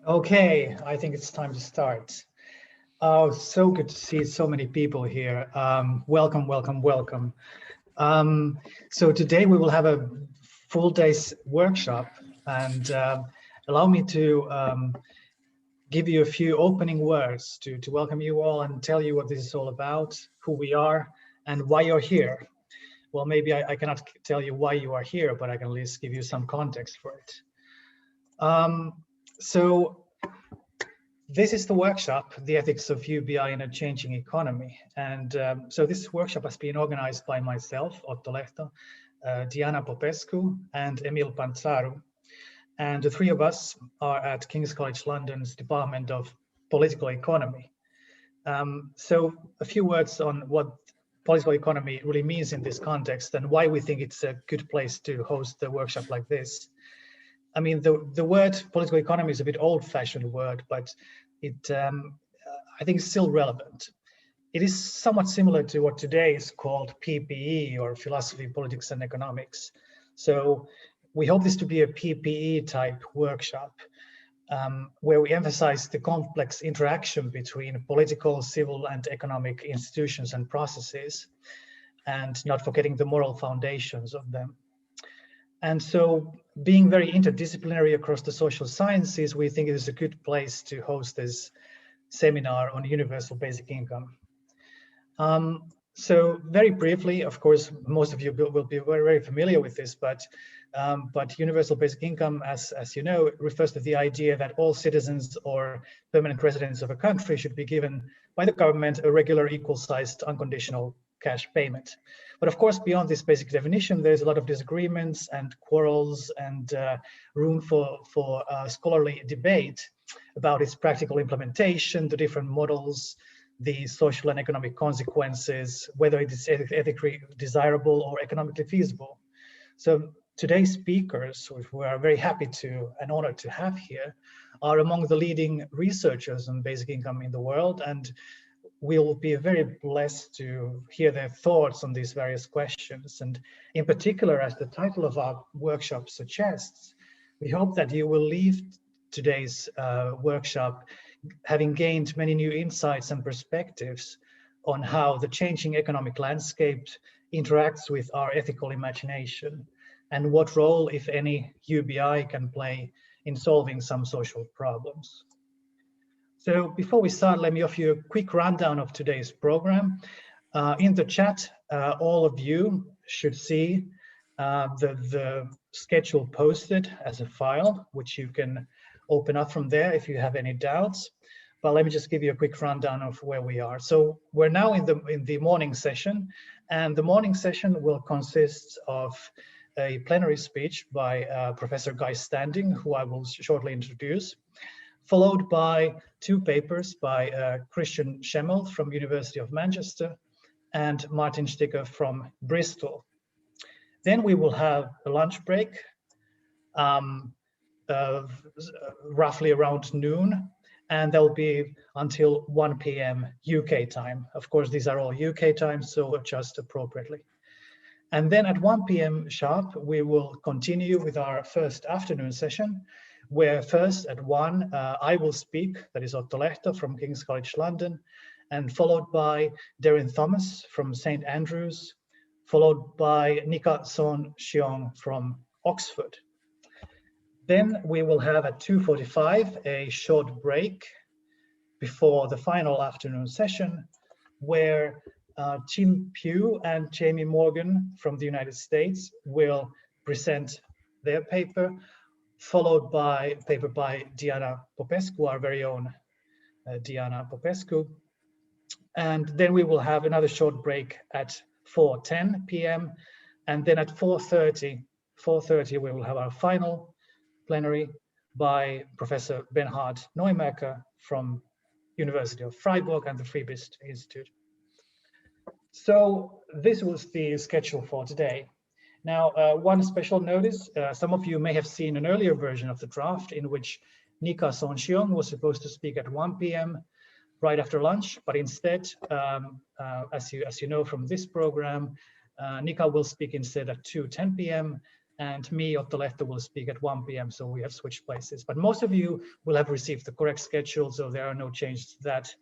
Okay, I think it's time to start. Oh, so good to see so many people here. Welcome, welcome, welcome. So today we will have a full day's workshop, and allow me to give you a few opening words to welcome you all and tell you what this is all about, who we are, and why you're here. Well, maybe I cannot tell you why you are here, but I can at least give you some context for it. So this is the workshop, The Ethics of UBI in a Changing Economy. And so this workshop has been organized by myself, Otto Lehto, Diana Popescu, and Emil Panzaru. And the three of us are at King's College London's Department of Political Economy. So a few words on what political economy really means in this context and why we think it's a good place to host a workshop like this. I mean, the word political economy is a bit old-fashioned word, but it I think is still relevant. It is somewhat similar to what today is called PPE, or philosophy, politics, and economics. So we hope this to be a PPE type workshop where we emphasize the complex interaction between political, civil, and economic institutions and processes, and not forgetting the moral foundations of them. And so being very interdisciplinary across the social sciences, we think it is a good place to host this seminar on universal basic income. So very briefly, of course, most of you will be very, very familiar with this, but universal basic income, as you know, refers to the idea that all citizens or permanent residents of a country should be given by the government a regular, equal-sized, unconditional cash payment. But of course, beyond this basic definition, there's a lot of disagreements and quarrels and room for scholarly debate about its practical implementation, the different models, the social and economic consequences, whether it is ethically desirable or economically feasible. So today's speakers, which we are very happy to and honored to have here, are among the leading researchers on basic income in the world, and we'll be very blessed to hear their thoughts on these various questions. And in particular, as the title of our workshop suggests, we hope that you will leave today's workshop having gained many new insights and perspectives on how the changing economic landscape interacts with our ethical imagination and what role, if any, UBI can play in solving some social problems. So before we start, let me offer you a quick rundown of today's program. In the chat, all of you should see the schedule posted as a file, which you can open up from there if you have any doubts. But let me just give you a quick rundown of where we are. So we're now in the morning session, and the morning session will consist of a plenary speech by Professor Guy Standing, who I will shortly introduce, followed by two papers by Christian Schemmel from University of Manchester and Martin Sticker from Bristol. Then we will have a lunch break, roughly around noon, and that will be until 1 p.m. UK time. Of course, these are all UK times, so adjust appropriately. And then at 1 p.m. sharp, we will continue with our first afternoon session, where first at 1, I will speak, that is Otto Lehto from King's College London, and followed by Deryn Thomas from St. Andrews, followed by Nika Soon-Shiong from Oxford. Then we will have at 2:45 a short break before the final afternoon session, where Tim Pugh and Jamie Morgan from the United States will present their paper, followed by a paper by Diana Popescu, our very own Diana Popescu. And then we will have another short break at 4:10 p.m. And then at 4:30 we will have our final plenary by Professor Bernhard Neumärker from University of Freiburg and the Freebist Institute. So this was the schedule for today. Now, one special notice, some of you may have seen an earlier version of the draft in which Nika Soon-Shiong was supposed to speak at 1 p.m. right after lunch, but instead, as you know from this program, Nika will speak instead at 2:10 p.m. and me, Otto Lehto, will speak at 1 p.m. So we have switched places, but most of you will have received the correct schedule, so there are no changes to that.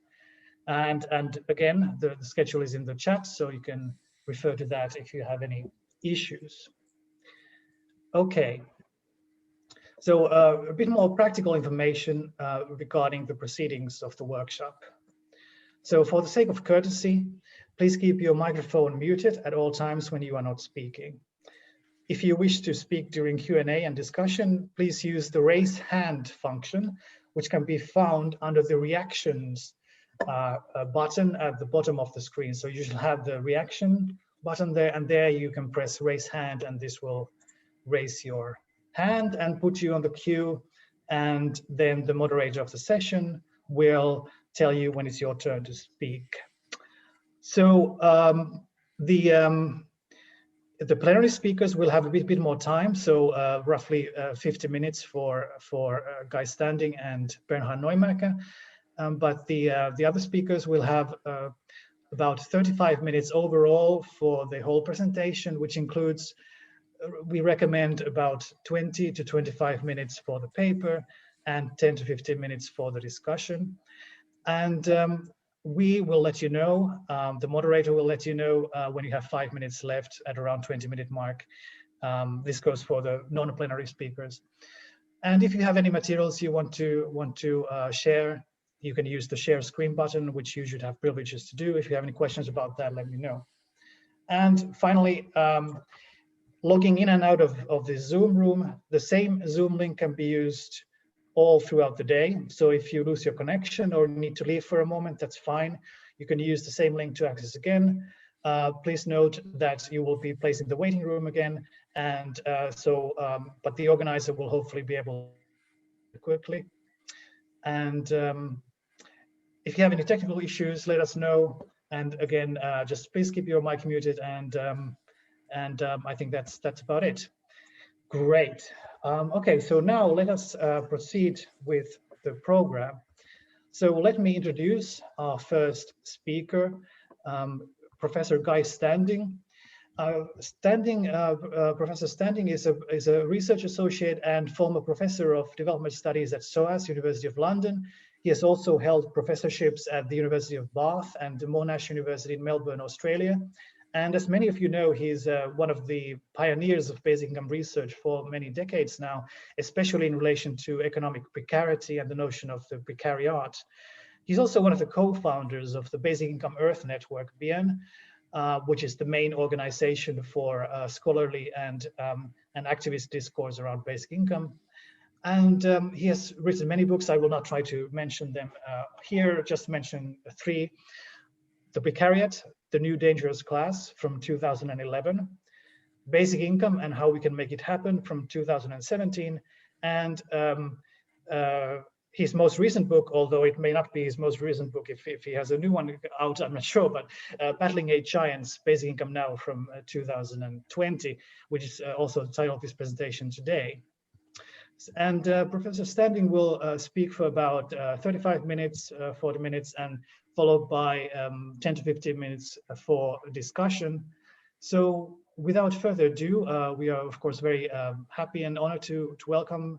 And again, the schedule is in the chat, so you can refer to that if you have any issues. Okay. So a bit more practical information regarding the proceedings of the workshop. So for the sake of courtesy, please keep your microphone muted at all times when you are not speaking. If you wish to speak during Q&A and discussion, please use the raise hand function, which can be found under the reactions button at the bottom of the screen. So you should have the reaction button there, and there you can press raise hand, and this will raise your hand and put you on the queue. And then the moderator of the session will tell you when it's your turn to speak. So the plenary speakers will have a bit more time, so roughly 50 minutes for Guy Standing and Bernhard Neumärker. But the other speakers will have about 35 minutes overall for the whole presentation, which includes, we recommend about 20 to 25 minutes for the paper and 10 to 15 minutes for the discussion. And we will let you know, the moderator will let you know when you have 5 minutes left at around 20-minute mark. This goes for the non-plenary speakers. And if you have any materials you want to share, you can use the share screen button, which you should have privileges to do. If you have any questions about that, let me know. And finally, logging in and out of the Zoom room, the same Zoom link can be used all throughout the day. So if you lose your connection or need to leave for a moment, that's fine. You can use the same link to access again. Please note that you will be placed in the waiting room again. And but the organizer will hopefully be able to quickly. And if you have any technical issues, let us know. And again, just please keep your mic muted. And I think that's about it. Great. Okay, so now let us proceed with the program. So let me introduce our first speaker, Professor Guy Standing. Professor Standing is a research associate and former professor of development studies at SOAS, University of London. He has also held professorships at the University of Bath and the Monash University in Melbourne, Australia. And as many of you know, he's one of the pioneers of basic income research for many decades now, especially in relation to economic precarity and the notion of the precariat. He's also one of the co-founders of the Basic Income Earth Network, BN, which is the main organization for scholarly and activist discourse around basic income. And he has written many books. I will not try to mention them here, just mention three. The Precariat, the New Dangerous Class from 2011, Basic Income and How We Can Make It Happen from 2017, and his most recent book, although it may not be his most recent book if he has a new one out, I'm not sure, but Battling Eight Giants, Basic Income Now from 2020, which is also the title of this presentation today. And Professor Standing will speak for about 35 minutes, 40 minutes, and followed by 10 to 15 minutes for discussion. So without further ado, we are of course very happy and honored to welcome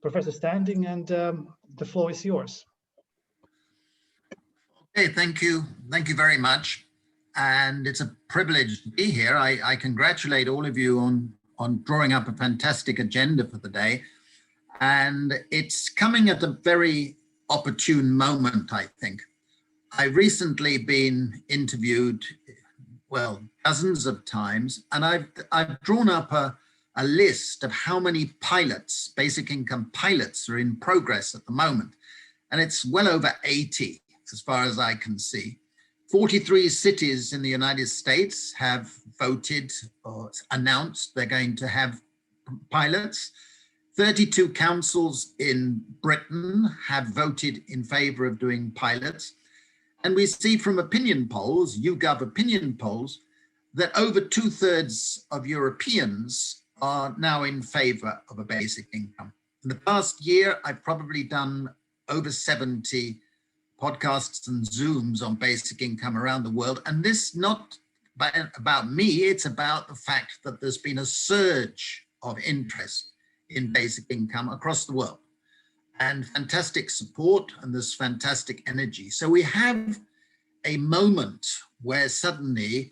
Professor Standing, and the floor is yours. Okay, thank you very much. And it's a privilege to be here. I congratulate all of you on drawing up a fantastic agenda for the day. And it's coming at a very opportune moment, I think. I've recently been interviewed, well, dozens of times, and I've drawn up a list of how many pilots, basic income pilots, are in progress at the moment. And it's well over 80, as far as I can see. 43 cities in the United States have voted or announced they're going to have pilots. 32 councils in Britain have voted in favor of doing pilots. And we see from opinion polls, YouGov opinion polls, that over 2/3 of Europeans are now in favor of a basic income. In the past year, I've probably done over 70 podcasts and Zooms on basic income around the world. And this not about me, it's about the fact that there's been a surge of interest in basic income across the world, and fantastic support, and this fantastic energy. So we have a moment where suddenly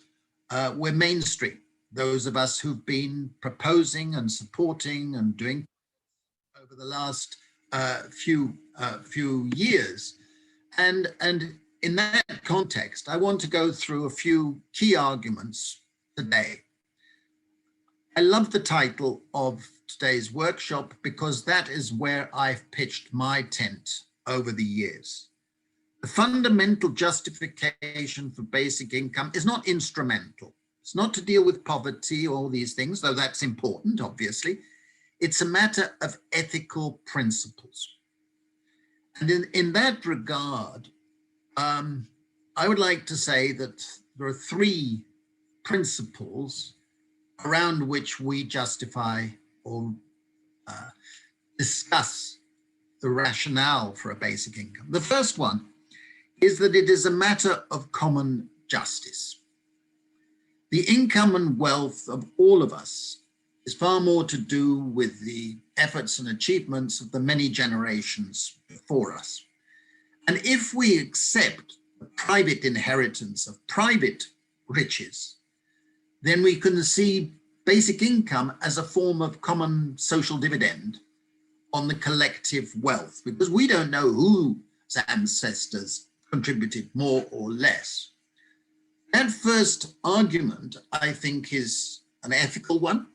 we're mainstream. Those of us who've been proposing and supporting and doing over the last few years. And in that context, I want to go through a few key arguments today. I love the title of today's workshop because that is where I've pitched my tent over the years. The fundamental justification for basic income is not instrumental. It's not to deal with poverty or all these things, though that's important, obviously. It's a matter of ethical principles. And in that regard, I would like to say that there are three principles around which we justify or discuss the rationale for a basic income. The first one is that it is a matter of common justice. The income and wealth of all of us is far more to do with the efforts and achievements of the many generations before us. And if we accept the private inheritance of private riches, then we can see basic income as a form of common social dividend on the collective wealth, because we don't know whose ancestors contributed more or less. That first argument, I think, is an ethical one,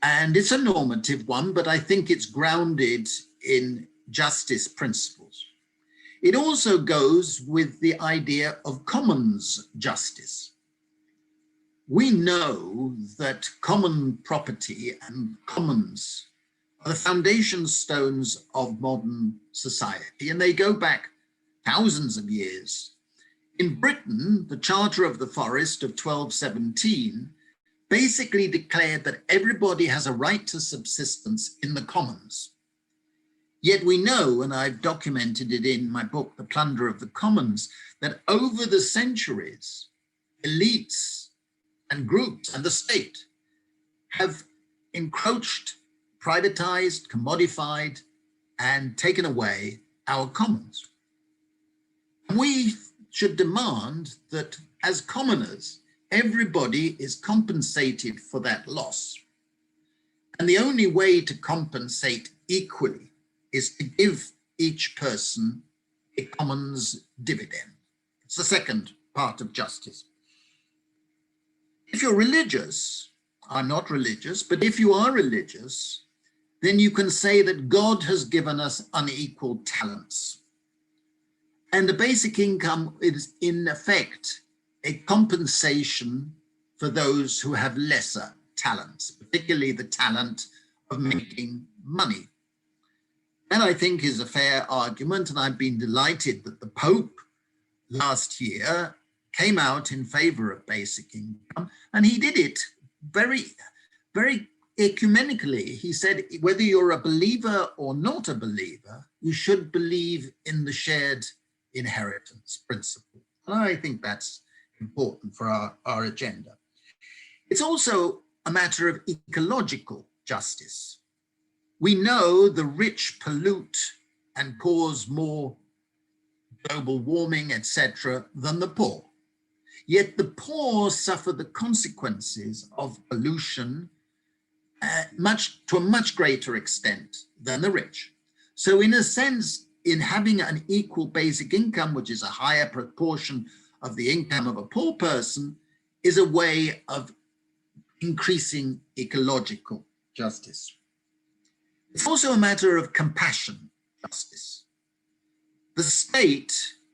and it's a normative one, but I think it's grounded in justice principles. It also goes with the idea of commons justice. We know that common property and commons are the foundation stones of modern society, and they go back thousands of years. In Britain, the Charter of the Forest of 1217 basically declared that everybody has a right to subsistence in the commons. Yet we know, and I've documented it in my book, The Plunder of the Commons, that over the centuries, elites and groups and the state have encroached, privatized, commodified, and taken away our commons. And we should demand that as commoners, everybody is compensated for that loss. And the only way to compensate equally is to give each person a commons dividend. It's the second part of justice. If you're religious, I'm not religious, but if you are religious, then you can say that God has given us unequal talents. And the basic income is in effect a compensation for those who have lesser talents, particularly the talent of making money. That, I think, is a fair argument, and I've been delighted that the Pope last year came out in favor of basic income, and he did it very, very ecumenically. He said, whether you're a believer or not a believer, you should believe in the shared inheritance principle. And I think that's important for our agenda. It's also a matter of ecological justice. We know the rich pollute and cause more global warming, etc., than the poor. Yet the poor suffer the consequences of pollution to a much greater extent than the rich. So in a sense, in having an equal basic income, which is a higher proportion of the income of a poor person, is a way of increasing ecological justice. It's also a matter of compassion justice. The state,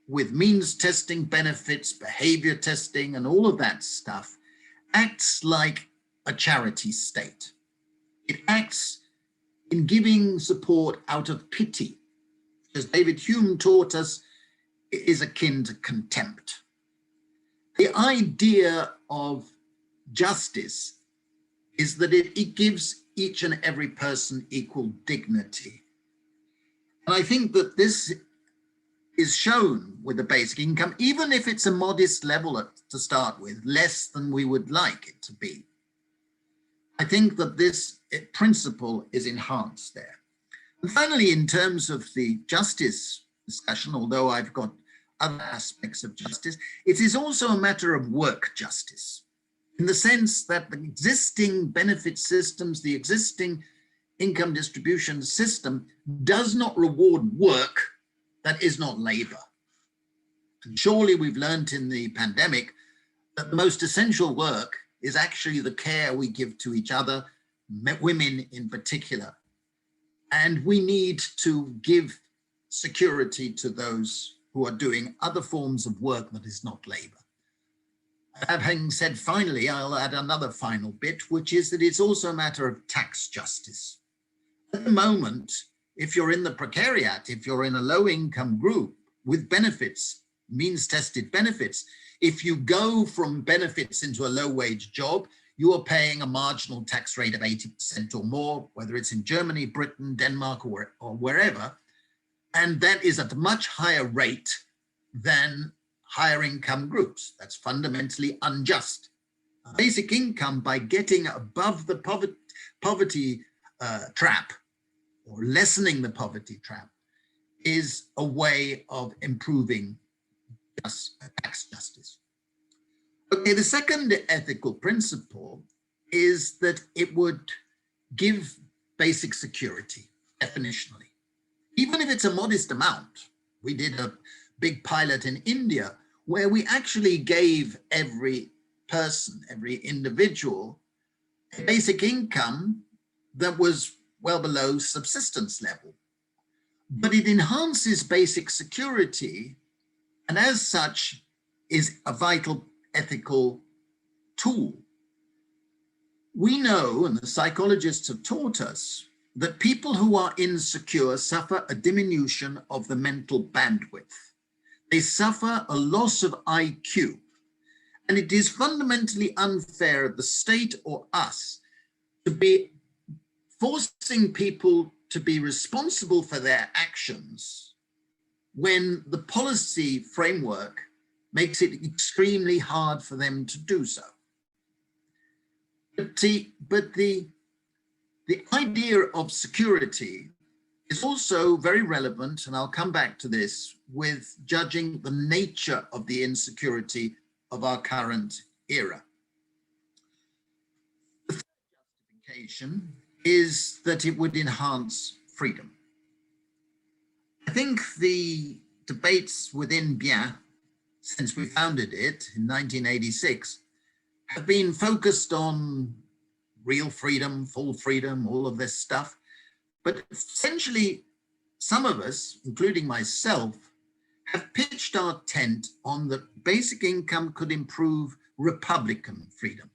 with means testing, benefits, behavior testing, and all of that stuff, acts like a charity state. It acts in giving support out of pity, as David Hume taught us, is akin to contempt. The idea of justice is that it gives each and every person equal dignity. And I think that this is shown with the basic income, even if it's a modest level to start with, less than we would like it to be. I think that this principle is enhanced there. And finally, in terms of the justice discussion, although I've got other aspects of justice, it is also a matter of work justice, in the sense that the existing benefit systems, the existing income distribution system does not reward work that is not labor. And surely we've learned in the pandemic that the most essential work is actually the care we give to each other, women in particular. And we need to give security to those who are doing other forms of work that is not labor. Having said finally, I'll add another final bit, which is that it's also a matter of tax justice. At the moment, if you're in the precariat, if you're in a low-income group with benefits, means-tested benefits, if you go from benefits into a low-wage job, you are paying a marginal tax rate of 80% or more, whether it's in Germany, Britain, Denmark, or wherever. And that is at a much higher rate than higher income groups. That's fundamentally unjust. Basic income, by getting above the poverty trap, or lessening the poverty trap, is a way of improving tax justice. Okay, the second ethical principle is that it would give basic security, definitionally. Even if it's a modest amount. We did a big pilot in India where we actually gave every person, every individual, a basic income that was well below subsistence level. But it enhances basic security, and as such is a vital ethical tool. We know, and the psychologists have taught us, that people who are insecure suffer a diminution of the mental bandwidth. They suffer a loss of IQ. And it is fundamentally unfair of the state or us to be forcing people to be responsible for their actions when the policy framework makes it extremely hard for them to do so. But the idea of security is also very relevant, and I'll come back to this, with judging the nature of the insecurity of our current era. The third justification is that it would enhance freedom. I think the debates within Bien, since we founded it in 1986, have been focused on real freedom, full freedom, all of this stuff. But essentially, some of us, including myself, have pitched our tent on that basic income could improve Republican freedom.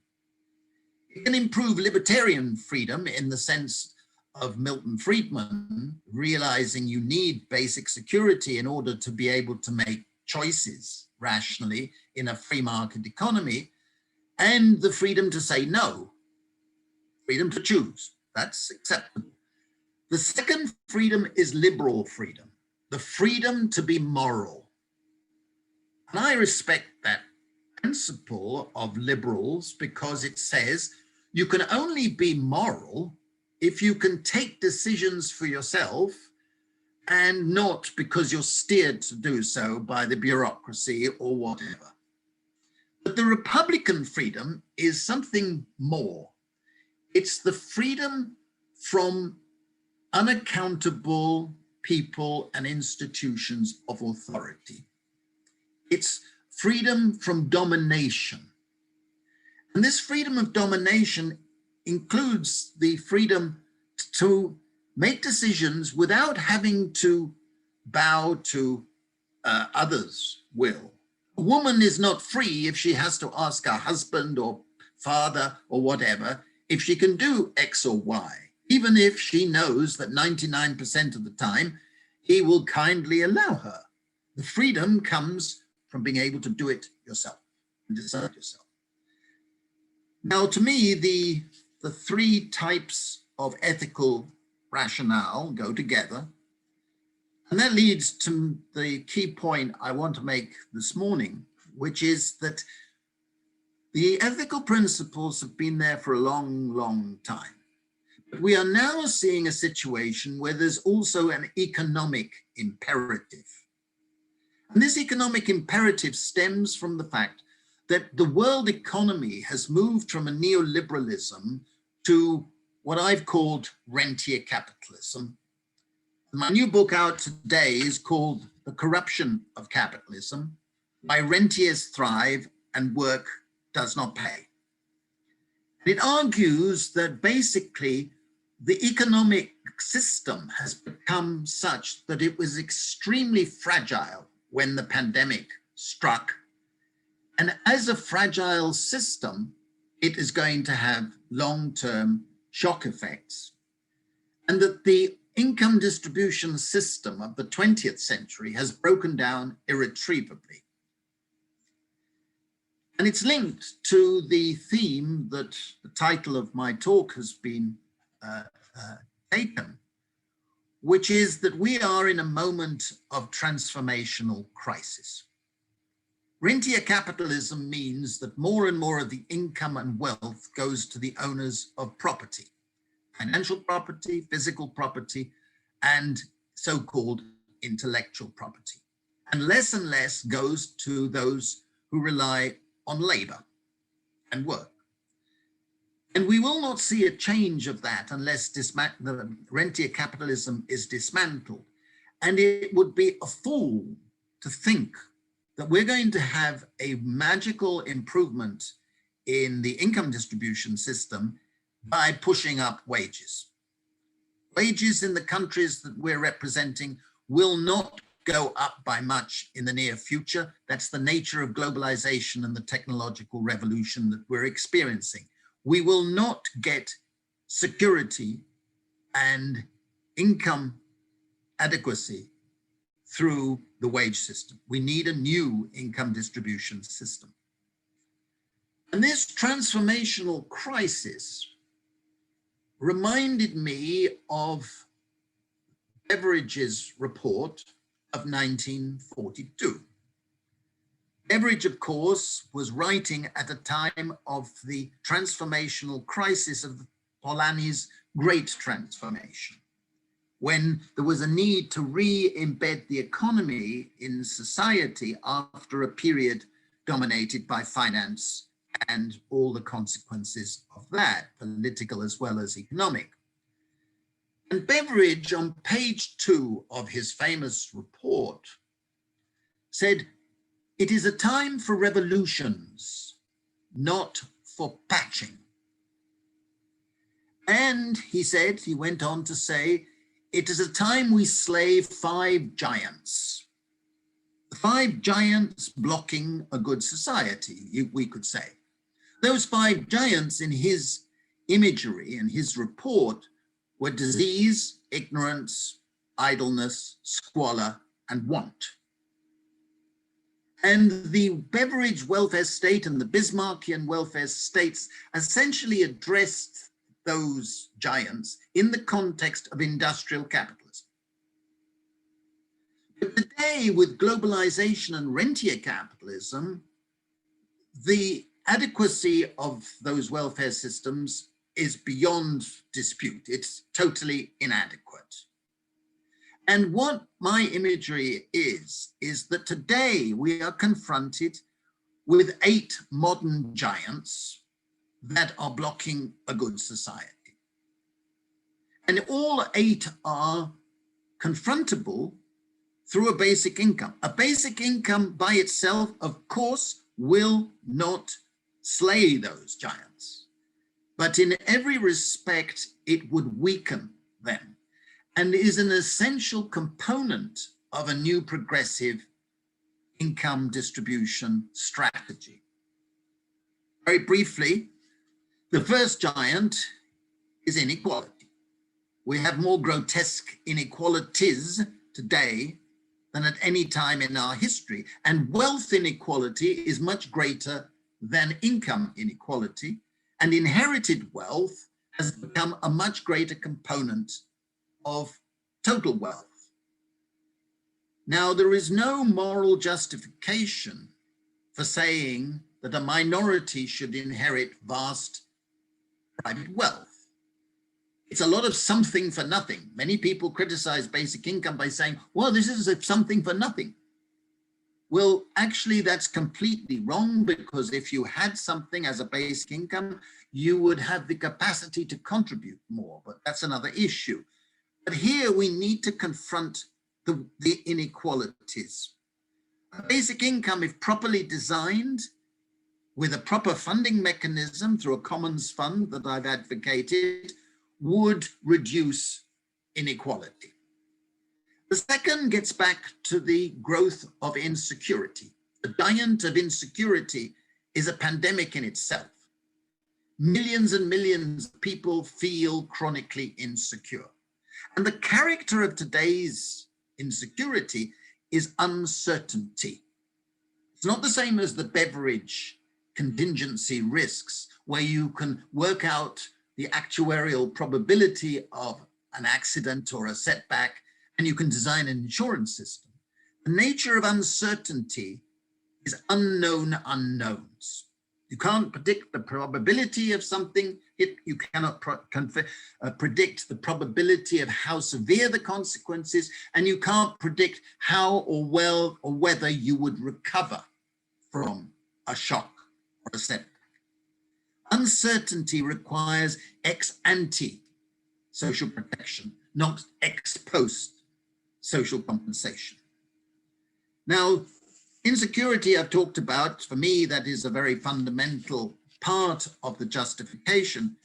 It can improve libertarian freedom in the sense of Milton Friedman, realizing you need basic security in order to be able to make choices rationally in a free market economy, and the freedom to say no, freedom to choose. That's acceptable. The second freedom is liberal freedom, the freedom to be moral. And I respect that principle of liberals because it says you can only be moral if you can take decisions for yourself and not because you're steered to do so by the bureaucracy or whatever. But the Republican freedom is something more. It's the freedom from unaccountable people and institutions of authority. It's freedom from domination. And this freedom of domination includes the freedom to make decisions without having to bow to others' will. A woman is not free if she has to ask her husband or father or whatever if she can do X or Y, even if she knows that 99% of the time he will kindly allow her. The freedom comes from being able to do it yourself and decide yourself. Now, to me, the three types of ethical rationale go together. And that leads to the key point I want to make this morning, which is that The ethical principles have been there for a long, long time. But we are now seeing a situation where there's also an economic imperative. And this economic imperative stems from the fact that the world economy has moved from a neoliberalism to what I've called rentier capitalism. My new book out today is called The Corruption of Capitalism: Why Rentiers Thrive and Work Does Not Pay. It argues that basically the economic system has become such that it was extremely fragile when the pandemic struck. And as a fragile system, it is going to have long-term shock effects. And that the income distribution system of the 20th century has broken down irretrievably. And it's linked to the theme that the title of my talk has been taken, which is that we are in a moment of transformational crisis. Rentier capitalism means that more and more of the income and wealth goes to the owners of property, financial property, physical property, and so-called intellectual property. And less goes to those who rely on labor and work. And we will not see a change of that unless the rentier capitalism is dismantled. And it would be a fool to think that we're going to have a magical improvement in the income distribution system by pushing up wages. Wages in the countries that we're representing will not go up by much in the near future. That's the nature of globalization and the technological revolution that we're experiencing. We will not get security and income adequacy through the wage system. We need a new income distribution system. And this transformational crisis reminded me of Beveridge's report of 1942. Beveridge, of course, was writing at a time of the transformational crisis of Polanyi's Great Transformation, when there was a need to re-embed the economy in society after a period dominated by finance and all the consequences of that, political as well as economic. And Beveridge, on page 2 of his famous report, said, "It is a time for revolutions, not for patching." And he said, he went on to say, "It is a time we slay 5 giants. The 5 giants blocking a good society, we could say. Those 5 giants in his imagery and his report were disease, ignorance, idleness, squalor, and want. And the Beveridge welfare state and the Bismarckian welfare states essentially addressed those giants in the context of industrial capitalism. But today, with globalization and rentier capitalism, the adequacy of those welfare systems is beyond dispute. It's totally inadequate. And what my imagery is that today we are confronted with 8 modern giants that are blocking a good society. And all 8 are confrontable through a basic income. A basic income by itself, of course, will not slay those giants. But in every respect, it would weaken them and is an essential component of a new progressive income distribution strategy. Very briefly, the first giant is inequality. We have more grotesque inequalities today than at any time in our history, and wealth inequality is much greater than income inequality, and inherited wealth has become a much greater component of total wealth. Now, there is no moral justification for saying that a minority should inherit vast private wealth. It's a lot of something for nothing. Many people criticize basic income by saying, well, this is something for nothing. Well, actually, that's completely wrong, because if you had something as a basic income, you would have the capacity to contribute more, but that's another issue. But here we need to confront the inequalities. A basic income, if properly designed, with a proper funding mechanism through a commons fund that I've advocated, would reduce inequality. The second gets back to the growth of insecurity. The giant of insecurity is a pandemic in itself. Millions and millions of people feel chronically insecure. And the character of today's insecurity is uncertainty. It's not the same as the beverage contingency risks, where you can work out the actuarial probability of an accident or a setback, and you can design an insurance system. The nature of uncertainty is unknown unknowns. You can't predict the probability of something. You cannot predict the probability of how severe the consequences, and you can't predict how or well or whether you would recover from a shock or a setback. Uncertainty requires ex ante social protection, not ex post social compensation. Now, insecurity I've talked about. For me, that is a very fundamental part of the justification,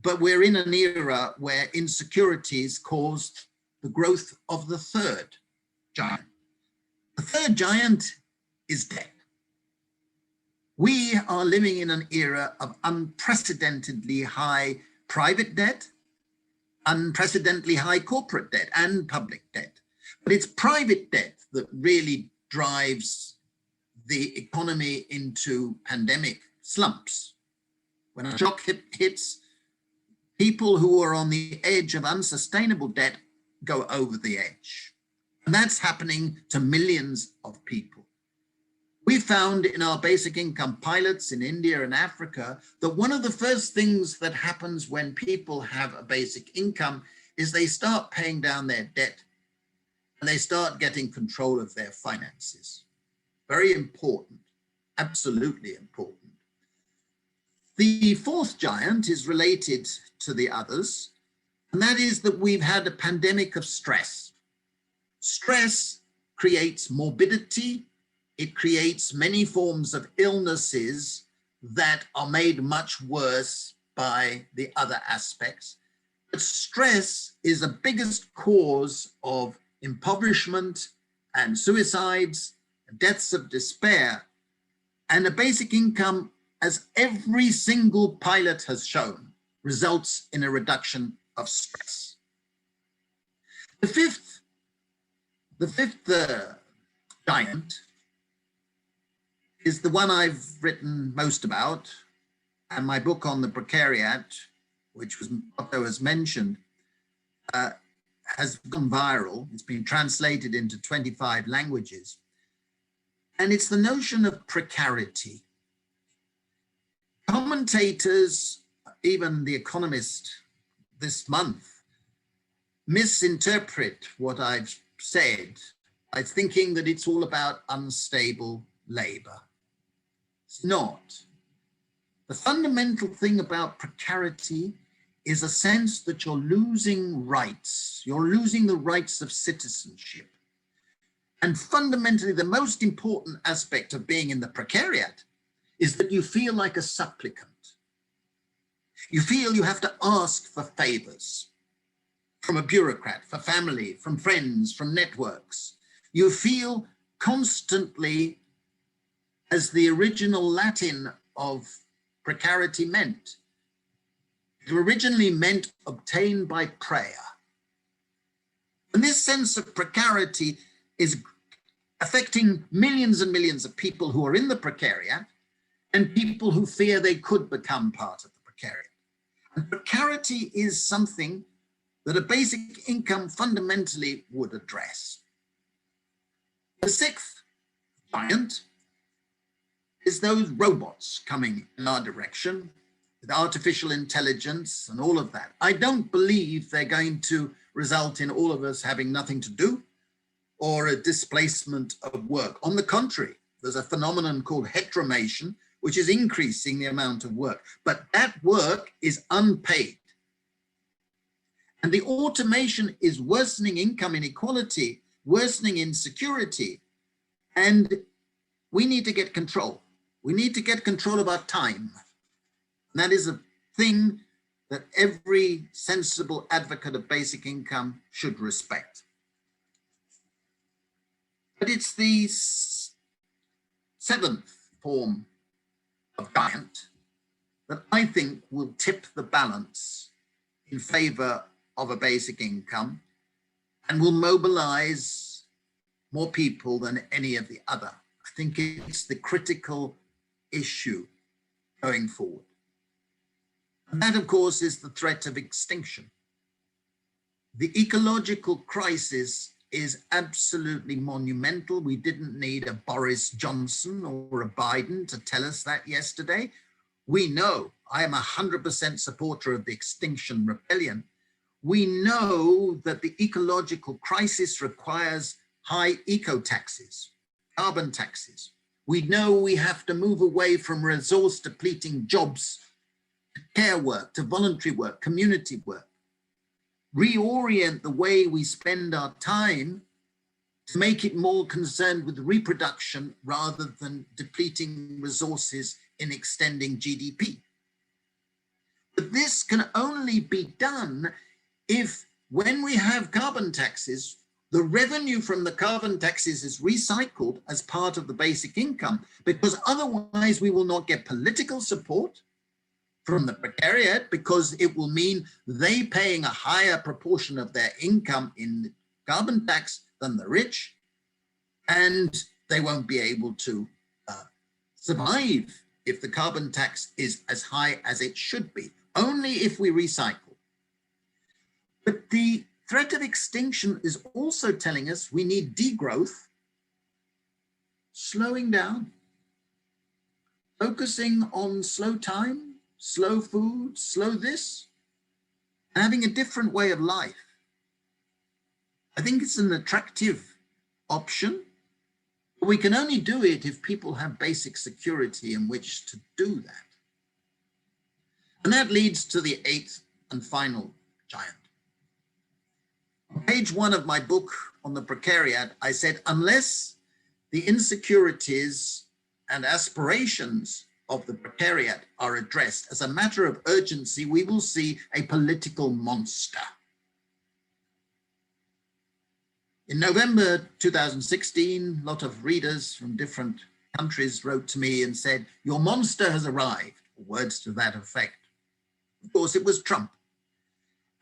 but we're in an era where insecurities caused the growth of the third giant. The third giant is debt. We are living in an era of unprecedentedly high private debt, unprecedentedly high corporate debt and public debt. But it's private debt that really drives the economy into pandemic slumps. When a shock hits, people who are on the edge of unsustainable debt go over the edge. And that's happening to millions of people. We found in our basic income pilots in India and Africa that one of the first things that happens when people have a basic income is they start paying down their debt and they start getting control of their finances. Very important, absolutely important. The fourth giant is related to the others, and that is that we've had a pandemic of stress. Stress creates morbidity. It creates many forms of illnesses that are made much worse by the other aspects. But stress is the biggest cause of impoverishment and suicides, deaths of despair, and a basic income, as every single pilot has shown, results in a reduction of stress. The fifth giant is the one I've written most about, and my book on the precariat, which was Otto has mentioned, has gone viral. It's been translated into 25 languages. And it's the notion of precarity. Commentators, even The Economist this month, misinterpret what I've said by thinking that it's all about unstable labor. It's not. The fundamental thing about precarity is a sense that you're losing rights. You're losing the rights of citizenship. And fundamentally, the most important aspect of being in the precariat is that you feel like a supplicant. You feel you have to ask for favors from a bureaucrat, for family, from friends, from networks. You feel constantly, as the original Latin of precarity meant, it originally meant obtained by prayer. And this sense of precarity is affecting millions and millions of people who are in the precariat and people who fear they could become part of the precariat. And precarity is something that a basic income fundamentally would address. The sixth giant is those robots coming in our direction with artificial intelligence and all of that. I don't believe they're going to result in all of us having nothing to do or a displacement of work. On the contrary, there's a phenomenon called heteromation, which is increasing the amount of work, but that work is unpaid. And the automation is worsening income inequality, worsening insecurity, and we need to get control. We need to get control of our time. And that is a thing that every sensible advocate of basic income should respect. But it's the seventh form of giant that I think will tip the balance in favor of a basic income and will mobilize more people than any of the other. I think it's the critical issue going forward. And that, of course, is the threat of extinction. The ecological crisis is absolutely monumental. We didn't need a Boris Johnson or a Biden to tell us that yesterday. We know, I am 100% supporter of the Extinction Rebellion. We know that the ecological crisis requires high eco-taxes, carbon taxes. We know we have to move away from resource depleting jobs to care work, to voluntary work, community work. Reorient the way we spend our time to make it more concerned with reproduction rather than depleting resources in extending GDP. But this can only be done if, when we have carbon taxes, the revenue from the carbon taxes is recycled as part of the basic income, because otherwise we will not get political support from the precariat, because it will mean they paying a higher proportion of their income in carbon tax than the rich, and they won't be able to survive if the carbon tax is as high as it should be, only if we recycle. But the threat of extinction is also telling us we need degrowth, slowing down, focusing on slow time, slow food, slow this, and having a different way of life. I think it's an attractive option, but we can only do it if people have basic security in which to do that. And that leads to the eighth and final giant. On page 1 of my book on the precariat, I said, unless the insecurities and aspirations of the precariat are addressed as a matter of urgency, we will see a political monster. In November 2016, a lot of readers from different countries wrote to me and said, your monster has arrived, or words to that effect. Of course, it was Trump.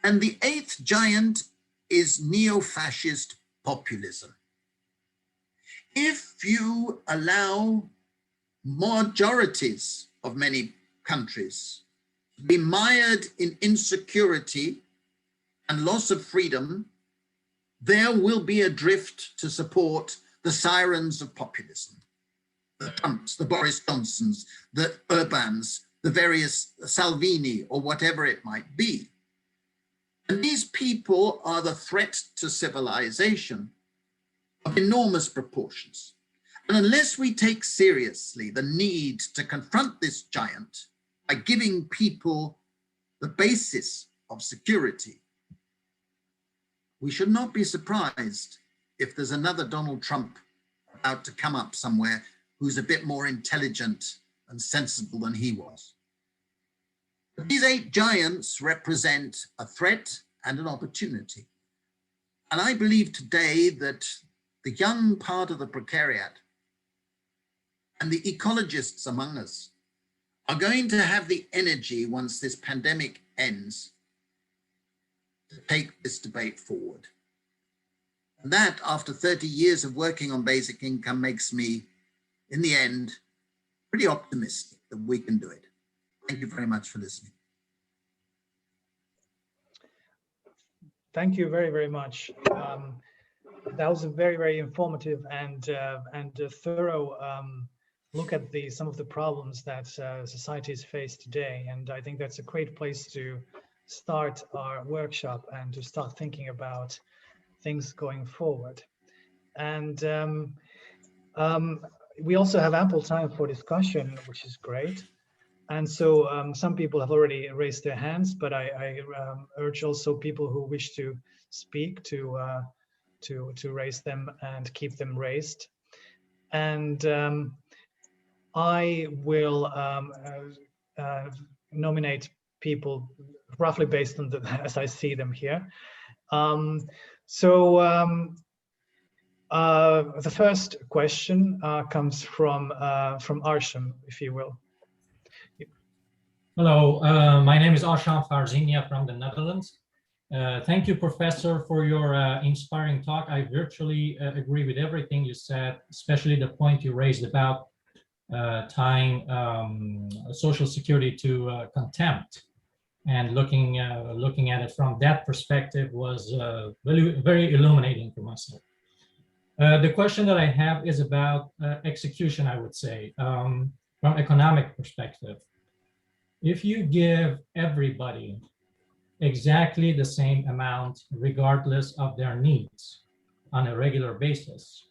And the eighth giant is neo-fascist populism. If you allow majorities of many countries to be mired in insecurity and loss of freedom, there will be a drift to support the sirens of populism, the Trumps, the Boris Johnsons, the Orbans, the various Salvini, or whatever it might be. And these people are the threat to civilization of enormous proportions. And unless we take seriously the need to confront this giant by giving people the basis of security, we should not be surprised if there's another Donald Trump about to come up somewhere who's a bit more intelligent and sensible than he was. But these eight giants represent a threat and an opportunity. And I believe today that the young part of the precariat and the ecologists among us are going to have the energy once this pandemic ends to take this debate forward. And that, after 30 years of working on basic income, makes me, in the end, pretty optimistic that we can do it. Thank you very much for listening. Thank you very, very much. That was a very, very informative and thorough look at some of the problems that societies face today. And I think that's a great place to start our workshop and to start thinking about things going forward. And we also have ample time for discussion, which is great. And so some people have already raised their hands, but I urge also people who wish to speak to raise them and keep them raised. And I will nominate people roughly based on as I see them here. The first question comes from Arsham, if you will. Hello, my name is Arsham Farzinia from the Netherlands. Thank you, Professor, for your inspiring talk. I virtually agree with everything you said, especially the point you raised about tying Social Security to contempt, and looking at it from that perspective was very illuminating for myself. The question that I have is about execution, I would say, from economic perspective. If you give everybody exactly the same amount, regardless of their needs, on a regular basis,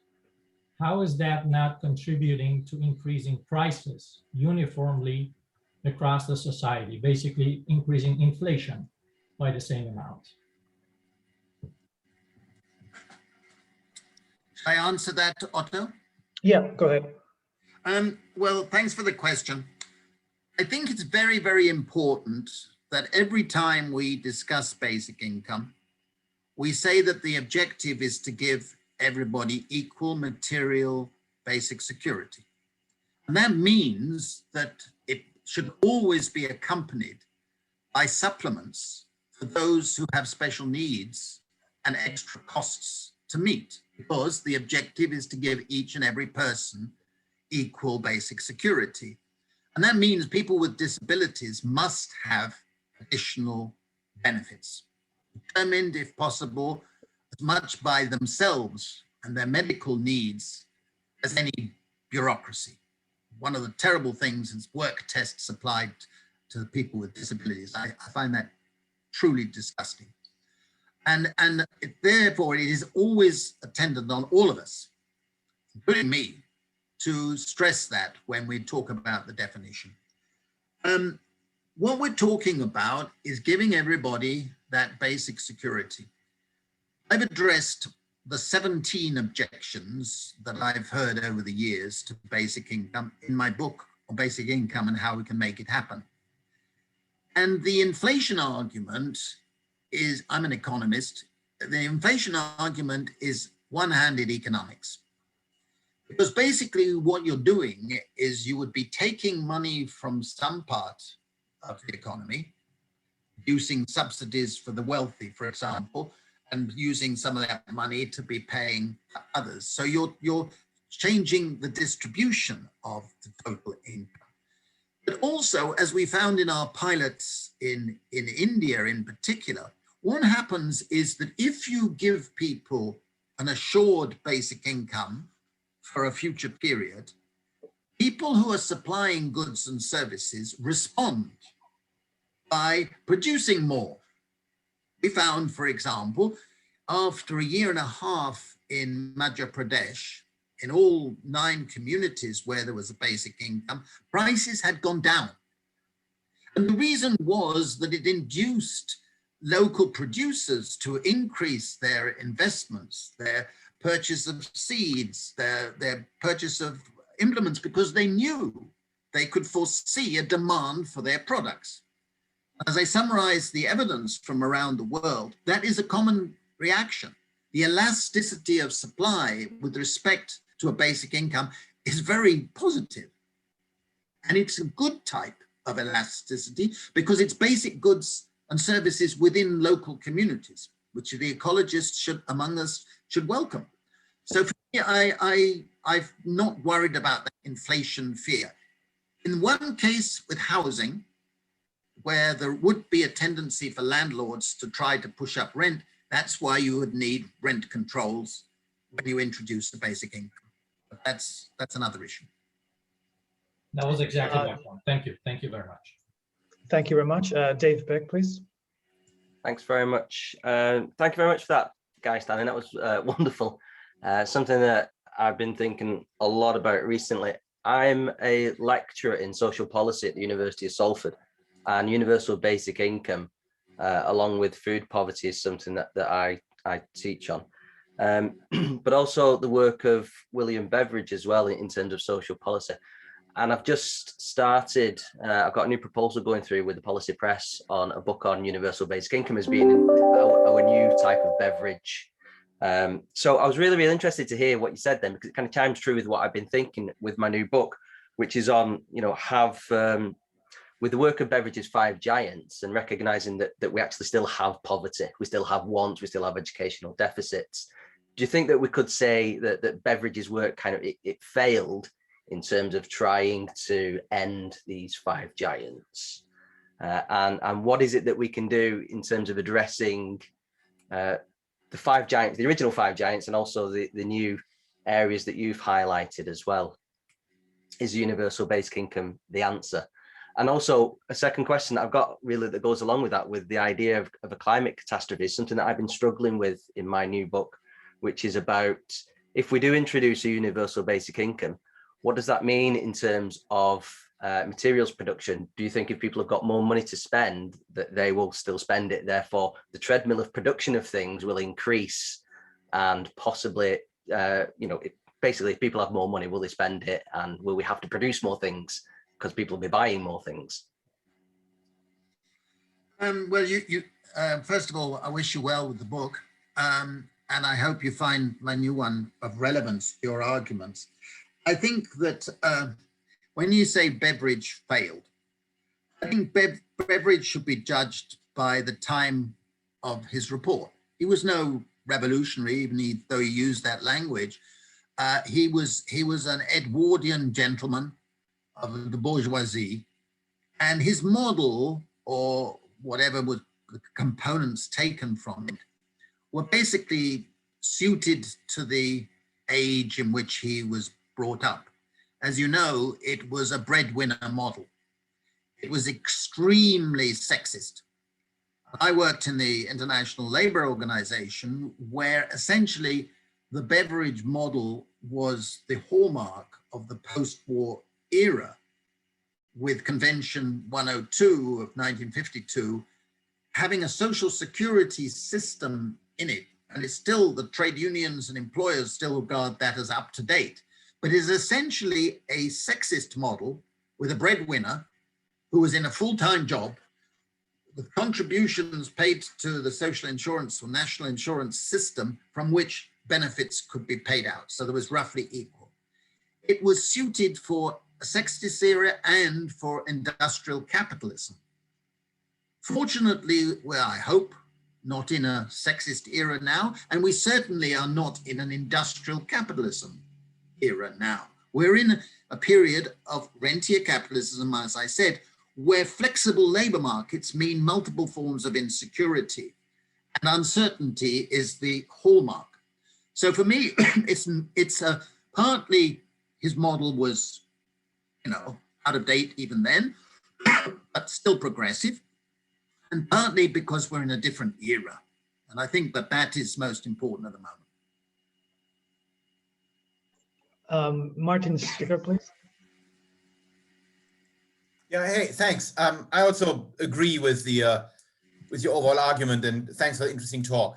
how is that not contributing to increasing prices uniformly across the society, basically increasing inflation by the same amount? Should I answer that, Otto? Yeah, go ahead. Well, thanks for the question. I think it's very, very important that every time we discuss basic income, we say that the objective is to give everybody equal material basic security. And that means that it should always be accompanied by supplements for those who have special needs and extra costs to meet, because the objective is to give each and every person equal basic security. And that means people with disabilities must have additional benefits, determined, if possible, as much by themselves and their medical needs as any bureaucracy. One of the terrible things is work tests applied to the people with disabilities. I find that truly disgusting. And therefore, it is always attendant on all of us, including me, to stress that when we talk about the definition. What we're talking about is giving everybody that basic security. I've addressed the 17 objections that I've heard over the years to basic income in my book on basic income and how we can make it happen. And the inflation argument is, I'm an economist, the inflation argument is one-handed economics. Because basically what you're doing is you would be taking money from some part of the economy, using subsidies for the wealthy, for example, and using some of that money to be paying others. So you're changing the distribution of the total income. But also, as we found in our pilots in India in particular, what happens is that if you give people an assured basic income for a future period, people who are supplying goods and services respond by producing more. We found, for example, after a year and a half in Madhya Pradesh, in all 9 communities where there was a basic income, prices had gone down. And the reason was that it induced local producers to increase their investments, their purchase of seeds, their purchase of implements, because they knew they could foresee a demand for their products. As I summarize the evidence from around the world, that is a common reaction. The elasticity of supply with respect to a basic income is very positive. And it's a good type of elasticity because it's basic goods and services within local communities, which the ecologists should, among us, should welcome. So for me, I'm not worried about the inflation fear. In one case with housing, where there would be a tendency for landlords to try to push up rent, that's why you would need rent controls when you introduce the basic income. But that's another issue. That was exactly my point. Thank you. Thank you very much. Thank you very much. Dave Beck, please. Thanks very much. Thank you very much for that, Guy Stanley. That was wonderful. Something that I've been thinking a lot about recently. I'm a lecturer in social policy at the University of Salford, and universal basic income, along with food poverty, is something that I teach on. But also the work of William Beveridge as well in terms of social policy. And I've just started, I've got a new proposal going through with the Policy Press on a book on universal basic income as being our new type of Beveridge. So I was really interested to hear what you said then, because it kind of chimes true with what I've been thinking with my new book, which is on, with the work of Beveridge's 5 giants and recognizing that we actually still have poverty, we still have wants, we still have educational deficits. Do you think that we could say that Beveridge's work kind of, it failed in terms of trying to end these 5 giants? And what is it that we can do in terms of addressing the 5 giants, the original 5 giants, and also the new areas that you've highlighted as well? Is universal basic income the answer? And also a second question that I've got really that goes along with that, with the idea of a climate catastrophe, is something that I've been struggling with in my new book, which is about, if we do introduce a universal basic income, what does that mean in terms of materials production? Do you think if people have got more money to spend, that they will still spend it? Therefore, the treadmill of production of things will increase, and possibly, basically, if people have more money, will they spend it? And will we have to produce more things because people will be buying more things? Well, first of all, I wish you well with the book. And I hope you find my new one of relevance to your arguments. I think that when you say Beveridge failed, I think Beveridge should be judged by the time of his report. He was no revolutionary, even though he used that language. He was an Edwardian gentleman of the bourgeoisie, and his model, or whatever was the components taken from it, were basically suited to the age in which he was brought up. As you know, it was a breadwinner model. It was extremely sexist. I worked in the International Labour Organization, where essentially the Beveridge model was the hallmark of the post-war era, with Convention 102 of 1952 having a social security system in it. And it's still, the trade unions and employers still regard that as up to date. But is essentially a sexist model with a breadwinner who was in a full-time job with contributions paid to the social insurance or national insurance system from which benefits could be paid out. So there was roughly equal. It was suited for a sexist era and for industrial capitalism. Fortunately, well, I hope, not in a sexist era now, and we certainly are not in an industrial capitalism era now. We're in a period of rentier capitalism, as I said, where flexible labor markets mean multiple forms of insecurity, and uncertainty is the hallmark. So for me, it's partly his model was, out of date even then, but still progressive, and partly because we're in a different era. And I think that is most important at the moment. Martin Sticker, please. Yeah, hey, thanks. I also agree with your overall argument, and thanks for the interesting talk.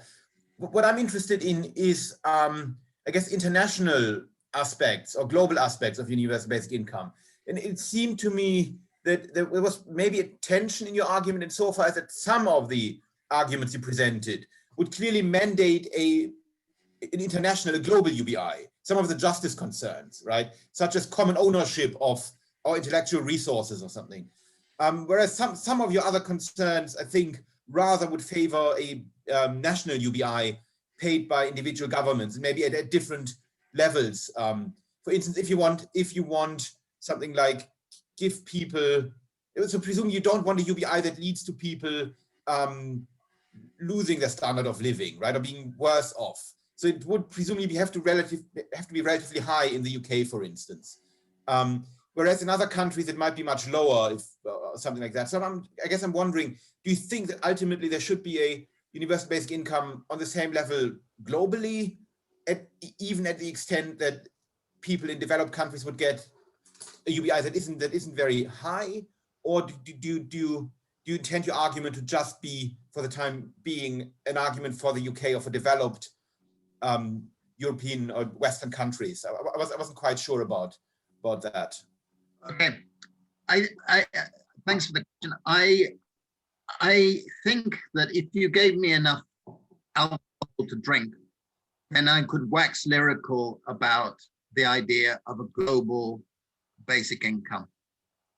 What I'm interested in is, I guess, international aspects or global aspects of universal basic income. And it seemed to me that there was maybe a tension in your argument insofar as that some of the arguments you presented would clearly mandate an international, a global UBI, some of the justice concerns, right? Such as common ownership of our intellectual resources or something. Whereas some of your other concerns, I think, rather would favor a national UBI paid by individual governments, maybe at different levels. For instance, if you want something like give people, so presume you don't want a UBI that leads to people losing their standard of living, right, or being worse off. So it would presumably have to be relatively high in the UK, for instance. whereas in other countries it might be much lower, if something like that. So I guess I'm wondering, do you think that ultimately there should be a universal basic income on the same level globally, even at the extent that people in developed countries would get a UBI that isn't very high? Or do you intend your argument to just be, for the time being, an argument for the UK or for developed European or Western countries? I wasn't quite sure about that. Okay, I thanks for the question. I think that if you gave me enough alcohol to drink, then I could wax lyrical about the idea of a global basic income.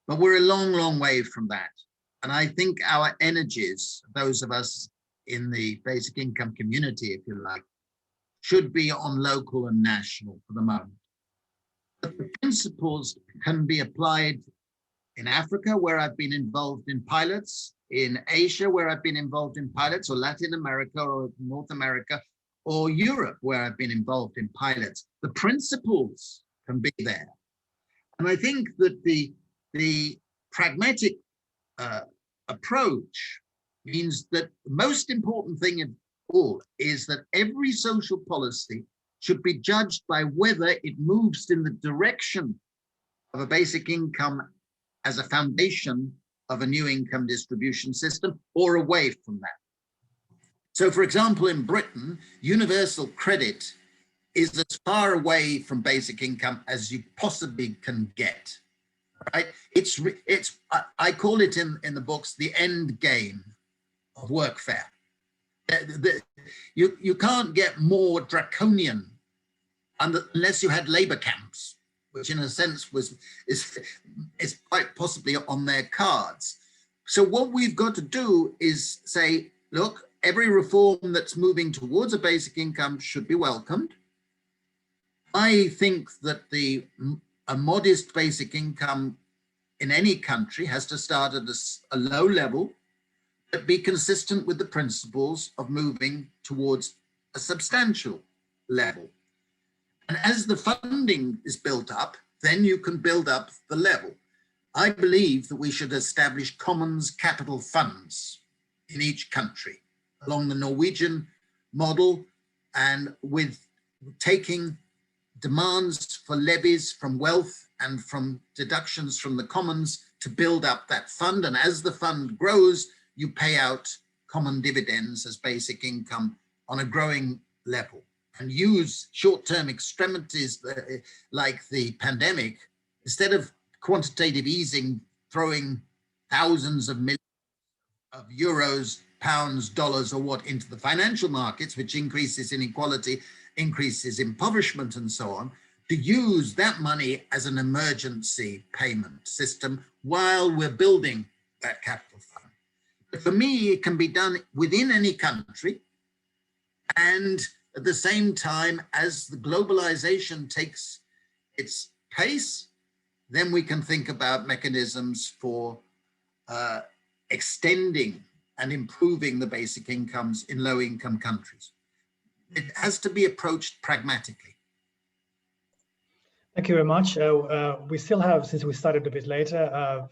But we're a long, long way from that. And I think our energies, those of us in the basic income community, if you like, should be on local and national for the moment. But the principles can be applied in Africa, where I've been involved in pilots, in Asia, where I've been involved in pilots, or Latin America, or North America, or Europe, where I've been involved in pilots. The principles can be there. And I think that the pragmatic approach means that the most important thing of all is that every social policy should be judged by whether it moves in the direction of a basic income as a foundation of a new income distribution system, or away from that. So, for example, in Britain, universal credit is as far away from basic income as you possibly can get. Right? I call it in the books the end game of workfare. You can't get more draconian unless you had labor camps, which in a sense is quite possibly on their cards. So what we've got to do is say, look, every reform that's moving towards a basic income should be welcomed. I think that a modest basic income in any country has to start at a low level, but be consistent with the principles of moving towards a substantial level. And as the funding is built up, then you can build up the level. I believe that we should establish commons capital funds in each country along the Norwegian model, and with taking demands for levies from wealth and from deductions from the commons to build up that fund. And as the fund grows, you pay out common dividends as basic income on a growing level, and use short-term extremities like the pandemic, instead of quantitative easing, throwing thousands of millions of euros, pounds, dollars, or what into the financial markets, which increases inequality, increases impoverishment, and so on, to use that money as an emergency payment system while we're building that capital fund. But for me, it can be done within any country, and at the same time, as the globalization takes its pace, then we can think about mechanisms for extending and improving the basic incomes in low-income countries. It has to be approached pragmatically. Thank you very much. We still have, since we started a bit later,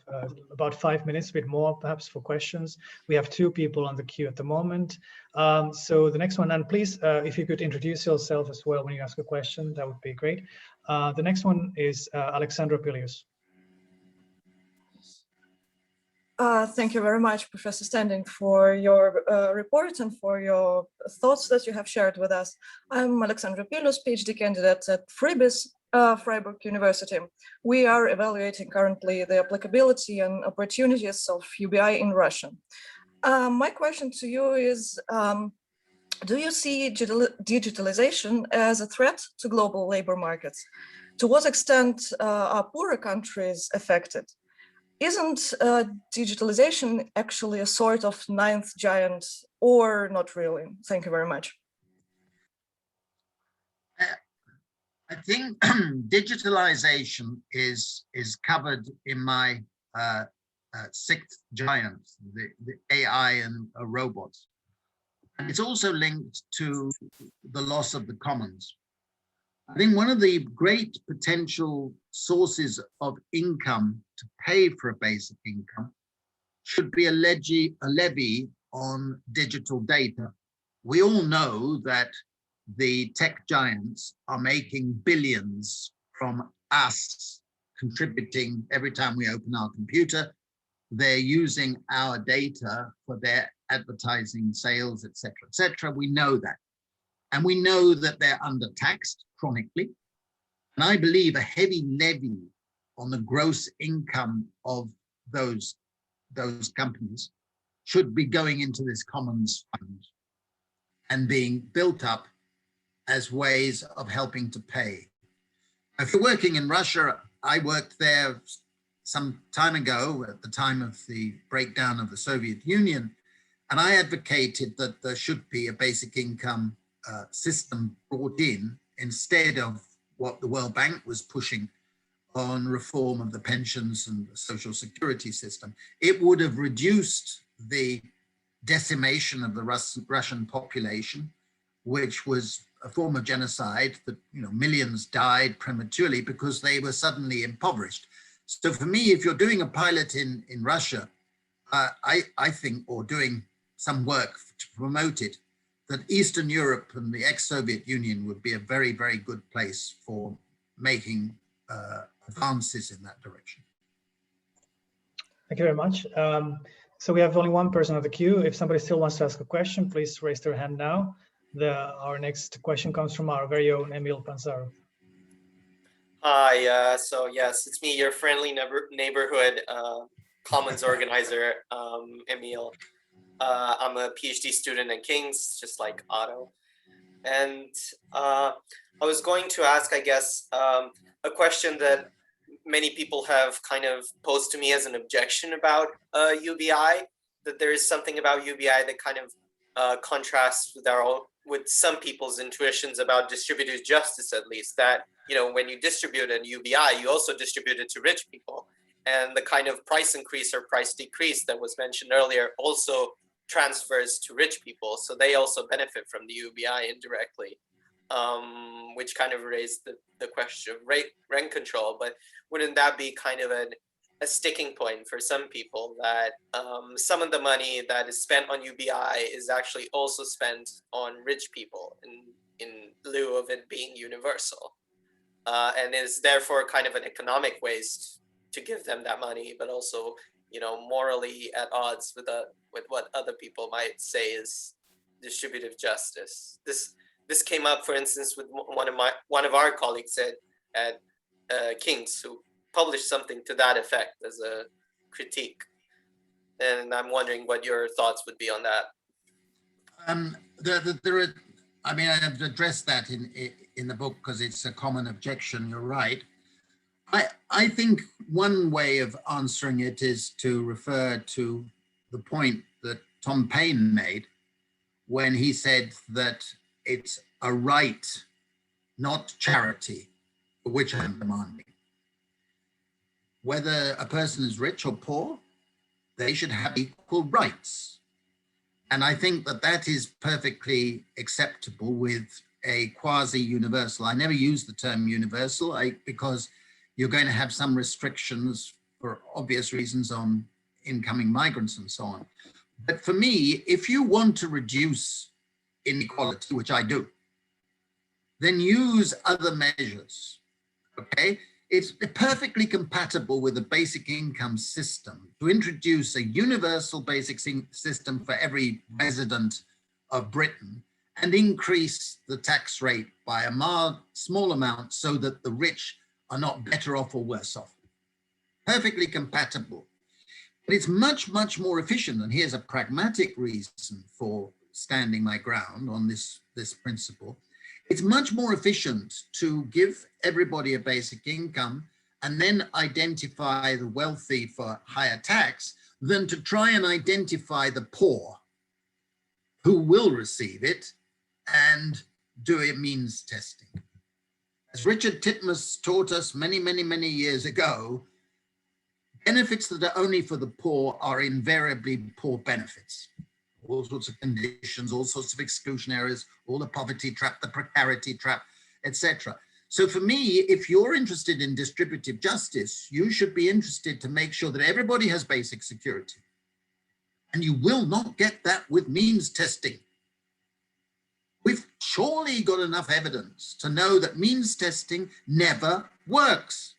about 5 minutes, a bit more perhaps, for questions. We have 2 people on the queue at the moment. So the next one, and please, if you could introduce yourself as well when you ask a question, that would be great. The next one is Alexandra Pilius. Thank you very much, Professor Standing, for your report and for your thoughts that you have shared with us. I'm Alexandra Pilius, PhD candidate at Freiburg University. We are evaluating currently the applicability and opportunities of UBI in Russia. My question to you is, do you see digitalization as a threat to global labor markets? To what extent are poorer countries affected? Isn't digitalization actually a sort of ninth giant, or not really? Thank you very much. I think digitalization is covered in my 6th giant, the AI and robots. And it's also linked to the loss of the commons. I think one of the great potential sources of income to pay for a basic income should be a levy on digital data. We all know that the tech giants are making billions from us contributing every time we open our computer. They're using our data for their advertising, sales, etc., etc. We know that. And we know that they're undertaxed chronically. And I believe a heavy levy on the gross income of those companies should be going into this commons fund and being built up as ways of helping to pay. If you're working in Russia, I worked there some time ago at the time of the breakdown of the Soviet Union, and I advocated that there should be a basic income system brought in instead of what the World Bank was pushing on reform of the pensions and the social security system. It would have reduced the decimation of the Russian population, which was a form of genocide that, you know, millions died prematurely because they were suddenly impoverished. So for me, if you're doing a pilot in Russia, I think, or doing some work to promote it, that Eastern Europe and the ex-Soviet Union would be a very, very good place for making advances in that direction. Thank you very much. So we have only one person on the queue. If somebody still wants to ask a question, please raise their hand now. Our next question comes from our very own Emil Panzaru. Hi, so yes, it's me, your friendly neighborhood commons organizer, Emil. I'm a PhD student at King's, just like Otto. And I was going to ask, I guess, a question that many people have kind of posed to me as an objection about UBI, that there is something about UBI that kind of contrasts with some people's intuitions about distributed justice, at least, that, you know, when you distribute an UBI, you also distribute it to rich people. And the kind of price increase or price decrease that was mentioned earlier also transfers to rich people. So they also benefit from the UBI indirectly, which kind of raised the question of rent control. But wouldn't that be kind of a sticking point for some people, that some of the money that is spent on UBI is actually also spent on rich people in lieu of it being universal, and is therefore kind of an economic waste to give them that money, but also, you know, morally at odds with what other people might say is distributive justice. This came up, for instance, with one of our colleagues at King's, who published something to that effect as a critique. And I'm wondering what your thoughts would be on that. I mean, I have addressed that in the book because it's a common objection. You're right. I think one way of answering it is to refer to the point that Tom Paine made when he said that it's a right, not charity, for which I'm demanding. Whether a person is rich or poor, they should have equal rights. And I think that that is perfectly acceptable with a quasi-universal. I never use the term universal because you're going to have some restrictions for obvious reasons on incoming migrants and so on. But for me, if you want to reduce inequality, which I do, then use other measures, okay? It's perfectly compatible with the basic income system to introduce a universal basic system for every resident of Britain and increase the tax rate by a small amount so that the rich are not better off or worse off. Perfectly compatible. But it's much, much more efficient, and here's a pragmatic reason for standing my ground on this principle. It's much more efficient to give everybody a basic income and then identify the wealthy for higher tax than to try and identify the poor who will receive it and do a means testing. As Richard Titmuss taught us many, many, many years ago, benefits that are only for the poor are invariably poor benefits. All sorts of conditions, all sorts of exclusion areas, all the poverty trap, the precarity trap, etc. So for me, if you're interested in distributive justice, you should be interested to make sure that everybody has basic security. And you will not get that with means testing. We've surely got enough evidence to know that means testing never works.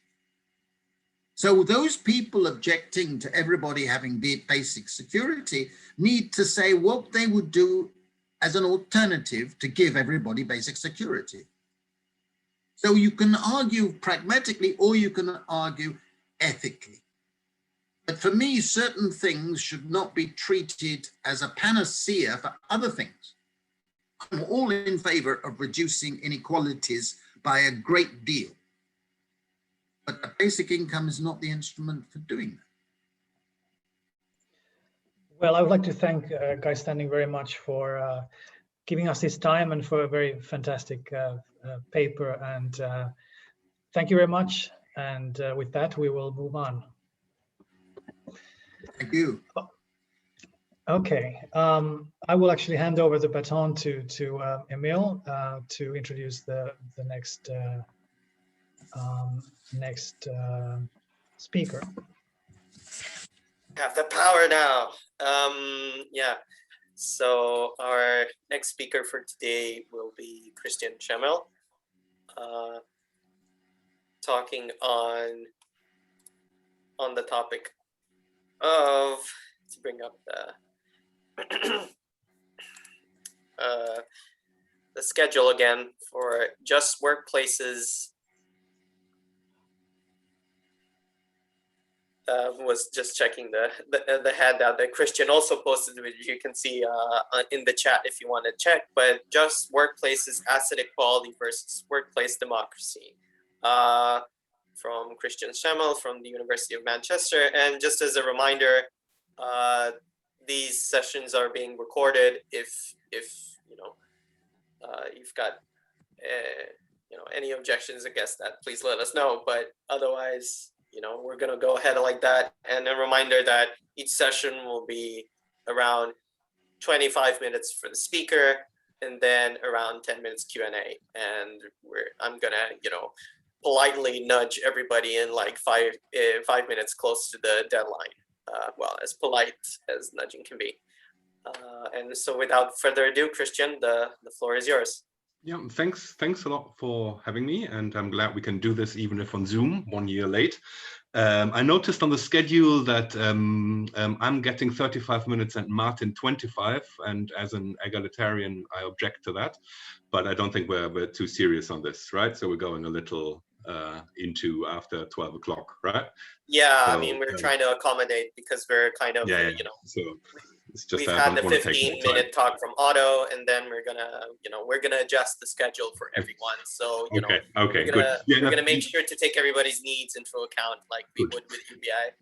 So those people objecting to everybody having basic security need to say what they would do as an alternative to give everybody basic security. So you can argue pragmatically or you can argue ethically. But for me, certain things should not be treated as a panacea for other things. I'm all in favor of reducing inequalities by a great deal. But the basic income is not the instrument for doing that. Well, I would like to thank Guy Standing very much for giving us his time and for a very fantastic paper. And thank you very much. And with that, we will move on. Thank you. Okay, I will actually hand over the baton to Emil to introduce the next speaker. Have the power now. Yeah. So our next speaker for today will be Christian Schemmel, talking on the topic of, to bring up the schedule again for just workplaces. Was just checking the handout that Christian also posted, which you can see in the chat if you want to check. But just workplaces, asset equality versus workplace democracy, from Christian Schemmel from the University of Manchester. And just as a reminder, these sessions are being recorded. If you know you've got any objections against that, please let us know. But otherwise, we're going to go ahead like that. And a reminder that each session will be around 25 minutes for the speaker and then around 10 minutes Q&A. And I'm going to, politely nudge everybody in like 5 minutes close to the deadline. Well, as polite as nudging can be. And so without further ado, Christian, the floor is yours. Yeah, thanks a lot for having me, and I'm glad we can do this even if on Zoom 1 year late. I noticed on the schedule that I'm getting 35 minutes and Martin 25, and as an egalitarian, I object to that, but I don't think we're too serious on this, right? So we're going a little into after 12 o'clock, right? Yeah, so, I mean, we're trying to accommodate because we're kind of, so it's just we've had the 15-minute talk from Otto, and then we're gonna adjust the schedule for everyone. So we're gonna make sure to take everybody's needs into account, like we would with UBI.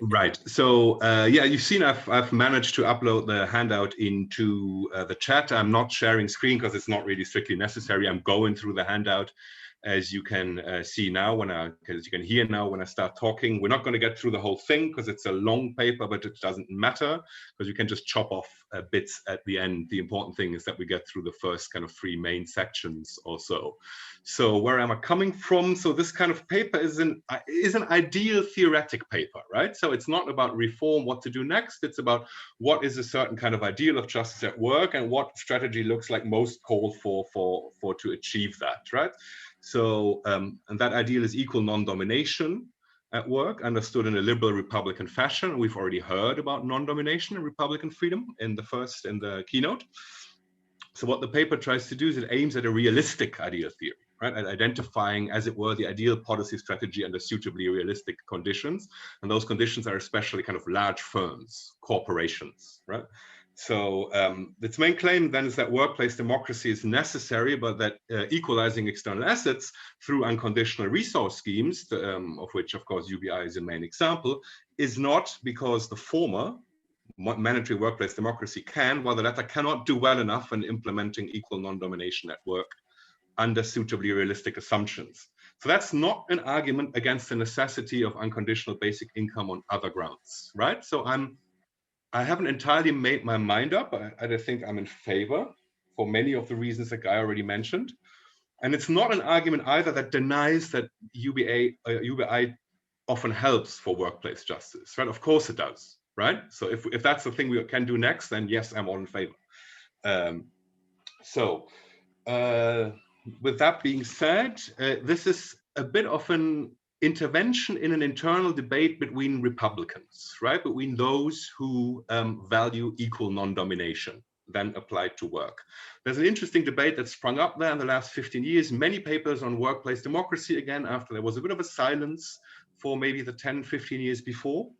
Right. So yeah, you've seen I've managed to upload the handout into the chat. I'm not sharing screen because it's not really strictly necessary. I'm going through the handout. As you can see now, as you can hear now when I start talking. We're not going to get through the whole thing because it's a long paper, but it doesn't matter because you can just chop off bits at the end. The important thing is that we get through the first kind of 3 main sections or so. So where am I coming from? So this kind of paper is an ideal theoretic paper, right? So it's not about reform, what to do next. It's about what is a certain kind of ideal of justice at work and what strategy looks like most called for to achieve that, right? So, and that ideal is equal non-domination at work, understood in a liberal Republican fashion. We've already heard about non-domination and Republican freedom in the keynote. So what the paper tries to do is it aims at a realistic ideal theory, right? At identifying, as it were, the ideal policy strategy under suitably realistic conditions. And those conditions are especially kind of large firms, corporations, right? So its main claim then is that workplace democracy is necessary, but that equalizing external assets through unconditional resource schemes, of which of course UBI is a main example, is not because the former, mandatory workplace democracy, can, while the latter cannot do well enough in implementing equal non-domination at work under suitably realistic assumptions. So that's not an argument against the necessity of unconditional basic income on other grounds, right? So I haven't entirely made my mind up. I think I'm in favor for many of the reasons that Guy already mentioned. And it's not an argument either that denies that UBI often helps for workplace justice, right? Of course it does, right? So if that's the thing we can do next, then yes, I'm all in favor. With that being said, this is a bit of an intervention in an internal debate between Republicans, right? Between those who value equal non-domination then applied to work. There's an interesting debate that sprung up there in the last 15 years, many papers on workplace democracy again, after there was a bit of a silence for maybe the 10, 15 years before.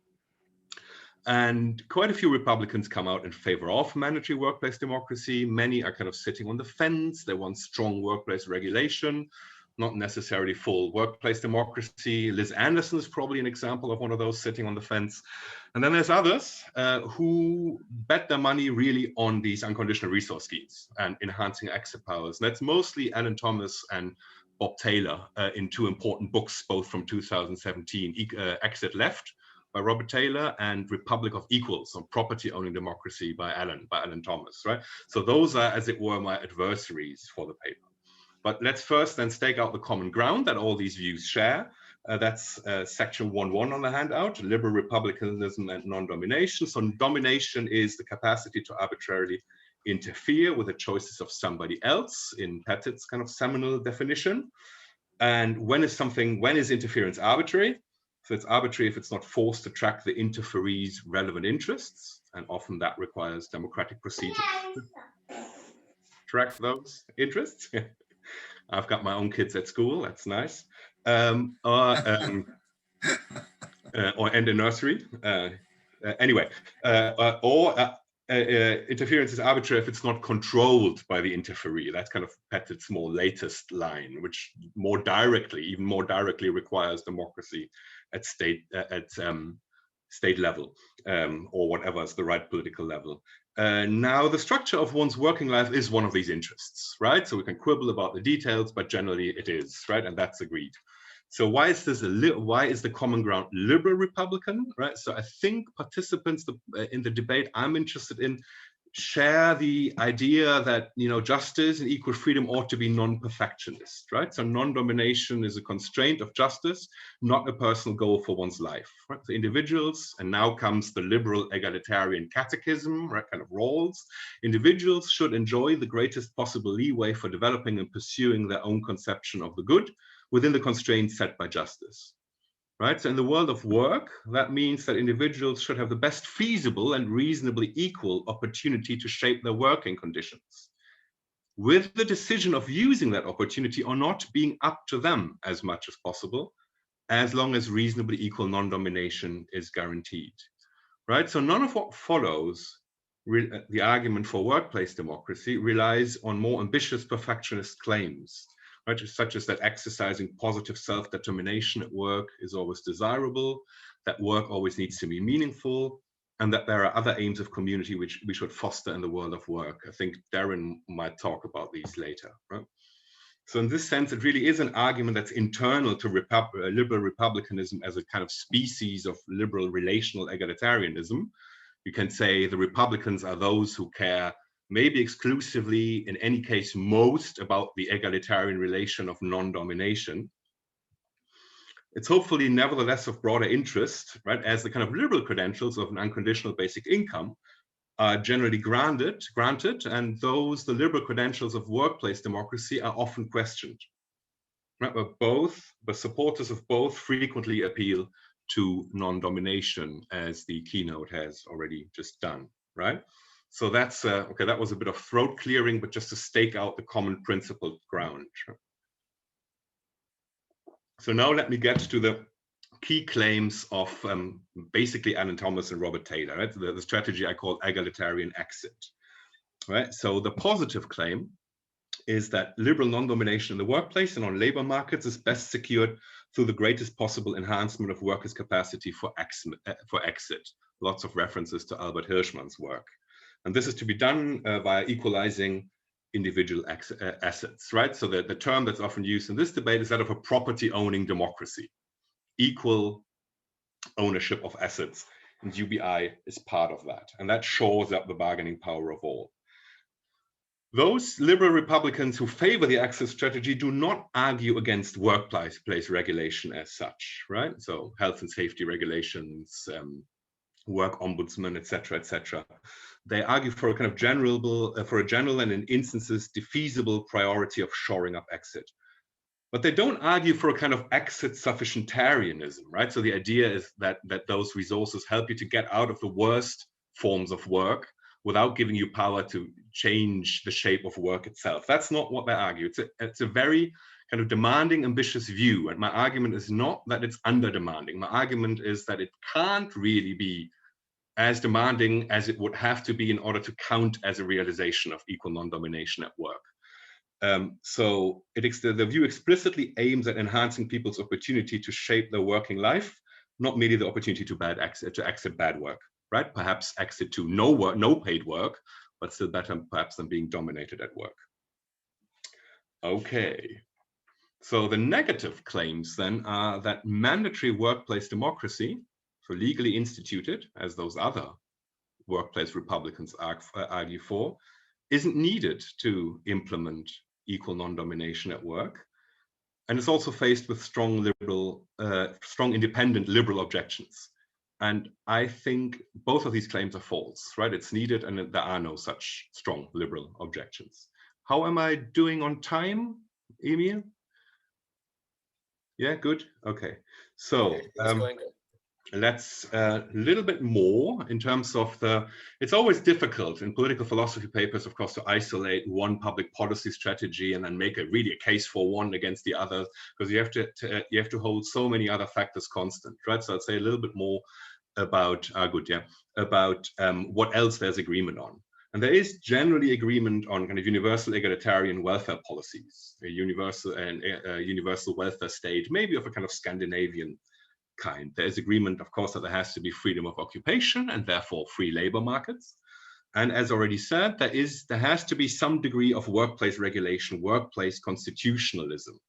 And quite a few Republicans come out in favor of mandatory workplace democracy. Many are kind of sitting on the fence. They want strong workplace regulation, not necessarily full workplace democracy. Liz Anderson is probably an example of one of those sitting on the fence. And then there's others who bet their money really on these unconditional resource schemes and enhancing exit powers. And that's mostly Alan Thomas and Bob Taylor in two important books, both from 2017, Exit Left by Robert Taylor and Republic of Equals on property owning democracy by Alan Thomas, right? So those are, as it were, my adversaries for the paper. But let's first then stake out the common ground that all these views share. That's section 1.1 on the handout, liberal republicanism and non-domination. So domination is the capacity to arbitrarily interfere with the choices of somebody else in Pettit's kind of seminal definition. And when is interference arbitrary? So it's arbitrary if it's not forced to track the interferee's relevant interests, and often that requires democratic procedure to track those interests. I've got my own kids at school, that's nice. Or end in nursery. Interference is arbitrary if it's not controlled by the interferee. That's kind of Pettit's more latest line, which even more directly requires democracy at state level, or whatever is the right political level. Now, the structure of one's working life is one of these interests, right? So we can quibble about the details, but generally it is, right? And that's agreed. So why is the common ground liberal Republican, right? So I think participants in the debate I'm interested in share the idea that, justice and equal freedom ought to be non-perfectionist, right? So non-domination is a constraint of justice, not a personal goal for one's life, right? So individuals, and now comes the liberal egalitarian catechism, right, kind of roles. Individuals should enjoy the greatest possible leeway for developing and pursuing their own conception of the good within the constraints set by justice. Right? So in the world of work, that means that individuals should have the best feasible and reasonably equal opportunity to shape their working conditions, with the decision of using that opportunity or not being up to them as much as possible, as long as reasonably equal non-domination is guaranteed. Right? So none of what follows the argument for workplace democracy relies on more ambitious perfectionist claims, right, such as that exercising positive self-determination at work is always desirable, that work always needs to be meaningful, and that there are other aims of community which we should foster in the world of work. I think Deryn might talk about these later, right? So in this sense, it really is an argument that's internal to liberal republicanism as a kind of species of liberal relational egalitarianism. You can say the Republicans are those who care maybe exclusively, in any case, most about the egalitarian relation of non-domination. It's hopefully nevertheless of broader interest, right, as the kind of liberal credentials of an unconditional basic income are generally granted, and the liberal credentials of workplace democracy are often questioned. Right, but supporters of both frequently appeal to non-domination, as the keynote has already just done, right? So that's, okay, that was a bit of throat clearing, but just to stake out the common principled ground. So now let me get to the key claims of basically Alan Thomas and Robert Taylor, right? The strategy I call egalitarian exit, right? So the positive claim is that liberal non-domination in the workplace and on labor markets is best secured through the greatest possible enhancement of workers' capacity for exit. Lots of references to Albert Hirschman's work. And this is to be done via equalizing individual assets, right? So the term that's often used in this debate is that of a property owning democracy, equal ownership of assets. And UBI is part of that. And that shores up the bargaining power of all. Those liberal Republicans who favor the exit strategy do not argue against workplace regulation as such, right? So health and safety regulations, work ombudsman, etc., etc. They argue for a kind of general and in instances defeasible priority of shoring up exit. But they don't argue for a kind of exit sufficientarianism, right? So the idea is that those resources help you to get out of the worst forms of work without giving you power to change the shape of work itself. That's not what they argue. It's a very kind of demanding, ambitious view. And my argument is not that it's under demanding. My argument is that it can't really be as demanding as it would have to be in order to count as a realization of equal non-domination at work. So the view explicitly aims at enhancing people's opportunity to shape their working life, not merely the opportunity to exit bad work, right? Perhaps exit to no paid work, but still better perhaps than being dominated at work. Okay, so the negative claims then are that mandatory workplace democracy, so legally instituted, as those other workplace Republicans argue for, isn't needed to implement equal non-domination at work. And it's also faced with strong independent liberal objections. And I think both of these claims are false, right? It's needed and there are no such strong liberal objections. How am I doing on time, Emil? Yeah, good. Okay. So let's a little bit more in terms of it's always difficult in political philosophy papers, of course, to isolate one public policy strategy and then make a case for one against the other, because you have to hold so many other factors constant, right? So I'd say a little bit more about what else there's agreement on. And there is generally agreement on kind of universal egalitarian welfare policies, a universal welfare state, maybe of a kind of Scandinavian kind. There is agreement, of course, that there has to be freedom of occupation and therefore free labor markets. And as already said, there has to be some degree of workplace regulation, workplace constitutionalism,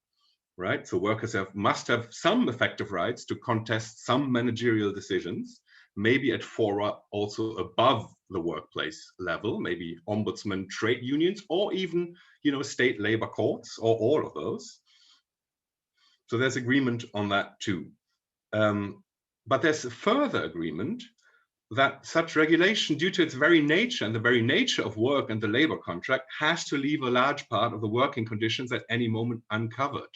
right? So workers must have some effective rights to contest some managerial decisions, maybe at fora also above the workplace level, maybe ombudsman, trade unions, or even, state labor courts, or all of those. So there's agreement on that too. But there's a further agreement that such regulation, due to its very nature and the very nature of work and the labor contract, has to leave a large part of the working conditions at any moment uncovered.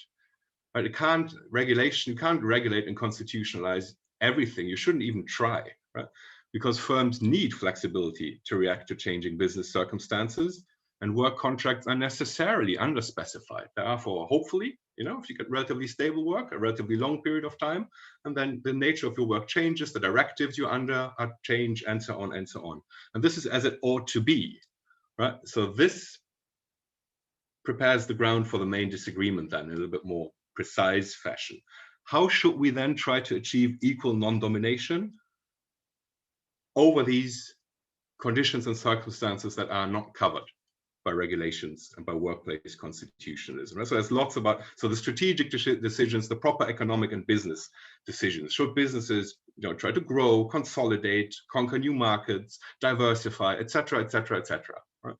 Right? You can't regulate and constitutionalize everything. You shouldn't even try, right? Because firms need flexibility to react to changing business circumstances, and work contracts are necessarily underspecified. Therefore, hopefully, if you get relatively stable work, a relatively long period of time, and then the nature of your work changes, the directives you're under change, and so on and so on. And this is as it ought to be, right? So this prepares the ground for the main disagreement then in a little bit more precise fashion. How should we then try to achieve equal non-domination over these conditions and circumstances that are not covered by regulations and by workplace constitutionalism? Right? So there's lots about, so the strategic decisions, the proper economic and business decisions. Should businesses try to grow, consolidate, conquer new markets, diversify, et cetera, et cetera, et cetera, right?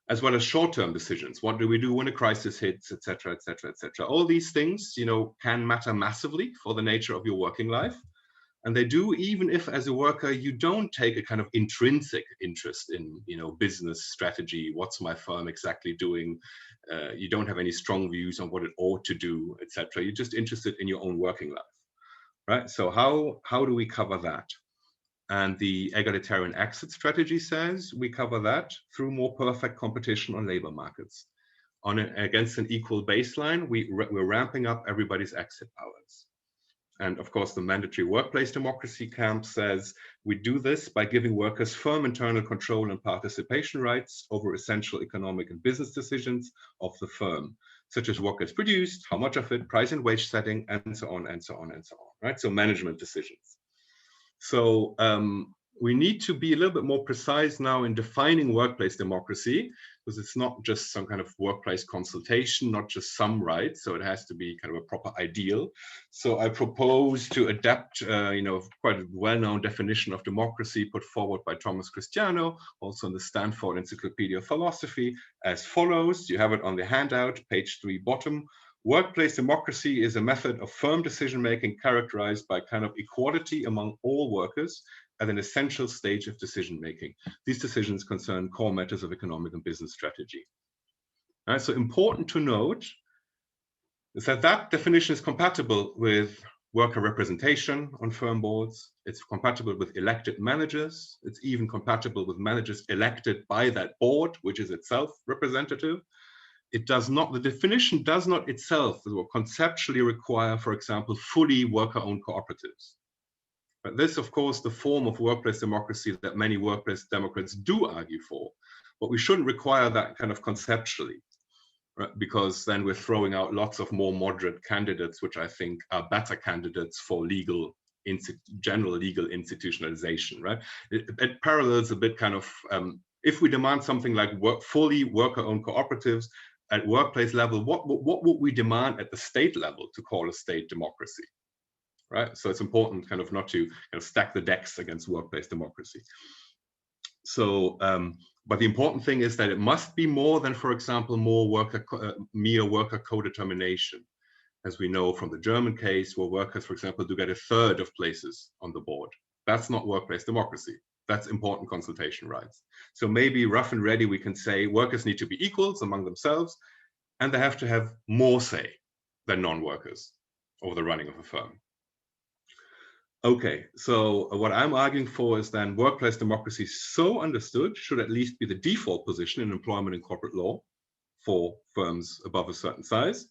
As well as short-term decisions. What do we do when a crisis hits, et cetera, et cetera, et cetera. All these things, can matter massively for the nature of your working life. And they do, even if as a worker, you don't take a kind of intrinsic interest in, business strategy. What's my firm exactly doing? You don't have any strong views on what it ought to do, et cetera. You're just interested in your own working life, right? So how do we cover that? And the egalitarian exit strategy says we cover that through more perfect competition on labor markets. Against an equal baseline, we're ramping up everybody's exit powers. And of course, the mandatory workplace democracy camp says we do this by giving workers firm internal control and participation rights over essential economic and business decisions of the firm, such as what gets produced, how much of it, price and wage setting, and so on, and so on, and so on, right? So management decisions. So we need to be a little bit more precise now in defining workplace democracy, because it's not just some kind of workplace consultation, not just some rights. So it has to be kind of a proper ideal. So I propose to adapt, quite a well-known definition of democracy put forward by Thomas Cristiano, also in the Stanford Encyclopedia of Philosophy, as follows. You have it on the handout, page 3, bottom. Workplace democracy is a method of firm decision-making characterized by kind of equality among all workers at an essential stage of decision-making. These decisions concern core matters of economic and business strategy. All right, so important to note is that that definition is compatible with worker representation on firm boards. It's compatible with elected managers. It's even compatible with managers elected by that board, which is itself representative. It does not, the definition does not itself conceptually require, for example, fully worker-owned cooperatives. But this, of course, the form of workplace democracy that many workplace Democrats do argue for, but we shouldn't require that kind of conceptually, right? Because then we're throwing out lots of more moderate candidates, which I think are better candidates for general legal institutionalization, right? It parallels a bit kind of, if we demand something like fully worker-owned cooperatives at workplace level, what would we demand at the state level to call a state democracy? Right, so it's important kind of not to kind of stack the decks against workplace democracy. So, but the important thing is that it must be more than, for example, mere worker co-determination, as we know from the German case, where workers, for example, do get 1/3 of places on the board. That's not workplace democracy. That's important consultation rights. So maybe rough and ready, we can say workers need to be equals among themselves, and they have to have more say than non-workers over the running of a firm. Okay, so what I'm arguing for is then workplace democracy, so understood, should at least be the default position in employment and corporate law for firms above a certain size.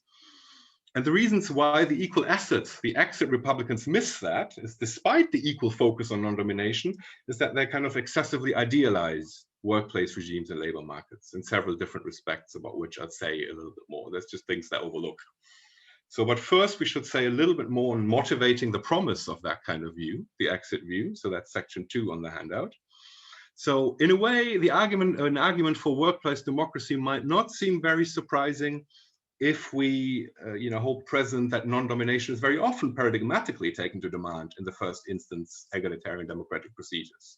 And the reasons why the equal assets, the exit Republicans miss that, is despite the equal focus on non-domination, is that they kind of excessively idealize workplace regimes and labor markets in several different respects, about which I'd say a little bit more. There's just things that overlook. So, but first we should say a little bit more on motivating the promise of that kind of view, the exit view. So that's section 2 on the handout. So in a way, an argument for workplace democracy might not seem very surprising if we hold present that non-domination is very often paradigmatically taken to demand in the first instance egalitarian democratic procedures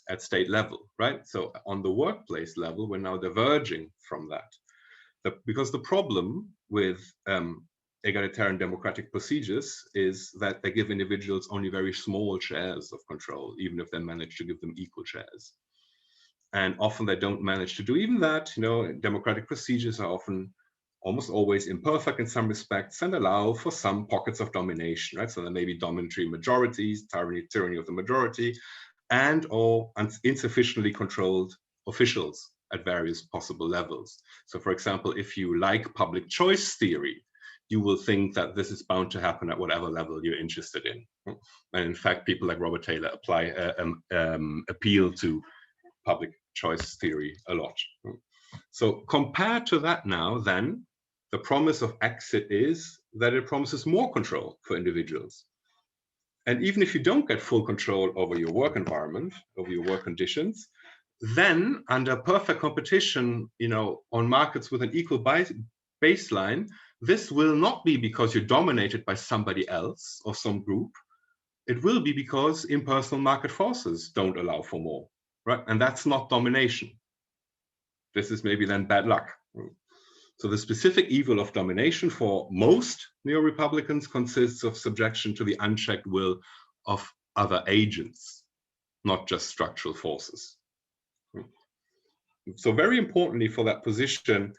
at state level, right? So on the workplace level, we're now diverging from that. Because the problem with egalitarian democratic procedures is that they give individuals only very small shares of control, even if they manage to give them equal shares. And often they don't manage to do even that. Democratic procedures are often almost always imperfect in some respects and allow for some pockets of domination, right? So there may be dominatory majorities, tyranny of the majority, and or insufficiently controlled officials at various possible levels. So for example, if you like public choice theory, you will think that this is bound to happen at whatever level you're interested in. And in fact, people like Robert Taylor appeal to public choice theory a lot. So compared to that now, then, the promise of exit is that it promises more control for individuals. And even if you don't get full control over your work environment, over your work conditions, then under perfect competition, on markets with an equal baseline, this will not be because you're dominated by somebody else or some group. It will be because impersonal market forces don't allow for more, right? And that's not domination. This is maybe then bad luck. So the specific evil of domination for most neo-Republicans consists of subjection to the unchecked will of other agents, not just structural forces. So very importantly for that position,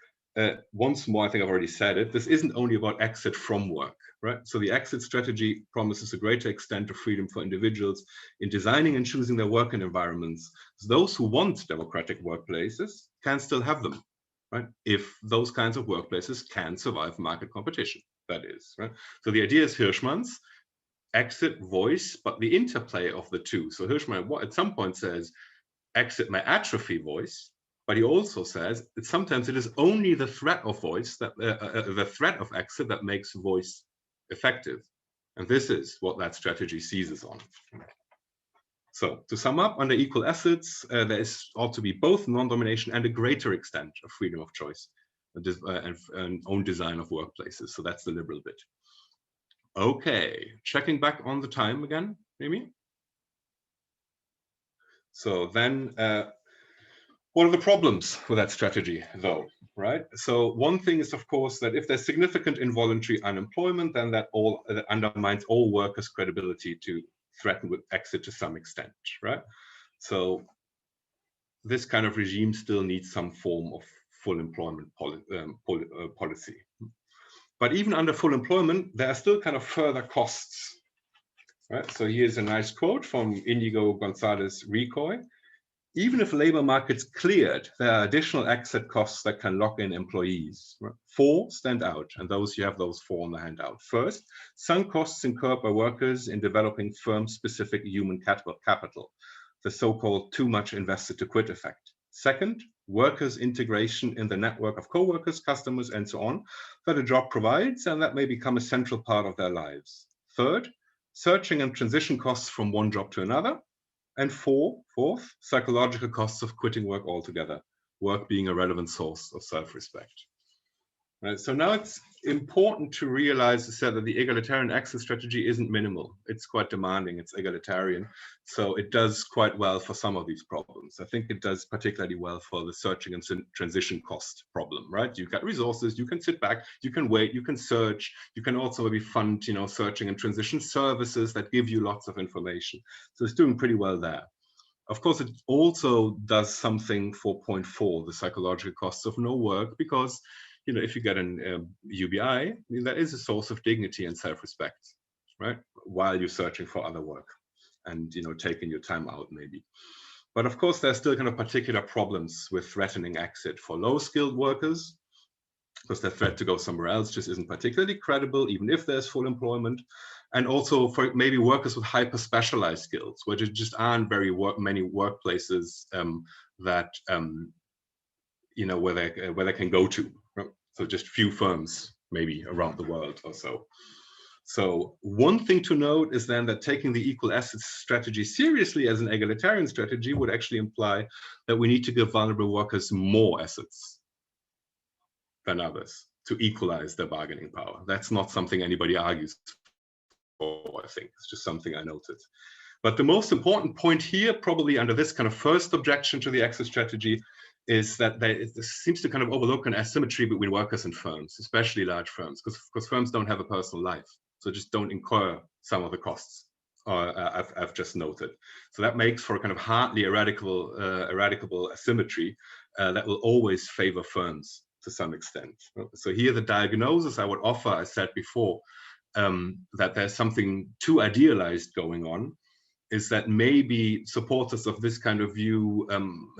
once more, I think I've already said it, this isn't only about exit from work, right? So the exit strategy promises a greater extent of freedom for individuals in designing and choosing their working environments. So those who want democratic workplaces can still have them, right? If those kinds of workplaces can survive market competition, that is, right? So the idea is Hirschman's exit voice, but the interplay of the two. So Hirschman at some point says, exit may atrophy voice, but he also says that sometimes it is only the threat of voice, the threat of exit that makes voice effective. And this is what that strategy seizes on. So to sum up, under equal assets, there ought to be both non-domination and a greater extent of freedom of choice and own design of workplaces. So that's the liberal bit. Okay, checking back on the time again, maybe. So then, what are the problems with that strategy, though, right? So one thing is, of course, that if there's significant involuntary unemployment, then that undermines all workers' credibility to threaten with exit to some extent, right? So this kind of regime still needs some form of full employment policy. But even under full employment, there are still kind of further costs, right? So here's a nice quote from Inigo Gonzalez Ricoy. Even if labor markets cleared, there are additional exit costs that can lock in employees. Right? 4 stand out, and you have those 4 on the handout. First, sunk costs incurred by workers in developing firm-specific human capital, the so-called too much invested to quit effect. Second, workers' integration in the network of co-workers, customers, and so on that a job provides, and that may become a central part of their lives. Third, searching and transition costs from one job to another. And fourth, psychological costs of quitting work altogether, work being a relevant source of self-respect. Right, so now it's important to realize that the egalitarian exit strategy isn't minimal. It's quite demanding, it's egalitarian. So it does quite well for some of these problems. I think it does particularly well for the searching and transition cost problem, right? You've got resources, you can sit back, you can wait, you can search, you can also maybe fund, searching and transition services that give you lots of information. So it's doing pretty well there. Of course, it also does something for point 4, the psychological costs of no work, because if you get an UBI, that is a source of dignity and self-respect, right? While you're searching for other work and, taking your time out maybe. But of course, there's still kind of particular problems with threatening exit for low-skilled workers, because their threat to go somewhere else just isn't particularly credible, even if there's full employment. And also for maybe workers with hyper-specialized skills, where there just aren't many workplaces that, where they can go to. So just few firms, maybe around the world or so. So one thing to note is then that taking the equal assets strategy seriously as an egalitarian strategy would actually imply that we need to give vulnerable workers more assets than others to equalize their bargaining power. That's not something anybody argues for, I think. It's just something I noted. But the most important point here, probably under this kind of first objection to the exit strategy, is that it seems to kind of overlook an asymmetry between workers and firms, especially large firms, because firms don't have a personal life, so just don't incur some of the costs I've just noted. So that makes for a kind of hardly eradicable asymmetry that will always favor firms to some extent. So here the diagnosis I would offer, I said before, that there's something too idealized going on, is that maybe supporters of this kind of view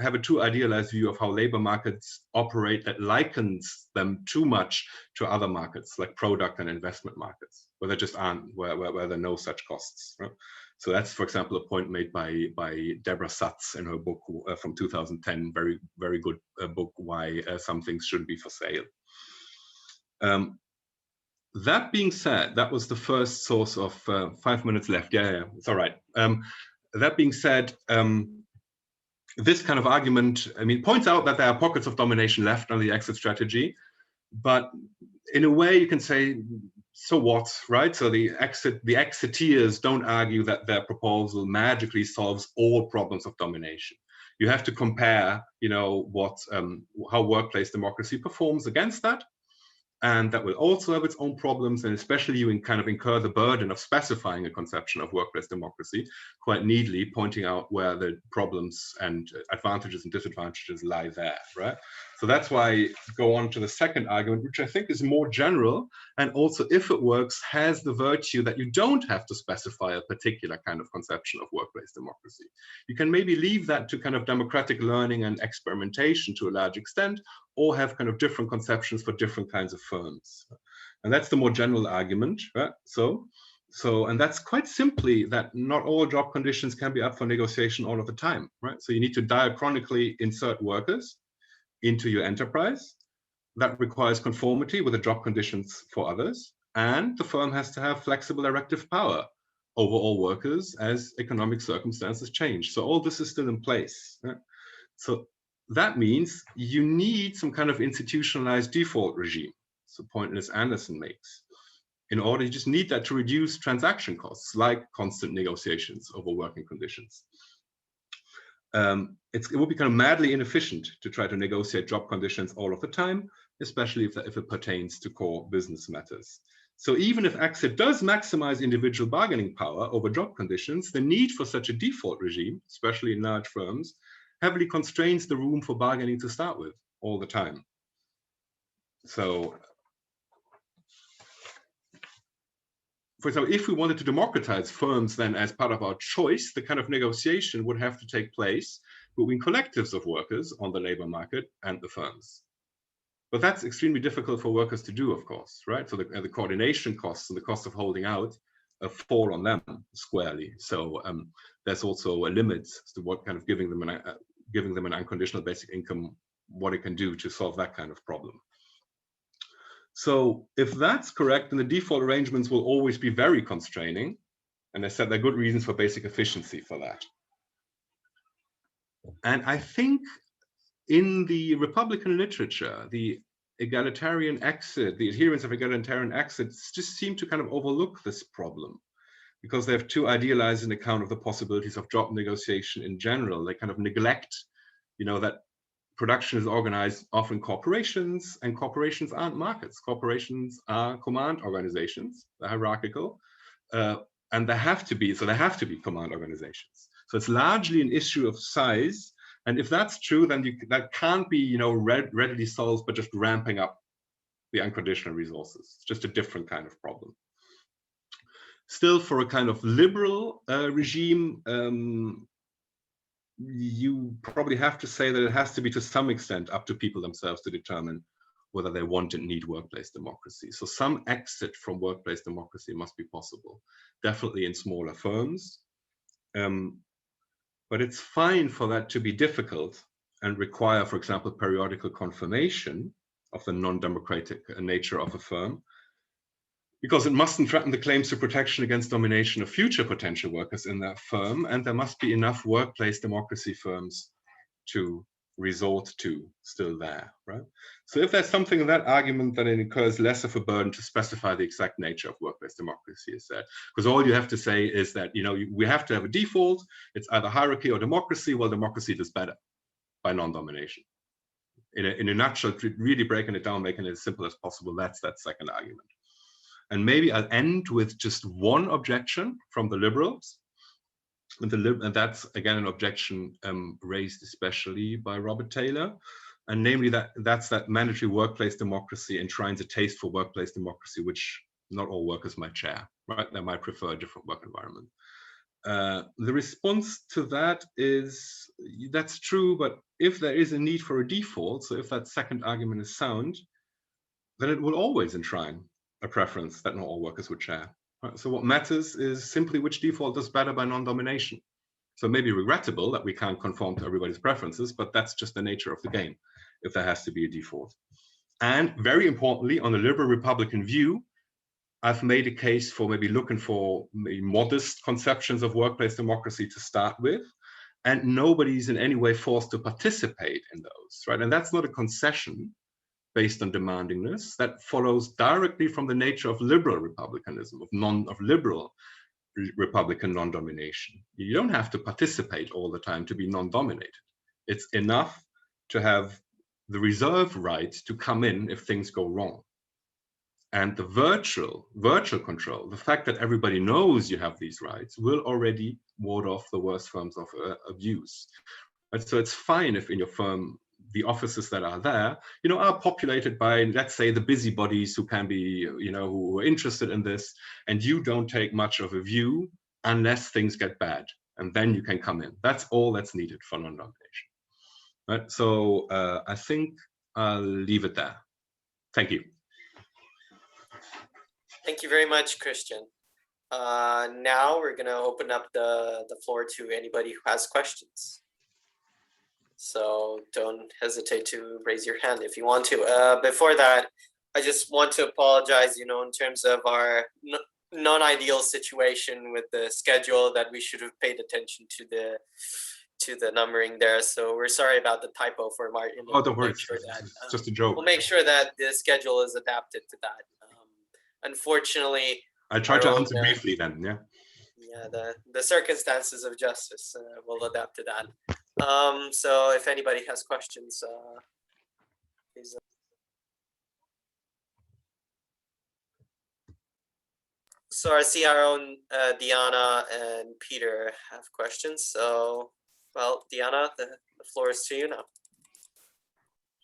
have a too idealized view of how labor markets operate that likens them too much to other markets like product and investment markets, where there just aren't, where there are no such costs. Right? So that's, for example, a point made by Deborah Satz in her book from 2010, very, very good book, Why Some Things Shouldn't Be for Sale. That being said, that was the first source of 5 minutes left. Yeah, it's all right. That being said, this kind of argument, points out that there are pockets of domination left on the exit strategy, but in a way you can say, so what, right? So the exiteers don't argue that their proposal magically solves all problems of domination. You have to compare, how workplace democracy performs against that. And that will also have its own problems, and especially you kind of incur the burden of specifying a conception of workplace democracy quite neatly, pointing out where the problems and advantages and disadvantages lie there, right? So that's why I go on to the second argument, which I think is more general, and also, if it works, has the virtue that you don't have to specify a particular kind of conception of workplace democracy. You can maybe leave that to kind of democratic learning and experimentation to a large extent, or have kind of different conceptions for different kinds of firms. And that's the more general argument, right? And that's quite simply that not all job conditions can be up for negotiation all of the time, right? So you need to diachronically insert workers into your enterprise. That requires conformity with the job conditions for others. And the firm has to have flexible erective power over all workers as economic circumstances change. So all this is still in place. So that means you need some kind of institutionalized default regime. It's the point Ms. Anderson makes. In order, you just need that to reduce transaction costs, like constant negotiations over working conditions. It will be kind of madly inefficient to try to negotiate job conditions all of the time, especially if it pertains to core business matters. So even if exit does maximize individual bargaining power over job conditions, the need for such a default regime, especially in large firms, heavily constrains the room for bargaining to start with all the time. So, for example, if we wanted to democratize firms, then as part of our choice, the kind of negotiation would have to take place between collectives of workers on the labor market and the firms. But that's extremely difficult for workers to do, of course, right? So the coordination costs and the cost of holding out fall on them squarely. So there's also a limit to what kind of giving them an unconditional basic income, what it can do to solve that kind of problem. So if that's correct, then the default arrangements will always be very constraining. And I said there are good reasons for basic efficiency for that. And I think in the Republican literature, the egalitarian exit, the adherents of egalitarian exits just seem to kind of overlook this problem because they have too idealized an account of the possibilities of job negotiation in general. They kind of neglect, that production is organized often corporations, and corporations aren't markets. Corporations are command organizations, they're hierarchical, and they have to be command organizations. So it's largely an issue of size. And if that's true, then that can't be, readily solved by just ramping up the unconditional resources. It's just a different kind of problem. Still, for a kind of liberal regime, you probably have to say that it has to be to some extent up to people themselves to determine whether they want and need workplace democracy. So some exit from workplace democracy must be possible, definitely in smaller firms. But it's fine for that to be difficult and require, for example, periodical confirmation of the non-democratic nature of a firm, because it mustn't threaten the claims to protection against domination of future potential workers in that firm, and there must be enough workplace democracy firms to resort to still there, right? So if there's something in that argument, then it incurs less of a burden to specify the exact nature of workplace democracy, is that, because all you have to say is that, we have to have a default, it's either hierarchy or democracy. Well, democracy does better by non-domination. In a nutshell, really breaking it down, making it as simple as possible, that's that second argument. And maybe I'll end with just one objection from the liberals. And that's, again, an objection raised especially by Robert Taylor. And namely, that's that mandatory workplace democracy enshrines a taste for workplace democracy, which not all workers might share, right? They might prefer a different work environment. The response to that is, that's true, but if there is a need for a default, so if that second argument is sound, then it will always enshrine a preference that not all workers would share. Right? So what matters is simply which default does better by non-domination. So it may be regrettable that we can't conform to everybody's preferences, but that's just the nature of the game, if there has to be a default. And very importantly, on the liberal Republican view, I've made a case for maybe looking for modest conceptions of workplace democracy to start with, and nobody's in any way forced to participate in those, right? And that's not a concession based on demandingness. That follows directly from the nature of liberal republicanism, of liberal Republican non-domination. You don't have to participate all the time to be non-dominated. It's enough to have the reserve right to come in if things go wrong. And the virtual control, the fact that everybody knows you have these rights, will already ward off the worst forms of abuse. And so it's fine if in your firm, the offices that are there, are populated by, let's say, the busybodies who can be, who are interested in this, and you don't take much of a view unless things get bad, and then you can come in. That's all that's needed for non-domination. Right? So I think I'll leave it there. Thank you. Thank you very much, Christian. Now we're going to open up the floor to anybody who has questions. So don't hesitate to raise your hand if you want to. Before that, I just want to apologize, in terms of our non-ideal situation with the schedule that we should have paid attention to the numbering there. So we're sorry about the typo for Martin. Oh, don't worry. Sure that, it's just a joke. we'll make sure that the schedule is adapted to that. Unfortunately, I try to answer briefly then, yeah. Yeah, the circumstances of justice will adapt to that. So if anybody has questions, please. So I see our own Diana and Peter have questions. So, well, Diana, the floor is to you now.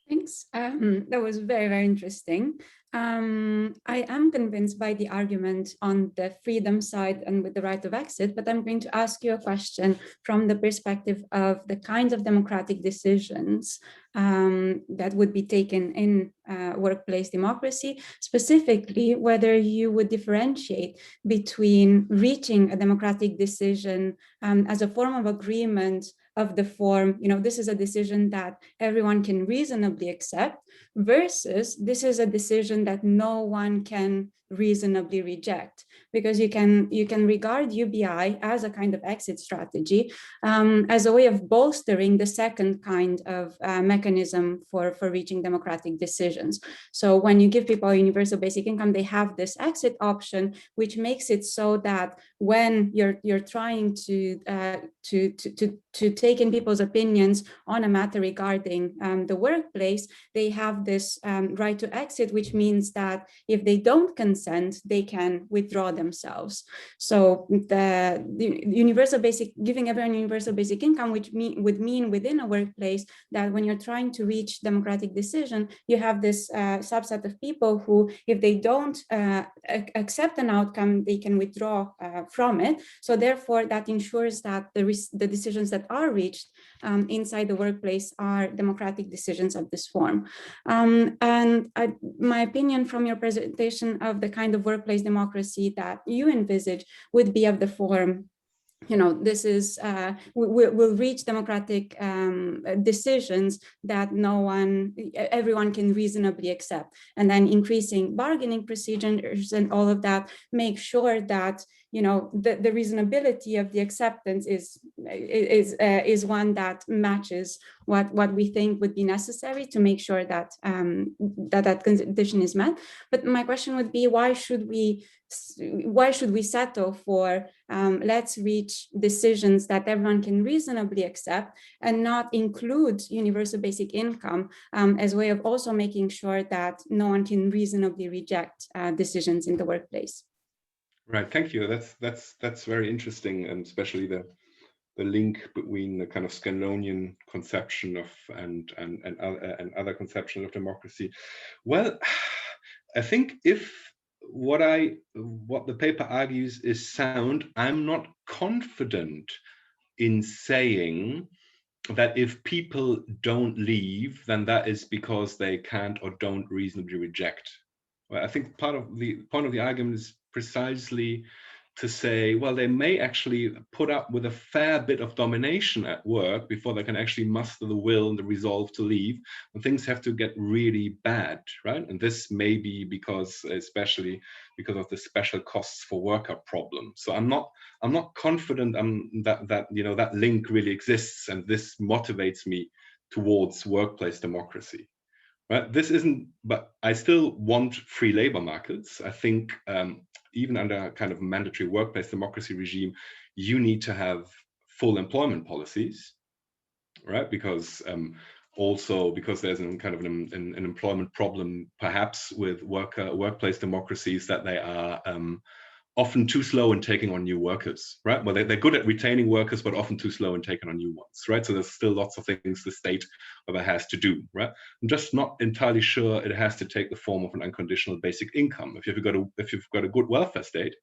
Thanks. That was very, very interesting. I am convinced by the argument on the freedom side and with the right of exit, but I'm going to ask you a question from the perspective of the kinds of democratic decisions that would be taken in workplace democracy, specifically whether you would differentiate between reaching a democratic decision as a form of agreement of the form, this is a decision that everyone can reasonably accept, versus this is a decision that no one can reasonably reject, because you can regard UBI as a kind of exit strategy, as a way of bolstering the second kind of mechanism for reaching democratic decisions. So when you give people a universal basic income, they have this exit option, which makes it so that when you're trying to take in people's opinions on a matter regarding the workplace, they have this right to exit, which means that if they don't consent, they can withdraw themselves. So the universal basic, giving everyone universal basic income, which would mean within a workplace that when you're trying to reach democratic decision, you have this subset of people who, if they don't accept an outcome, they can withdraw from it. So therefore, that ensures that the decisions that are reached inside the workplace are democratic decisions of this form. My opinion from your presentation of the kind of workplace democracy that you envisage would be of the form, this is, we'll reach democratic decisions that everyone can reasonably accept. And then increasing bargaining procedures and all of that, make sure that, the reasonability of the acceptance is one that matches what we think would be necessary to make sure that that condition is met. But my question would be, why should we settle for let's reach decisions that everyone can reasonably accept and not include universal basic income as a way of also making sure that no one can reasonably reject decisions in the workplace? Right, thank you. That's very interesting, and especially the link between the kind of Scannonian conception of and other conceptions of democracy. Well, I think if what the paper argues is sound, I'm not confident in saying that if people don't leave, then that is because they can't or don't reasonably reject. Well, I think part of the point of the argument is precisely to say, well, they may actually put up with a fair bit of domination at work before they can actually muster the will and the resolve to leave, and things have to get really bad, right? And this may be especially because of the special costs for worker problem. So I'm not confident that link really exists, and this motivates me towards workplace democracy. Right? This isn't, but I still want free labor markets. I think even under a kind of mandatory workplace democracy regime, you need to have full employment policies, right? Because there's an employment problem, perhaps with workplace democracies, that they are often too slow in taking on new workers, right? Well, they're good at retaining workers, but often too slow in taking on new ones, right? So there's still lots of things the state has to do, right? I'm just not entirely sure it has to take the form of an unconditional basic income. If you've got a good welfare state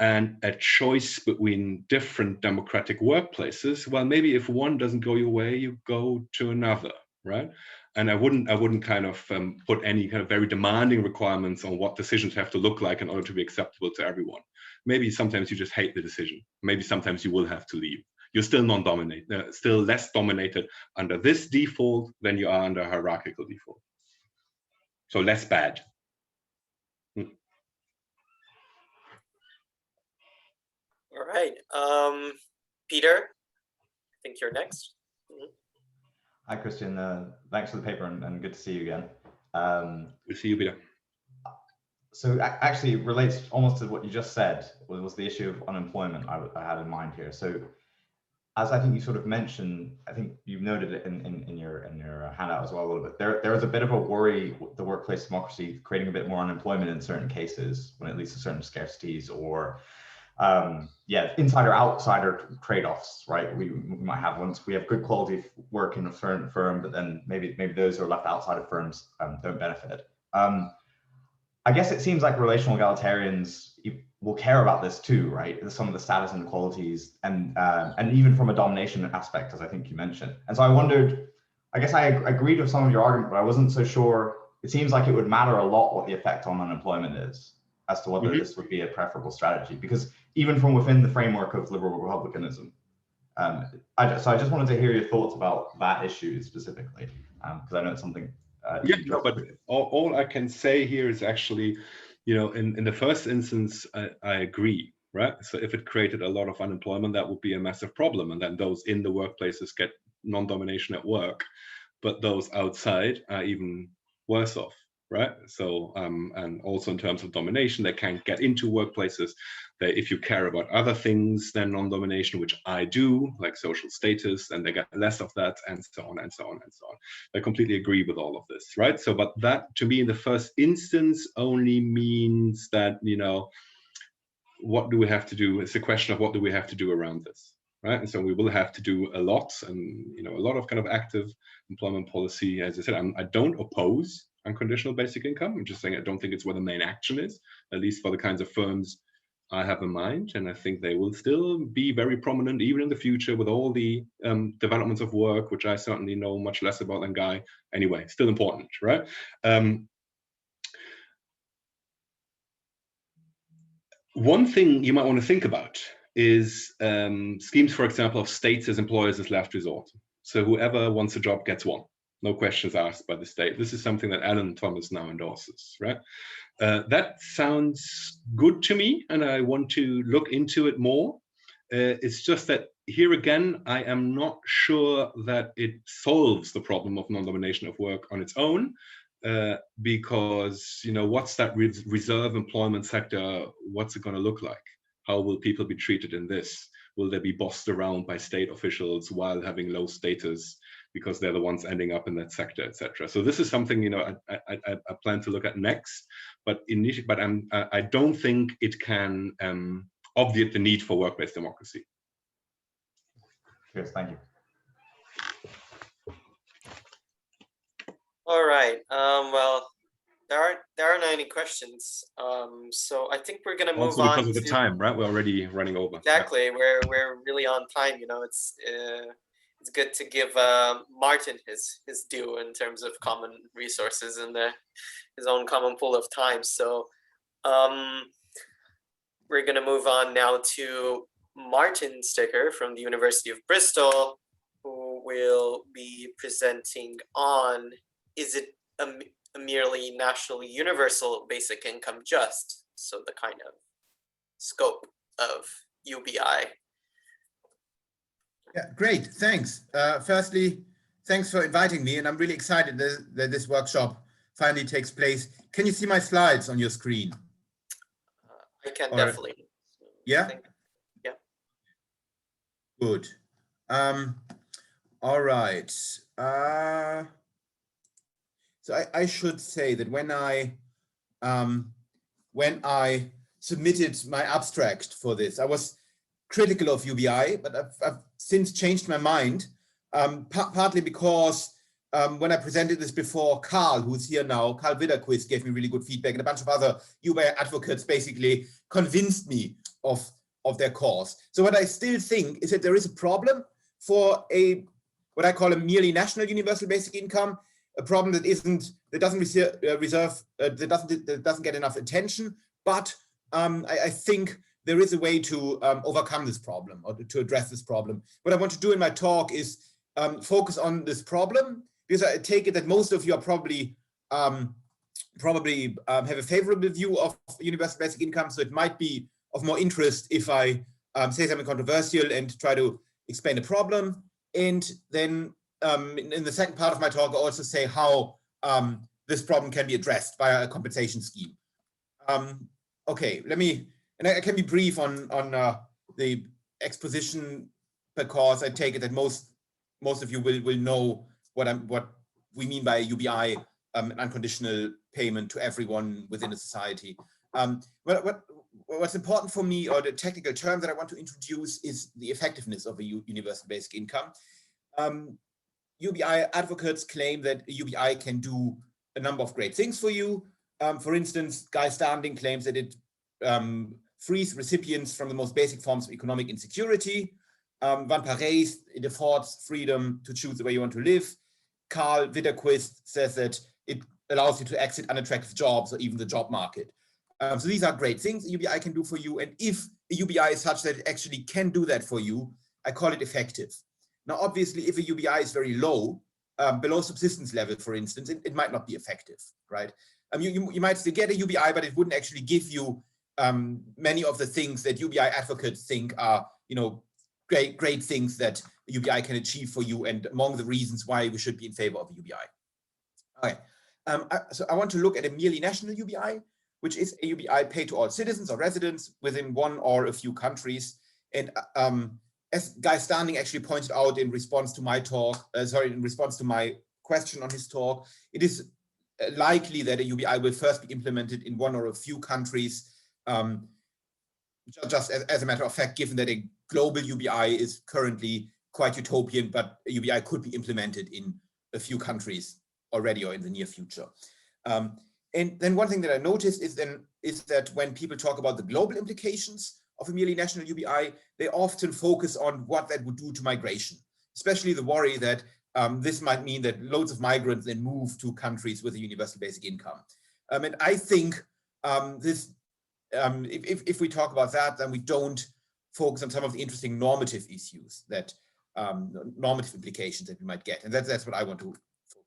and a choice between different democratic workplaces, well, maybe if one doesn't go your way, you go to another, right? And I wouldn't kind of put any kind of very demanding requirements on what decisions have to look like in order to be acceptable to everyone. Maybe sometimes you just hate the decision. Maybe sometimes you will have to leave. You're still still less dominated under this default than you are under hierarchical default. So less bad. All right. Peter, I think you're next. Hi, Christian. Thanks for the paper and good to see you again. Good to see you, Peter. So actually it relates almost to what you just said, was the issue of unemployment I had in mind here. So as I think you sort of mentioned, I think you've noted it in your handout as well a little bit, there is a bit of a worry with the workplace democracy creating a bit more unemployment in certain cases when it leads to certain scarcities or insider-outsider trade-offs, right? We might have once we have good quality work in a certain firm, but then maybe those who are left outside of firms don't benefit. I guess it seems like relational egalitarians will care about this too, right? Some of the status inequalities and even from a domination aspect, as I think you mentioned. And so I wondered, I guess I agreed with some of your argument, but I wasn't so sure. It seems like it would matter a lot what the effect on unemployment is as to whether this would be a preferable strategy, because even from within the framework of liberal republicanism. So I just wanted to hear your thoughts about that issue specifically, because I know it's something. But all I can say here is actually, in the first instance, I agree, right? So if it created a lot of unemployment, that would be a massive problem. And then those in the workplaces get non-domination at work, but those outside are even worse off, right? So, and also in terms of domination, they can't get into workplaces. If you care about other things than non-domination, which I do, like social status, then they get less of that, and so on and so on and so on. I completely agree with all of this, right? So, but that to me in the first instance only means that, what do we have to do? It's a question of what do we have to do around this, right? And so we will have to do a lot, and a lot of kind of active employment policy. As I said, I don't oppose unconditional basic income. I'm just saying I don't think it's where the main action is, at least for the kinds of firms I have in mind, and I think they will still be very prominent even in the future with all the developments of work, which I certainly know much less about than Guy. Anyway, still important, right? One thing you might want to think about is schemes, for example, of states as employers as last resort. So whoever wants a job gets one. No questions asked by the state. This is something that Alan Thomas now endorses, right? That sounds good to me, and I want to look into it more. It's just that here again, I am not sure that it solves the problem of non-domination of work on its own, because what's that reserve employment sector? What's it going to look like? How will people be treated in this? Will they be bossed around by state officials while having low status because they're the ones ending up in that sector, etc.? So this is something I plan to look at next. But I don't think it can obviate the need for workplace democracy. Yes, thank you. All right. Well, there aren't any questions. So I think we're gonna move on because of the time, right? We're already running over. Exactly. Yeah. We're really on time. It's good to give Martin his due in terms of common resources and his own common pool of time. So we're going to move on now to Martin Sticker from the University of Bristol, who will be presenting on, is it a merely national universal basic income just? So the kind of scope of UBI. Yeah, great, thanks. Firstly, thanks for inviting me, and I'm really excited that this workshop finally takes place. Can you see my slides on your screen? I can definitely. Yeah? Yeah. Good. All right. So I should say that when I submitted my abstract for this, I was critical of UBI, but I've since changed my mind, partly because when I presented this before, Carl, who's here now, Carl Widerquist gave me really good feedback, and a bunch of other UBI advocates basically convinced me of their cause. So what I still think is that there is a problem for what I call a merely national universal basic income, a problem that doesn't get enough attention, but I think there is a way to overcome this problem or to address this problem. What I want to do in my talk is focus on this problem, because I take it that most of you are probably have a favorable view of universal basic income, so it might be of more interest if I say something controversial and try to explain the problem. And then in the second part of my talk, I'll also say how this problem can be addressed via a compensation scheme. Okay, and I can be brief on the exposition, because I take it that most of you will know what we mean by UBI, an unconditional payment to everyone within a society. What's important for me, or the technical term that I want to introduce, is the effectiveness of a universal basic income. UBI advocates claim that a UBI can do a number of great things for you. For instance, Guy Standing claims that it frees recipients from the most basic forms of economic insecurity. Van Parijs, it affords freedom to choose the way you want to live. Karl Witterquist says that it allows you to exit unattractive jobs or even the job market. So these are great things a UBI can do for you. And if a UBI is such that it actually can do that for you, I call it effective. Now, obviously, if a UBI is very low, below subsistence level, for instance, it might not be effective, right? You might still get a UBI, but it wouldn't actually give you many of the things that UBI advocates think are, great things that UBI can achieve for you, and among the reasons why we should be in favor of a UBI. Okay, so I want to look at a merely national UBI, which is a UBI paid to all citizens or residents within one or a few countries. And as Guy Standing actually pointed out in response to my talk, in response to my question on his talk, it is likely that a UBI will first be implemented in one or a few countries, just as a matter of fact, given that a global UBI is currently quite utopian, but a UBI could be implemented in a few countries already or in the near future. And then one thing that I noticed is that when people talk about the global implications of a merely national UBI, they often focus on what that would do to migration, especially the worry that this might mean that loads of migrants then move to countries with a universal basic income. And I think if we talk about that, then we don't focus on some of the interesting normative issues that normative implications that we might get. And that's what I want to focus on.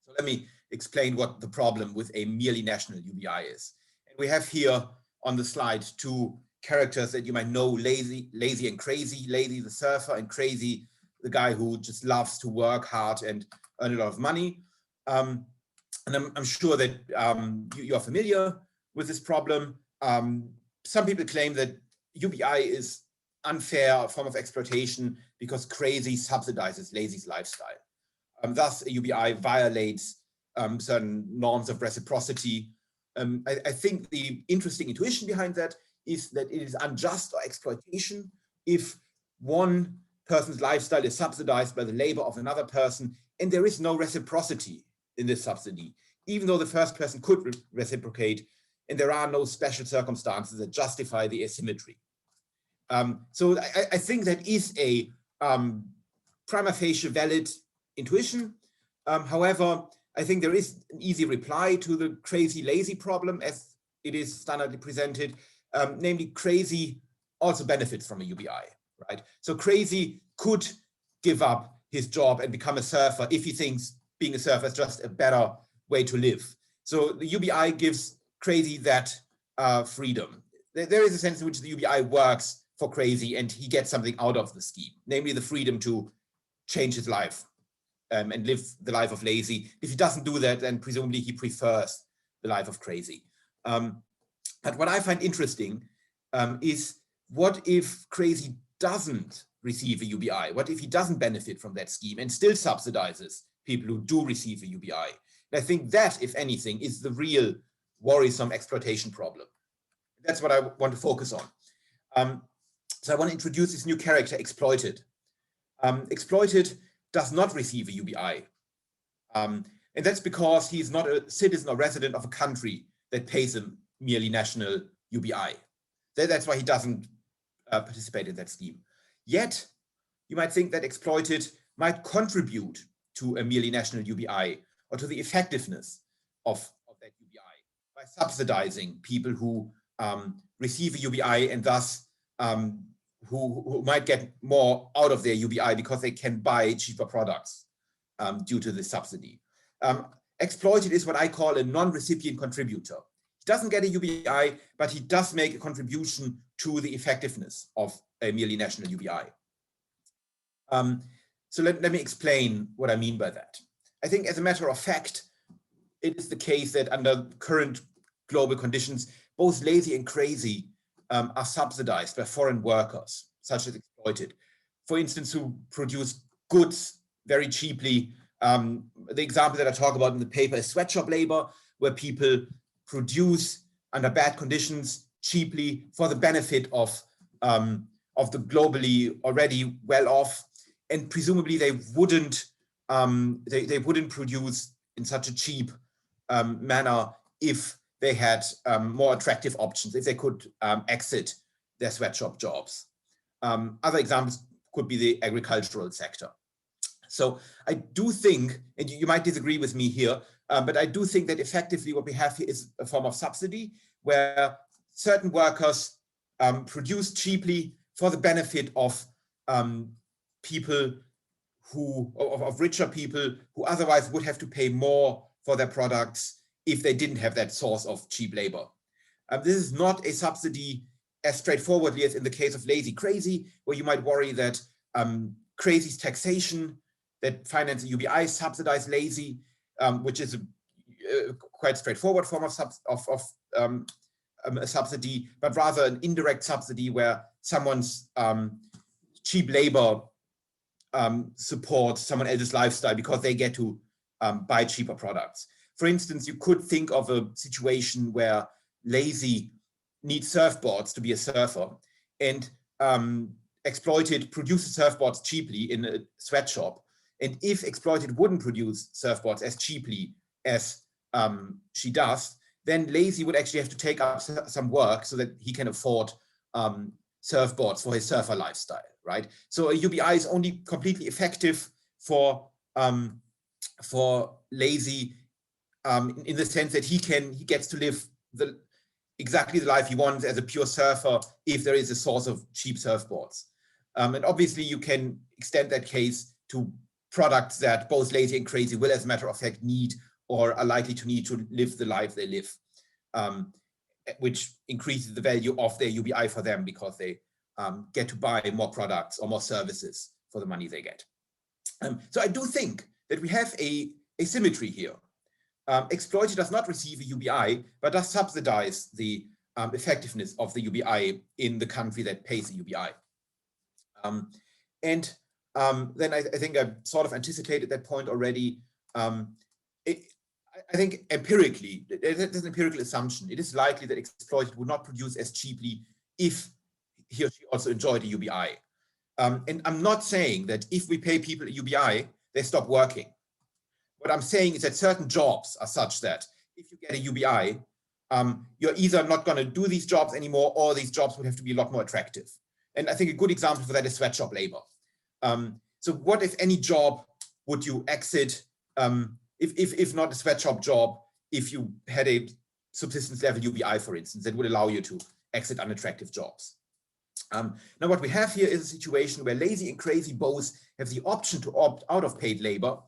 So let me explain what the problem with a merely national UBI is. And we have here on the slide two characters that you might know: lazy and crazy. Lazy, the surfer, and crazy, the guy who just loves to work hard and earn a lot of money. And I'm sure that you're familiar with this problem. Some people claim that UBI is unfair form of exploitation because crazy subsidizes lazy's lifestyle. Thus, a UBI violates certain norms of reciprocity. I think the interesting intuition behind that is that it is unjust or exploitation if one person's lifestyle is subsidized by the labor of another person, and there is no reciprocity in this subsidy, even though the first person could reciprocate, and there are no special circumstances that justify the asymmetry. So I think that is a prima facie valid intuition. However, I think there is an easy reply to the crazy lazy problem as it is standardly presented. Namely, crazy also benefits from a UBI, right? So crazy could give up his job and become a surfer if he thinks being a surfer is just a better way to live. So the UBI gives crazy that freedom. There is a sense in which the UBI works for crazy and he gets something out of the scheme, namely the freedom to change his life and live the life of lazy. If he doesn't do that, then presumably he prefers the life of crazy. But what I find interesting is what if crazy doesn't receive a UBI? What if he doesn't benefit from that scheme and still subsidizes people who do receive a UBI? And I think that, if anything, is the real worrisome exploitation problem. That's what I want to focus on. So I want to introduce this new character, exploited. Exploited does not receive a UBI. And that's because he's not a citizen or resident of a country that pays him merely national UBI. That's why he doesn't participate in that scheme. Yet, you might think that exploited might contribute to a merely national UBI or to the effectiveness of that UBI by subsidizing people who receive a UBI and thus who might get more out of their UBI because they can buy cheaper products due to the subsidy. Exploited is what I call a non-recipient contributor. He doesn't get a UBI, but he does make a contribution to the effectiveness of a merely national UBI. So let me explain what I mean by that. I think as a matter of fact, it is the case that under current global conditions, both lazy and crazy are subsidized by foreign workers, such as exploited. For instance, who produce goods very cheaply. The example that I talk about in the paper is sweatshop labor, where people produce under bad conditions cheaply for the benefit of the globally already well-off, and presumably they wouldn't produce in such a cheap manner if they had more attractive options, if they could exit their sweatshop jobs. Other examples could be the agricultural sector. So I do think, and you might disagree with me here, but I do think that effectively what we have here is a form of subsidy where certain workers produce cheaply for the benefit of people of richer people who otherwise would have to pay more for their products if they didn't have that source of cheap labor. This is not a subsidy as straightforwardly as in the case of lazy crazy, where you might worry that crazy's taxation that finance UBI subsidize lazy, which is a quite straightforward form of a subsidy, but rather an indirect subsidy where someone's cheap labor supports someone else's lifestyle because they get to buy cheaper products. For instance, you could think of a situation where lazy needs surfboards to be a surfer, and exploited produces surfboards cheaply in a sweatshop. And if exploited wouldn't produce surfboards as cheaply as she does, then lazy would actually have to take up some work so that he can afford surfboards for his surfer lifestyle, right? So a UBI is only completely effective for lazy in the sense that he gets to live exactly the life he wants as a pure surfer if there is a source of cheap surfboards. And obviously you can extend that case to products that both lazy and crazy will, as a matter of fact, need or are likely to need to live the life they live, which increases the value of their UBI for them because they get to buy more products or more services for the money they get. So I do think that we have a asymmetry here. Exploited does not receive a UBI, but does subsidize the effectiveness of the UBI in the country that pays the UBI. Then I think I sort of anticipated that point already. I think empirically, there's an empirical assumption. It is likely that exploited would not produce as cheaply if he or she also enjoyed a UBI. And I'm not saying that if we pay people a UBI, they stop working. What I'm saying is that certain jobs are such that if you get a UBI, you're either not going to do these jobs anymore, or these jobs would have to be a lot more attractive. And I think a good example for that is sweatshop labor. So what, if any, job would you exit if not a sweatshop job, if you had a subsistence level UBI, for instance, that would allow you to exit unattractive jobs? Now what we have here is a situation where lazy and crazy both have the option to opt out of paid labor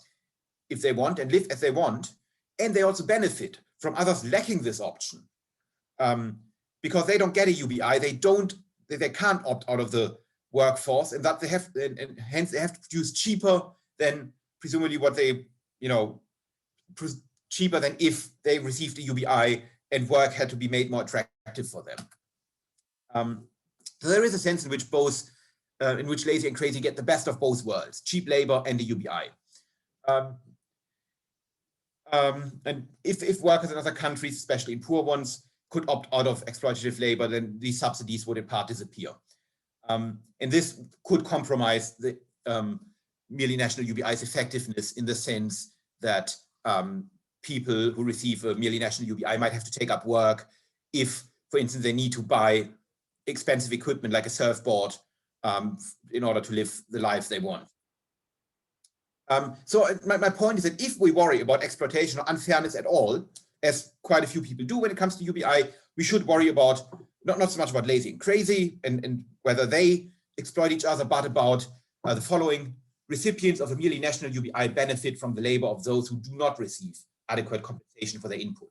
if they want and live as they want, and they also benefit from others lacking this option because they don't get a UBI, they can't opt out of the workforce, and that they have, and hence they have to produce cheaper than presumably what they, cheaper than if they received a UBI and work had to be made more attractive for them. So there is a sense in which both, in which lazy and crazy get the best of both worlds, cheap labor and a UBI. And if workers in other countries, especially in poor ones, could opt out of exploitative labor, then these subsidies would in part disappear. And this could compromise the merely national UBI's effectiveness in the sense that people who receive a merely national UBI might have to take up work if, for instance, they need to buy expensive equipment like a surfboard in order to live the lives they want. So my point is that if we worry about exploitation or unfairness at all, as quite a few people do when it comes to UBI, we should worry about not so much about lazy and crazy and whether they exploit each other, but about the following: recipients of a merely national UBI benefit from the labor of those who do not receive adequate compensation for their input.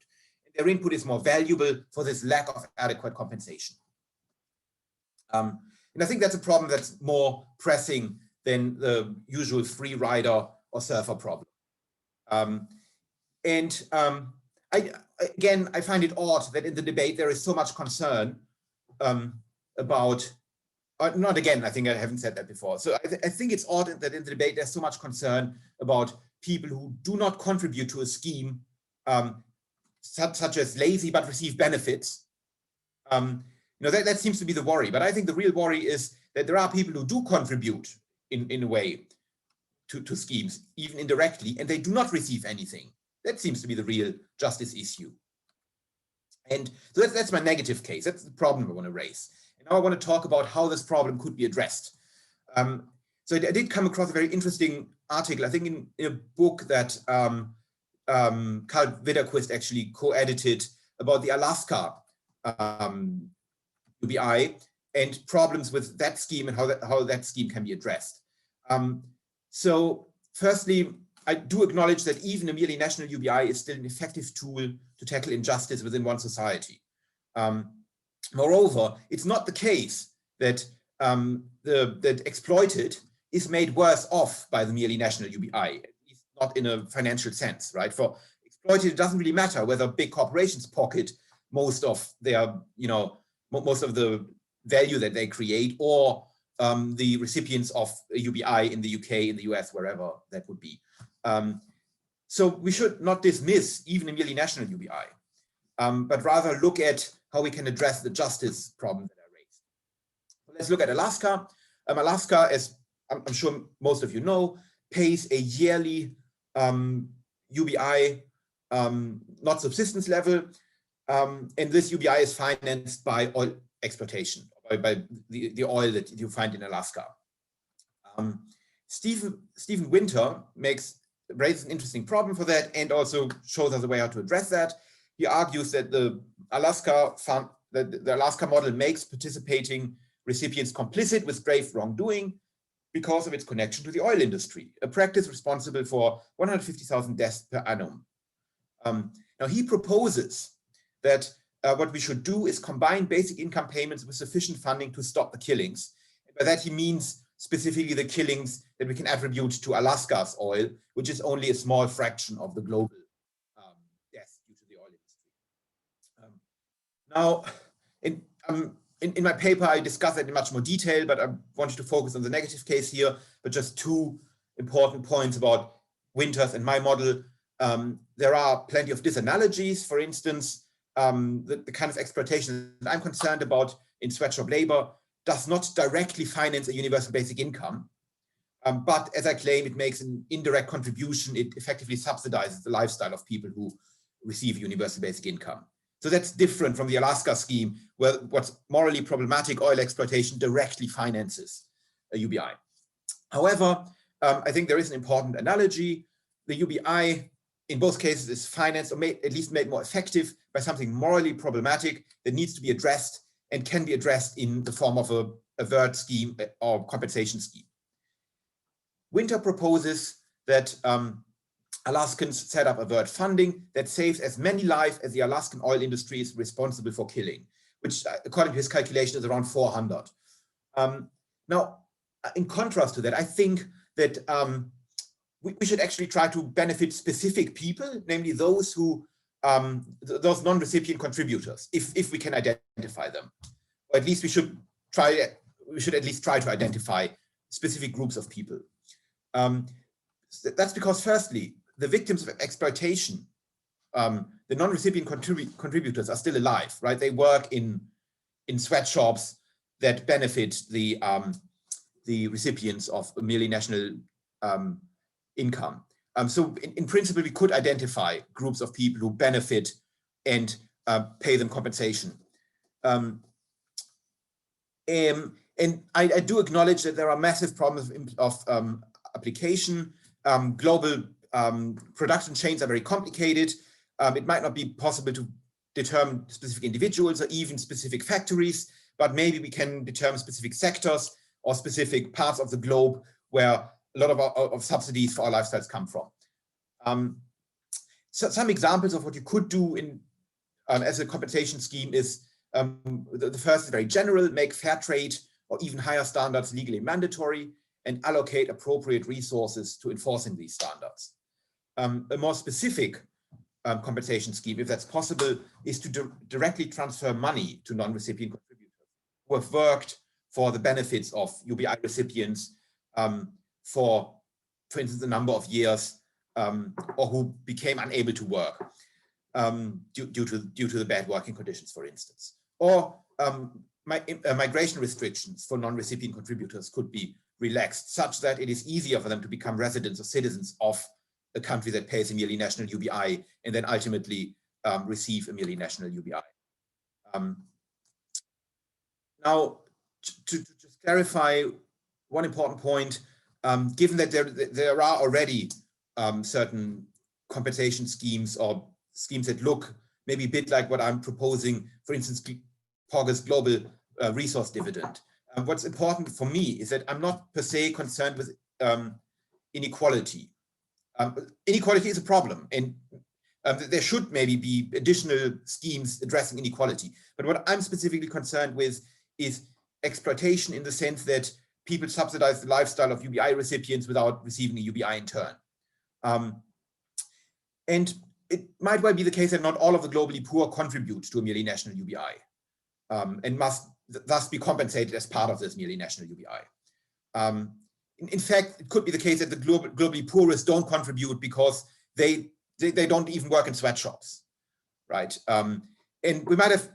their input is more valuable for this lack of adequate compensation. And I think that's a problem that's more pressing than the usual free rider or surfer problem. Again, I find it odd that in the debate there is so much concern about, not again, I think I haven't said that before. So I think it's odd that in the debate there's so much concern about people who do not contribute to a scheme, such as lazy but receive benefits. That seems to be the worry, but I think the real worry is that there are people who do contribute in a way to schemes, even indirectly, and they do not receive anything. That seems to be the real justice issue. And so that's my negative case. That's the problem I want to raise. And now I want to talk about how this problem could be addressed. So I did come across a very interesting article, I think in a book that Karl Widerquist actually co-edited about the Alaska UBI and problems with that scheme and how that scheme can be addressed. So firstly, I do acknowledge that even a merely national UBI is still an effective tool to tackle injustice within one society. Moreover, it's not the case that that exploited is made worse off by the merely national UBI, at least not in a financial sense, right? For exploited, it doesn't really matter whether big corporations pocket most of their, most of the value that they create, or the recipients of a UBI in the UK, in the US, wherever that would be. So we should not dismiss even a merely national UBI, but rather look at how we can address the justice problem that I raised. Let's look at Alaska. Alaska, as I'm sure most of you know, pays a yearly UBI, not subsistence level, and this UBI is financed by oil exploitation, by the oil that you find in Alaska. Stephen Winter raises an interesting problem for that and also shows us a way how to address that. He argues that the Alaska model makes participating recipients complicit with grave wrongdoing because of its connection to the oil industry, a practice responsible for 150,000 deaths per annum. Now he proposes that what we should do is combine basic income payments with sufficient funding to stop the killings. By that he means specifically the killings that we can attribute to Alaska's oil, which is only a small fraction of the global deaths due to the oil industry. Now, in my paper, I discuss it in much more detail, but I wanted to focus on the negative case here, but just two important points about Winters and my model. There are plenty of disanalogies. For instance, the kind of exploitation that I'm concerned about in sweatshop labor does not directly finance a universal basic income, but as I claim, it makes an indirect contribution. It effectively subsidizes the lifestyle of people who receive universal basic income. So that's different from the Alaska scheme, where what's morally problematic oil exploitation directly finances a UBI. However, I think there is an important analogy. The UBI in both cases is financed or at least made more effective by something morally problematic that needs to be addressed and can be addressed in the form of a avert scheme or compensation scheme. Winter proposes that Alaskans set up avert funding that saves as many lives as the Alaskan oil industry is responsible for killing, which according to his calculation is around 400. Now, in contrast to that, I think that we should actually try to benefit specific people, namely those who, those non-recipient contributors, if we can identify them. Or at least we should at least try to identify specific groups of people. That's because firstly, the victims of exploitation, the non-recipient contributors are still alive, right? They work in sweatshops that benefit the recipients of a merely national income. So in principle, we could identify groups of people who benefit and pay them compensation. And I do acknowledge that there are massive problems of application. Global production chains are very complicated. It might not be possible to determine specific individuals or even specific factories, but maybe we can determine specific sectors or specific parts of the globe where a lot of subsidies for our lifestyles come from. So some examples of what you could do in as a compensation scheme is, the first is very general, make fair trade or even higher standards legally mandatory, and allocate appropriate resources to enforcing these standards. A more specific compensation scheme, if that's possible, is to directly transfer money to non-recipient contributors who have worked for the benefits of UBI recipients for instance, a number of years, or who became unable to work due to the bad working conditions, for instance. Or migration restrictions for non-recipient contributors could be relaxed, such that it is easier for them to become residents or citizens of a country that pays a merely national UBI and then ultimately receive a merely national UBI. Now, to just clarify one important point, given that there are already certain compensation schemes or schemes that look maybe a bit like what I'm proposing, for instance, Pug's global resource dividend. What's important for me is that I'm not per se concerned with inequality. Inequality is a problem, and there should maybe be additional schemes addressing inequality. But what I'm specifically concerned with is exploitation, in the sense that people subsidize the lifestyle of UBI recipients without receiving a UBI in turn. And it might well be the case that not all of the globally poor contribute to a merely national UBI and must thus be compensated as part of this merely national UBI. In fact, it could be the case that the globally poorest don't contribute because they don't even work in sweatshops, right? And we might have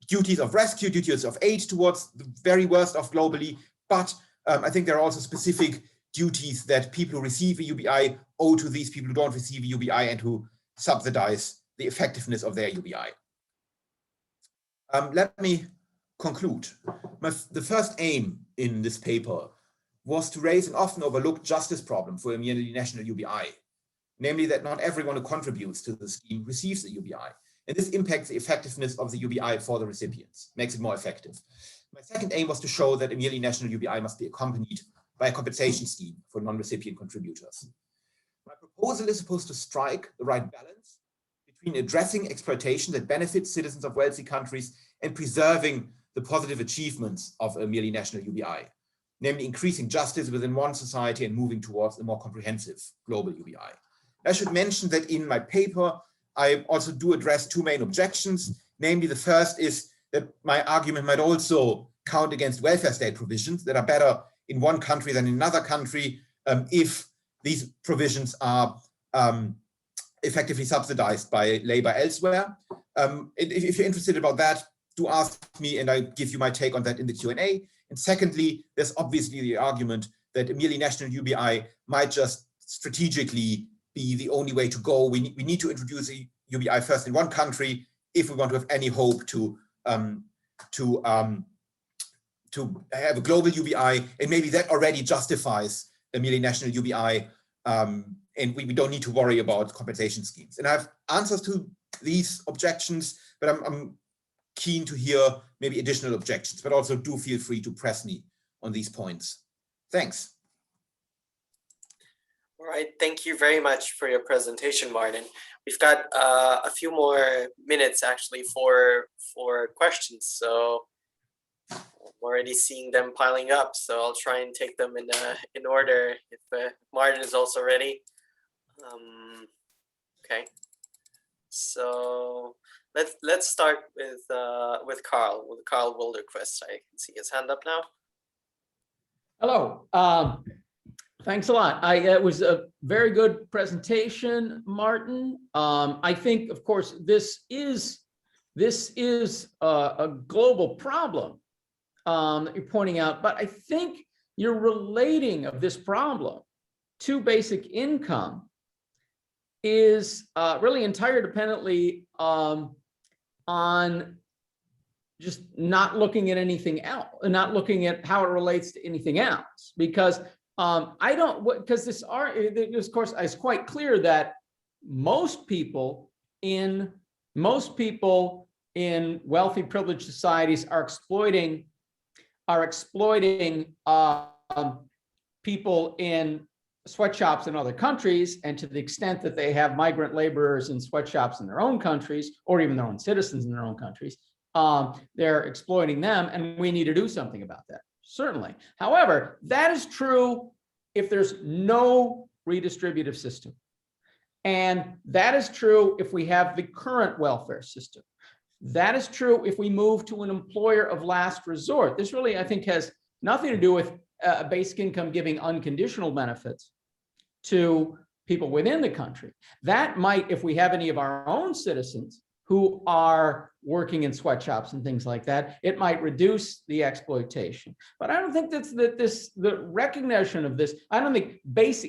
duties of rescue, duties of aid towards the very worst of globally, but I think there are also specific duties that people who receive a UBI owe to these people who don't receive a UBI and who subsidize the effectiveness of their UBI. Let me conclude. The first aim in this paper was to raise an often overlooked justice problem for a merely national UBI, namely that not everyone who contributes to the scheme receives a UBI. And this impacts the effectiveness of the UBI for the recipients, makes it more effective. My second aim was to show that a merely national UBI must be accompanied by a compensation scheme for non-recipient contributors. My proposal is supposed to strike the right balance between addressing exploitation that benefits citizens of wealthy countries and preserving the positive achievements of a merely national UBI, namely increasing justice within one society and moving towards a more comprehensive global UBI. I should mention that in my paper, I also do address two main objections. Namely, the first is that my argument might also count against welfare state provisions that are better in one country than in another country if these provisions are effectively subsidized by labor elsewhere. If you're interested about that, do ask me and I give you my take on that in the Q&A. And secondly, there's obviously the argument that a merely national UBI might just strategically be the only way to go. We need to introduce a UBI first in one country if we want to have any hope to have a global UBI, and maybe that already justifies a merely national UBI, and we don't need to worry about compensation schemes. And I have answers to these objections, but I'm keen to hear maybe additional objections, but also do feel free to press me on these points. Thanks. All right, thank you very much for your presentation, Martin. We've got a few more minutes actually for questions, so I'm already seeing them piling up. So I'll try and take them in order. If Martin is also ready, okay. So let's start with Carl Wilderquist. I can see his hand up now. Hello. Thanks a lot. It was a very good presentation, Martin. I think, of course, this is a global problem that you're pointing out, but I think you're relating of this problem to basic income is really entirely dependently on just not looking at anything else, not looking at how it relates to anything else, because this of course is quite clear that most people in wealthy privileged societies are exploiting people in sweatshops in other countries, and to the extent that they have migrant laborers in sweatshops in their own countries, or even their own citizens in their own countries, they're exploiting them, and we need to do something about that, certainly. However, that is true if there's no redistributive system. And that is true if we have the current welfare system. That is true if we move to an employer of last resort. This really, I think, has nothing to do with basic income giving unconditional benefits to people within the country. That might, if we have any of our own citizens who are working in sweatshops and things like that, it might reduce the exploitation. But I don't think the recognition of this, I don't think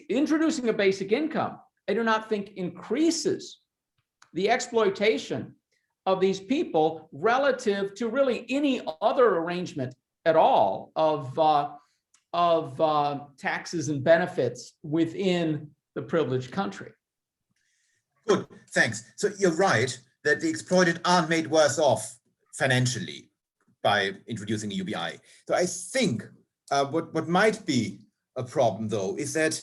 introducing a basic income, I do not think increases the exploitation of these people relative to really any other arrangement at all of taxes and benefits within the privileged country. Good, thanks. So you're right that the exploited aren't made worse off financially by introducing a UBI. So I think what might be a problem, though, is that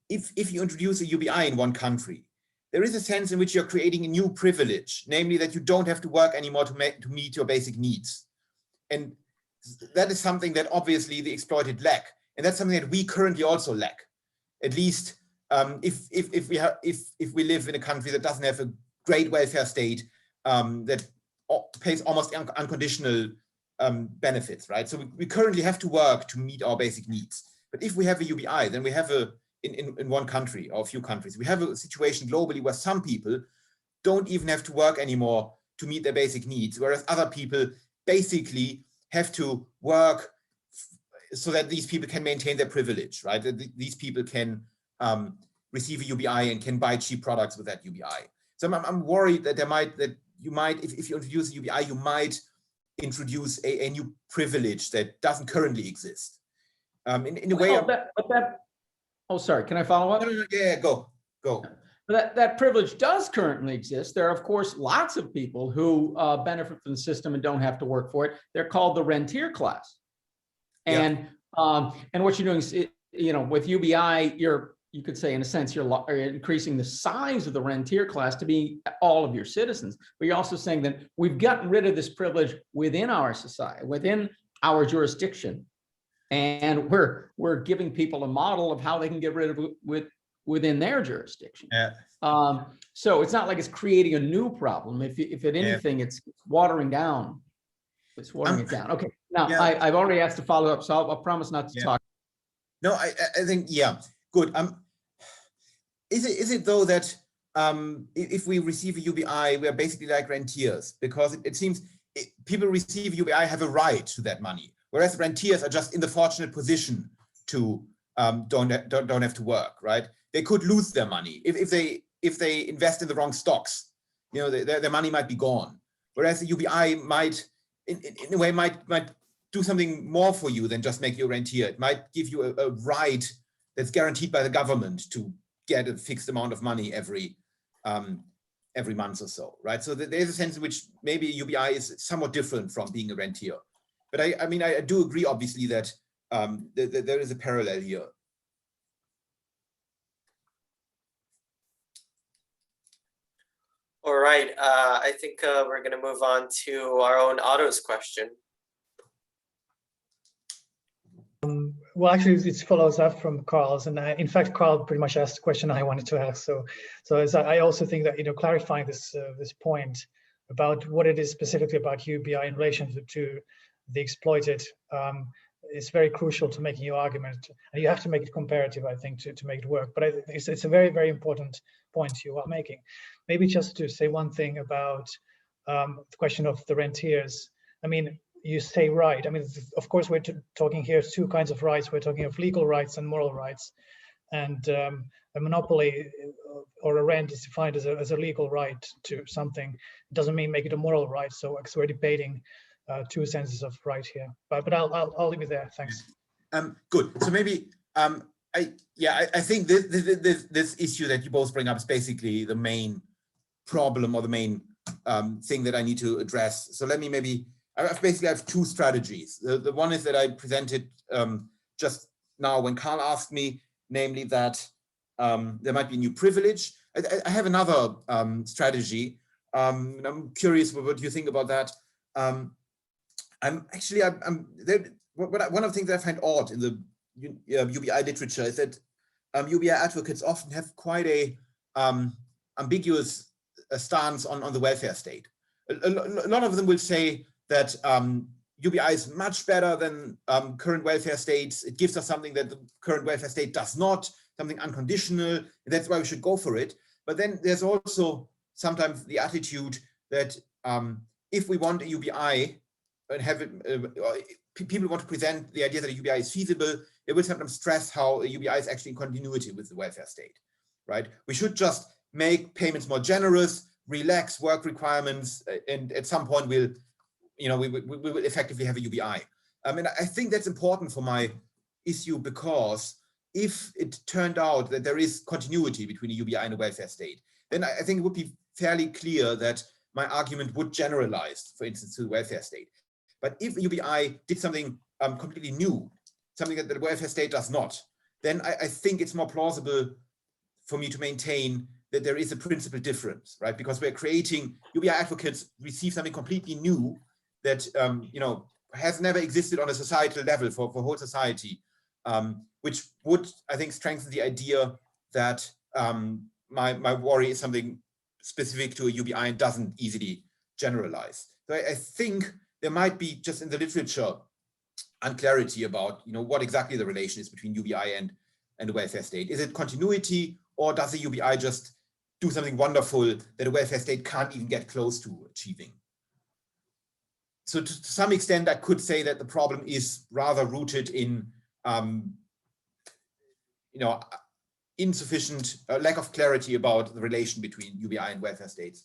if you introduce a UBI in one country, there is a sense in which you're creating a new privilege, namely that you don't have to work anymore to meet your basic needs. And that is something that obviously the exploited lack. And that's something that we currently also lack. At least if we live in a country that doesn't have a great welfare state that pays almost unconditional benefits, right? So we currently have to work to meet our basic needs. But if we have a UBI, then we have in one country or a few countries, we have a situation globally where some people don't even have to work anymore to meet their basic needs, whereas other people basically have to work so that these people can maintain their privilege, right? That these people can receive a UBI and can buy cheap products with that UBI. So I'm worried that you might, if you introduce a UBI, you might introduce a new privilege that doesn't currently exist. In a way. Oh, sorry, can I follow up? No, yeah, go. That privilege does currently exist. There are, of course, lots of people who benefit from the system and don't have to work for it. They're called the rentier class. And what you're doing is, with UBI, you could say, in a sense, you're increasing the size of the rentier class to be all of your citizens. But you're also saying that we've gotten rid of this privilege within our society, within our jurisdiction. And we're giving people a model of how they can get rid of it within their jurisdiction. Yeah. So it's not like it's creating a new problem. If anything, it's watering down. It's watering it down. Okay. Now I've already asked to follow up, so I'll promise not to talk. No, I think good. Is it though that if we receive a UBI, we are basically like rentiers, because it seems people receive UBI have a right to that money, whereas rentiers are just in the fortunate position to don't have to work, right? They could lose their money if they invest in the wrong stocks. Their money might be gone. Whereas the UBI might, in a way, might do something more for you than just make you a rentier. It might give you a right that's guaranteed by the government to get a fixed amount of money every month or so, right? So there's a sense in which maybe UBI is somewhat different from being a rentier. But I do agree, obviously, that there is a parallel here. All right, I think we're going to move on to our own Otto's question. Well, actually, it follows up from Carl's, and in fact, Carl pretty much asked the question I wanted to ask. So as I also think that clarifying this point about what it is specifically about UBI in relation to the exploited is very crucial to making your argument, and you have to make it comparative, I think, to make it work. But it's a very, very important point you are making. Maybe just to say one thing about the question of the rentiers. I mean, you say right. I mean, of course, we're talking here two kinds of rights. We're talking of legal rights and moral rights. And a monopoly or a rent is defined as a legal right to something. It doesn't mean make it a moral right. So we're debating two senses of right here. But I'll leave it there. Thanks. Good. So maybe I think this issue that you both bring up is basically the main problem or the main thing that I need to address. So let me maybe. I have two strategies. The one is that I presented just now when Carl asked me, namely that there might be a new privilege. I have another strategy. And I'm curious what you think about that. One of the things that I find odd in the UBI literature is that UBI advocates often have quite a ambiguous stance on the welfare state. A lot of them will say that UBI is much better than current welfare states. It gives us something that the current welfare state does not, something unconditional, and that's why we should go for it. But then there's also sometimes the attitude that if we want a UBI and have it, people want to present the idea that a UBI is feasible, they will sometimes stress how a UBI is actually in continuity with the welfare state, right? We should just make payments more generous, relax work requirements, and at some point we will effectively have a UBI. And I think that's important for my issue, because if it turned out that there is continuity between a UBI and a welfare state, then I think it would be fairly clear that my argument would generalize, for instance, to the welfare state. But if a UBI did something completely new, something that the welfare state does not, then I think it's more plausible for me to maintain that there is a principal difference, right? Because we're creating, UBI advocates receive something completely new that has never existed on a societal level for whole society, which would, I think, strengthen the idea that my worry is something specific to a UBI and doesn't easily generalize. So I think there might be, just in the literature, unclarity about what exactly the relation is between UBI and the welfare state. Is it continuity, or does the UBI just do something wonderful that a welfare state can't even get close to achieving? So to some extent, I could say that the problem is rather rooted in insufficient lack of clarity about the relation between UBI and welfare states.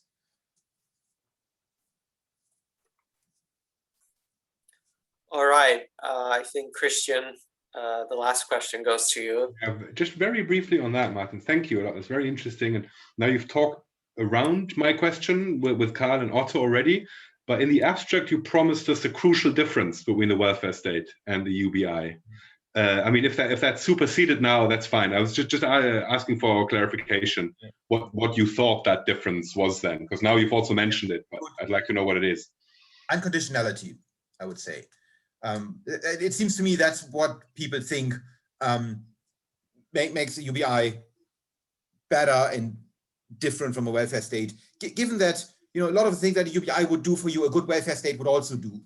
All right, I think Christian, the last question goes to you. Just very briefly on that, Martin. Thank you a lot. It's very interesting. And now you've talked around my question with Karl and Otto already, but in the abstract, you promised us a crucial difference between the welfare state and the UBI. I mean, if that's superseded now, that's fine. I was just asking for clarification, what you thought that difference was then, because now you've also mentioned it, but I'd like to know what it is. Unconditionality, I would say. It seems to me that's what people think makes the UBI better and different from a welfare state, given that a lot of the things that a UBI would do for you, a good welfare state would also do.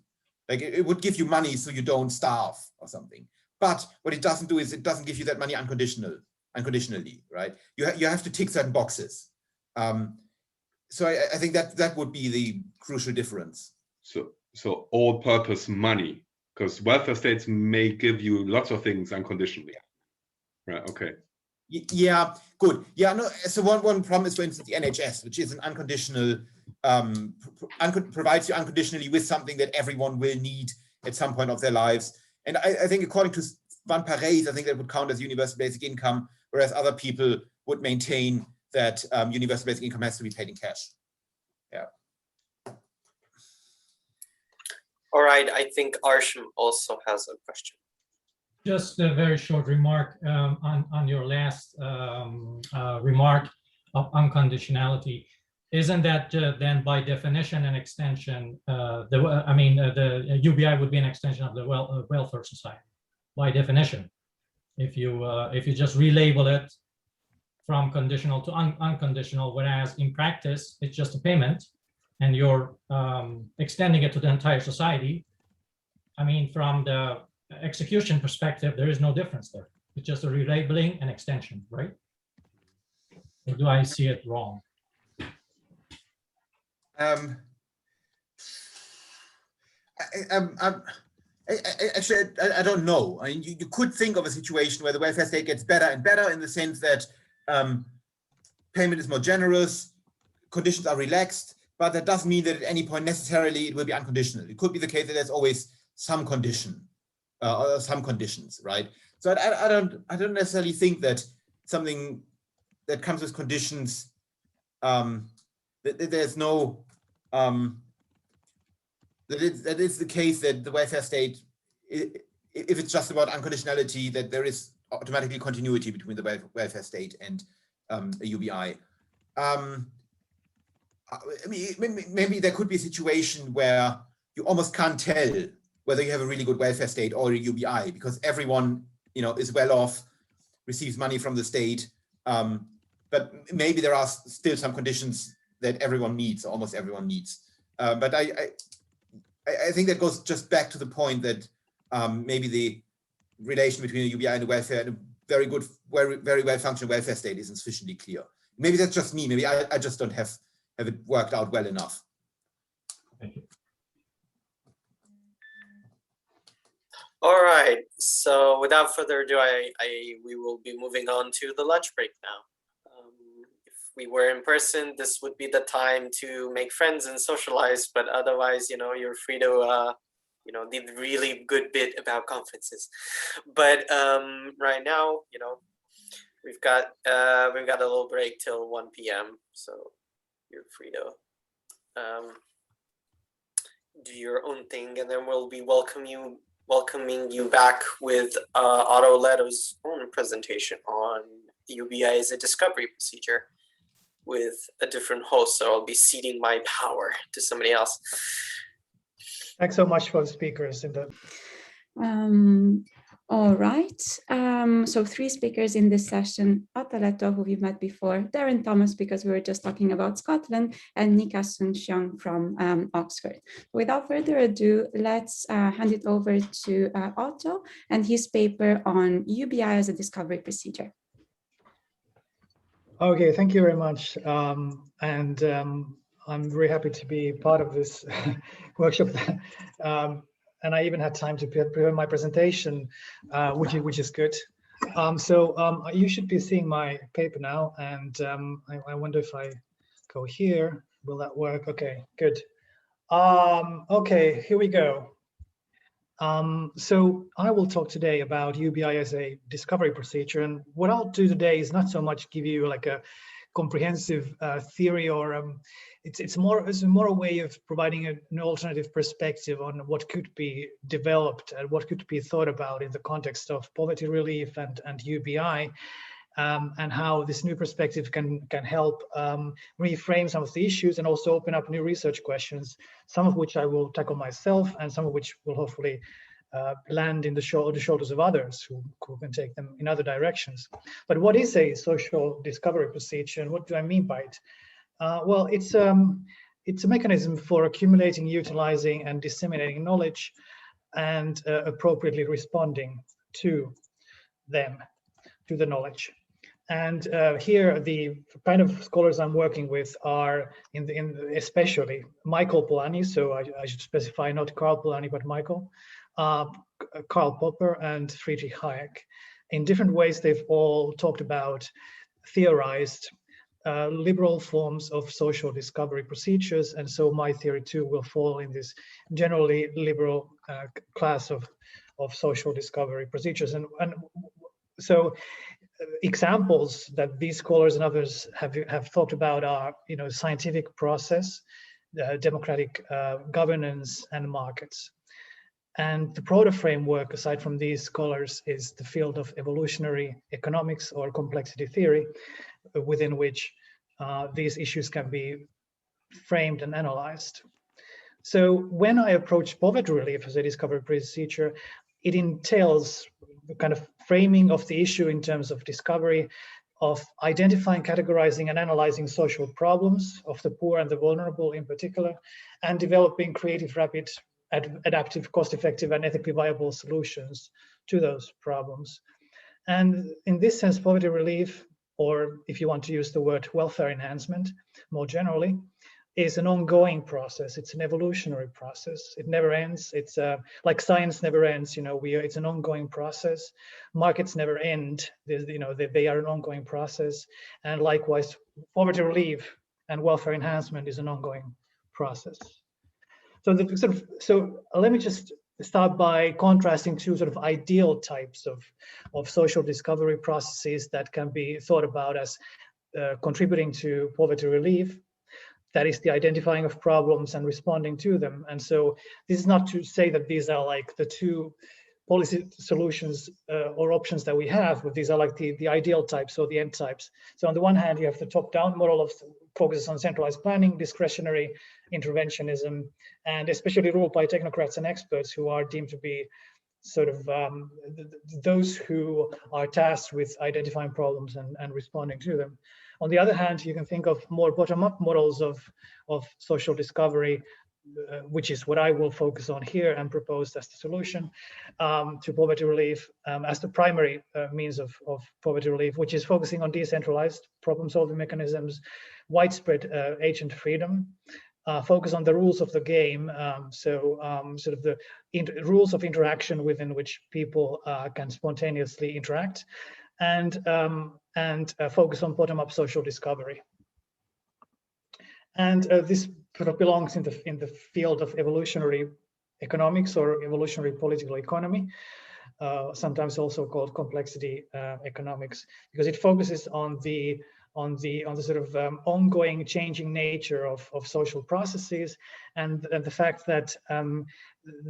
Like it would give you money so you don't starve or something. But what it doesn't do is it doesn't give you that money unconditionally, right? You have to tick certain boxes. So I think that would be the crucial difference. So all-purpose money, because welfare states may give you lots of things unconditionally. Right, okay. Yeah, good. Yeah, no, so one problem is, for instance, the NHS, which is an unconditional, provides you unconditionally with something that everyone will need at some point of their lives. And I think according to Van Parijs, I think that would count as universal basic income, whereas other people would maintain that universal basic income has to be paid in cash. Yeah. All right, I think Arsham also has a question. Just a very short remark on your last remark of unconditionality. Isn't that then by definition an extension? The UBI would be an extension of the welfare society by definition. If you just relabel it from conditional to unconditional, whereas in practice it's just a payment, and you're extending it to the entire society. I mean, from the execution perspective, there is no difference there. It's just a relabeling and extension, right? Or do I see it wrong? Actually, I don't know. I mean, you could think of a situation where the welfare state gets better and better in the sense that payment is more generous, conditions are relaxed, but that doesn't mean that at any point necessarily it will be unconditional. It could be the case that there's always some condition or some conditions, right? So I don't necessarily think that something that comes with conditions, that there's no that it's the case that the welfare state, if it's just about unconditionality, that there is automatically continuity between the welfare state and a UBI. I mean, maybe there could be a situation where you almost can't tell whether you have a really good welfare state or a UBI, because everyone, you know, is well off, receives money from the state, but maybe there are still some conditions that everyone needs, almost everyone needs. But I think that goes just back to the point that maybe the relation between a UBI and a welfare and a very good, very well functioning welfare state isn't sufficiently clear. Maybe that's just me. Maybe I just don't have it worked out well enough. Thank you. All right. So without further ado, we will be moving on to the lunch break now. If we were in person, this would be the time to make friends and socialize. But otherwise, you know, you're free to, you know, the really good bit about conferences. But right now, you know, we've got a little break till 1 p.m. So you're free to do your own thing, and then we'll be welcoming you back with Otto Lehto's own presentation on UBI as a discovery procedure with a different host. So I'll be ceding my power to somebody else. Thanks so much for the speakers. All right. So 3 speakers in this session: Otto Lehto, who we've met before, Deryn Thomas, because we were just talking about Scotland, and Nika Soon-Shiong from Oxford. Without further ado, let's hand it over to Otto and his paper on UBI as a discovery procedure. Okay, thank you very much. I'm very happy to be part of this workshop. And I even had time to prepare my presentation, which is good. You should be seeing my paper now, and I wonder if I go here, will that work? Okay, good. Okay, here we go. So I will talk today about UBI as a discovery procedure, and what I'll do today is not so much give you like a comprehensive theory, or it's more a way of providing an alternative perspective on what could be developed and what could be thought about in the context of poverty relief and UBI, and how this new perspective can help reframe some of the issues and also open up new research questions, some of which I will tackle myself and some of which will hopefully land in the shoulders of others who can take them in other directions. But what is a social discovery procedure, and what do I mean by it? Well, it's a mechanism for accumulating, utilizing, and disseminating knowledge, and appropriately responding to them, to the knowledge. And here, the kind of scholars I'm working with are especially Michael Polanyi, so I should specify not Karl Polanyi, but Michael, Karl Popper, and Friedrich Hayek. In different ways, they've all talked about, theorized liberal forms of social discovery procedures, and so my theory too will fall in this generally liberal class of social discovery procedures. And so examples that these scholars and others have thought about are, you know, scientific process, democratic governance, and markets. And the broader framework, aside from these scholars, is the field of evolutionary economics or complexity theory, within which these issues can be framed and analyzed. So when I approach poverty relief as a discovery procedure, it entails the kind of framing of the issue in terms of discovery, of identifying, categorizing, and analyzing social problems of the poor and the vulnerable in particular, and developing creative, rapid, adaptive, cost-effective, and ethically viable solutions to those problems. And in this sense, poverty relief, or if you want to use the word welfare enhancement more generally, is an ongoing process. It's an evolutionary process. It never ends. It's like science never ends. You know, it's an ongoing process. Markets never end. They are an ongoing process. And likewise, poverty relief and welfare enhancement is an ongoing process. So let me just start by contrasting two sort of ideal types of social discovery processes that can be thought about as contributing to poverty relief. That is the identifying of problems and responding to them. And so this is not to say that these are like the two policy solutions or options that we have, but these are like the ideal types or the end types. So on the one hand, you have the top-down model of focuses on centralized planning, discretionary interventionism, and especially ruled by technocrats and experts who are deemed to be sort of those who are tasked with identifying problems and responding to them. On the other hand, you can think of more bottom-up models of social discovery, which is what I will focus on here and propose as the solution to poverty relief as the primary means of poverty relief, which is focusing on decentralized problem-solving mechanisms, widespread agent freedom, focus on the rules of the game, sort of the rules of interaction within which people can spontaneously interact, and focus on bottom-up social discovery. And this sort of belongs in the field of evolutionary economics or evolutionary political economy, sometimes also called complexity economics, because it focuses on the sort of ongoing changing nature of social processes, and the fact that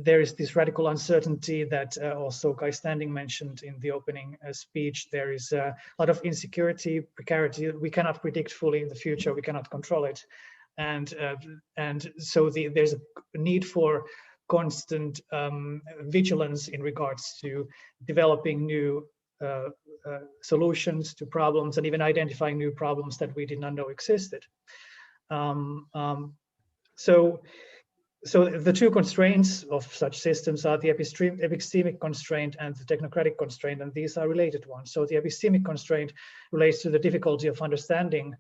there is this radical uncertainty that also Guy Standing mentioned in the opening speech. There is a lot of insecurity, precarity. We cannot predict fully in the future. We cannot control it, and so there's a need for constant vigilance in regards to developing new solutions to problems and even identifying new problems that we did not know existed. So the two constraints of such systems are the epistemic constraint and the technocratic constraint, and these are related ones. So the epistemic constraint relates to the difficulty of understanding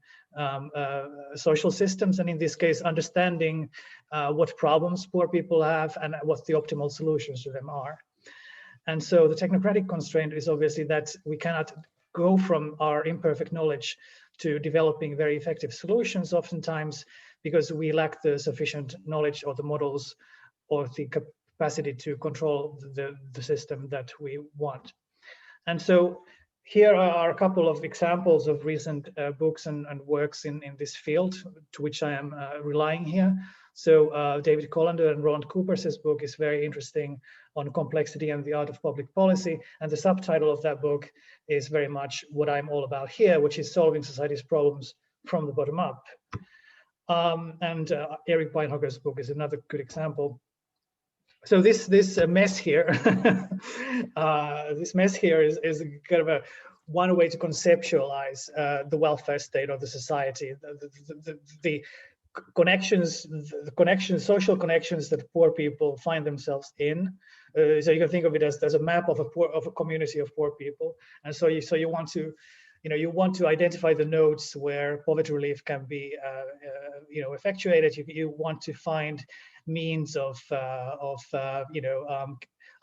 social systems, and in this case, understanding what problems poor people have and what the optimal solutions to them are. And so the technocratic constraint is obviously that we cannot go from our imperfect knowledge to developing very effective solutions oftentimes because we lack the sufficient knowledge or the models or the capacity to control the system that we want. And so here are a couple of examples of recent books and works in this field to which I am relying here. So David Colander and Roland Cooper's book is very interesting on complexity and the art of public policy. And the subtitle of that book is very much what I'm all about here, which is solving society's problems from the bottom up. And Eric Beinhoger's book is another good example. So this mess here, this mess here is kind of one way to conceptualize the welfare state or the society, the social connections that poor people find themselves in. So you can think of it as a map of a community of poor people, and so you want to, you want to identify the nodes where poverty relief can be, effectuated. You want to find means of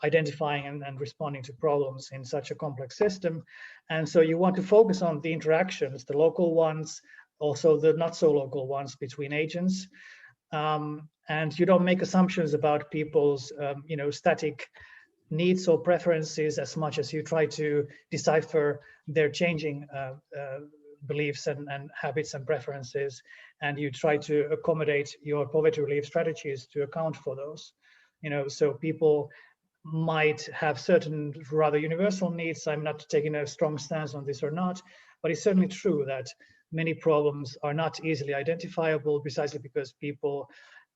identifying and responding to problems in such a complex system, and so you want to focus on the interactions, the local ones, also the not so local ones between agents, and you don't make assumptions about people's static needs or preferences as much as you try to decipher their changing beliefs and habits and preferences, and you try to accommodate your poverty relief strategies to account for those. So people might have certain rather universal needs. I'm not taking a strong stance on this or not, but it's certainly true that many problems are not easily identifiable precisely because people,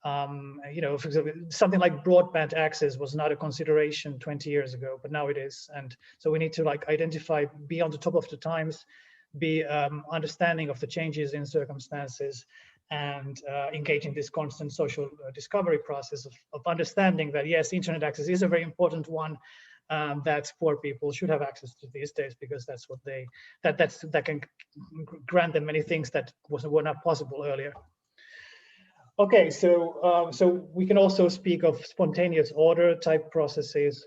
for example, something like broadband access was not a consideration 20 years ago, but now it is. And so we need to identify, be on the top of the times, be understanding of the changes in circumstances, and engage in this constant social discovery process of understanding that, yes, internet access is a very important one, that poor people should have access to these days because that's what that can grant them many things that were not possible earlier. Okay, so we can also speak of spontaneous order type processes.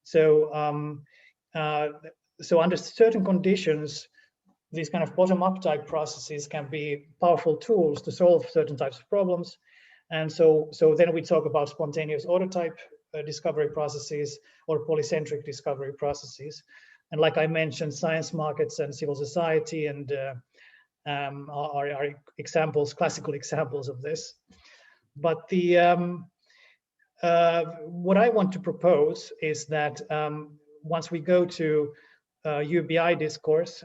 So under certain conditions, these kind of bottom-up type processes can be powerful tools to solve certain types of problems. And so then we talk about spontaneous order type discovery processes or polycentric discovery processes. And like I mentioned, science markets and civil society and are examples, classical examples of this. But the what I want to propose is that once we go to UBI discourse,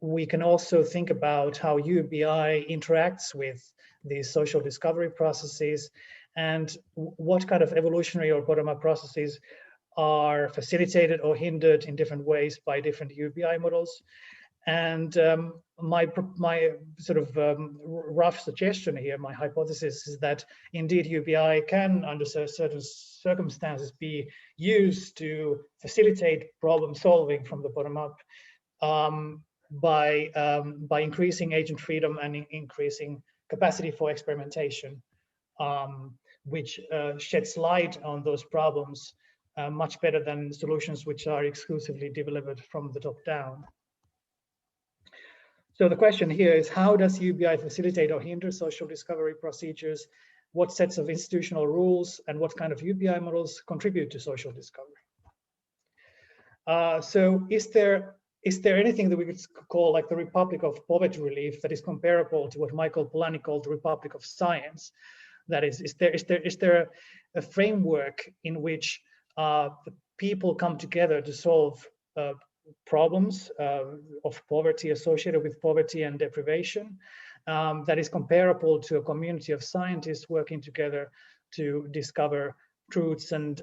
we can also think about how UBI interacts with these social discovery processes and what kind of evolutionary or bottom-up processes are facilitated or hindered in different ways by different UBI models. And my sort of rough suggestion here, my hypothesis is that indeed UBI can, under certain circumstances, be used to facilitate problem solving from the bottom up by increasing agent freedom and increasing capacity for experimentation, which sheds light on those problems much better than solutions which are exclusively delivered from the top down. So the question here is, how does UBI facilitate or hinder social discovery procedures? What sets of institutional rules and what kind of UBI models contribute to social discovery? So is there anything that we could call like the Republic of Poverty Relief that is comparable to what Michael Polanyi called the Republic of Science? That is there a framework in which the people come together to solve problems of poverty associated with poverty and deprivation that is comparable to a community of scientists working together to discover truths and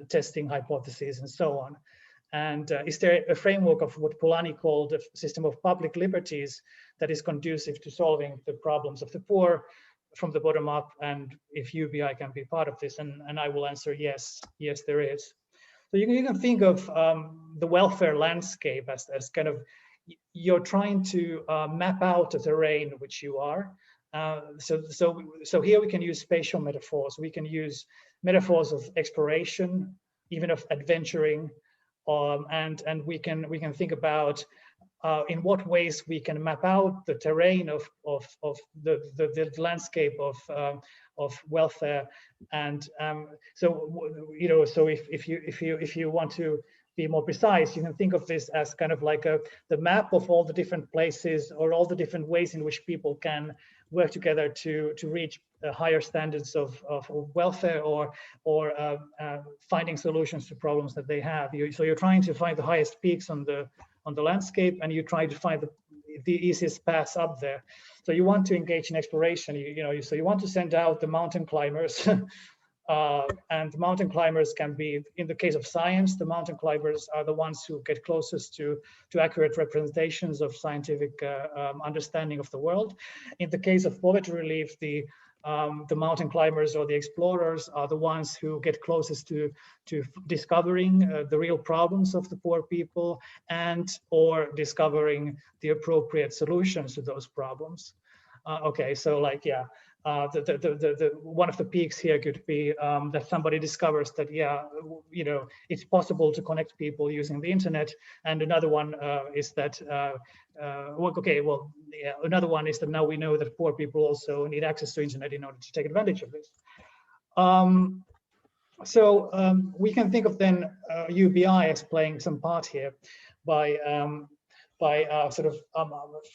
testing hypotheses and so on? And is there a framework of what Polanyi called a system of public liberties that is conducive to solving the problems of the poor from the bottom up? And if UBI can be part of this, and I will answer yes, there is. So you can think of the welfare landscape as kind of, you're trying to map out the terrain which you are. So here we can use spatial metaphors. We can use metaphors of exploration, even of adventuring, and we can think about in what ways we can map out the terrain of the landscape of welfare. And so if you want to be more precise, you can think of this as kind of like the map of all the different places or all the different ways in which people can work together to reach higher standards of welfare or finding solutions to problems that they have. So you're trying to find the highest peaks on the landscape, and you try to find the easiest paths up there. So you want to engage in exploration. So you want to send out the mountain climbers, and the mountain climbers can be, in the case of science, the mountain climbers are the ones who get closest to accurate representations of scientific understanding of the world. In the case of poverty relief, the mountain climbers or the explorers are the ones who get closest to discovering the real problems of the poor people or discovering the appropriate solutions to those problems. Okay, so like, yeah, the one of the peaks here could be that somebody discovers that, yeah, it's possible to connect people using the internet. And another one is that, another one is that now we know that poor people also need access to internet in order to take advantage of this. We can think of then UBI as playing some part here by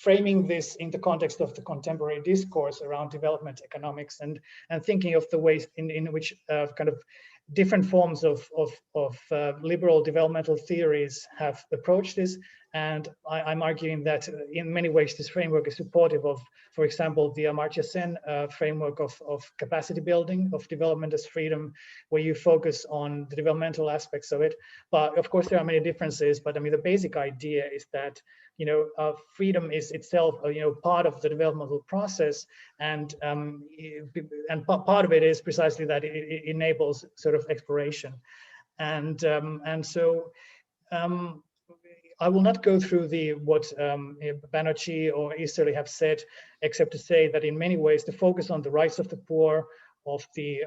framing this in the context of the contemporary discourse around development economics and thinking of the ways in which kind of different forms of liberal developmental theories have approached this. And I'm arguing that in many ways this framework is supportive of, for example, the Amartya Sen framework of capacity building, of development as freedom, where you focus on the developmental aspects of it. But of course there are many differences, but I mean the basic idea is that freedom is itself part of the developmental process, and part of it is precisely that it enables sort of exploration. And so I will not go through what Banerjee or Easterly have said, except to say that in many ways the focus on the rights of the poor, of the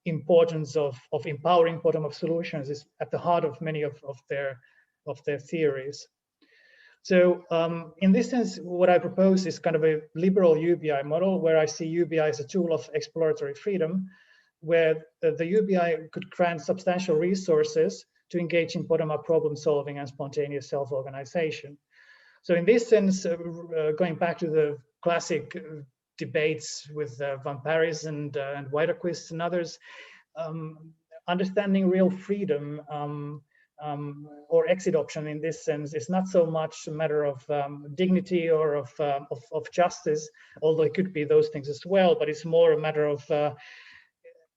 importance of empowering bottom-up solutions is at the heart of many of their theories. So in this sense, what I propose is kind of a liberal UBI model, where I see UBI as a tool of exploratory freedom, where the UBI could grant substantial resources to engage in bottom-up problem solving and spontaneous self-organization. So in this sense, going back to the classic debates with Van Parijs and Weiderquist and others, understanding real freedom or exit option in this sense is not so much a matter of dignity or of justice, although it could be those things as well, but it's more a matter of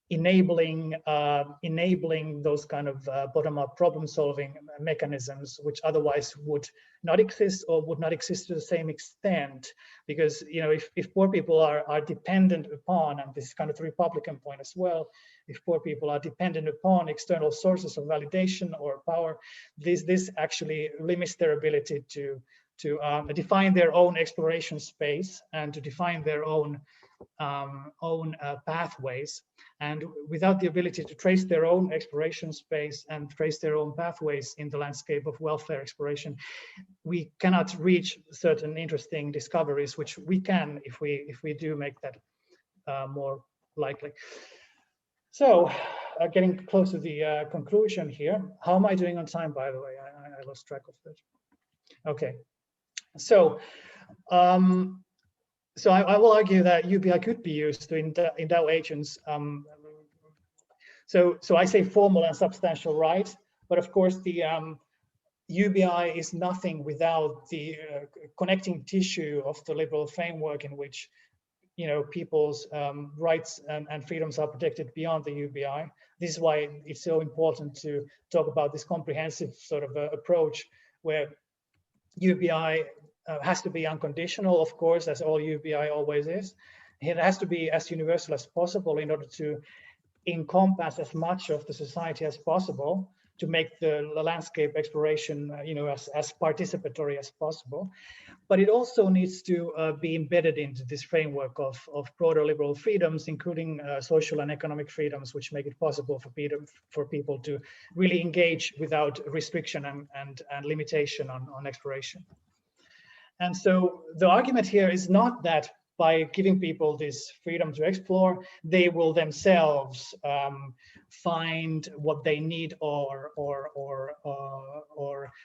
enabling those kind of bottom-up problem-solving mechanisms, which otherwise would not exist or would not exist to the same extent. Because if poor people are dependent upon, and this is kind of the Republican point as well, if poor people are dependent upon external sources of validation or power, this actually limits their ability to define their own exploration space and to define their own pathways. And without the ability to trace their own exploration space and trace their own pathways in the landscape of welfare exploration, we cannot reach certain interesting discoveries, which we can if we do make that more likely. So getting close to the conclusion here. How am I doing on time, by the way? I lost track of that. Okay, so so I will argue that UBI could be used to endow agents. So I say formal and substantial right, but of course the UBI is nothing without the connecting tissue of the liberal framework in which people's rights and freedoms are protected beyond the UBI. This is why it's so important to talk about this comprehensive sort of approach where UBI has to be unconditional, of course, as all UBI always is. It has to be as universal as possible in order to encompass as much of the society as possible, to make the landscape exploration as participatory as possible. But it also needs to be embedded into this framework of broader liberal freedoms, including social and economic freedoms, which make it possible for people to really engage without restriction and limitation on exploration. And so the argument here is not that by giving people this freedom to explore, they will themselves find what they need or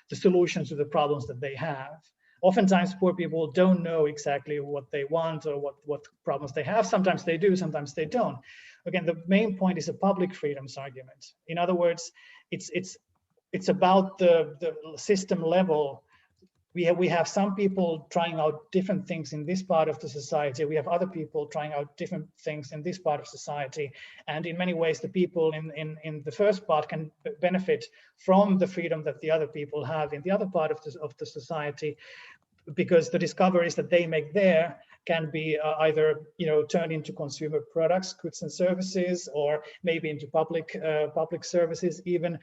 the solutions to the problems that they have. Oftentimes, poor people don't know exactly what they want or what problems they have. Sometimes they do, sometimes they don't. Again, the main point is a public freedoms argument. In other words, it's about the system level. We have some people trying out different things in this part of the society. We have other people trying out different things in this part of society. And in many ways, the people in the first part can benefit from the freedom that the other people have in the other part of the society, because the discoveries that they make there can be either turned into consumer products, goods and services, or maybe into public services even,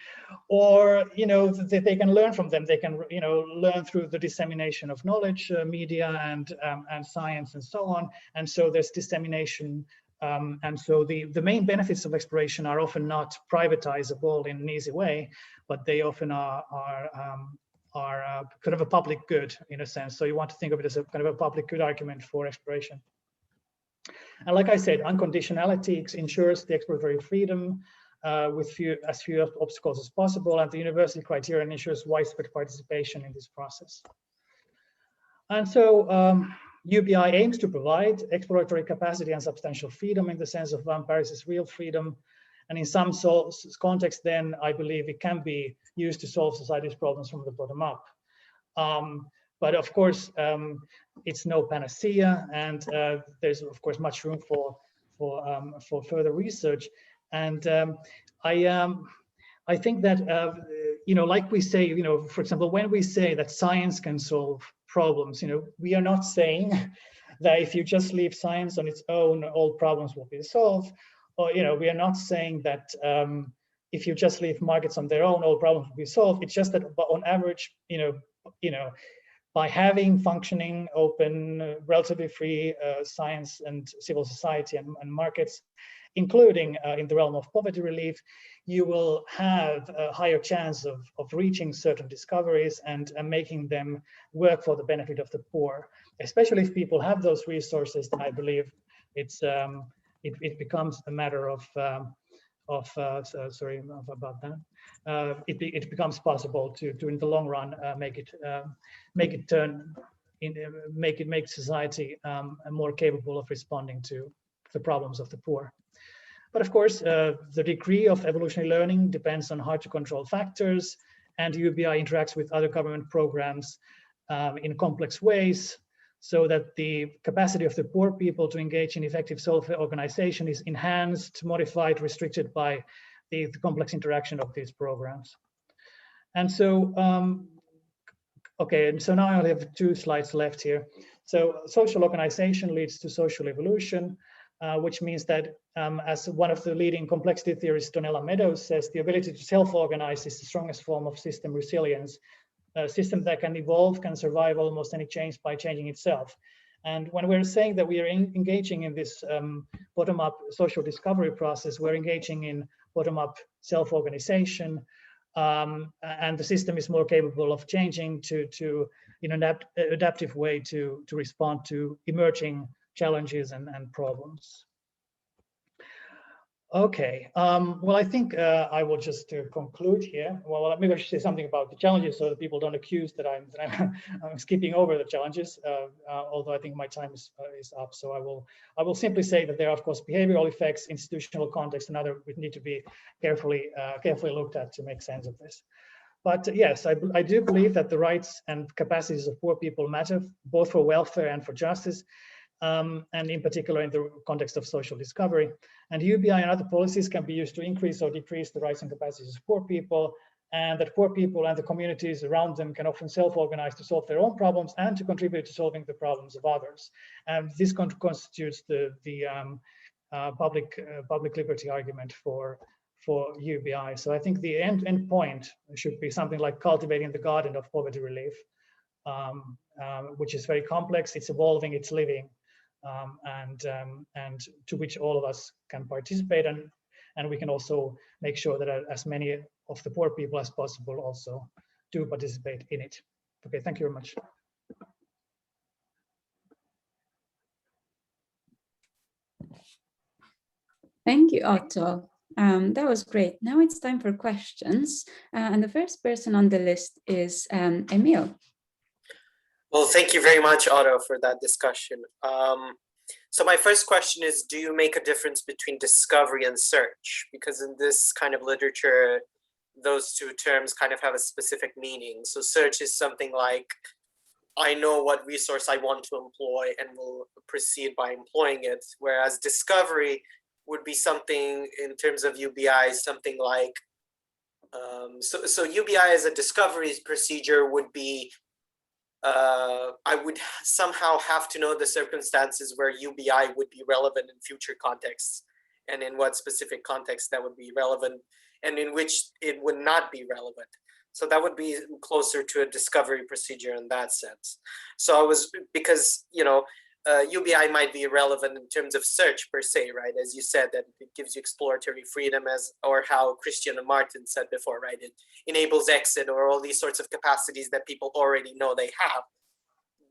or they can learn from them. They can learn through the dissemination of knowledge, media and science and so on. And so there's dissemination. And so the main benefits of exploration are often not privatizable in an easy way, but they often are kind of a public good in a sense. So you want to think of it as a kind of a public good argument for exploration. And like I said, unconditionality ensures the exploratory freedom with as few obstacles as possible, and the universal criterion ensures widespread participation in this process. And so UBI aims to provide exploratory capacity and substantial freedom in the sense of Van Parijs's real freedom. And in some context, then I believe it can be used to solve society's problems from the bottom up. But of course, it's no panacea, and there's of course much room for further research. And I think that like we say, for example, when we say that science can solve problems, we are not saying that if you just leave science on its own, all problems will be solved. Or, we are not saying that if you just leave markets on their own, all problems will be solved. It's just that on average, by having functioning, open, relatively free science and civil society and markets, including in the realm of poverty relief, you will have a higher chance of reaching certain discoveries and making them work for the benefit of the poor. Especially if people have those resources, then I believe it becomes a matter of sorry about that. It becomes possible to in the long run make it turn make society more capable of responding to the problems of the poor. But of course, the degree of evolutionary learning depends on hard to control factors, and UBI interacts with other government programs in complex ways, so that the capacity of the poor people to engage in effective self-organization is enhanced, modified, restricted by the complex interaction of these programs. And so, okay, and so now I only have 2 slides left here. So social organization leads to social evolution, which means that as one of the leading complexity theorists, Donella Meadows, says, the ability to self-organize is the strongest form of system resilience. A system that can evolve, can survive almost any change by changing itself. And when we're saying that we are engaging in this bottom-up social discovery process, we're engaging in bottom-up self-organization, and the system is more capable of changing to in an adaptive way to respond to emerging challenges and problems. Okay, well, I think I will just conclude here. Well, maybe I should say something about the challenges so that people don't accuse that I'm skipping over the challenges, although I think my time is up. So I will simply say that there are, of course, behavioral effects, institutional context, and other which need to be carefully looked at to make sense of this. But yes, I do believe that the rights and capacities of poor people matter, both for welfare and for justice. And in particular in the context of social discovery. And UBI and other policies can be used to increase or decrease the rights and capacities of poor people, and that poor people and the communities around them can often self-organize to solve their own problems and to contribute to solving the problems of others. And this constitutes the public liberty argument for UBI. So I think the end point should be something like cultivating the garden of poverty relief, which is very complex, it's evolving, it's living. And to which all of us can participate, and we can also make sure that as many of the poor people as possible also do participate in it. Okay, thank you very much. Thank you, Otto. That was great. Now it's time for questions. And the first person on the list is Emil. Well, thank you very much, Otto, for that discussion. So my first question is, do you make a difference between discovery and search? Because in this kind of literature, those 2 terms kind of have a specific meaning. So search is something like, I know what resource I want to employ and will proceed by employing it. Whereas discovery would be something in terms of UBI, something like, so UBI as a discovery procedure would be, I would somehow have to know the circumstances where UBI would be relevant in future contexts, and in what specific context that would be relevant, and in which it would not be relevant. So that would be closer to a discovery procedure in that sense. So because, you know, UBI might be relevant in terms of search per se, right? As you said, that it gives you exploratory freedom, or how Christian and Martin said before, right? It enables exit, or all these sorts of capacities that people already know they have.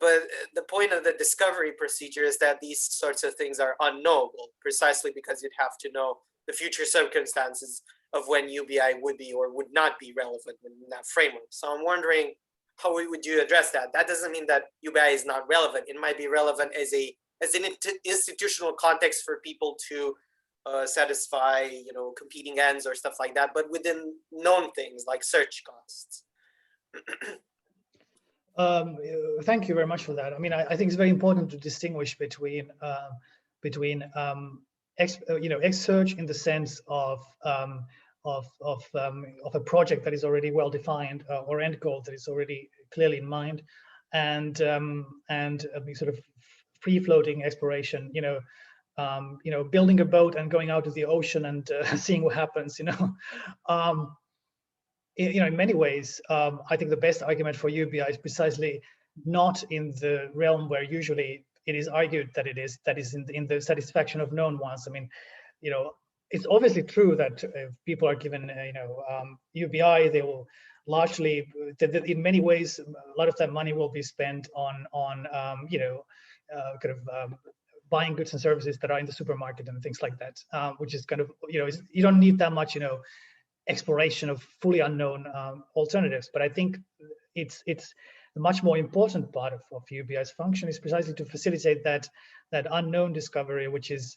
But the point of the discovery procedure is that these sorts of things are unknowable, precisely because you'd have to know the future circumstances of when UBI would be or would not be relevant in that framework. So I'm wondering, how would you address that? That doesn't mean that UBI is not relevant. It might be relevant as an institutional context for people to satisfy, you know, competing ends or stuff like that, but within known things like search costs. Thank you very much for that. I mean, I think it's very important to distinguish between search in the sense of a project that is already well defined, or end goal that is already clearly in mind, and a sort of free floating exploration. Building a boat and going out to the ocean and seeing what happens. In many ways, I think the best argument for UBI is precisely not in the realm where usually it is argued that it is, that is in the satisfaction of known ones. I mean, it's obviously true that if people are given, UBI, they will largely, in many ways, a lot of that money will be spent on buying goods and services that are in the supermarket and things like that, which is kind of, you don't need that much, exploration of fully unknown alternatives. But I think it's the much more important part of UBI's function is precisely to facilitate that unknown discovery, which is,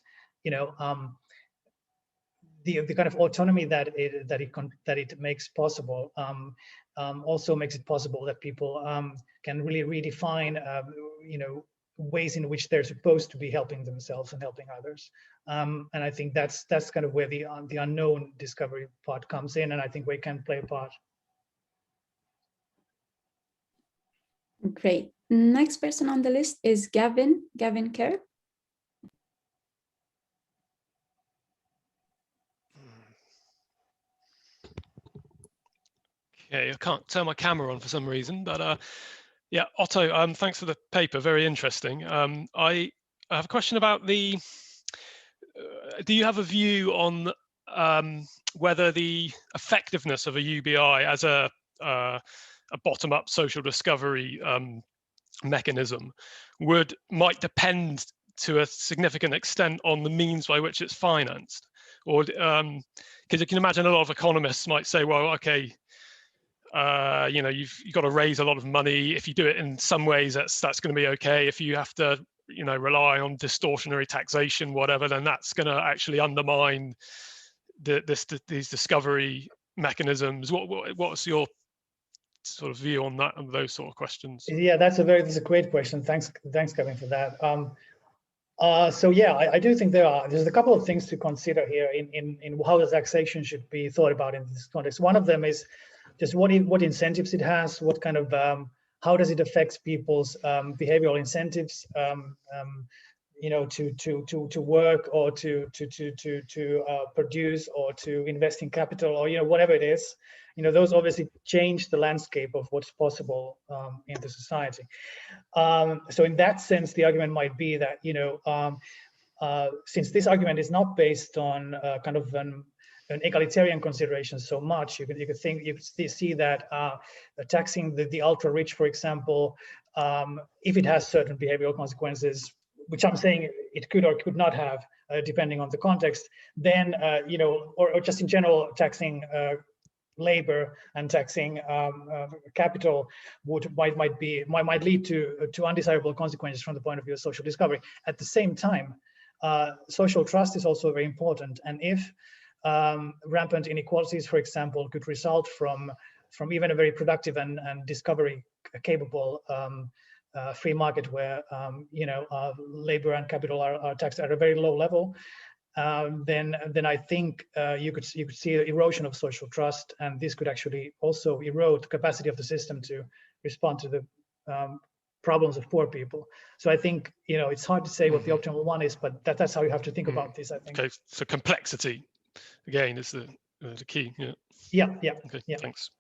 the kind of autonomy that it makes possible. Also makes it possible that people can really redefine, ways in which they're supposed to be helping themselves and helping others. And I think that's kind of where the unknown discovery part comes in, and I think we can play a part. Great. Next person on the list is Gavin Kerr. Okay, I can't turn my camera on for some reason, but yeah, Otto, thanks for the paper, very interesting. I have a question about do you have a view on whether the effectiveness of a UBI as a bottom-up social discovery mechanism might depend to a significant extent on the means by which it's financed? Or because you can imagine a lot of economists might say, well, okay, you've got to raise a lot of money. If you do it in some ways, that's going to be okay. If you have to, rely on distortionary taxation, whatever, then that's going to actually undermine these discovery mechanisms. What's your sort of view on that and those sort of questions? Yeah, that's a great question. Thanks, Kevin, for that. So yeah, I do think there's a couple of things to consider here in how the taxation should be thought about in this context. One of them is just what incentives it has, what kind of how does it affect people's behavioral incentives, to work or to produce or to invest in capital or whatever it is. Those obviously change the landscape of what's possible in the society. So in that sense, the argument might be that since this argument is not based on kind of an egalitarian consideration so much, you could see that taxing the ultra rich, for example, if it has certain behavioral consequences, which I'm saying it could or could not have, depending on the context, then or just in general taxing labor and taxing capital might lead to undesirable consequences from the point of view of social discovery. At the same time, social trust is also very important, and if rampant inequalities, for example, could result from even a very productive and discovery capable free market where labor and capital are taxed at a very low level, then I think you could see the erosion of social trust, and this could actually also erode the capacity of the system to respond to the problems of poor people. So I think it's hard to say what the optimal one is, but that's how you have to think about this, I think. Okay, so complexity again is the key. Yeah. Okay, yeah. Thanks.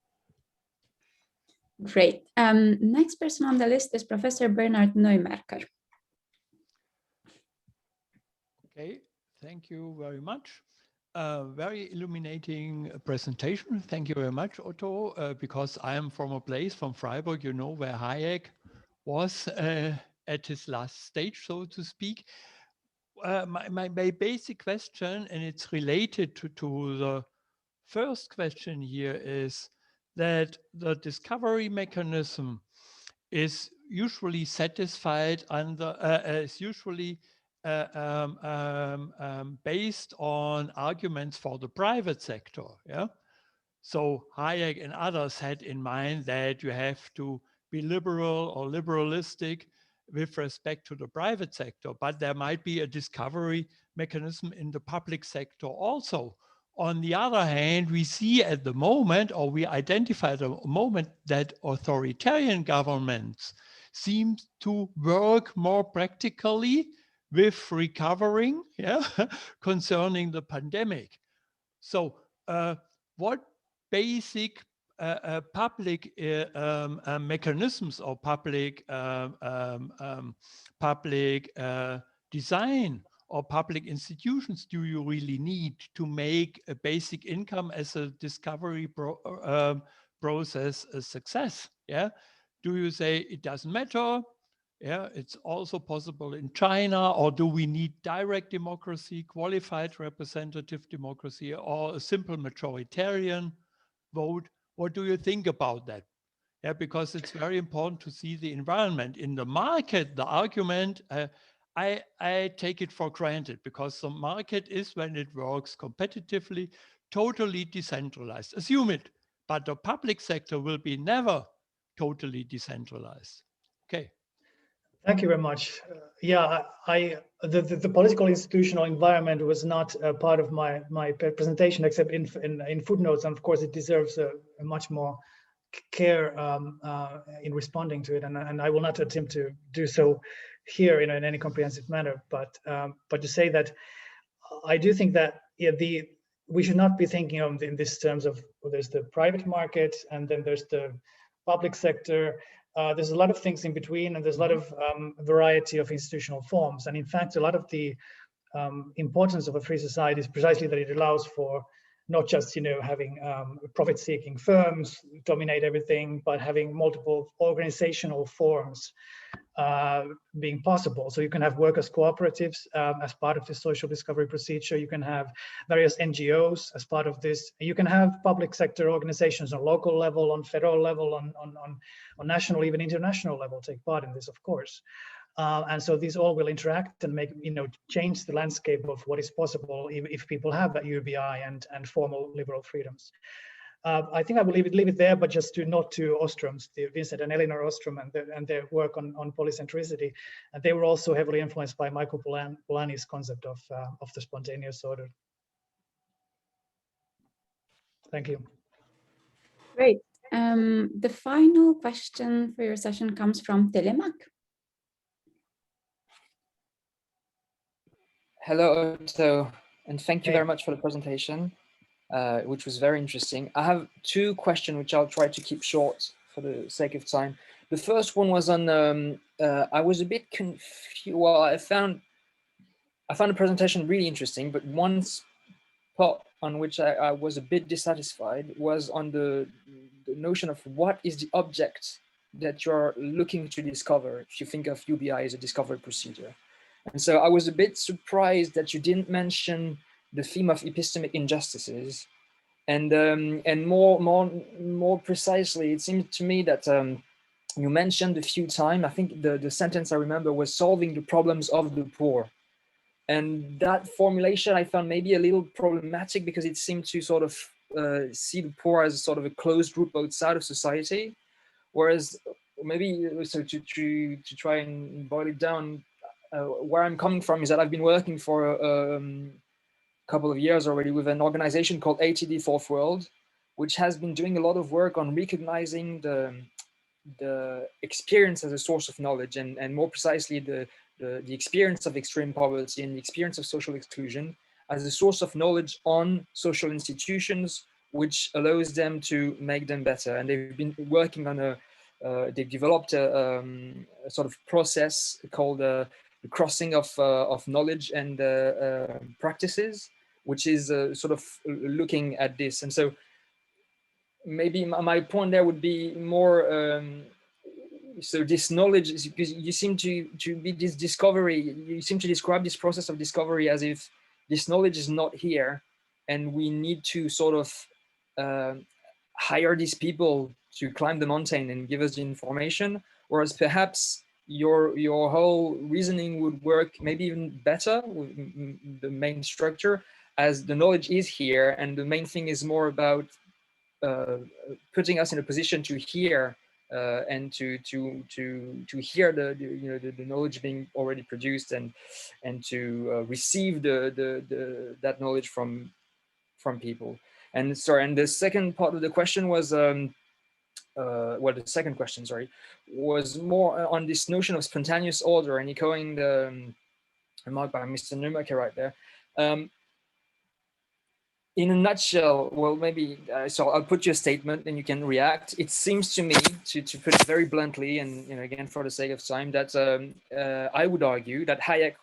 Great. Next person on the list is Professor Bernhard Neumärker. Okay, thank you very much. Very illuminating presentation. Thank you very much, Otto, because I am from a place, from Freiburg, where Hayek was at his last stage, so to speak. My basic question, and it's related to the first question here, is that the discovery mechanism is usually satisfied under, is usually based on arguments for the private sector. Yeah. So Hayek and others had in mind that you have to be liberal or liberalistic with respect to the private sector, but there might be a discovery mechanism in the public sector also. On the other hand, we see at the moment, or we identify at the moment, that authoritarian governments seem to work more practically with recovering, concerning the pandemic. So what basic public mechanisms or public design or public institutions do you really need to make a basic income as a discovery process a success? Yeah. Do you say it doesn't matter? Yeah, it's also possible in China, or do we need direct democracy, qualified representative democracy, or a simple majoritarian vote? What do you think about that? Yeah, because it's very important to see the environment. In the market, the argument, I take it for granted, because the market is, when it works competitively, totally decentralized. Assume it, but the public sector will be never totally decentralized. Okay. Thank you very much. Yeah, the political institutional environment was not a part of my presentation, except in footnotes, and of course it deserves a much more care in responding to it, and I will not attempt to do so here in any comprehensive manner. But to say that I do think that we should not be thinking of in these terms of, well, there's the private market and then there's the public sector. There's a lot of things in between, and there's a lot of variety of institutional forms. And in fact, a lot of the importance of a free society is precisely that it allows for not just, having profit-seeking firms dominate everything, but having multiple organizational forms being possible. So you can have workers' cooperatives as part of the social discovery procedure. You can have various NGOs as part of this. You can have public sector organizations on local level, on federal level, on national, even international level take part in this, of course. And so these all will interact and make, change the landscape of what is possible if people have that UBI and formal liberal freedoms. I think I will leave it there, but just to note to Ostrom's, Vincent and Elinor Ostrom, and their work on polycentricity. And they were also heavily influenced by Michael Polanyi's concept of the spontaneous order. Thank you. Great. The final question for your session comes from Telemak. Hello, Otto, and thank you very much for the presentation, which was very interesting. I have two questions, which I'll try to keep short for the sake of time. The first one was on, I was a bit confused. Well, I found the presentation really interesting, but one spot on which I was a bit dissatisfied was on the notion of what is the object that you're looking to discover, if you think of UBI as a discovery procedure. And so I was a bit surprised that you didn't mention the theme of epistemic injustices, and more precisely, it seemed to me that you mentioned a few times. I think the sentence I remember was solving the problems of the poor, and that formulation I found maybe a little problematic, because it seemed to sort of see the poor as sort of a closed group outside of society, whereas maybe so to try and boil it down. Where I'm coming from is that I've been working for a couple of years already with an organization called ATD Fourth World, which has been doing a lot of work on recognizing the experience as a source of knowledge, and more precisely the experience of extreme poverty and the experience of social exclusion as a source of knowledge on social institutions, which allows them to make them better. And they've been working on they've developed a sort of process called the crossing of knowledge and practices, which is sort of looking at this. And so maybe my point there would be more, so this knowledge is, because you seem to be this discovery, you seem to describe this process of discovery as if this knowledge is not here, and we need to sort of hire these people to climb the mountain and give us the information, whereas perhaps your whole reasoning would work maybe even better with the main structure, as the knowledge is here, and the main thing is more about putting us in a position to hear and to hear the knowledge being already produced, and to receive that knowledge from people. And sorry, and the second part of the question was well, the second question, sorry, was more on this notion of spontaneous order, and echoing the remark by Mr. Neumärker right there. In a nutshell, well, maybe, so I'll put you a statement and you can react. It seems to me, to put it very bluntly, and again, for the sake of time, that I would argue that Hayek,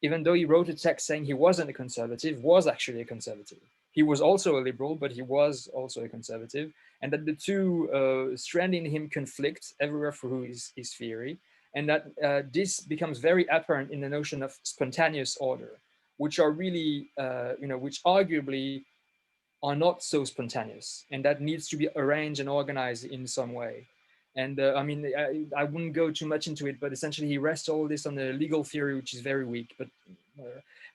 even though he wrote a text saying he wasn't a conservative, was actually a conservative. He was also a liberal, but he was also a conservative, and that the two strands in him conflict everywhere through his theory, and that this becomes very apparent in the notion of spontaneous order, which are really, which arguably are not so spontaneous, and that needs to be arranged and organized in some way. And I mean, I wouldn't go too much into it, but essentially he rests all this on the legal theory, which is very weak. But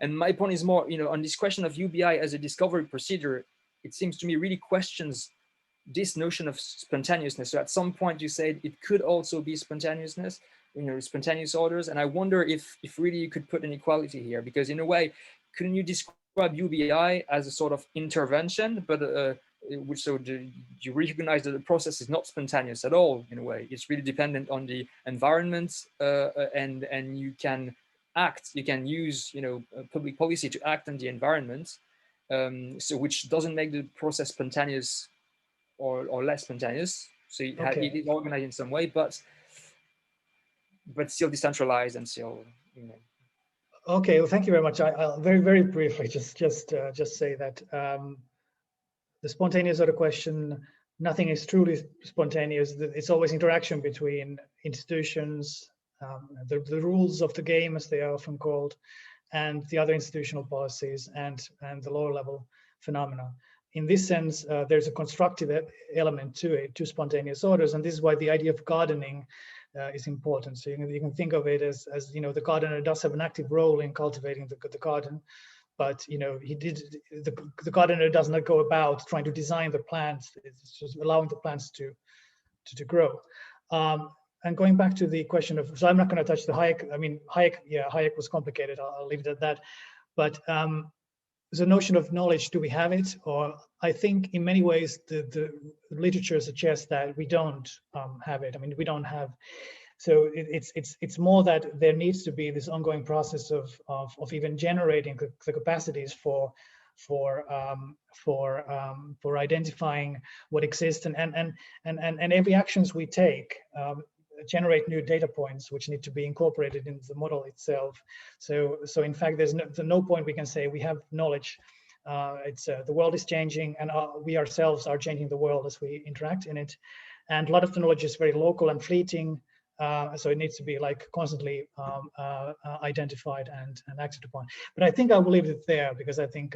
and my point is more, on this question of UBI as a discovery procedure, it seems to me really questions this notion of spontaneousness. So at some point you said it could also be spontaneousness, spontaneous orders. And I wonder if really you could put an equality here, because in a way, couldn't you describe UBI as a sort of intervention, but you recognize that the process is not spontaneous at all in a way. It's really dependent on the environment, and you can act, you can use public policy to act on the environment, so which doesn't make the process spontaneous or less spontaneous. So it is organized in some way, but still decentralized and still Okay, well, thank you very much. I'll very briefly just say that the spontaneous order question, nothing is truly spontaneous. It's always interaction between institutions, the rules of the game, as they are often called, and the other institutional policies and the lower level phenomena. In this sense, there's a constructive element to it, to spontaneous orders, and this is why the idea of gardening is important. So you can think of it as the gardener does have an active role in cultivating the garden, but the gardener does not go about trying to design the plants. It's just allowing the plants to grow. And going back to the question of, so I'm not going to touch the Hayek. I mean, Hayek was complicated. I'll leave it at that. But the notion of knowledge, do we have it? Or I think in many ways the literature suggests that we don't have it. I mean, we don't have. So it's more that there needs to be this ongoing process of even generating the capacities for identifying what exists, and every actions we take generate new data points which need to be incorporated into the model itself. So in fact, there's no point we can say we have knowledge. It's the world is changing, and we ourselves are changing the world as we interact in it. And a lot of the knowledge is very local and fleeting. So it needs to be like constantly identified and acted upon. But I think I will leave it there, because I think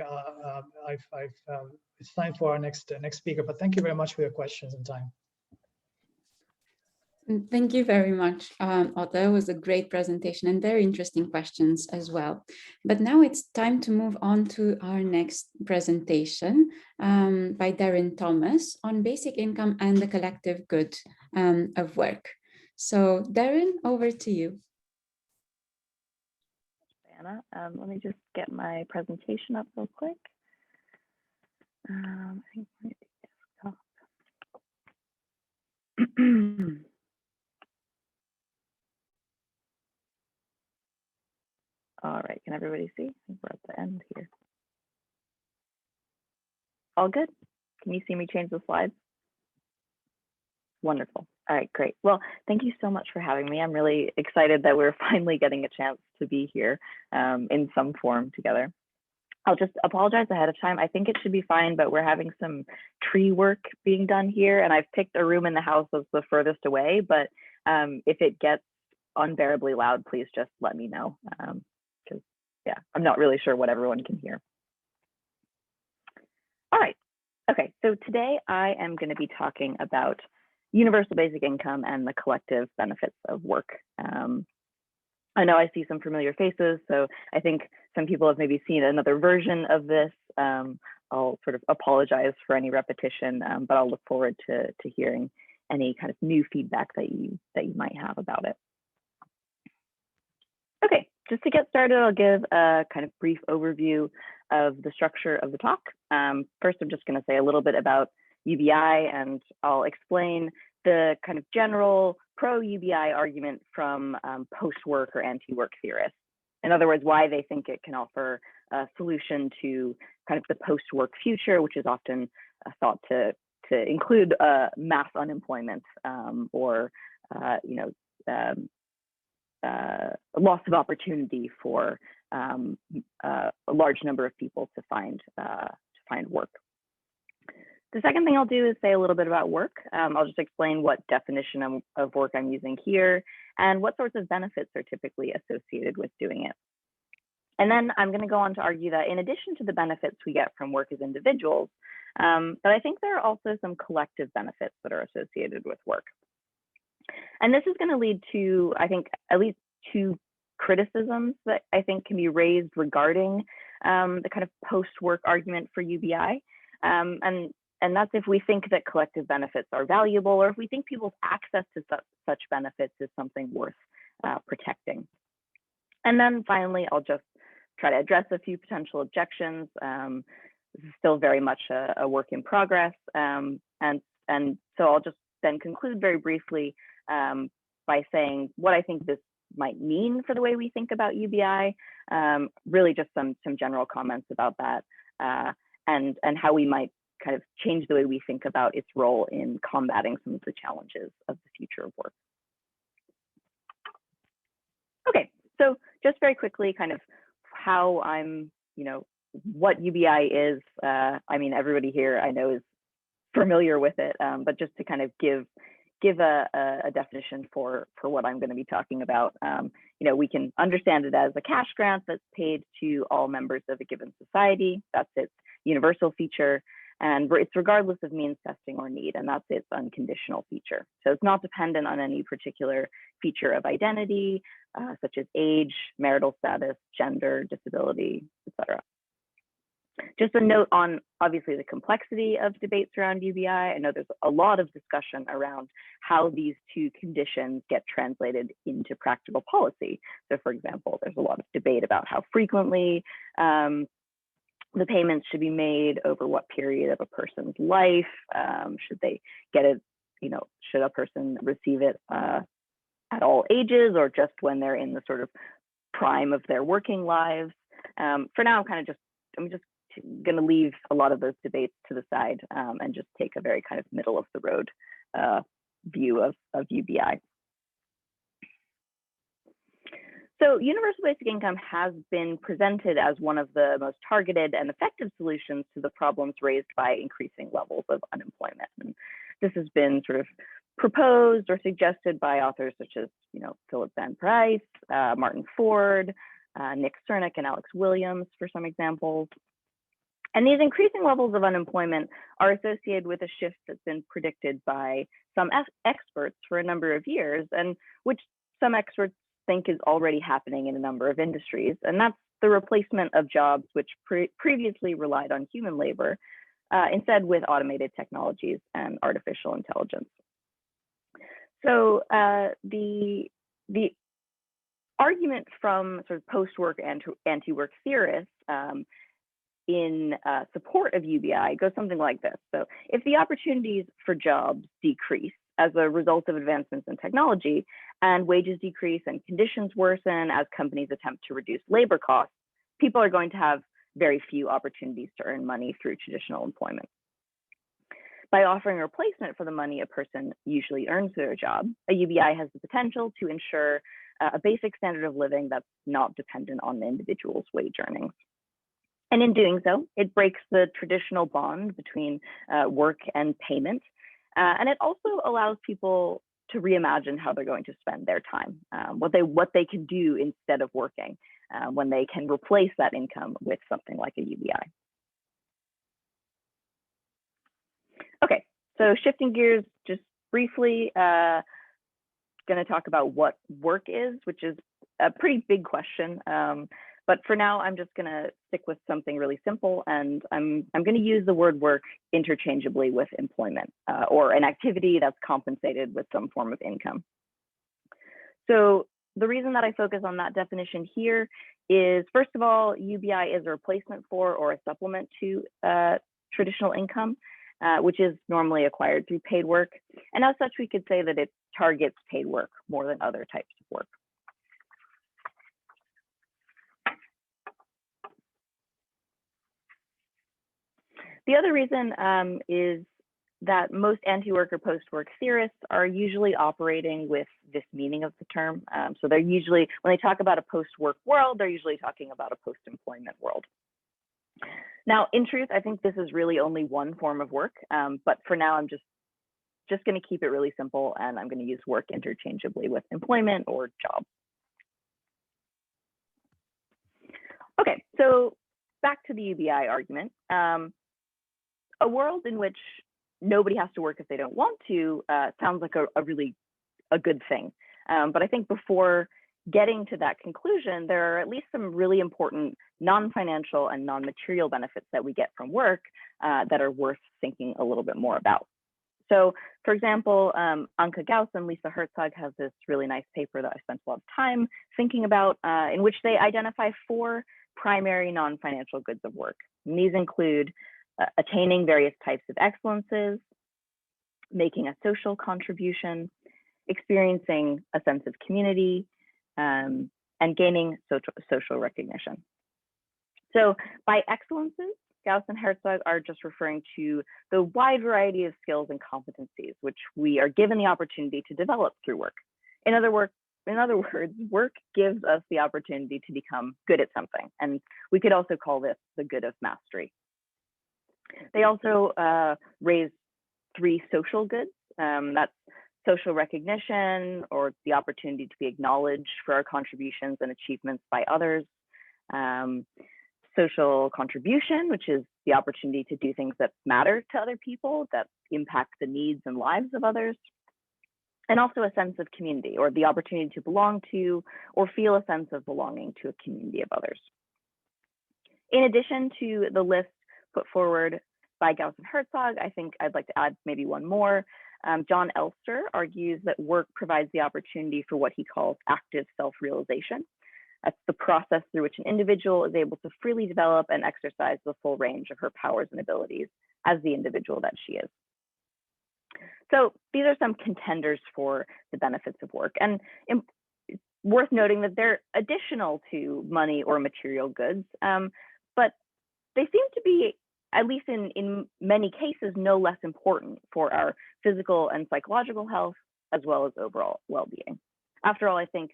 it's time for our next speaker. But thank you very much for your questions and time. Thank you very much, Otto. It was a great presentation and very interesting questions as well. But now it's time to move on to our next presentation by Deryn Thomas on basic income and the collective good of work. So Deryn, over to you. Anna, let me just get my presentation up real quick. I think desktop. All right, can everybody see? I think we're at the end here. All good? Can you see me change the slides? Wonderful. All right, great. Well, thank you so much for having me. I'm really excited that we're finally getting a chance to be here in some form together. I'll just apologize ahead of time. I think it should be fine, but we're having some tree work being done here, and I've picked a room in the house that's the furthest away, but if it gets unbearably loud, please just let me know. Yeah, I'm not really sure what everyone can hear. All right, okay, so today I am going to be talking about universal basic income and the collective benefits of work. I know I see some familiar faces, so I think some people have maybe seen another version of this. I'll sort of apologize for any repetition, but I'll look forward to hearing any kind of new feedback that you might have about it. Okay, just to get started, I'll give a kind of brief overview of the structure of the talk. First, I'm just going to say a little bit about UBI, and I'll explain the kind of general pro-UBI argument from post-work or anti-work theorists. In other words, why they think it can offer a solution to kind of the post-work future, which is often thought to include mass unemployment or loss of opportunity for a large number of people to find work. The second thing I'll do is say a little bit about work. I'll just explain what definition of work I'm using here and what sorts of benefits are typically associated with doing it. And then I'm going to go on to argue that in addition to the benefits we get from work as individuals, that I think there are also some collective benefits that are associated with work. And this is going to lead to, I think, at least two criticisms that I think can be raised regarding the kind of post-work argument for UBI. And that's if we think that collective benefits are valuable, or if we think people's access to such benefits is something worth protecting. And then finally, I'll just try to address a few potential objections. This is still very much a work in progress. And so I'll just then conclude very briefly by saying what I think this might mean for the way we think about UBI, really just some general comments about that, and how we might kind of change the way we think about its role in combating some of the challenges of the future of work. Okay, so just very quickly, kind of how I'm, what UBI is. I mean, everybody here I know is familiar with it, but just to kind of give a definition for what I'm going to be talking about. We can understand it as a cash grant that's paid to all members of a given society. That's its universal feature. And it's regardless of means, testing, or need, and that's its unconditional feature. So it's not dependent on any particular feature of identity, such as age, marital status, gender, disability, etc. Just a note on, obviously, the complexity of debates around UBI. I know there's a lot of discussion around how these two conditions get translated into practical policy. So for example, there's a lot of debate about how frequently the payments should be made, over what period of a person's life. Should they get it, should a person receive it at all ages, or just when they're in the sort of prime of their working lives? For now, I'm just going to leave a lot of those debates to the side and just take a very kind of middle of the road view of UBI. So universal basic income has been presented as one of the most targeted and effective solutions to the problems raised by increasing levels of unemployment. And this has been sort of proposed or suggested by authors such as, Philip Van Price, Martin Ford, Nick Cernick, and Alex Williams, for some examples. And these increasing levels of unemployment are associated with a shift that's been predicted by some experts for a number of years, and which some experts think is already happening in a number of industries. And that's the replacement of jobs which previously relied on human labor, instead with automated technologies and artificial intelligence. So the argument from sort of post-work and anti-work theorists in support of UBI goes something like this. So if the opportunities for jobs decrease as a result of advancements in technology, and wages decrease and conditions worsen as companies attempt to reduce labor costs, people are going to have very few opportunities to earn money through traditional employment. By offering a replacement for the money a person usually earns through their job, a UBI has the potential to ensure a basic standard of living that's not dependent on the individual's wage earnings. And in doing so, it breaks the traditional bond between work and payment. And it also allows people to reimagine how they're going to spend their time, what they can do instead of working, when they can replace that income with something like a UBI. Okay, so shifting gears just briefly, going to talk about what work is, which is a pretty big question. But for now, I'm just going to stick with something really simple, and I'm going to use the word work interchangeably with employment, or an activity that's compensated with some form of income. So the reason that I focus on that definition here is, first of all, UBI is a replacement for or a supplement to traditional income, which is normally acquired through paid work. And as such, we could say that it targets paid work more than other types of work. The other reason is that most anti-work or post-work theorists are usually operating with this meaning of the term. So they're usually, when they talk about a post-work world, they're usually talking about a post-employment world. Now, in truth, I think this is really only one form of work, but for now, I'm just going to keep it really simple, and I'm going to use work interchangeably with employment or job. Okay, so back to the UBI argument. A world in which nobody has to work if they don't want to sounds like a really a good thing. But I think before getting to that conclusion, there are at least some really important non-financial and non-material benefits that we get from work that are worth thinking a little bit more about. So, for example, Anke Gauss and Lisa Herzog have this really nice paper that I spent a lot of time thinking about, in which they identify 4 primary non-financial goods of work. And these include attaining various types of excellences, making a social contribution, experiencing a sense of community, and gaining social recognition. So by excellences, Gauss and Herzog are just referring to the wide variety of skills and competencies which we are given the opportunity to develop through work. In other words, work gives us the opportunity to become good at something, and we could also call this the good of mastery. They also raise 3 social goods. That's social recognition, or the opportunity to be acknowledged for our contributions and achievements by others. Social contribution, which is the opportunity to do things that matter to other people, that impact the needs and lives of others. And also a sense of community, or the opportunity to belong to or feel a sense of belonging to a community of others. In addition to the list put forward by Gauss and Herzog, I think I'd like to add maybe one more. John Elster argues that work provides the opportunity for what he calls active self-realization. That's the process through which an individual is able to freely develop and exercise the full range of her powers and abilities as the individual that she is. So these are some contenders for the benefits of work, and it's worth noting that they're additional to money or material goods, but they seem to be, at least in many cases, no less important for our physical and psychological health, as well as overall well-being. After all, I think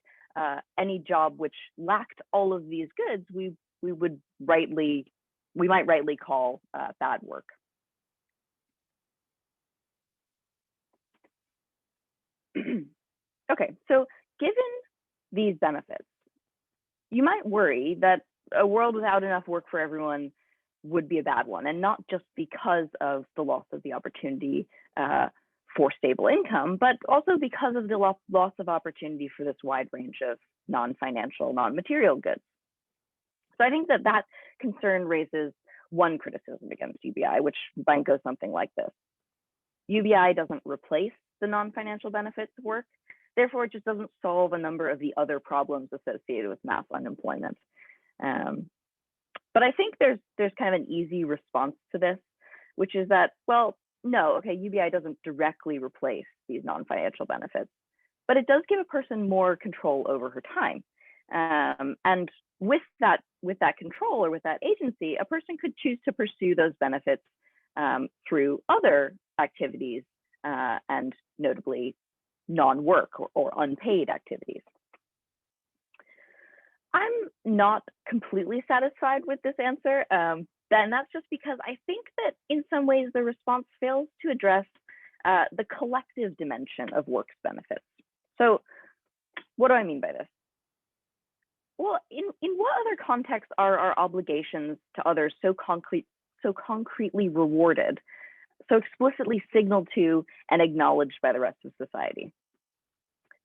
any job which lacked all of these goods, we might rightly call bad work. Okay, so given these benefits, you might worry that a world without enough work for everyone would be a bad one, and not just because of the loss of the opportunity for stable income, but also because of the loss of opportunity for this wide range of non-financial, non-material goods. So I think that concern raises one criticism against UBI, which might go something like this. UBI doesn't replace the non-financial benefits of work. Therefore, it just doesn't solve a number of the other problems associated with mass unemployment. But I think there's kind of an easy response to this, which is that, well, no, okay, UBI doesn't directly replace these non-financial benefits, but it does give a person more control over her time. And with that control, or with that agency, a person could choose to pursue those benefits through other activities, and notably non-work or unpaid activities. I'm not completely satisfied with this answer, and that's just because I think that in some ways the response fails to address the collective dimension of work's benefits. So what do I mean by this? Well, in what other contexts are our obligations to others so concretely rewarded, so explicitly signaled to and acknowledged by the rest of society?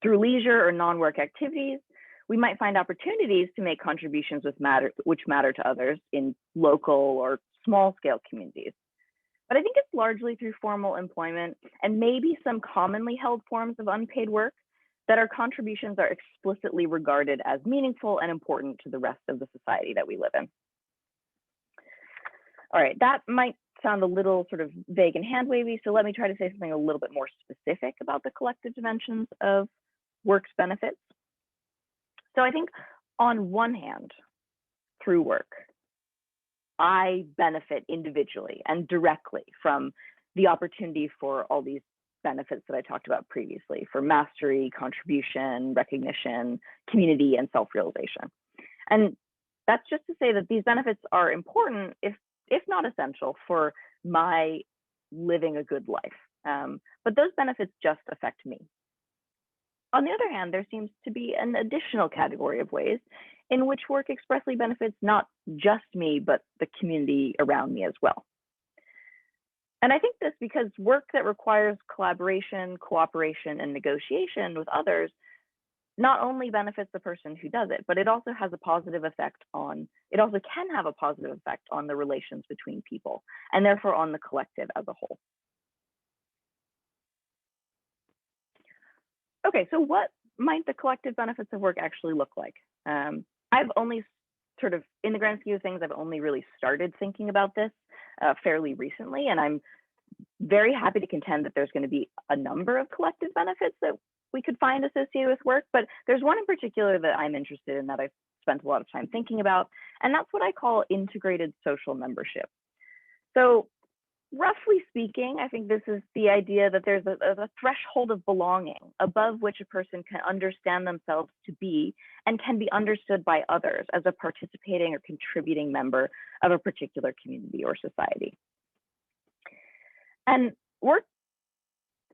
Through leisure or non-work activities, we might find opportunities to make contributions which matter to others in local or small-scale communities. But I think it's largely through formal employment and maybe some commonly held forms of unpaid work that our contributions are explicitly regarded as meaningful and important to the rest of the society that we live in. All right, that might sound a little sort of vague and hand-wavy, so let me try to say something a little bit more specific about the collective dimensions of work's benefits. So I think on one hand, through work, I benefit individually and directly from the opportunity for all these benefits that I talked about previously, for mastery, contribution, recognition, community, and self-realization. And that's just to say that these benefits are important, if not essential, for my living a good life. But those benefits just affect me. On the other hand, there seems to be an additional category of ways in which work expressly benefits not just me, but the community around me as well. And I think this because work that requires collaboration, cooperation, and negotiation with others not only benefits the person who does it, but it also has a positive effect on, it also can have a positive effect on the relations between people, and therefore on the collective as a whole. Okay, so what might the collective benefits of work actually look like? I've only sort of, in the grand scheme of things, I've only really started thinking about this fairly recently, and I'm very happy to contend that there's going to be a number of collective benefits that we could find associated with work, but there's one in particular that I'm interested in that I've spent a lot of time thinking about, and that's what I call integrated social membership. So roughly speaking, I think this is the idea that there's a threshold of belonging above which a person can understand themselves to be and can be understood by others as a participating or contributing member of a particular community or society. And work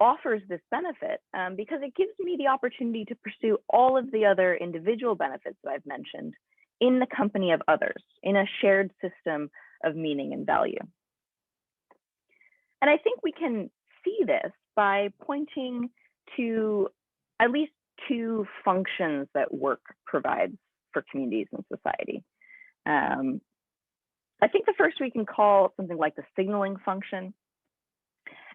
offers this benefit because it gives me the opportunity to pursue all of the other individual benefits that I've mentioned in the company of others, in a shared system of meaning and value. And I think we can see this by pointing to at least two functions that work provides for communities and society. I think the first we can call something like the signaling function.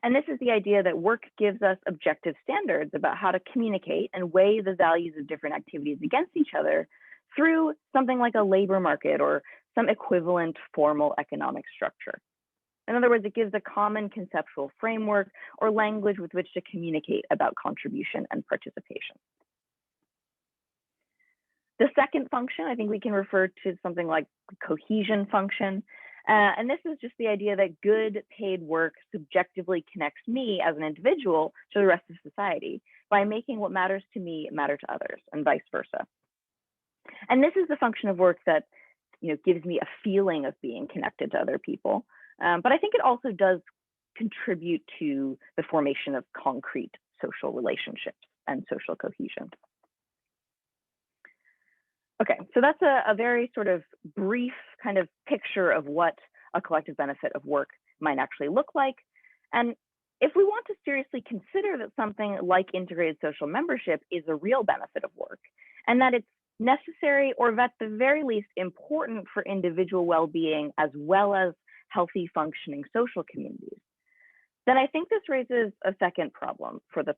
And this is the idea that work gives us objective standards about how to communicate and weigh the values of different activities against each other through something like a labor market or some equivalent formal economic structure. In other words, it gives a common conceptual framework or language with which to communicate about contribution and participation. The second function, I think we can refer to something like cohesion function. And this is just the idea that good paid work subjectively connects me as an individual to the rest of society by making what matters to me matter to others, and vice versa. And this is the function of work that, you know, gives me a feeling of being connected to other people. But I think it also does contribute to the formation of concrete social relationships and social cohesion. Okay, so that's a very sort of brief kind of picture of what a collective benefit of work might actually look like. And if we want to seriously consider that something like integrated social membership is a real benefit of work, and that it's necessary or at the very least important for individual well-being as well as healthy functioning social communities, then I think this raises a second problem for the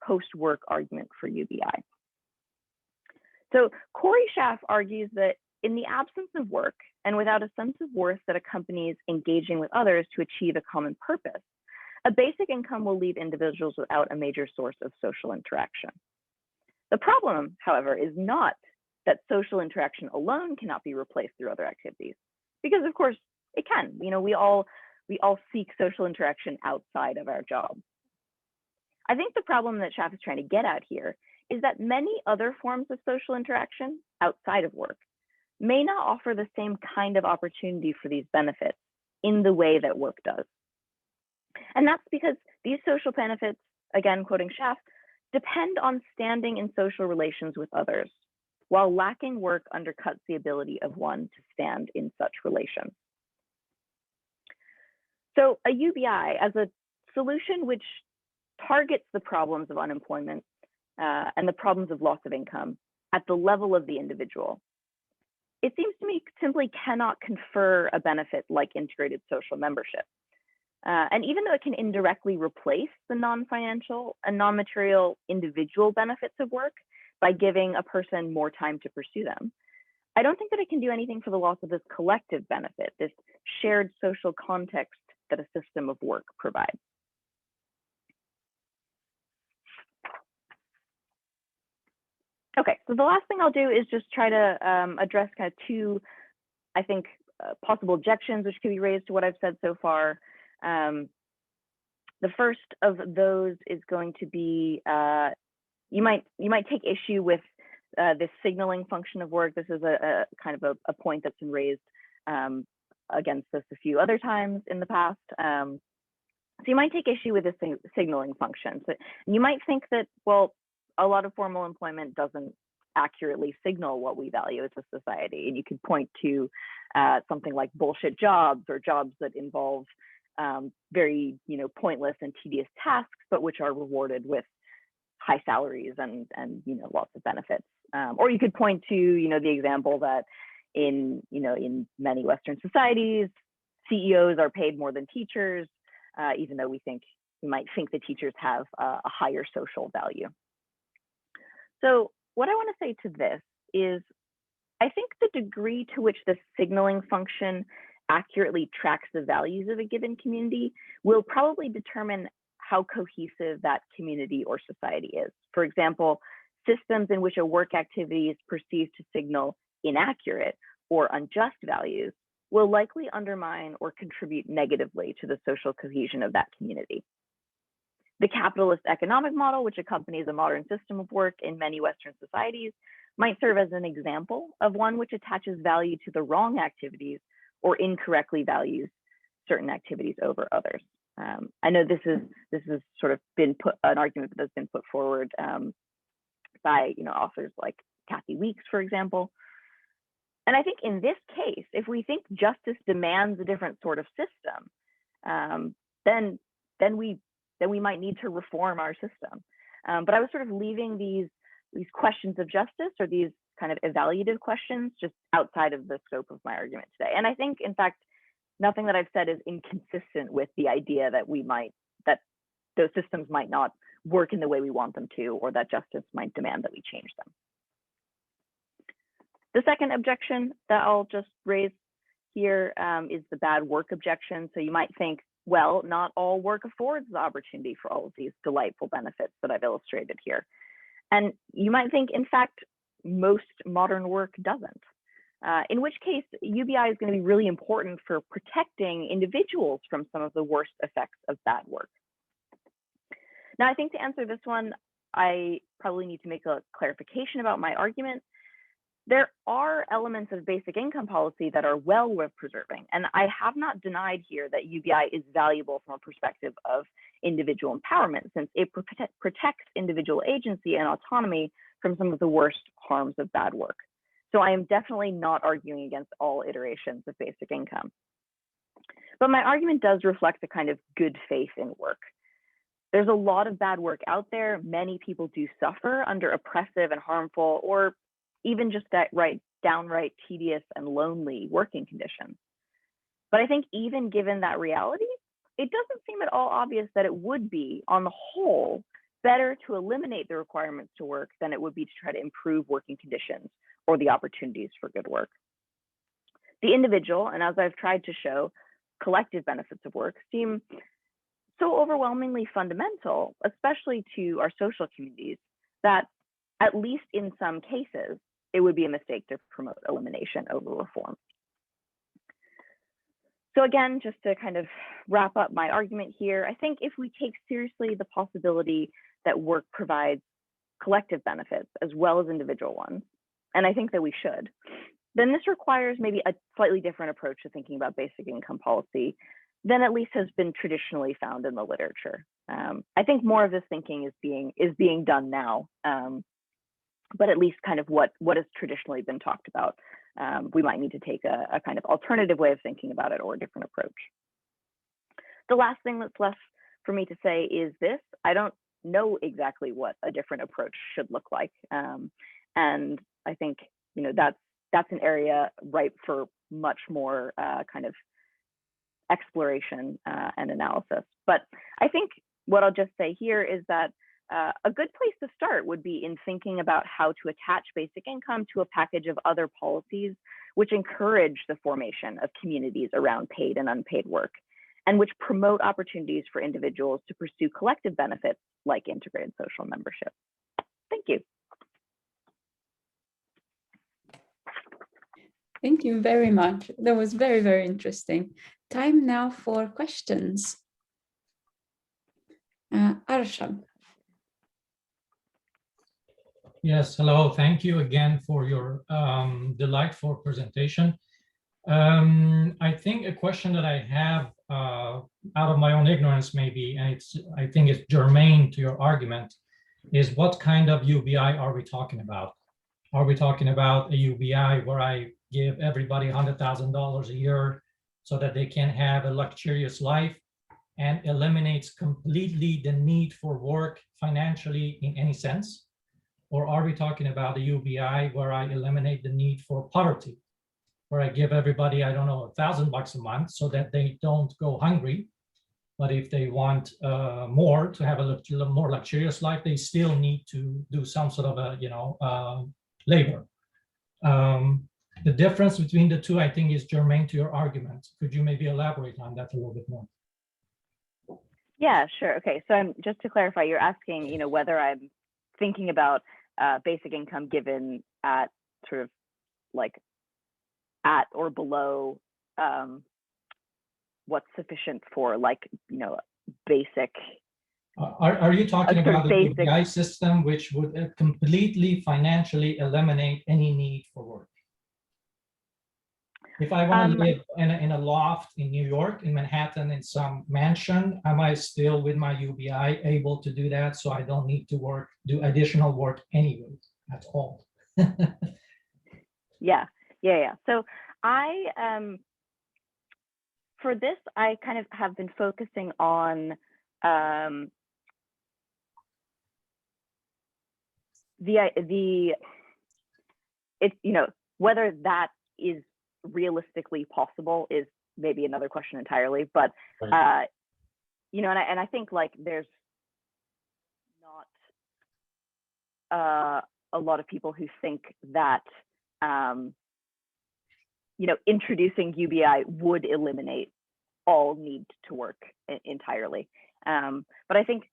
post-work argument for UBI. So Corey Schaff argues that in the absence of work and without a sense of worth that accompanies engaging with others to achieve a common purpose, a basic income will leave individuals without a major source of social interaction. The problem, however, is not that social interaction alone cannot be replaced through other activities, because of course it can. You know, we all seek social interaction outside of our job. I think the problem that Schaff is trying to get at here is that many other forms of social interaction outside of work may not offer the same kind of opportunity for these benefits in the way that work does. And that's because these social benefits, again, quoting Schaff, depend on standing in social relations with others, while lacking work undercuts the ability of one to stand in such relations. So a UBI as a solution which targets the problems of unemployment and the problems of loss of income at the level of the individual, it seems to me simply cannot confer a benefit like integrated social membership. And even though it can indirectly replace the non-financial and non-material individual benefits of work by giving a person more time to pursue them, I don't think that it can do anything for the loss of this collective benefit, this shared social context that a system of work provides. Okay, so the last thing I'll do is just try to address kind of two, I think, possible objections which could be raised to what I've said so far. The first of those is going to be, you might take issue with this signaling function of work. This is a kind of a point that's been raised against us a few other times in the past. So you might take issue with this signaling function. So you might think that, well, a lot of formal employment doesn't accurately signal what we value as a society. And you could point to something like bullshit jobs or jobs that involve very, pointless and tedious tasks, but which are rewarded with high salaries and lots of benefits. Or you could point to, the example that in many Western societies, CEOs are paid more than teachers, even though we might think that teachers have a higher social value. So what I want to say to this is, I think the degree to which the signaling function accurately tracks the values of a given community will probably determine how cohesive that community or society is. For example, systems in which a work activity is perceived to signal inaccurate or unjust values will likely undermine or contribute negatively to the social cohesion of that community. The capitalist economic model, which accompanies a modern system of work in many Western societies, might serve as an example of one which attaches value to the wrong activities or incorrectly values certain activities over others. I know this has sort of been an argument that has been put forward by authors like Kathy Weeks, for example. And I think in this case, if we think justice demands a different sort of system, then we might need to reform our system. But I was sort of leaving these questions of justice, or these kind of evaluative questions, just outside of the scope of my argument today. And I think, in fact, nothing that I've said is inconsistent with the idea that that those systems might not work in the way we want them to, or that justice might demand that we change them. The second objection that I'll just raise here is the bad work objection. So you might think, well, not all work affords the opportunity for all of these delightful benefits that I've illustrated here. And you might think, in fact, most modern work doesn't. In which case, UBI is going to be really important for protecting individuals from some of the worst effects of bad work. Now, I think to answer this one, I probably need to make a clarification about my argument. There are elements of basic income policy that are well worth preserving, and I have not denied here that UBI is valuable from a perspective of individual empowerment, since it protects individual agency and autonomy from some of the worst harms of bad work. So I am definitely not arguing against all iterations of basic income. But my argument does reflect a kind of good faith in work. There's a lot of bad work out there. Many people do suffer under oppressive and harmful, or even just downright tedious and lonely working conditions. But I think even given that reality, it doesn't seem at all obvious that it would be, on the whole, better to eliminate the requirements to work than it would be to try to improve working conditions or the opportunities for good work. The individual, and as I've tried to show, collective benefits of work seem so overwhelmingly fundamental, especially to our social communities, that at least in some cases, it would be a mistake to promote elimination over reform. So again, just to kind of wrap up my argument here, I think if we take seriously the possibility that work provides collective benefits as well as individual ones, and I think that we should, then this requires maybe a slightly different approach to thinking about basic income policy than at least has been traditionally found in the literature. I think more of this thinking is being done now, but at least kind of what has traditionally been talked about. We might need to take a kind of alternative way of thinking about it, or a different approach. The last thing that's left for me to say is this: I don't know exactly what a different approach should look like. And I think that's an area ripe for much more kind of exploration and analysis. But I think what I'll just say here is that a good place to start would be in thinking about how to attach basic income to a package of other policies which encourage the formation of communities around paid and unpaid work, and which promote opportunities for individuals to pursue collective benefits like integrated social membership. Thank you. Thank you very much. That was very, very interesting. Time now for questions. Arshad. Yes, hello. Thank you again for your delightful presentation. I think a question that I have out of my own ignorance maybe, and I think it's germane to your argument, is what kind of UBI are we talking about? Are we talking about a UBI where I give everybody $100,000 a year so that they can have a luxurious life? and eliminates completely the need for work financially in any sense? Or are we talking about a UBI where I eliminate the need for poverty, where I give everybody, I don't know, $1,000 a month so that they don't go hungry? But if they want more, to have a more luxurious life, they still need to do some sort of a, labor. The difference between the two, I think, is germane to your argument. Could you maybe elaborate on that a little bit more? Yeah, sure. Okay, so just to clarify, you're asking, whether I'm thinking about basic income given at sort of like at or below what's sufficient for basic. Are you talking about the basic UBI system, which would completely financially eliminate any need for work? If I want to live in a loft in New York, in Manhattan, in some mansion, am I still with my UBI able to do that? So I don't need to do additional work anyway at all. Yeah. So for this, I kind of have been focusing on whether that is realistically possible is maybe another question entirely, but right. And I think there's not a lot of people who think that introducing UBI would eliminate all need to work entirely. But I think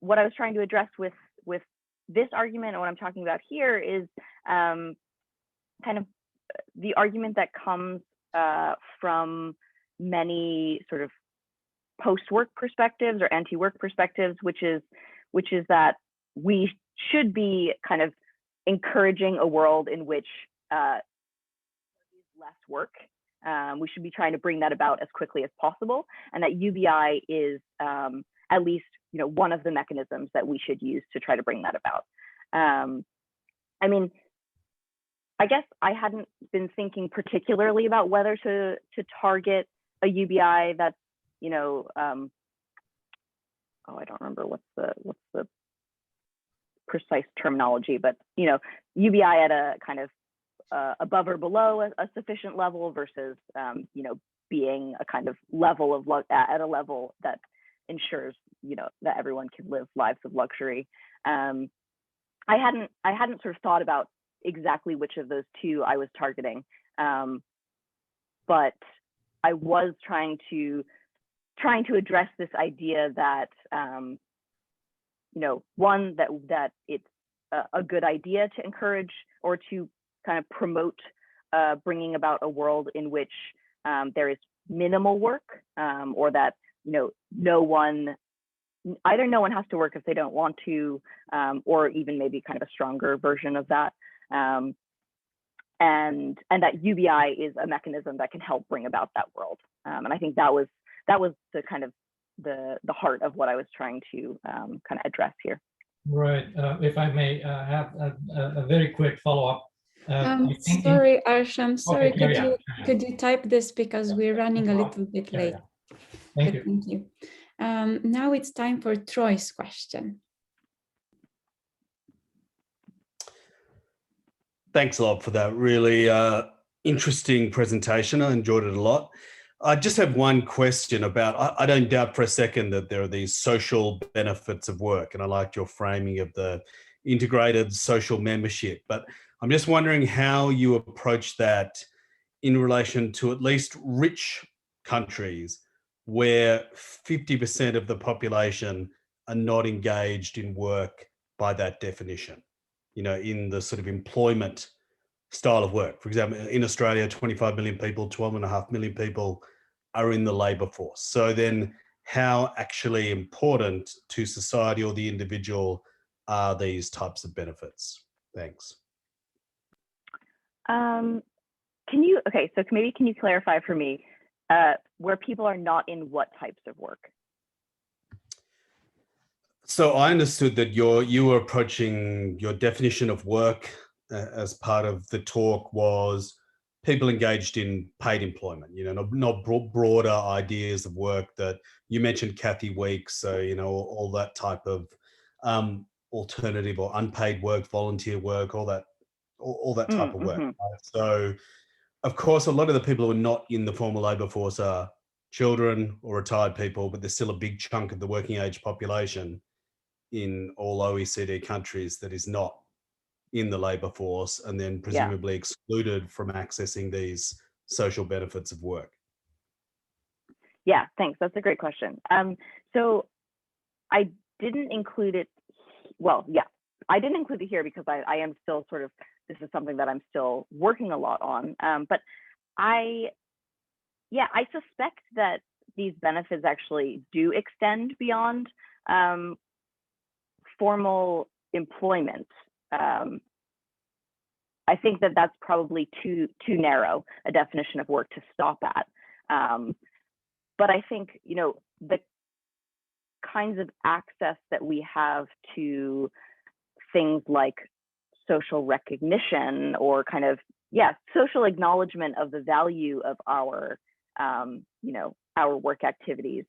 what I was trying to address with this argument and what I'm talking about here is kind of the argument that comes from many sort of post-work perspectives or anti-work perspectives, which is that we should be kind of encouraging a world in which there is less work. We should be trying to bring that about as quickly as possible, and that UBI is at least one of the mechanisms that we should use to try to bring that about. I mean, I guess I hadn't been thinking particularly about whether to target a UBI that's, I don't remember what's the precise terminology, but UBI at a kind of above or below a sufficient level versus being a kind of level of at a level that ensures that everyone can live lives of luxury. I hadn't sort of thought about exactly which of those two I was targeting, but I was trying to address this idea that one, that it's a good idea to encourage or to kind of promote bringing about a world in which there is minimal work, or that no one has to work if they don't want to, or even maybe kind of a stronger version of that. And that UBI is a mechanism that can help bring about that world. And I think that was the kind of the heart of what I was trying to kind of address here. Right. If I may have a very quick follow-up. Sorry, Arsham. Sorry, okay, could you type this because we're running a little bit late? Thank you. Thank you. Now it's time for Troy's question. Thanks a lot for that really interesting presentation. I enjoyed it a lot. I just have one question about, I don't doubt for a second that there are these social benefits of work, and I liked your framing of the integrated social membership, but I'm just wondering how you approach that in relation to at least rich countries where 50% of the population are not engaged in work by that definition, in the sort of employment style of work. For example, in Australia, 25 million people, 12.5 million people are in the labour force. So then how actually important to society or the individual are these types of benefits? Thanks. So maybe can you clarify for me where people are not in what types of work? So I understood that you were approaching your definition of work as part of the talk was people engaged in paid employment, not broader ideas of work that you mentioned, Kathy Weeks, so, all that type of alternative or unpaid work, volunteer work, all that type of work. Right? So, of course, a lot of the people who are not in the formal labour force are children or retired people, but there's still a big chunk of the working age population in all OECD countries that is not in the labour force and then presumably excluded from accessing these social benefits of work. Yeah, thanks. That's a great question. So I didn't include it. Well, yeah, I didn't include it here because I am still sort of, this is something that I'm still working a lot on. But I suspect that these benefits actually do extend beyond formal employment. I think that that's probably too narrow a definition of work to stop at. But I think, the kinds of access that we have to things like social recognition or kind of, social acknowledgement of the value of our, our work activities.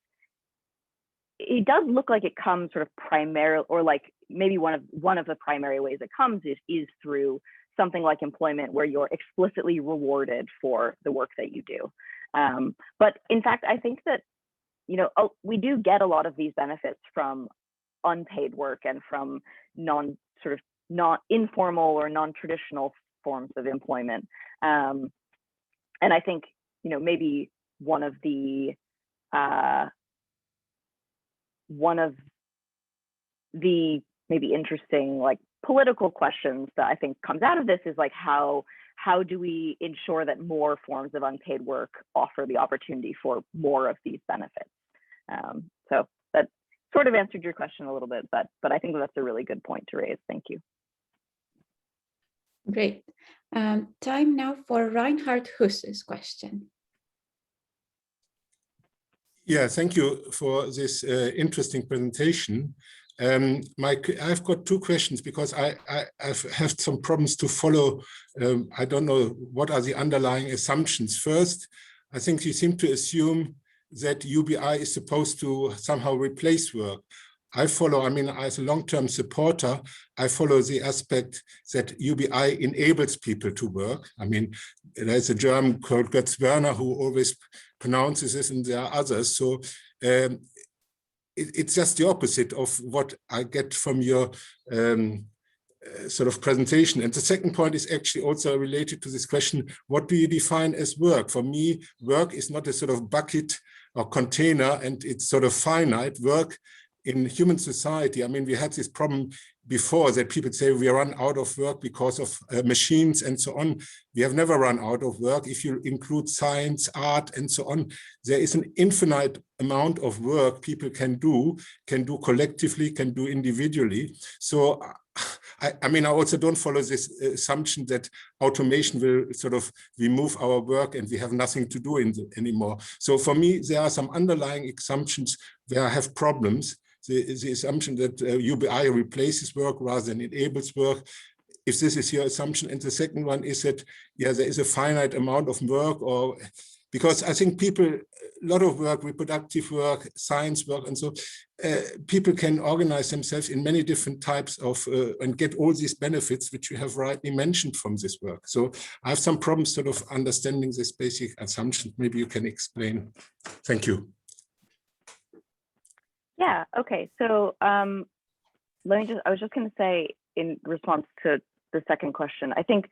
It does look like it comes sort of primarily, or like maybe one of the primary ways it comes is through something like employment where you're explicitly rewarded for the work that you do. But in fact, I think that, we do get a lot of these benefits from unpaid work and from not informal or non-traditional forms of employment. And I think, maybe one of the maybe interesting political questions that I think comes out of this is how do we ensure that more forms of unpaid work offer the opportunity for more of these benefits? So that sort of answered your question a little bit, but I think that's a really good point to raise. Thank you. Great. Time now for Reinhard Huss's question. Yeah, thank you for this interesting presentation. I've got two questions because I have some problems to follow. I don't know what are the underlying assumptions. First, I think you seem to assume that UBI is supposed to somehow replace work. As a long-term supporter, I follow the aspect that UBI enables people to work. There's a German called Götz Werner who always pronounces this, and there are others. So it's just the opposite of what I get from your sort of presentation. And the second point is actually also related to this question, what do you define as work? For me, work is not a sort of bucket or container, and it's sort of finite. Work in human society, we had this problem before that people say we run out of work because of machines and so on. We have never run out of work. If you include science, art, and so on, there is an infinite amount of work people can do collectively, can do individually. So I also don't follow this assumption that automation will sort of remove our work and we have nothing to do anymore. So for me, there are some underlying assumptions where I have problems. The assumption that UBI replaces work rather than enables work, if this is your assumption. And the second one is that, there is a finite amount of work, or because I think people, a lot of work, reproductive work, science work, and so people can organize themselves in many different types of, and get all these benefits, which you have rightly mentioned from this work. So I have some problems sort of understanding this basic assumption. Maybe you can explain. Thank you. Yeah, okay. So I was just going to say in response to the second question, I think,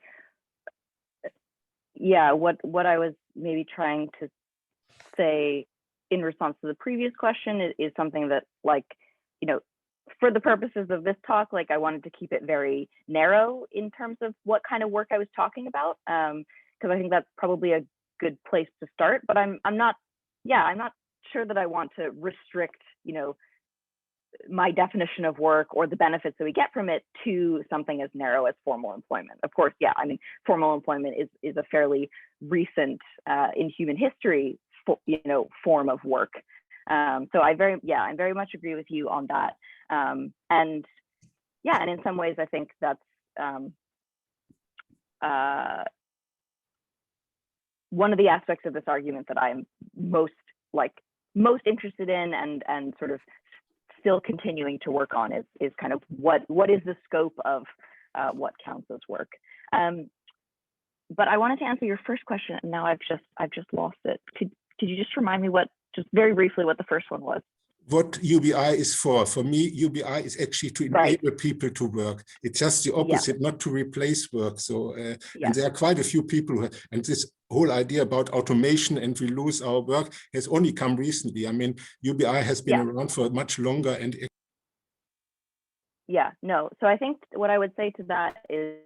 what I was maybe trying to say in response to the previous question is something that, for the purposes of this talk, I wanted to keep it very narrow in terms of what kind of work I was talking about, because I think that's probably a good place to start. But I'm not sure that I want to restrict, my definition of work or the benefits that we get from it to something as narrow as formal employment. Of course, formal employment is a fairly recent in human history, form of work. So I very much agree with you on that. And in some ways, I think that's one of the aspects of this argument that I'm most interested in and sort of still continuing to work on is kind of what is the scope of what counts as work. But I wanted to answer your first question, and now I've just lost it. Could you just remind me just very briefly what the first one was? What UBI is for? For me, UBI is actually to enable people to work. It's just the opposite, not to replace work. So, and there are quite a few people and this whole idea about automation and we lose our work has only come recently. I mean, UBI has been around for much longer. And no. So I think what I would say to that is,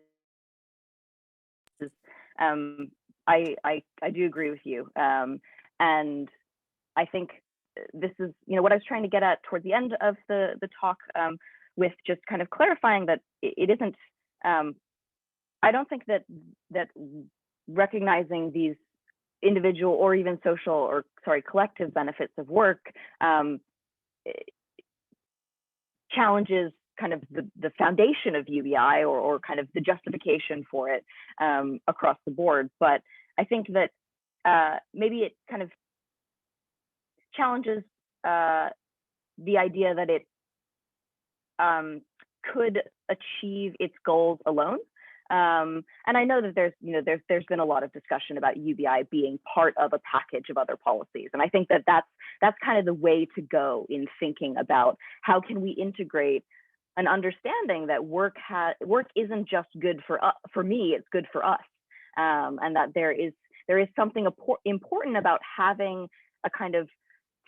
I do agree with you, and I think this is what I was trying to get at toward the end of the talk, with just kind of clarifying that it isn't. I don't think that recognizing these individual or even collective benefits of work challenges kind of the foundation of UBI or kind of the justification for it across the board. But I think that maybe it kind of challenges the idea that it could achieve its goals alone. And I know that there's been a lot of discussion about UBI being part of a package of other policies, and I think that that's kind of the way to go in thinking about how can we integrate an understanding that work isn't just good for me, it's good for us, and that there is something important about having a kind of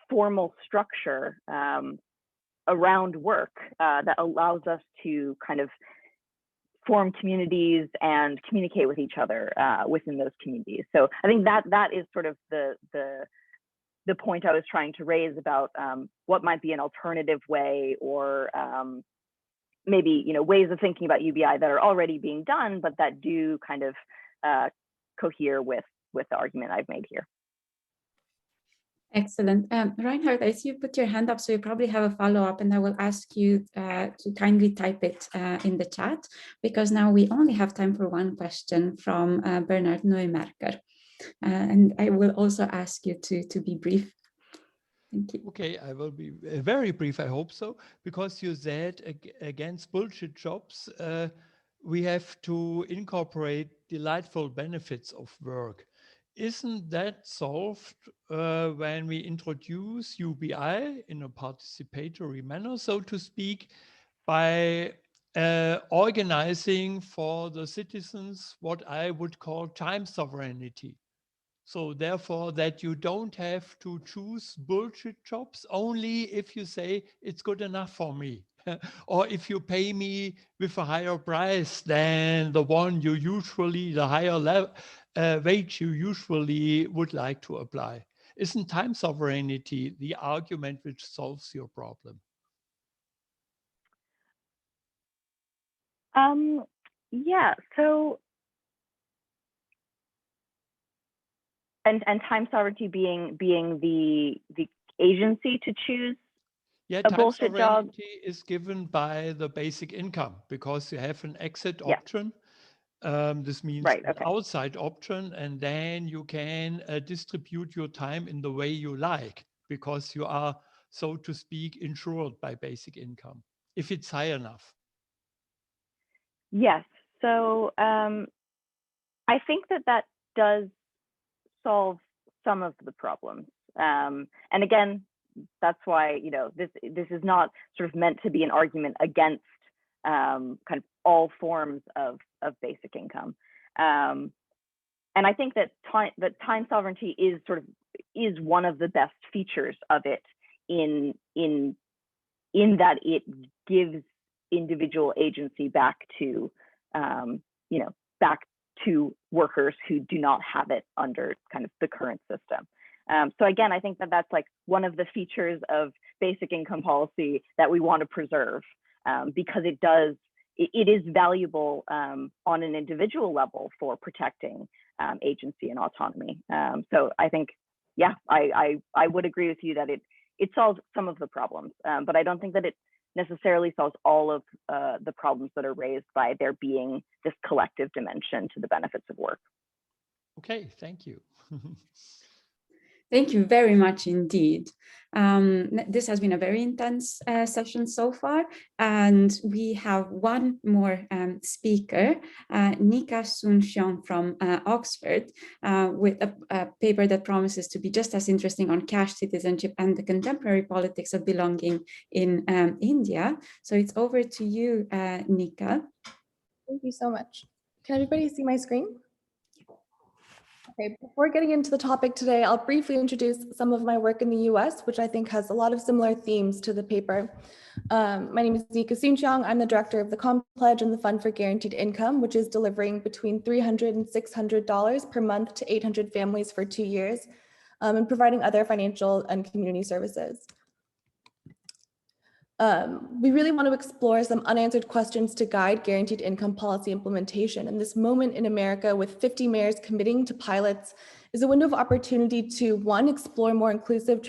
formal structure around work that allows us to kind of form communities and communicate with each other within those communities. So I think that is sort of the point I was trying to raise about what might be an alternative way, or maybe ways of thinking about UBI that are already being done, but that do kind of cohere with the argument I've made here. Excellent. Reinhard, I see you put your hand up, so you probably have a follow-up, and I will ask you to kindly type it in the chat, because now we only have time for one question from Bernhard Neumärker. And I will also ask you to be brief. Thank you. Okay, I will be very brief, I hope so, because you said against bullshit jobs, we have to incorporate delightful benefits of work. Isn't that solved when we introduce UBI in a participatory manner, so to speak, by organizing for the citizens what I would call time sovereignty? So therefore, that you don't have to choose bullshit jobs only if you say it's good enough for me, or if you pay me with a higher price than the one you usually, the higher level wage you usually would like to apply. Isn't time sovereignty the argument which solves your problem? Yeah. So. And time sovereignty being the agency to choose a bullshit job. Time sovereignty is given by the basic income, because you have an exit option. This means an outside option, and then you can distribute your time in the way you like, because you are, so to speak, insured by basic income, if it's high enough. Yes. So I think that does solve some of the problems. And again, that's why this is not sort of meant to be an argument against kind of all forms of basic income. And I think that time sovereignty is one of the best features of it in that it gives individual agency back to back to workers who do not have it under kind of the current system. So again, I think that's like one of the features of basic income policy that we want to preserve, because it is valuable on an individual level for protecting agency and autonomy. So I think, yeah, I would agree with you that it solves some of the problems, but I don't think that it necessarily solves all of the problems that are raised by there being this collective dimension to the benefits of work. Okay, thank you. Thank you very much indeed. This has been a very intense session so far, and we have one more speaker, Nika Soon-Shiong from Oxford, with a paper that promises to be just as interesting on cash citizenship and the contemporary politics of belonging in India. So it's over to you, Nika. Thank you so much. Can everybody see my screen? Okay, before getting into the topic today, I'll briefly introduce some of my work in the US, which I think has a lot of similar themes to the paper. My name is Nika Soon-Shiong. I'm the director of the Common Pledge and the Fund for Guaranteed Income, which is delivering between $300 and $600 per month to 800 families for 2 years, and providing other financial and community services. We really want to explore some unanswered questions to guide guaranteed income policy implementation. And this moment in America with 50 mayors committing to pilots is a window of opportunity to, one, explore more inclusive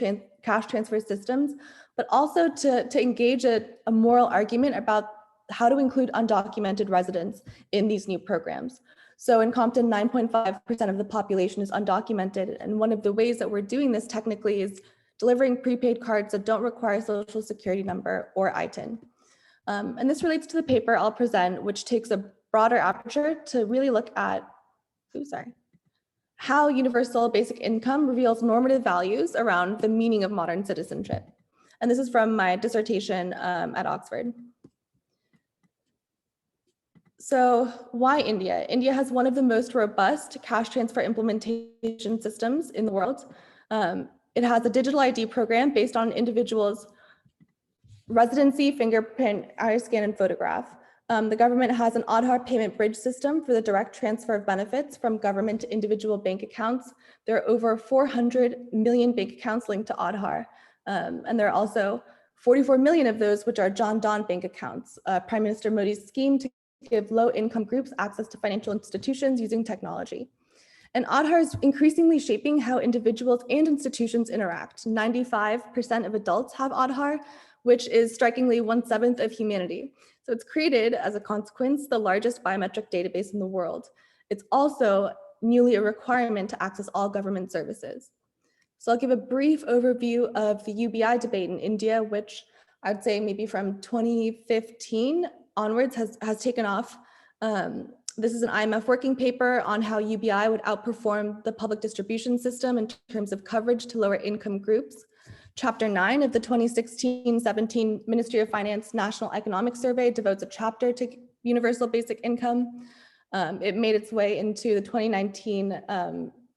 cash transfer systems, but also to engage a moral argument about how to include undocumented residents in these new programs. So in Compton, 9.5% of the population is undocumented. And one of the ways that we're doing this technically is delivering prepaid cards that don't require a social security number or ITIN. And this relates to the paper I'll present, which takes a broader aperture to really look at, how universal basic income reveals normative values around the meaning of modern citizenship. And this is from my dissertation at Oxford. So why India? India has one of the most robust cash transfer implementation systems in the world. It has a digital ID program based on individuals' residency, fingerprint, iris scan, and photograph. The government has an Aadhaar payment bridge system for the direct transfer of benefits from government to individual bank accounts. There are over 400 million bank accounts linked to Aadhaar. And there are also 44 million of those which are Jan Dhan bank accounts, Prime Minister Modi's scheme to give low-income groups access to financial institutions using technology. And Aadhaar is increasingly shaping how individuals and institutions interact. 95% of adults have Aadhaar, which is strikingly 1/7 of humanity. So it's created, as a consequence, the largest biometric database in the world. It's also newly a requirement to access all government services. So I'll give a brief overview of the UBI debate in India, which I'd say maybe from 2015 onwards has taken off. This is an IMF working paper on how UBI would outperform the public distribution system in terms of coverage to lower income groups. Chapter 9 of the 2016-17 Ministry of Finance National Economic Survey devotes a chapter to universal basic income. It made its way into the 2019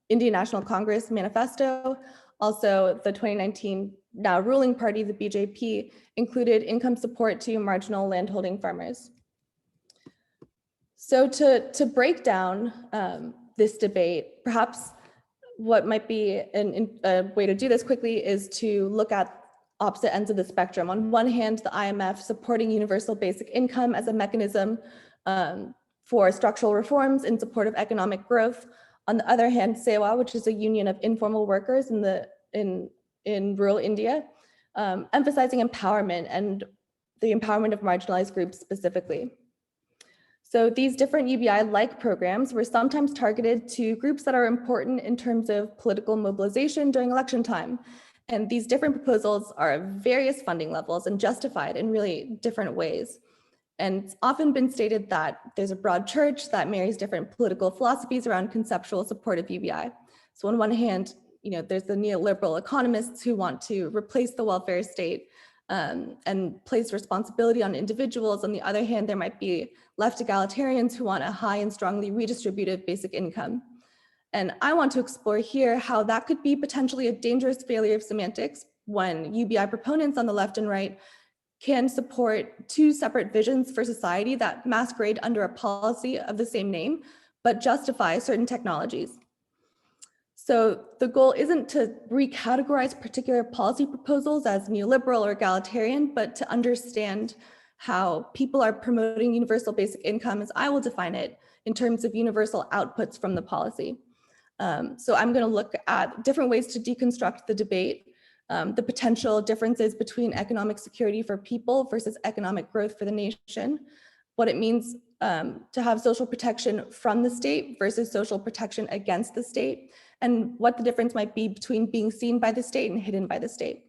Indian National Congress manifesto. Also, the 2019 now ruling party, the BJP, included income support to marginal landholding farmers. So to break down this debate, perhaps what might be a way to do this quickly is to look at opposite ends of the spectrum. On one hand, the IMF supporting universal basic income as a mechanism for structural reforms in support of economic growth. On the other hand, SOAS, which is a union of informal workers in rural India, emphasizing empowerment and the empowerment of marginalized groups specifically. So these different UBI-like programs were sometimes targeted to groups that are important in terms of political mobilization during election time. And these different proposals are at various funding levels and justified in really different ways. And it's often been stated that there's a broad church that marries different political philosophies around conceptual support of UBI. So on one hand, there's the neoliberal economists who want to replace the welfare state and place responsibility on individuals. On the other hand, there might be left egalitarians who want a high and strongly redistributive basic income. And I want to explore here how that could be potentially a dangerous failure of semantics when UBI proponents on the left and right can support two separate visions for society that masquerade under a policy of the same name, but justify certain technologies. So the goal isn't to recategorize particular policy proposals as neoliberal or egalitarian, but to understand how people are promoting universal basic income, as I will define it, in terms of universal outputs from the policy. So I'm going to look at different ways to deconstruct the debate, the potential differences between economic security for people versus economic growth for the nation, what it means to have social protection from the state versus social protection against the state, and what the difference might be between being seen by the state and hidden by the state.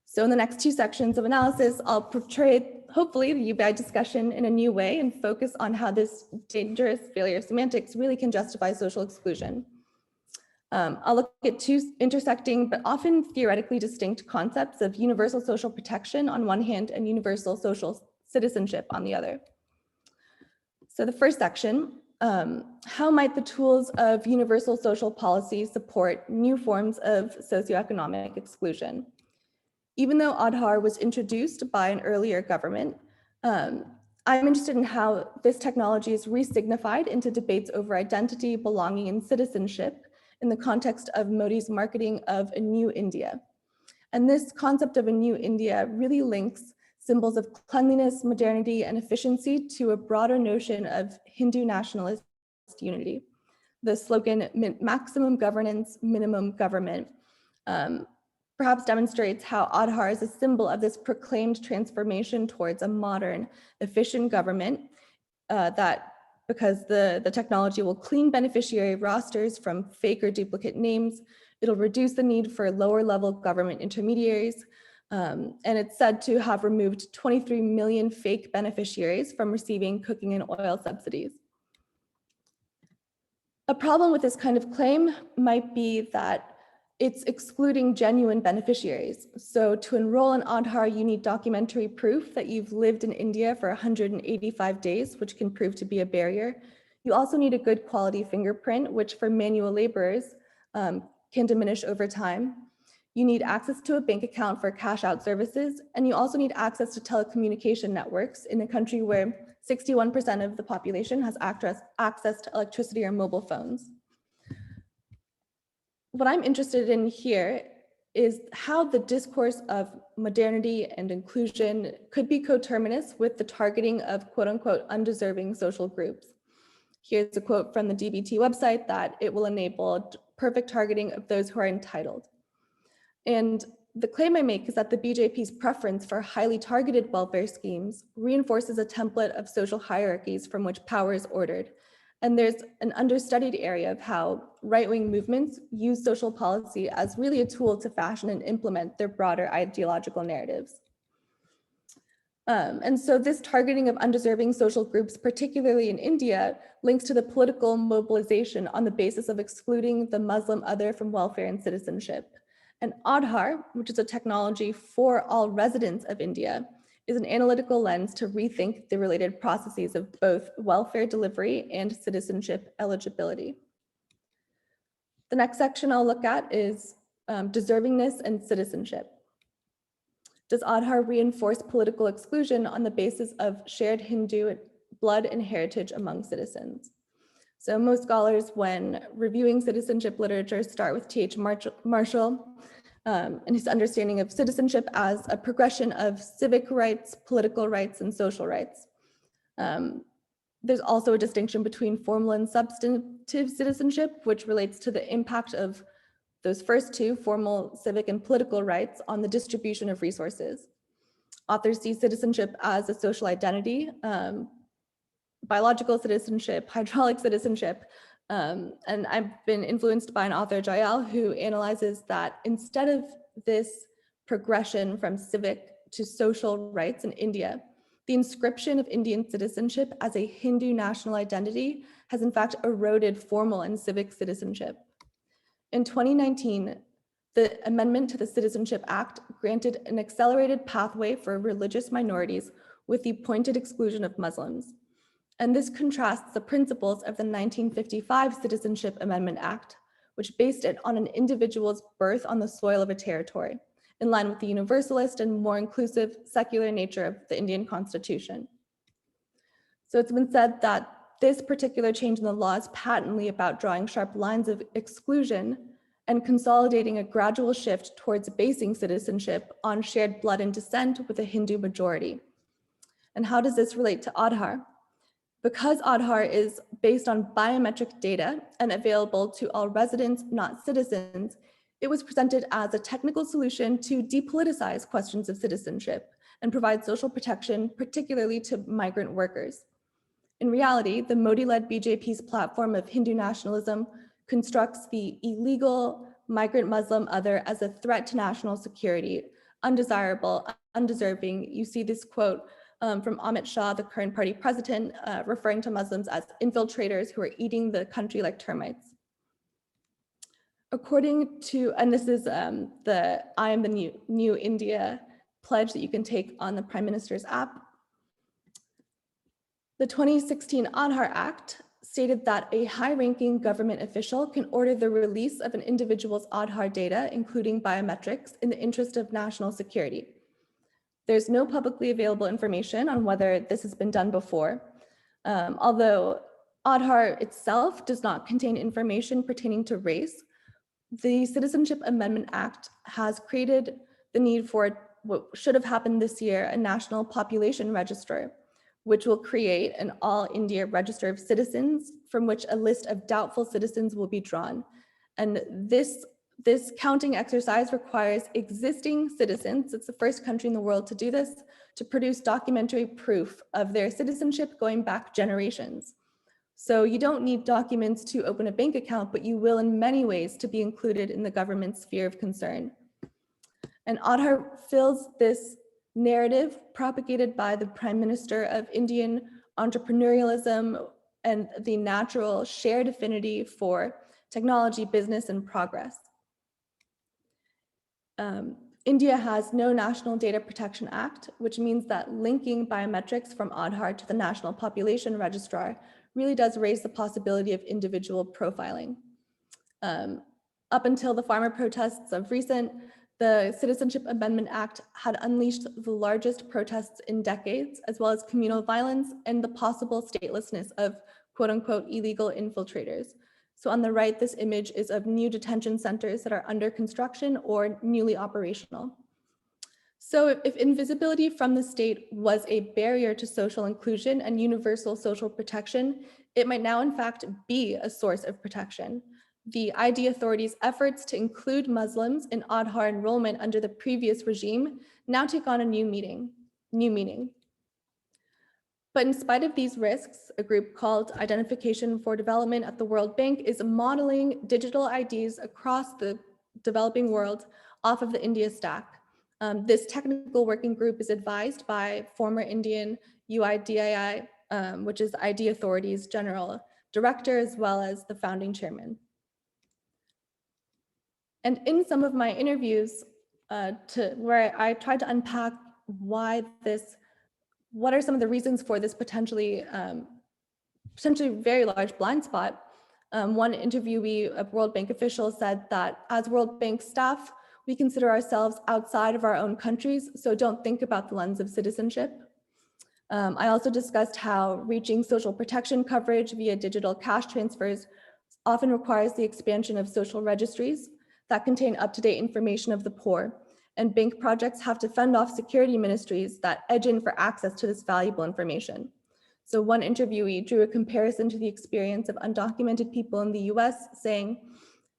So in the next two sections of analysis, I'll portray, hopefully, the UBI discussion in a new way and focus on how this dangerous failure of semantics really can justify social exclusion. I'll look at two intersecting but often theoretically distinct concepts of universal social protection on one hand and universal social citizenship on the other. So the first section, how might the tools of universal social policy support new forms of socioeconomic exclusion? Even though Aadhaar was introduced by an earlier government, I'm interested in how this technology is re-signified into debates over identity, belonging, and citizenship in the context of Modi's marketing of a new India. And this concept of a new India really links symbols of cleanliness, modernity, and efficiency to a broader notion of Hindu nationalist unity. The slogan, maximum governance, minimum government, perhaps demonstrates how Aadhaar is a symbol of this proclaimed transformation towards a modern, efficient government that, because the technology will clean beneficiary rosters from fake or duplicate names, it'll reduce the need for lower level government intermediaries, and it's said to have removed 23 million fake beneficiaries from receiving cooking and oil subsidies. A problem with this kind of claim might be that it's excluding genuine beneficiaries. So to enroll in Aadhaar, you need documentary proof that you've lived in India for 185 days, which can prove to be a barrier. You also need a good quality fingerprint, which for manual laborers can diminish over time. You need access to a bank account for cash out services, and you also need access to telecommunication networks in a country where 61% of the population has access to electricity or mobile phones. What I'm interested in here is how the discourse of modernity and inclusion could be coterminous with the targeting of quote unquote undeserving social groups. Here's a quote from the DBT website that it will enable perfect targeting of those who are entitled. And the claim I make is that the BJP's preference for highly targeted welfare schemes reinforces a template of social hierarchies from which power is ordered. And there's an understudied area of how right-wing movements use social policy as really a tool to fashion and implement their broader ideological narratives. And so this targeting of undeserving social groups, particularly in India, links to the political mobilization on the basis of excluding the Muslim other from welfare and citizenship. And Aadhaar, which is a technology for all residents of India, is an analytical lens to rethink the related processes of both welfare delivery and citizenship eligibility. The next section I'll look at is deservingness and citizenship. Does Aadhaar reinforce political exclusion on the basis of shared Hindu blood and heritage among citizens? So most scholars, when reviewing citizenship literature, start with T.H. Marshall and his understanding of citizenship as a progression of civic rights, political rights, and social rights. There's also a distinction between formal and substantive citizenship, which relates to the impact of those first two, formal civic and political rights, on the distribution of resources. Authors see citizenship as a social identity, biological citizenship, hydraulic citizenship, and I've been influenced by an author, Jayal, who analyzes that instead of this progression from civic to social rights in India, the inscription of Indian citizenship as a Hindu national identity has in fact eroded formal and civic citizenship. In 2019, the amendment to the Citizenship Act granted an accelerated pathway for religious minorities with the pointed exclusion of Muslims. And this contrasts the principles of the 1955 Citizenship Amendment Act, which based it on an individual's birth on the soil of a territory, in line with the universalist and more inclusive secular nature of the Indian Constitution. So it's been said that this particular change in the law is patently about drawing sharp lines of exclusion and consolidating a gradual shift towards basing citizenship on shared blood and descent with a Hindu majority. And how does this relate to Aadhaar? Because Aadhaar is based on biometric data and available to all residents, not citizens, it was presented as a technical solution to depoliticize questions of citizenship and provide social protection, particularly to migrant workers. In reality, the Modi-led BJP's platform of Hindu nationalism constructs the illegal migrant Muslim other as a threat to national security, undesirable, undeserving. You see this quote from Amit Shah, the current party president, referring to Muslims as infiltrators who are eating the country like termites. According to, and this is the I Am the New India pledge that you can take on the Prime Minister's app. The 2016 Aadhaar Act stated that a high-ranking government official can order the release of an individual's Aadhaar data, including biometrics, in the interest of national security. There's no publicly available information on whether this has been done before, although Aadhaar itself does not contain information pertaining to race. The Citizenship Amendment Act has created the need for what should have happened this year, a national population register, which will create an all India register of citizens from which a list of doubtful citizens will be drawn. And this counting exercise requires existing citizens, it's the first country in the world to do this, to produce documentary proof of their citizenship going back generations. So you don't need documents to open a bank account, but you will in many ways to be included in the government's sphere of concern. And Aadhaar fills this narrative propagated by the Prime Minister of Indian entrepreneurialism and the natural shared affinity for technology, business, and progress. India has no National Data Protection Act, which means that linking biometrics from Aadhaar to the National Population Registrar really does raise the possibility of individual profiling. Up until the farmer protests of recent, the Citizenship Amendment Act had unleashed the largest protests in decades, as well as communal violence and the possible statelessness of quote unquote illegal infiltrators. So on the right, this image is of new detention centers that are under construction or newly operational. So if invisibility from the state was a barrier to social inclusion and universal social protection, it might now in fact be a source of protection. The ID authorities' efforts to include Muslims in Aadhaar enrollment under the previous regime now take on a new meaning. But in spite of these risks, a group called Identification for Development at the World Bank is modeling digital IDs across the developing world off of the India stack. This technical working group is advised by former Indian UIDAI, which is the ID Authority's general director, as well as the founding chairman. And in some of my interviews where I tried to unpack what are some of the reasons for this potentially very large blind spot. One interviewee, a World Bank official, said that as World Bank staff, we consider ourselves outside of our own countries, so don't think about the lens of citizenship. I also discussed how reaching social protection coverage via digital cash transfers often requires the expansion of social registries that contain up-to-date information of the poor, and bank projects have to fend off security ministries that edge in for access to this valuable information. So one interviewee drew a comparison to the experience of undocumented people in the US, saying,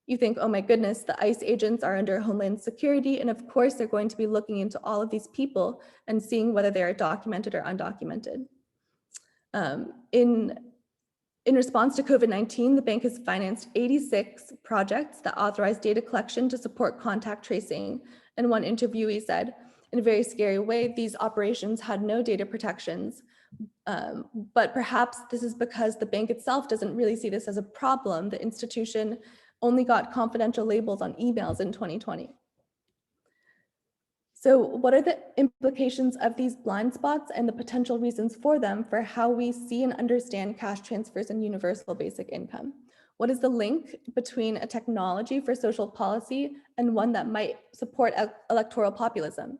you think, oh my goodness, the ICE agents are under Homeland Security, and of course they're going to be looking into all of these people and seeing whether they are documented or undocumented. In response to COVID-19, the bank has financed 86 projects that authorize data collection to support contact tracing. And one interviewee said, in a very scary way, these operations had no data protections. But perhaps this is because the bank itself doesn't really see this as a problem. The institution only got confidential labels on emails in 2020. So what are the implications of these blind spots and the potential reasons for them for how we see and understand cash transfers and universal basic income? What is the link between a technology for social policy and one that might support electoral populism?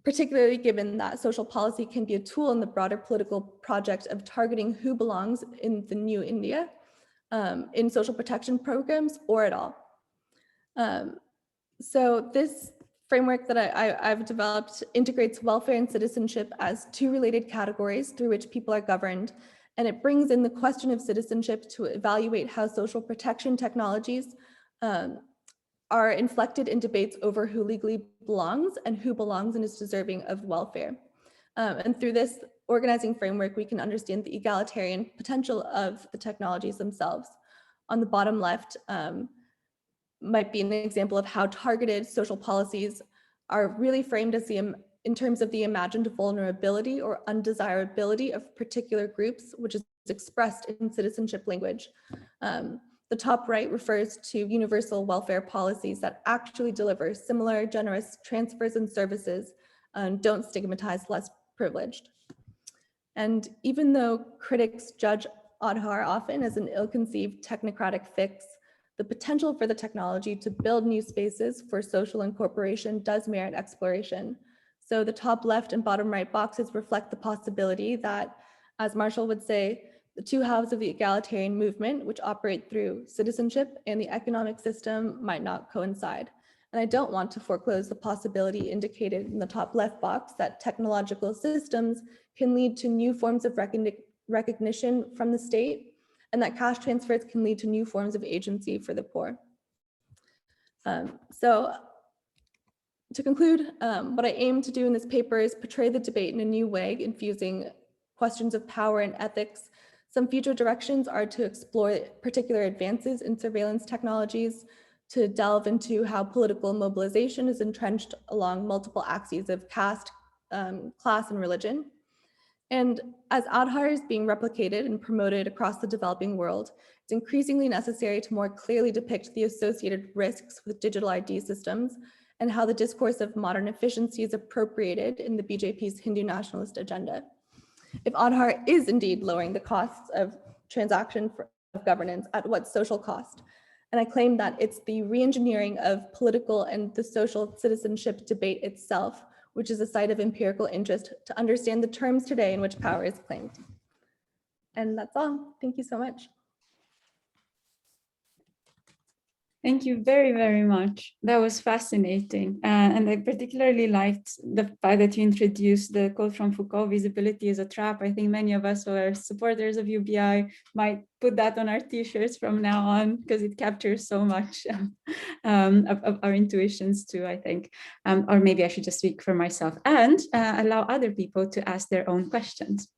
Particularly given that social policy can be a tool in the broader political project of targeting who belongs in the new India, in social protection programs or at all. So this framework that I've developed integrates welfare and citizenship as two related categories through which people are governed, and it brings in the question of citizenship to evaluate how social protection technologies are inflected in debates over who legally belongs and who belongs and is deserving of welfare. And through this organizing framework, we can understand the egalitarian potential of the technologies themselves. On the bottom left might be an example of how targeted social policies are really framed as in terms of the imagined vulnerability or undesirability of particular groups, which is expressed in citizenship language. The top right refers to universal welfare policies that actually deliver similar generous transfers and services and don't stigmatize less privileged. And even though critics judge Aadhaar often as an ill-conceived technocratic fix, the potential for the technology to build new spaces for social incorporation does merit exploration. So the top left and bottom right boxes reflect the possibility that, as Marshall would say, the two halves of the egalitarian movement, which operate through citizenship and the economic system, might not coincide. And I don't want to foreclose the possibility indicated in the top left box that technological systems can lead to new forms of recognition from the state, and that cash transfers can lead to new forms of agency for the poor. So to conclude, what I aim to do in this paper is portray the debate in a new way, infusing questions of power and ethics. Some future directions are to explore particular advances in surveillance technologies, to delve into how political mobilization is entrenched along multiple axes of caste, class, and religion. And as Aadhaar is being replicated and promoted across the developing world, it's increasingly necessary to more clearly depict the associated risks with digital ID systems and how the discourse of modern efficiency is appropriated in the BJP's Hindu nationalist agenda. If Aadhaar is indeed lowering the costs of transaction of governance, at what social cost? And I claim that it's the re-engineering of political and the social citizenship debate itself, which is a site of empirical interest to understand the terms today in which power is claimed. And that's all. Thank you so much. Thank you very, very much. That was fascinating. And I particularly liked the fact that you introduced the quote from Foucault, visibility is a trap. I think many of us who are supporters of UBI might put that on our t-shirts from now on, because it captures so much of our intuitions too, I think. Or maybe I should just speak for myself and allow other people to ask their own questions.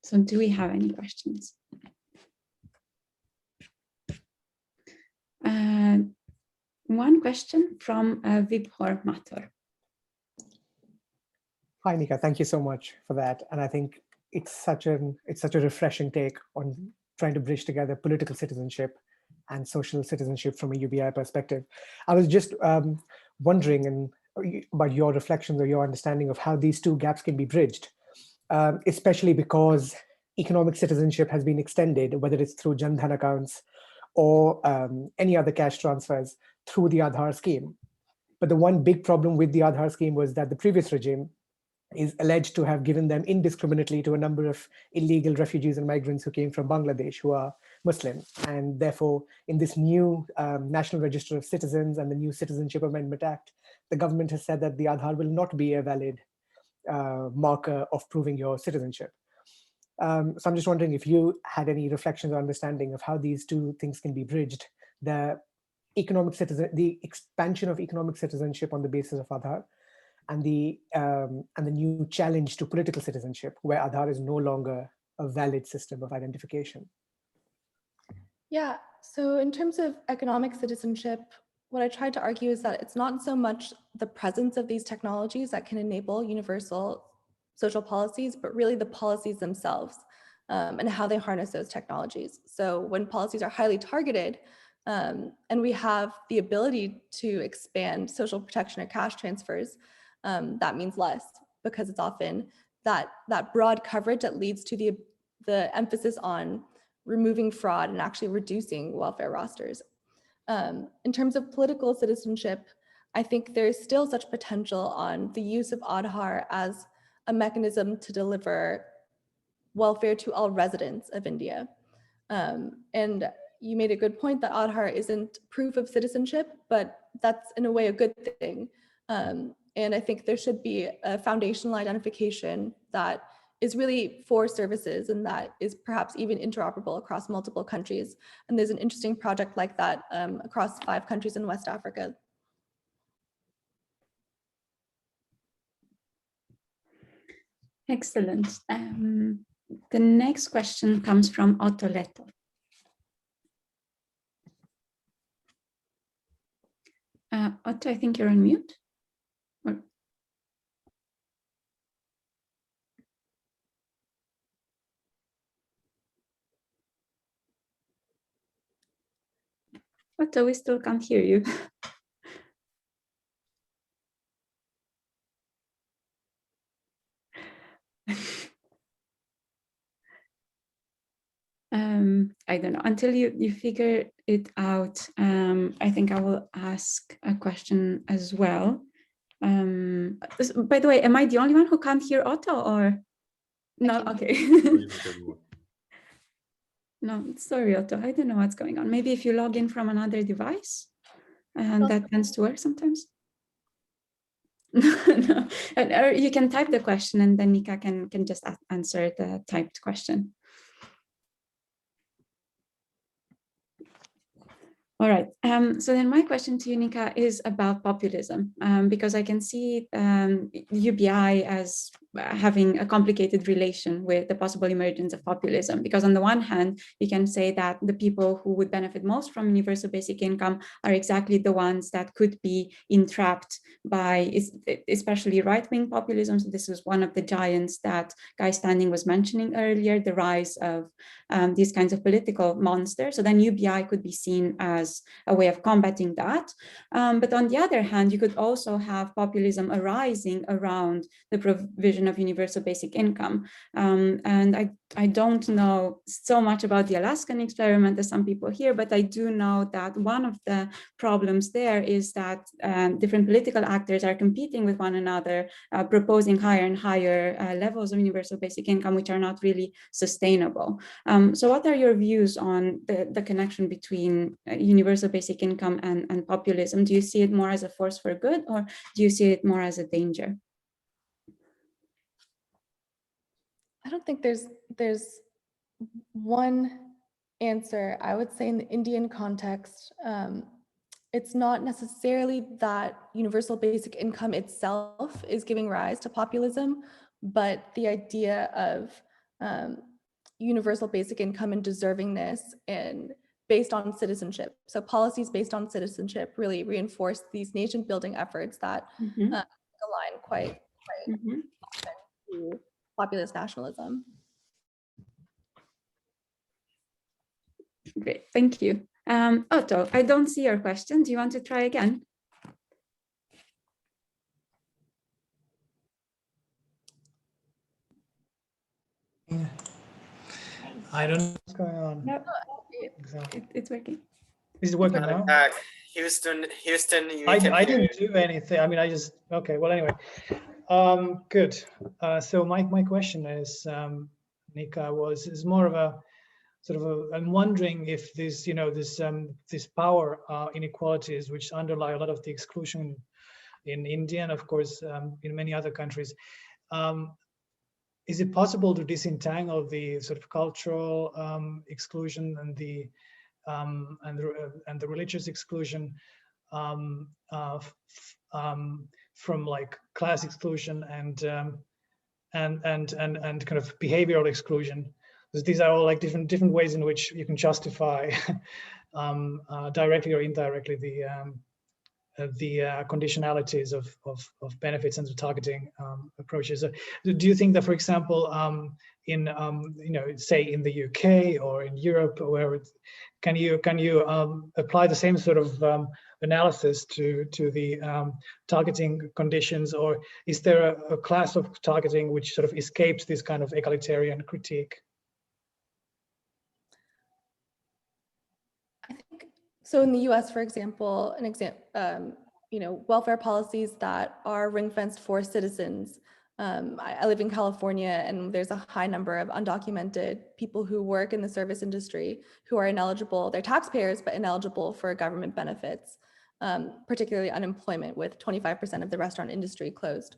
So do we have any questions? One question from Vibhor Mathur. Hi, Nika. Thank you so much for that. And I think it's such a refreshing take on trying to bridge together political citizenship and social citizenship from a UBI perspective. I was just wondering about your reflections or your understanding of how these two gaps can be bridged, especially because economic citizenship has been extended, whether it's through Jan Dhan accounts or any other cash transfers through the Aadhaar scheme. But the one big problem with the Aadhaar scheme was that the previous regime is alleged to have given them indiscriminately to a number of illegal refugees and migrants who came from Bangladesh who are Muslim. And therefore, in this new National Register of Citizens and the new Citizenship Amendment Act, the government has said that the Aadhaar will not be a valid marker of proving your citizenship. So I'm just wondering if you had any reflections or understanding of how these two things can be bridged: the expansion of economic citizenship on the basis of Aadhaar, and the new challenge to political citizenship, where Aadhaar is no longer a valid system of identification. Yeah, so in terms of economic citizenship, what I tried to argue is that it's not so much the presence of these technologies that can enable universal social policies, but really the policies themselves and how they harness those technologies. So when policies are highly targeted and we have the ability to expand social protection or cash transfers, that means less, because it's often that broad coverage that leads to the emphasis on removing fraud and actually reducing welfare rosters. In terms of political citizenship, I think there's still such potential on the use of Aadhaar as a mechanism to deliver welfare to all residents of India. And you made a good point that Aadhaar isn't proof of citizenship, but that's in a way a good thing. And I think there should be a foundational identification that is really for services, and that is perhaps even interoperable across multiple countries. And there's an interesting project like that across 5 countries in West Africa. Excellent. The next question comes from Otto Lehto. Otto, I think you're on mute. Or... Otto, we still can't hear you. I don't know, until you figure it out. I think I will ask a question as well. By the way, am I the only one who can't hear Otto, or no? Okay. No, sorry, Otto, I don't know what's going on. Maybe if you log in from another device, and that tends to work sometimes. No. Or you can type the question and then Nika can just answer the typed question. All right, so then my question to you, Nika, is about populism, because I can see UBI as having a complicated relation with the possible emergence of populism, because on the one hand, you can say that the people who would benefit most from universal basic income are exactly the ones that could be entrapped by especially right-wing populism. So this is one of the giants that Guy Standing was mentioning earlier, the rise of these kinds of political monsters. So then UBI could be seen as a way of combating that. But on the other hand, you could also have populism arising around the provision of universal basic income. And I don't know so much about the Alaskan experiment as some people here, but I do know that one of the problems there is that different political actors are competing with one another, proposing higher and higher levels of universal basic income, which are not really sustainable. So what are your views on the connection between universal basic income and populism? Do you see it more as a force for good, or do you see it more as a danger? I don't think there's one answer. I would say in the Indian context, it's not necessarily that universal basic income itself is giving rise to populism, but the idea of universal basic income and deservingness and based on citizenship. So policies based on citizenship really reinforce these nation building efforts that align quite often to populist nationalism. Great, thank you. Otto, I don't see your question. Do you want to try again? I don't know what's going on. No, it's working. Is it working now? Houston, I didn't do anything. I mean, I just, okay, well, anyway. Good. So my question is, Nika, is more of a sort of I'm wondering if this, this power inequalities which underlie a lot of the exclusion in India and of course in many other countries, is it possible to disentangle the sort of cultural exclusion and the religious exclusion from like class exclusion and kind of behavioral exclusion? Because these are all like different ways in which you can justify directly or indirectly the conditionalities of benefits and the targeting approaches. Do you think that, for example, in say in the UK or in Europe, where can you apply the same sort of analysis to the targeting conditions, or is there a class of targeting which sort of escapes this kind of egalitarian critique? So in the US, for example, welfare policies that are ring-fenced for citizens. I live in California, and there's a high number of undocumented people who work in the service industry who are ineligible. They're taxpayers, but ineligible for government benefits, particularly unemployment, with 25% of the restaurant industry closed.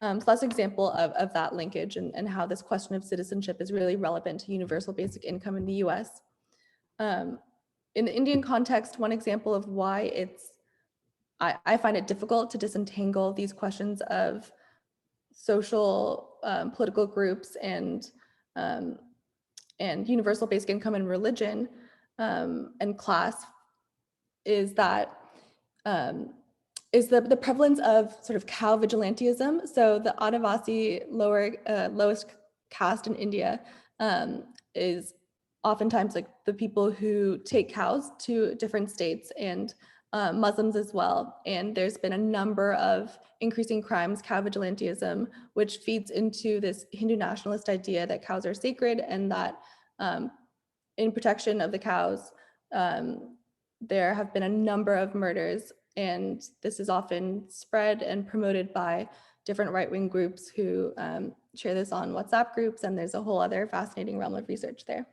So that's an example of that linkage and how this question of citizenship is really relevant to universal basic income in the US. In the Indian context, one example of why I find it difficult to disentangle these questions of social, political groups and universal basic income and religion and class is that the prevalence of sort of cow vigilantism. So the Adivasi lowest caste in India is oftentimes like the people who take cows to different states and Muslims as well. And there's been a number of increasing crimes, cow vigilantism, which feeds into this Hindu nationalist idea that cows are sacred and that in protection of the cows, there have been a number of murders, and this is often spread and promoted by different right-wing groups who share this on WhatsApp groups, and there's a whole other fascinating realm of research there.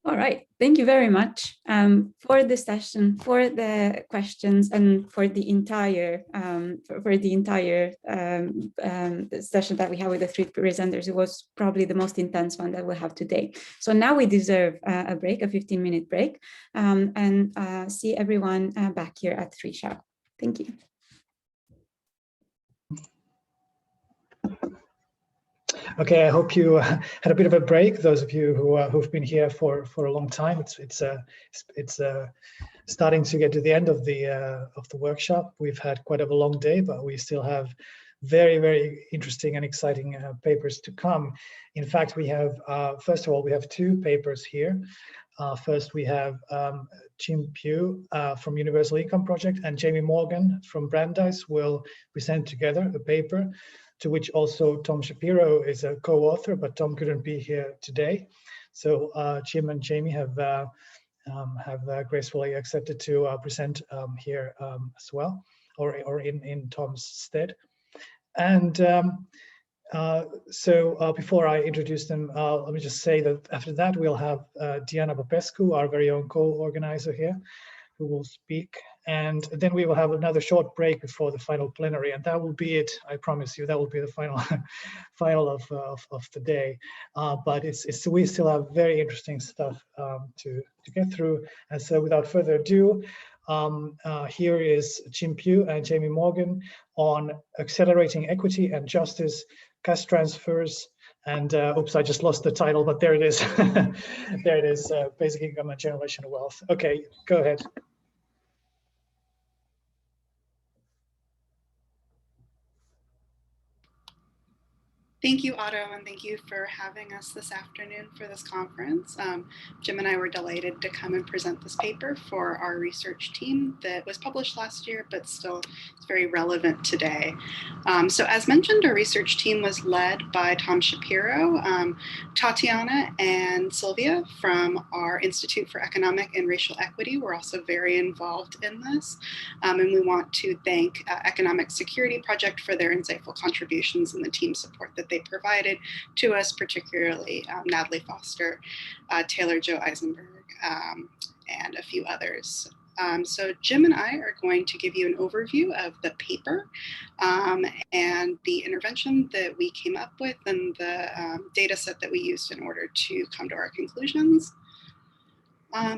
All right, thank you very much for the session, for the questions, and for the entire session that we have with the three presenters. It was probably the most intense one that we'll have today. So now we deserve a break, a 15-minute break, and see everyone back here at 3 sharp. Thank you. Okay, I hope you had a bit of a break. Those of you who've been here for a long time, it's starting to get to the end of the workshop. We've had quite a long day, but we still have very, very interesting and exciting papers to come. In fact, we have first of all we have 2 papers here. First, we have Pugh from Universal Income Project and Jamie Morgan from Brandeis will present together a paper, to which also Tom Shapiro is a co-author, but Tom couldn't be here today. So Jim and Jamie have gracefully accepted to present here as well, or in Tom's stead. And so before I introduce them, let me just say that after that we'll have Diana Popescu, our very own co-organizer here, who will speak. And then we will have another short break before the final plenary, and that will be it. I promise you, that will be the final of the day. But we still have very interesting stuff to get through. And so, without further ado, here is Jim Pugh and Jamie Morgan on accelerating equity and justice, cash transfers, and oops, I just lost the title, but there it is. There it is. Basic income and generational wealth. Okay, go ahead. Thank you, Otto, and thank you for having us this afternoon for this conference. Jim and I were delighted to come and present this paper for our research team that was published last year, but still is very relevant today. So as mentioned, our research team was led by Tom Shapiro, Tatiana and Sylvia from our Institute for Economic and Racial Equity. We're also very involved in this. And we want to thank Economic Security Project for their insightful contributions and the team support that they provided to us, particularly Natalie Foster, Taylor Joe Eisenberg, and a few others. So Jim and I are going to give you an overview of the paper and the intervention that we came up with and the data set that we used in order to come to our conclusions.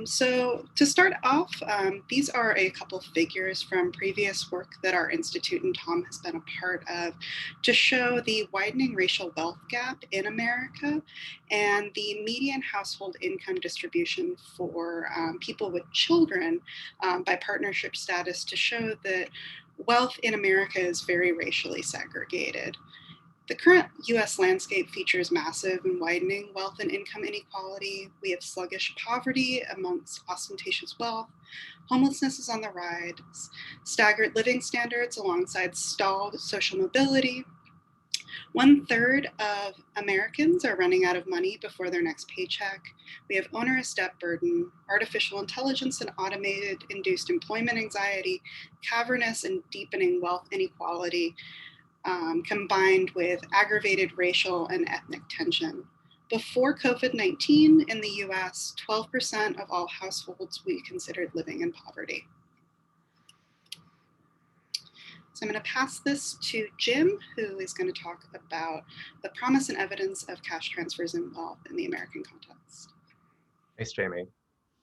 So to start off, these are a couple of figures from previous work that our institute and Tom has been a part of to show the widening racial wealth gap in America and the median household income distribution for people with children by partnership status to show that wealth in America is very racially segregated. The current US landscape features massive and widening wealth and income inequality. We have sluggish poverty amongst ostentatious wealth. Homelessness is on the rise, staggered living standards alongside stalled social mobility. 1/3 of Americans are running out of money before their next paycheck. We have onerous debt burden, artificial intelligence and automated induced employment anxiety, cavernous and deepening wealth inequality, combined with aggravated racial and ethnic tension. Before COVID-19 in the US, 12% of all households we considered living in poverty. So I'm going to pass this to Jim, who is going to talk about the promise and evidence of cash transfers and wealth in the American context. Thanks, Jamie.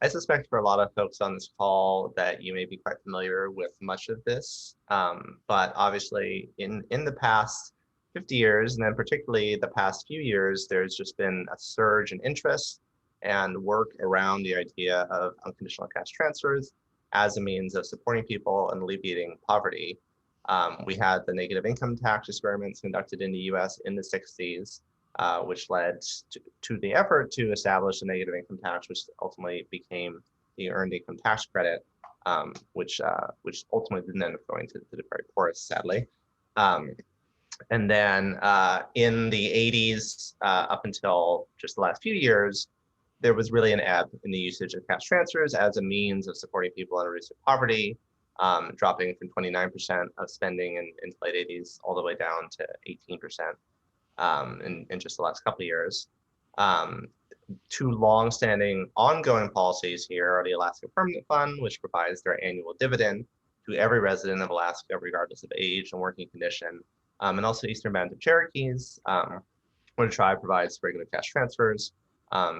I suspect for a lot of folks on this call that you may be quite familiar with much of this, but obviously in the past 50 years, and then particularly the past few years, there's just been a surge in interest and work around the idea of unconditional cash transfers as a means of supporting people and alleviating poverty. We had the negative income tax experiments conducted in the US in the 60s, which led to the effort to establish a negative income tax, which ultimately became the earned income tax credit, which ultimately didn't end up going to the very poorest, sadly. And then in the 80s, up until just the last few years, there was really an ebb in the usage of cash transfers as a means of supporting people and reducing poverty, dropping from 29% of spending in the late 80s all the way down to 18% in just the last couple of years. Two long-standing ongoing policies here are the Alaska Permanent Fund, which provides their annual dividend to every resident of Alaska, regardless of age and working condition, and also Eastern Band of Cherokees, where the tribe provides regular cash transfers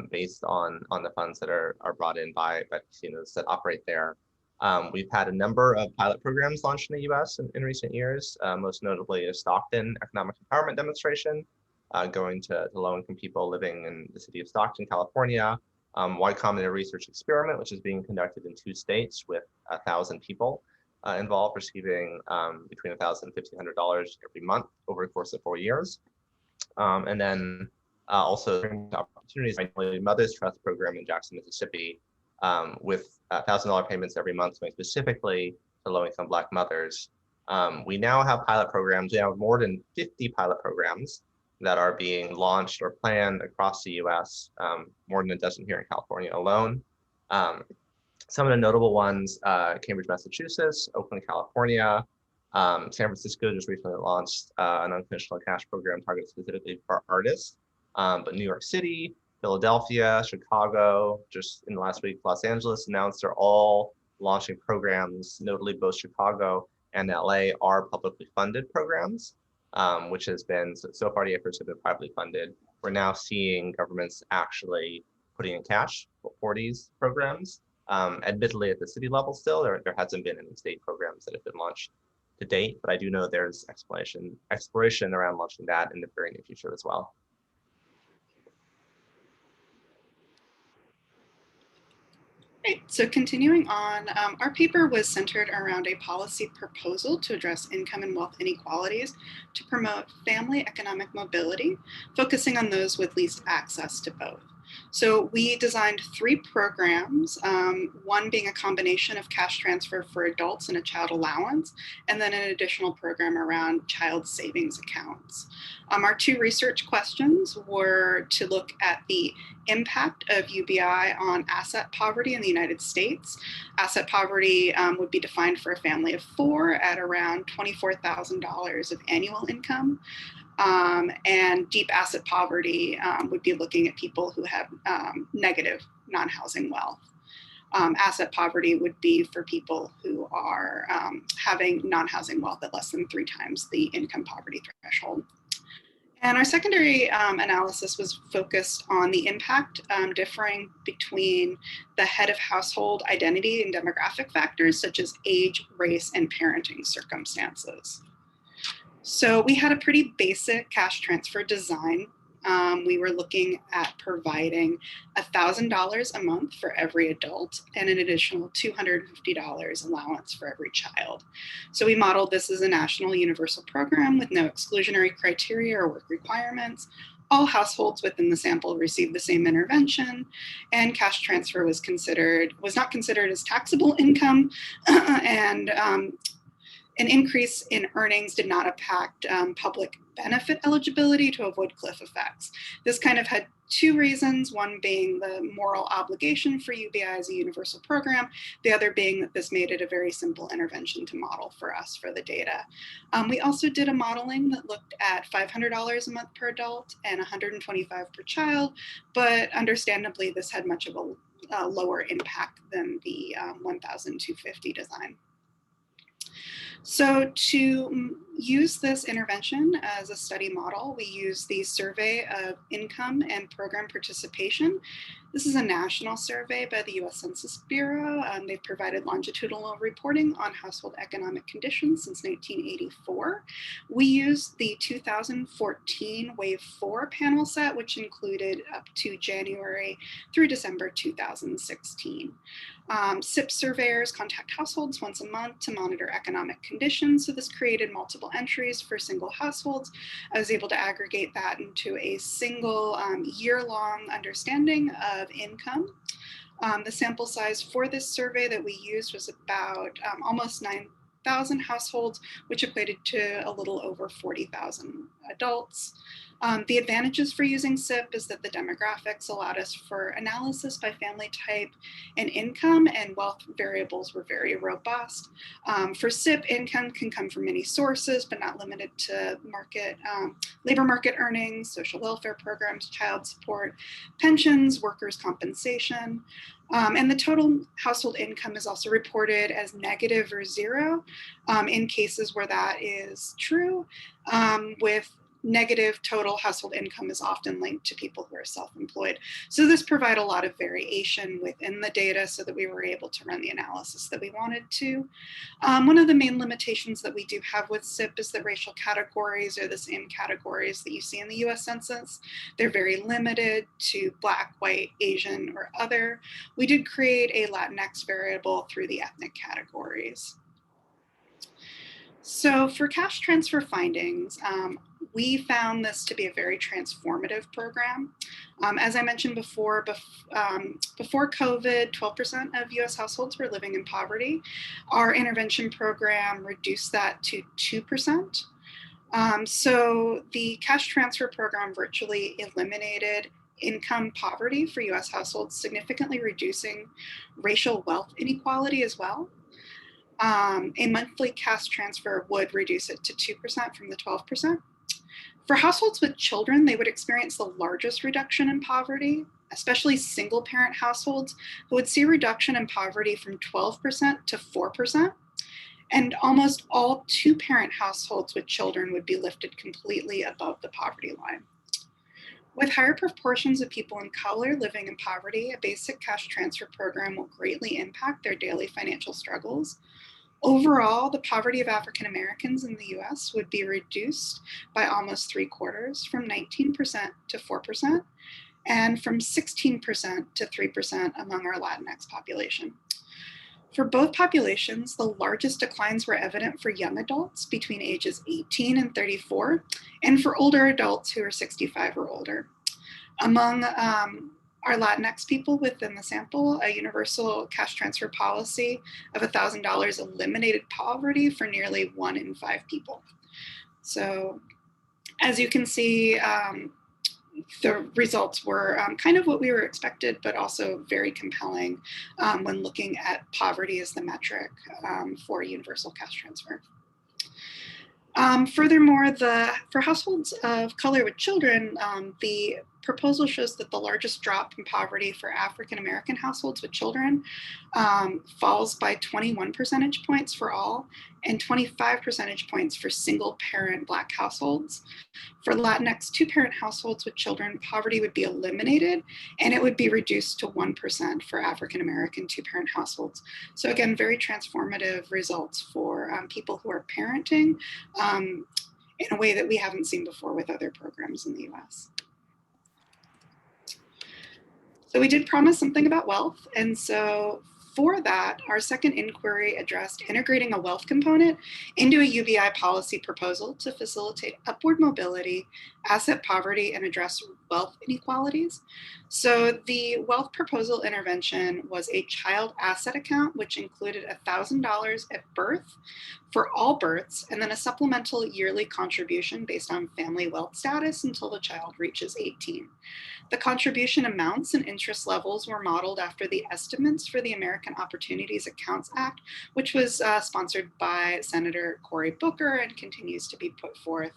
based on the funds that are brought in by casinos that operate there. We've had a number of pilot programs launched in the US in recent years, most notably a Stockton Economic Empowerment Demonstration, going to low-income people living in the city of Stockton, California. Y Combinator Research Experiment, which is being conducted in 2 states with 1,000 people involved, receiving between $1,000 and $1,500 every month over the course of 4 years. And then also opportunities, Mother's Trust program in Jackson, Mississippi, with $1,000 payments every month going specifically to low-income Black mothers. We now have pilot programs. We have more than 50 pilot programs that are being launched or planned across the US, more than a dozen here in California alone. Some of the notable ones, Cambridge, Massachusetts, Oakland, California, San Francisco just recently launched an unconditional cash program targeted specifically for artists, but New York City, Philadelphia, Chicago, just in the last week, Los Angeles announced they're all launching programs. Notably, both Chicago and LA are publicly funded programs, which has been, so far the efforts have been privately funded. We're now seeing governments actually putting in cash for these programs. Admittedly, at the city level still, there hasn't been any state programs that have been launched to date, but I do know there's exploration around launching that in the very near future as well. Great. So continuing on, our paper was centered around a policy proposal to address income and wealth inequalities to promote family economic mobility, focusing on those with least access to both. So we designed 3 programs, one being a combination of cash transfer for adults and a child allowance, and then an additional program around child savings accounts. Our 2 research questions were to look at the impact of UBI on asset poverty in the United States. Asset poverty would be defined for a family of 4 at around $24,000 of annual income. And deep asset poverty would be looking at people who have negative non-housing wealth. Asset poverty would be for people who are having non-housing wealth at less than 3 times the income poverty threshold. And our secondary analysis was focused on the impact differing between the head of household identity and demographic factors such as age, race, and parenting circumstances. So we had a pretty basic cash transfer design. We were looking at providing $1,000 a month for every adult and an additional $250 allowance for every child. So we modeled this as a national universal program with no exclusionary criteria or work requirements. All households within the sample received the same intervention, and cash transfer was not considered as taxable income, and an increase in earnings did not impact public benefit eligibility to avoid cliff effects. This kind of had 2 reasons, one being the moral obligation for UBI as a universal program, the other being that this made it a very simple intervention to model for us for the data. We also did a modeling that looked at $500 a month per adult and $125 per child, but understandably this had much of a lower impact than the $1,250 design. So to use this intervention as a study model, we use the Survey of Income and Program Participation. This is a national survey by the US Census Bureau. They've provided longitudinal reporting on household economic conditions since 1984. We used the 2014 Wave 4 panel set, which included up to January through December 2016. SIP surveyors contact households once a month to monitor economic conditions. So this created multiple entries for single households. I was able to aggregate that into a single year-long understanding of income. The sample size for this survey that we used was about almost 9,000 households, which equated to a little over 40,000 adults. The advantages for using SIP is that the demographics allowed us for analysis by family type and income, and wealth variables were very robust. For SIP, income can come from many sources, but not limited to labor market earnings, social welfare programs, child support, pensions, workers' compensation. And the total household income is also reported as negative or zero in cases where that is true, with negative total household income is often linked to people who are self-employed. So this provided a lot of variation within the data so that we were able to run the analysis that we wanted to. One of the main limitations that we do have with SIP is that racial categories are the same categories that you see in the US Census. They're very limited to Black, white, Asian, or other. We did create a Latinx variable through the ethnic categories. So for cash transfer findings, we found this to be a very transformative program. As I mentioned before, before COVID, 12% of US households were living in poverty. Our intervention program reduced that to 2%. So the cash transfer program virtually eliminated income poverty for US households, significantly reducing racial wealth inequality as well. A monthly cash transfer would reduce it to 2% from the 12%. For households with children, they would experience the largest reduction in poverty, especially single parent households who would see a reduction in poverty from 12% to 4%. And almost all two-parent households with children would be lifted completely above the poverty line. With higher proportions of people in color living in poverty, a basic cash transfer program will greatly impact their daily financial struggles. Overall, the poverty of African Americans in the US would be reduced by almost 3/4, from 19% to 4%, and from 16% to 3% among our Latinx population. For both populations, the largest declines were evident for young adults between ages 18 and 34, and for older adults who are 65 or older. Among our Latinx people within the sample, a universal cash transfer policy of $1,000 eliminated poverty for nearly 1 in 5 people. So as you can see, the results were kind of what we were expected, but also very compelling when looking at poverty as the metric for universal cash transfer. Furthermore, for households of color with children, the proposal shows that the largest drop in poverty for African American households with children falls by 21 percentage points for all and 25 percentage points for single parent Black households. For Latinx two-parent households with children, poverty would be eliminated and it would be reduced to 1% for African American two-parent households. So again, very transformative results for people who are parenting in a way that we haven't seen before with other programs in the US. So we did promise something about wealth. And so for that, our second inquiry addressed integrating a wealth component into a UBI policy proposal to facilitate upward mobility, asset poverty, and address wealth inequalities. So the wealth proposal intervention was a child asset account, which included $1,000 at birth for all births, and then a supplemental yearly contribution based on family wealth status until the child reaches 18. The contribution amounts and interest levels were modeled after the estimates for the American Opportunities Accounts Act, which was sponsored by Senator Cory Booker and continues to be put forth.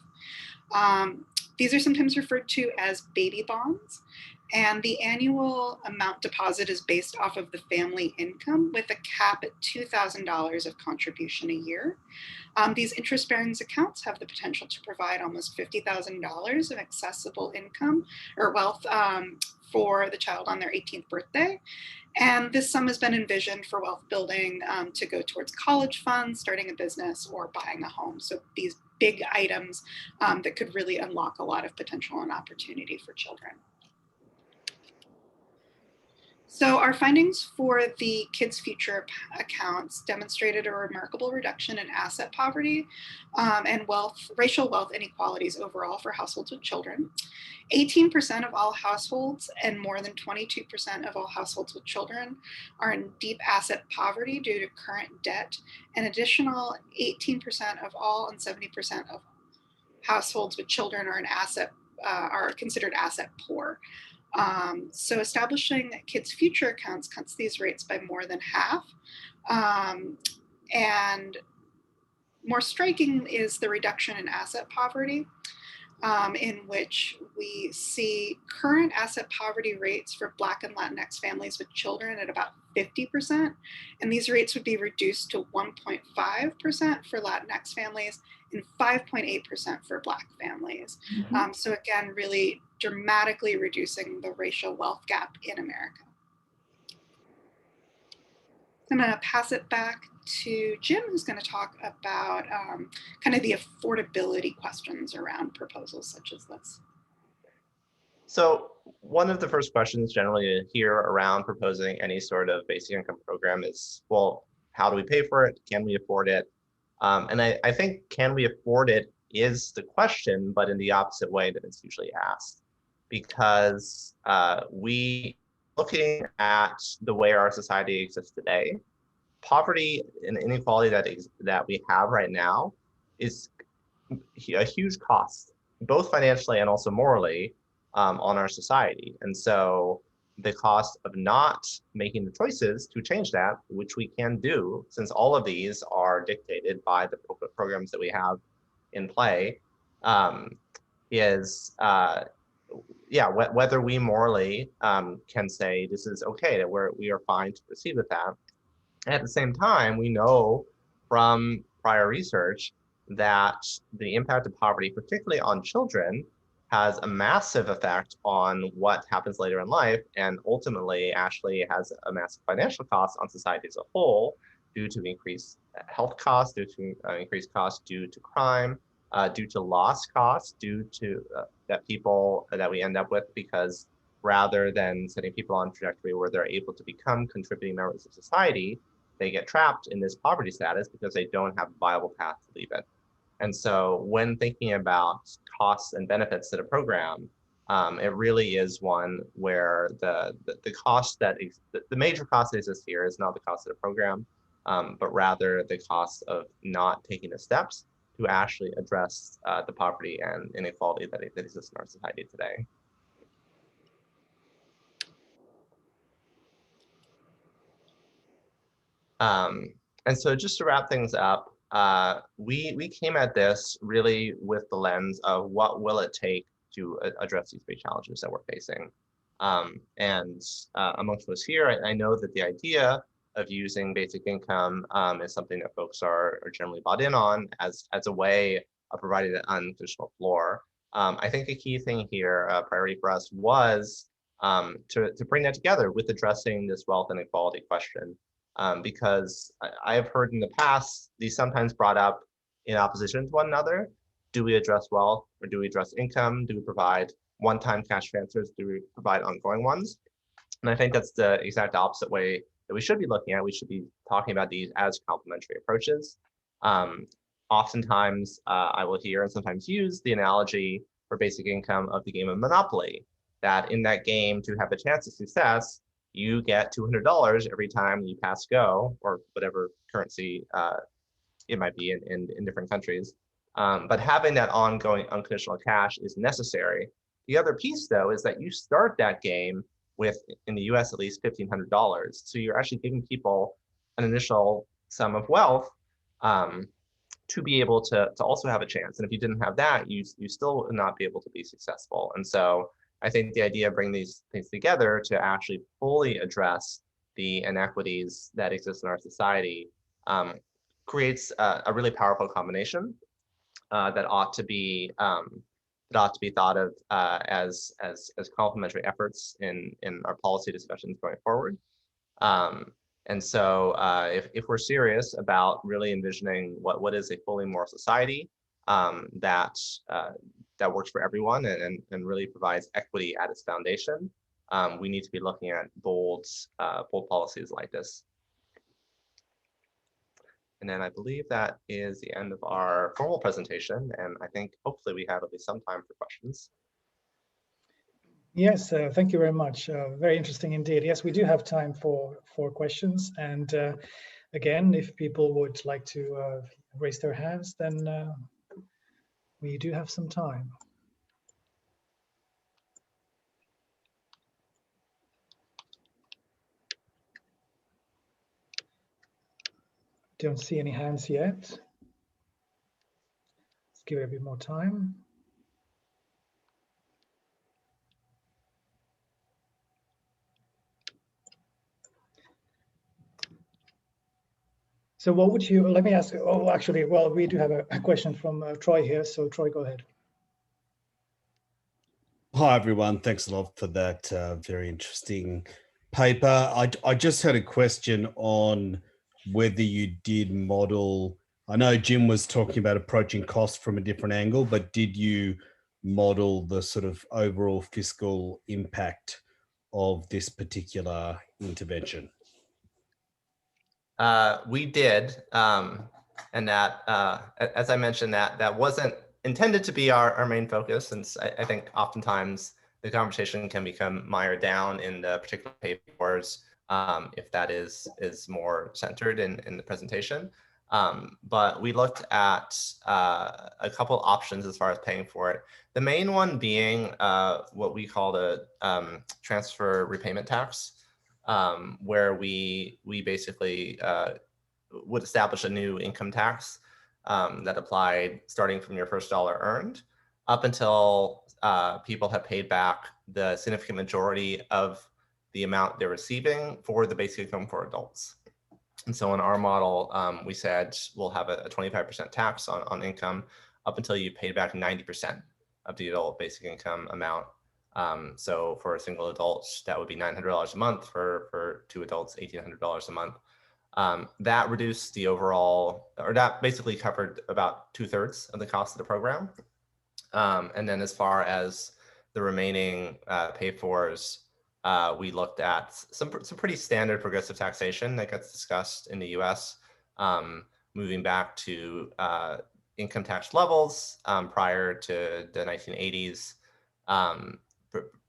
These are sometimes referred to as baby bonds. And the annual amount deposit is based off of the family income with a cap at $2,000 of contribution a year. These interest-bearing accounts have the potential to provide almost $50,000 of accessible income or wealth for the child on their 18th birthday. And this sum has been envisioned for wealth building to go towards college funds, starting a business, or buying a home. So these big items that could really unlock a lot of potential and opportunity for children. So our findings for the Kids Future accounts demonstrated a remarkable reduction in asset poverty and racial wealth inequalities overall for households with children. 18% of all households and more than 22% of all households with children are in deep asset poverty due to current debt. An additional 18% of all and 70% of households with children are considered asset poor. So establishing Kids Future accounts cuts these rates by more than half. And more striking is the reduction in asset poverty, in which we see current asset poverty rates for Black and Latinx families with children at about 50%. And these rates would be reduced to 1.5% for Latinx families and 5.8% for Black families. So again, really dramatically reducing the racial wealth gap in America. I'm going to pass it back to Jim, who's going to talk about kind of the affordability questions around proposals such as this. So one of the first questions generally here around proposing any sort of basic income program is, well, how do we pay for it? Can we afford it? And I think can we afford it is the question, but in the opposite way that it's usually asked. Because we, looking at the way our society exists today, poverty and inequality that we have right now is a huge cost, both financially and also morally, on our society. And so the cost of not making the choices to change that, which we can do, since all of these are dictated by the programs that we have in play, is whether we morally can say this is okay, that we are fine to proceed with that. And at the same time, we know from prior research that the impact of poverty, particularly on children, has a massive effect on what happens later in life, and ultimately actually has a massive financial cost on society as a whole due to increased health costs, due to increased costs due to crime, due to lost costs, due to that we end up with, because rather than setting people on a trajectory where they're able to become contributing members of society, they get trapped in this poverty status because they don't have a viable path to leave it. And so when thinking about costs and benefits to the program, it really is one where the cost the major cost that exists here is not the cost of the program, but rather the cost of not taking the steps to actually address the poverty and inequality that exists in our society today. And so just to wrap things up, we came at this really with the lens of what will it take to address these big challenges that we're facing. And amongst us here, I know that the idea of using basic income is something that folks are generally bought in on as a way of providing an unconditional floor. I think a key thing here, a priority for us, was to bring that together with addressing this wealth inequality question. Because I have heard in the past, these sometimes brought up in opposition to one another. Do we address wealth, or do we address income? Do we provide one-time cash transfers? Do we provide ongoing ones? And I think that's the exact opposite way that we should be looking at. We should be talking about these as complementary approaches. Oftentimes, I will hear and sometimes use the analogy for basic income of the game of Monopoly, that in that game, to have a chance of success, you get $200 every time you pass go, or whatever currency it might be in different countries. But having that ongoing unconditional cash is necessary. The other piece, though, is that you start that game with, in the US at least, $1,500. So you're actually giving people an initial sum of wealth to be able to also have a chance. And if you didn't have that, you still would not be able to be successful. And so I think the idea of bringing these things together to actually fully address the inequities that exist in our society creates a really powerful combination that ought to be thought of as complementary efforts in our policy discussions going forward. And so if we're serious about really envisioning what is a fully moral society that works for everyone and really provides equity at its foundation, we need to be looking at bold policies like this. And then I believe that is the end of our formal presentation, and I think hopefully we have at least some time for questions. Yes, thank you very much. Very interesting indeed. Yes, we do have time for questions. And again, if people would like to raise their hands, then we do have some time. Don't see any hands yet. Let's give it a bit more time. So what would you, let me ask, oh, actually, well, we do have a question from Troy here. So Troy, go ahead. Hi, everyone. Thanks a lot for that very interesting paper. I just had a question on whether you did model, I know Jim was talking about approaching costs from a different angle, but did you model the sort of overall fiscal impact of this particular intervention? We did, and that, as I mentioned, that wasn't intended to be our main focus, since I think oftentimes the conversation can become mired down in the particular papers if that is more centered in the presentation. But we looked at a couple options as far as paying for it. The main one being what we call the transfer repayment tax, where we basically would establish a new income tax that applied starting from your first dollar earned up until people have paid back the significant majority of the amount they're receiving for the basic income for adults. And so in our model, we said we'll have a 25% tax on income up until you paid back 90% of the adult basic income amount. So for a single adult, that would be $900 a month. For two adults, $1,800 a month. That reduced the overall, or that basically covered about 2/3 of the cost of the program. And then as far as the remaining pay-fors, we looked at some pretty standard progressive taxation that gets discussed in the US, moving back to income tax levels prior to the 1980s,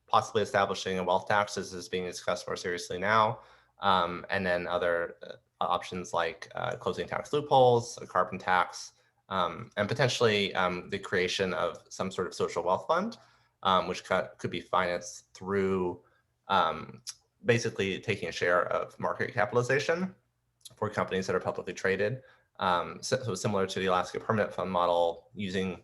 possibly establishing a wealth tax as is being discussed more seriously now, and then other options like closing tax loopholes, a carbon tax, and potentially the creation of some sort of social wealth fund, which could be financed through basically taking a share of market capitalization for companies that are publicly traded. So similar to the Alaska Permanent Fund model, using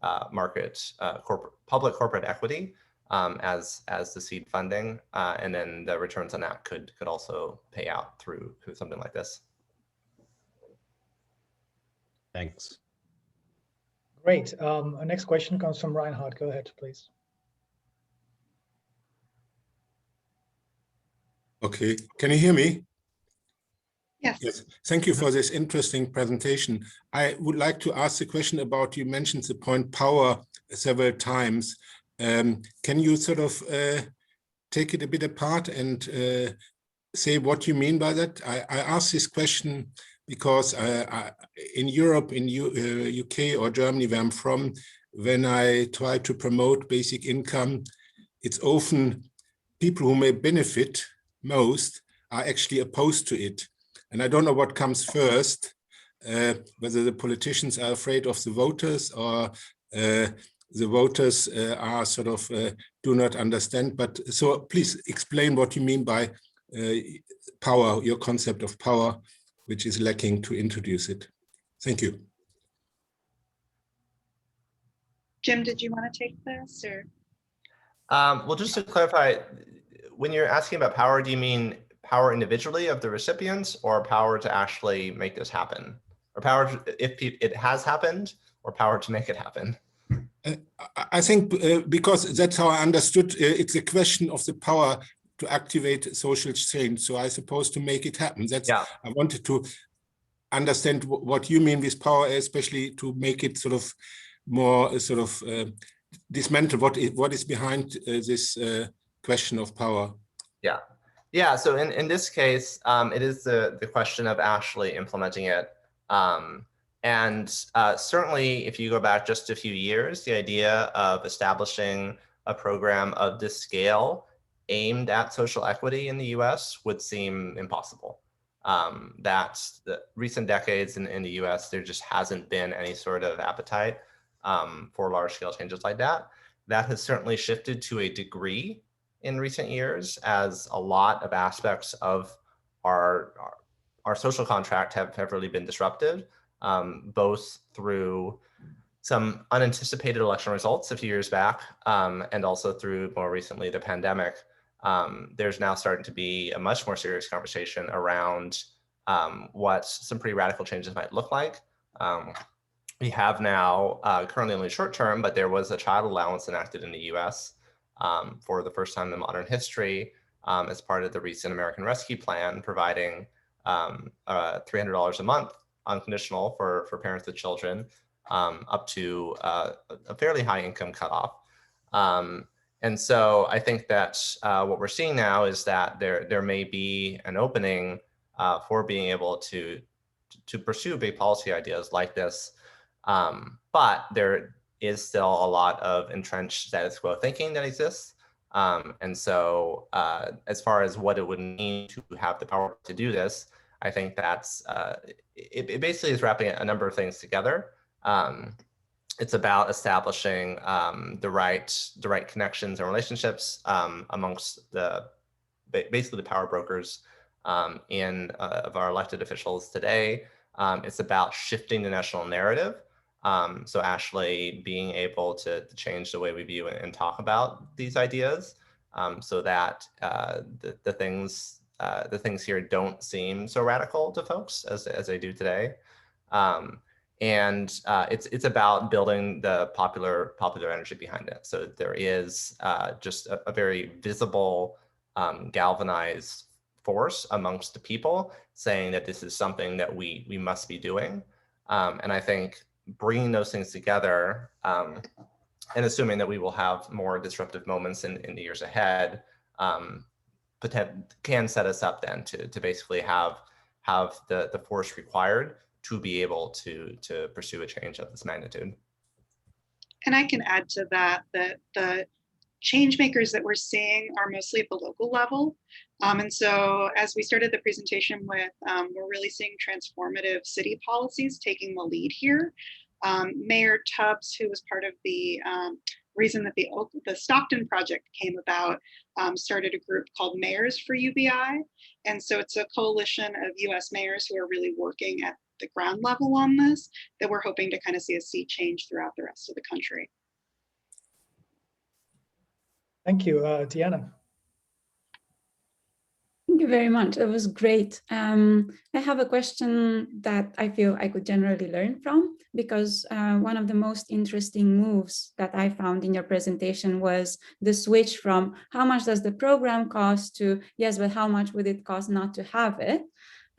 public corporate equity as the seed funding, and then the returns on that could also pay out through something like this. Thanks. Great. Our next question comes from Reinhard. Go ahead, please. Okay, can you hear me? Yes. Yes. Thank you for this interesting presentation. I would like to ask a question about, you mentioned the point power several times. Can you sort of take it a bit apart and say what you mean by that? I ask this question because in Europe, in UK or Germany, where I'm from, when I try to promote basic income, it's often people who may benefit most are actually opposed to it. And I don't know what comes first, whether the politicians are afraid of the voters or the voters are sort of do not understand. But so please explain what you mean by power, your concept of power, which is lacking to introduce it. Thank you. Jim, did you want to take this or? Well, just to clarify, when you're asking about power, do you mean power individually of the recipients, or power to actually make this happen, or power if it has happened, or power to make it happen? I think because that's how I understood, it's a question of the power to activate social change. So I suppose to make it happen. That's, I wanted to understand what you mean with power, especially to make it sort of more dismantle what is behind this question of power. Yeah. So in this case, it is the question of actually implementing it. And certainly, if you go back just a few years, the idea of establishing a program of this scale aimed at social equity in the US would seem impossible. That's the recent decades in the US, there just hasn't been any sort of appetite for large scale changes like that. That has certainly shifted to a degree in recent years, as a lot of aspects of our social contract have really been disrupted, both through some unanticipated election results a few years back, and also through more recently the pandemic. There's now starting to be a much more serious conversation around what some pretty radical changes might look like. We have now, currently only short term, but there was a child allowance enacted in the US for the first time in modern history as part of the recent American Rescue Plan, providing $300 a month unconditional for parents with children up to a fairly high income cutoff. And so I think that what we're seeing now is that there may be an opening for being able to pursue big policy ideas like this. But there is still a lot of entrenched status quo thinking that exists. And so as far as what it would mean to have the power to do this, I think that's, it basically is wrapping a number of things together. It's about establishing the right connections and relationships amongst basically the power brokers of our elected officials today. It's about shifting the national narrative. So actually being able to change the way we view and talk about these ideas, so that the things here don't seem so radical to folks as they do today. And it's about building the popular energy behind it. So there is just a very visible galvanized force amongst the people saying that this is something that we must be doing. And I think bringing those things together and assuming that we will have more disruptive moments in the years ahead can set us up then to basically have the force required to be able to pursue a change of this magnitude. And I can add to that the change makers that we're seeing are mostly at the local level. And so as we started the presentation with, we're really seeing transformative city policies taking the lead here. Mayor Tubbs, who was part of the reason that the Stockton project came about, started a group called Mayors for UBI. And so it's a coalition of US mayors who are really working at the ground level on this, that we're hoping to kind of see a sea change throughout the rest of the country. Thank you, Deanna. Thank you very much. That was great. I have a question that I feel I could generally learn from, because one of the most interesting moves that I found in your presentation was the switch from how much does the program cost to, yes, but how much would it cost not to have it?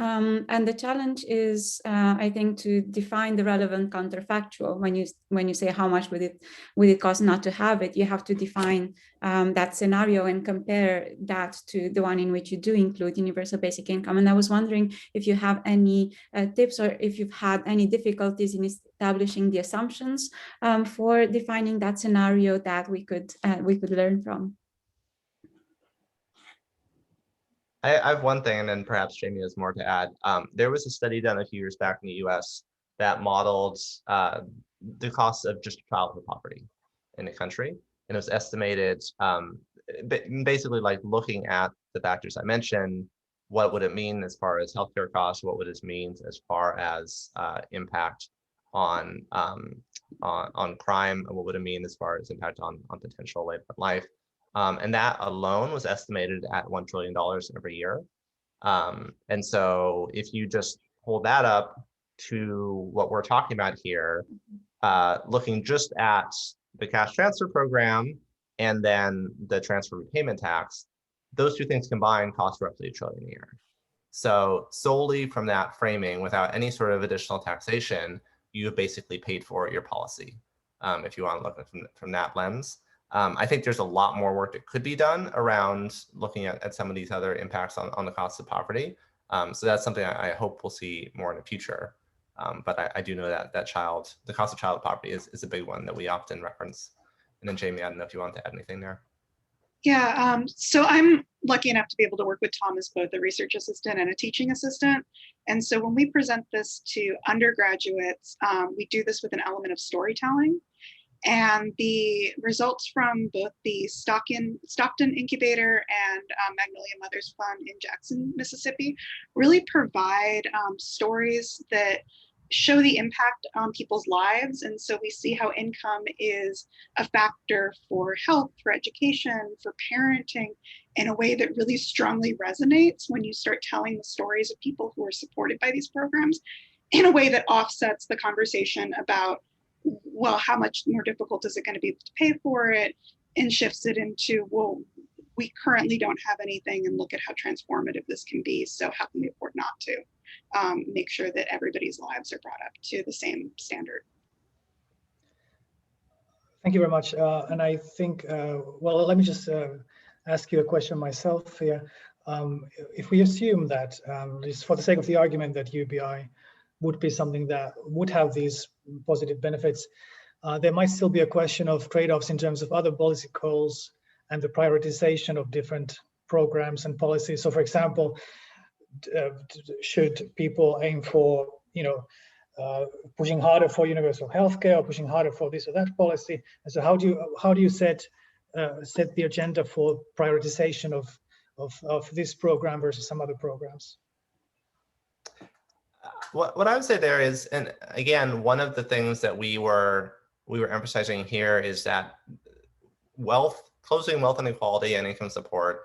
And the challenge is, I think, to define the relevant counterfactual. When you say how much would it cost not to have it, you have to define that scenario and compare that to the one in which you do include universal basic income. And I was wondering if you have any tips, or if you've had any difficulties in establishing the assumptions for defining that scenario that we could learn from. I have one thing, and then perhaps Jamie has more to add. There was a study done a few years back in the US that modeled the cost of just childhood poverty in the country. And it was estimated, basically like looking at the factors I mentioned, what would it mean as far as healthcare costs, what would it mean as far as impact on crime, and what would it mean as far as impact on potential life. And that alone was estimated at $1 trillion every year. And so if you just hold that up to what we're talking about here, looking just at the cash transfer program and then the transfer repayment tax, those two things combined cost roughly $1 trillion a year. So solely from that framing, without any sort of additional taxation, you have basically paid for your policy, if you want to look at it from that lens. I think there's a lot more work that could be done around looking at some of these other impacts on the cost of poverty. So that's something I hope we'll see more in the future. But I do know that the cost of child poverty is a big one that we often reference. And then Jamie, I don't know if you want to add anything there. Yeah, so I'm lucky enough to be able to work with Tom as both a research assistant and a teaching assistant. And so when we present this to undergraduates, we do this with an element of storytelling. And the results from both the Stockton Incubator and Magnolia Mothers Fund in Jackson, Mississippi, really provide stories that show the impact on people's lives. And so we see how income is a factor for health, for education, for parenting, in a way that really strongly resonates when you start telling the stories of people who are supported by these programs, in a way that offsets the conversation about, well, how much more difficult is it going to be to pay for it, and shifts it into, well, we currently don't have anything, and look at how transformative this can be. So how can we afford not to? Make sure that everybody's lives are brought up to the same standard. Thank you very much. And I think, well, let me just ask you a question myself here. If we assume that, just for the sake of the argument, that UBI would be something that would have these positive benefits, there might still be a question of trade-offs in terms of other policy goals and the prioritization of different programs and policies. So, for example, should people aim for, pushing harder for universal healthcare, or pushing harder for this or that policy? And so, how do you set the agenda for prioritization of this program versus some other programs? What I would say there is, and again, one of the things that we were emphasizing here is that closing wealth inequality and income support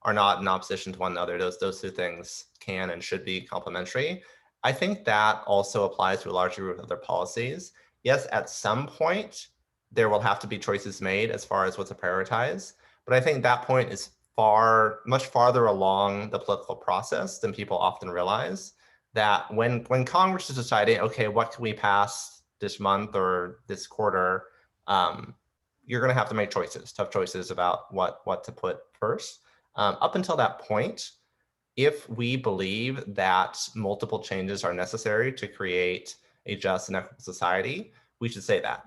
are not in opposition to one another. Those two things can and should be complementary. I think that also applies to a large group of other policies. Yes, at some point, there will have to be choices made as far as what to prioritize, but I think that point is much farther along the political process than people often realize. That when Congress is deciding, okay, what can we pass this month or this quarter, you're going to have to make tough choices about what to put first. Up until that point, if we believe that multiple changes are necessary to create a just and equitable society, we should say that.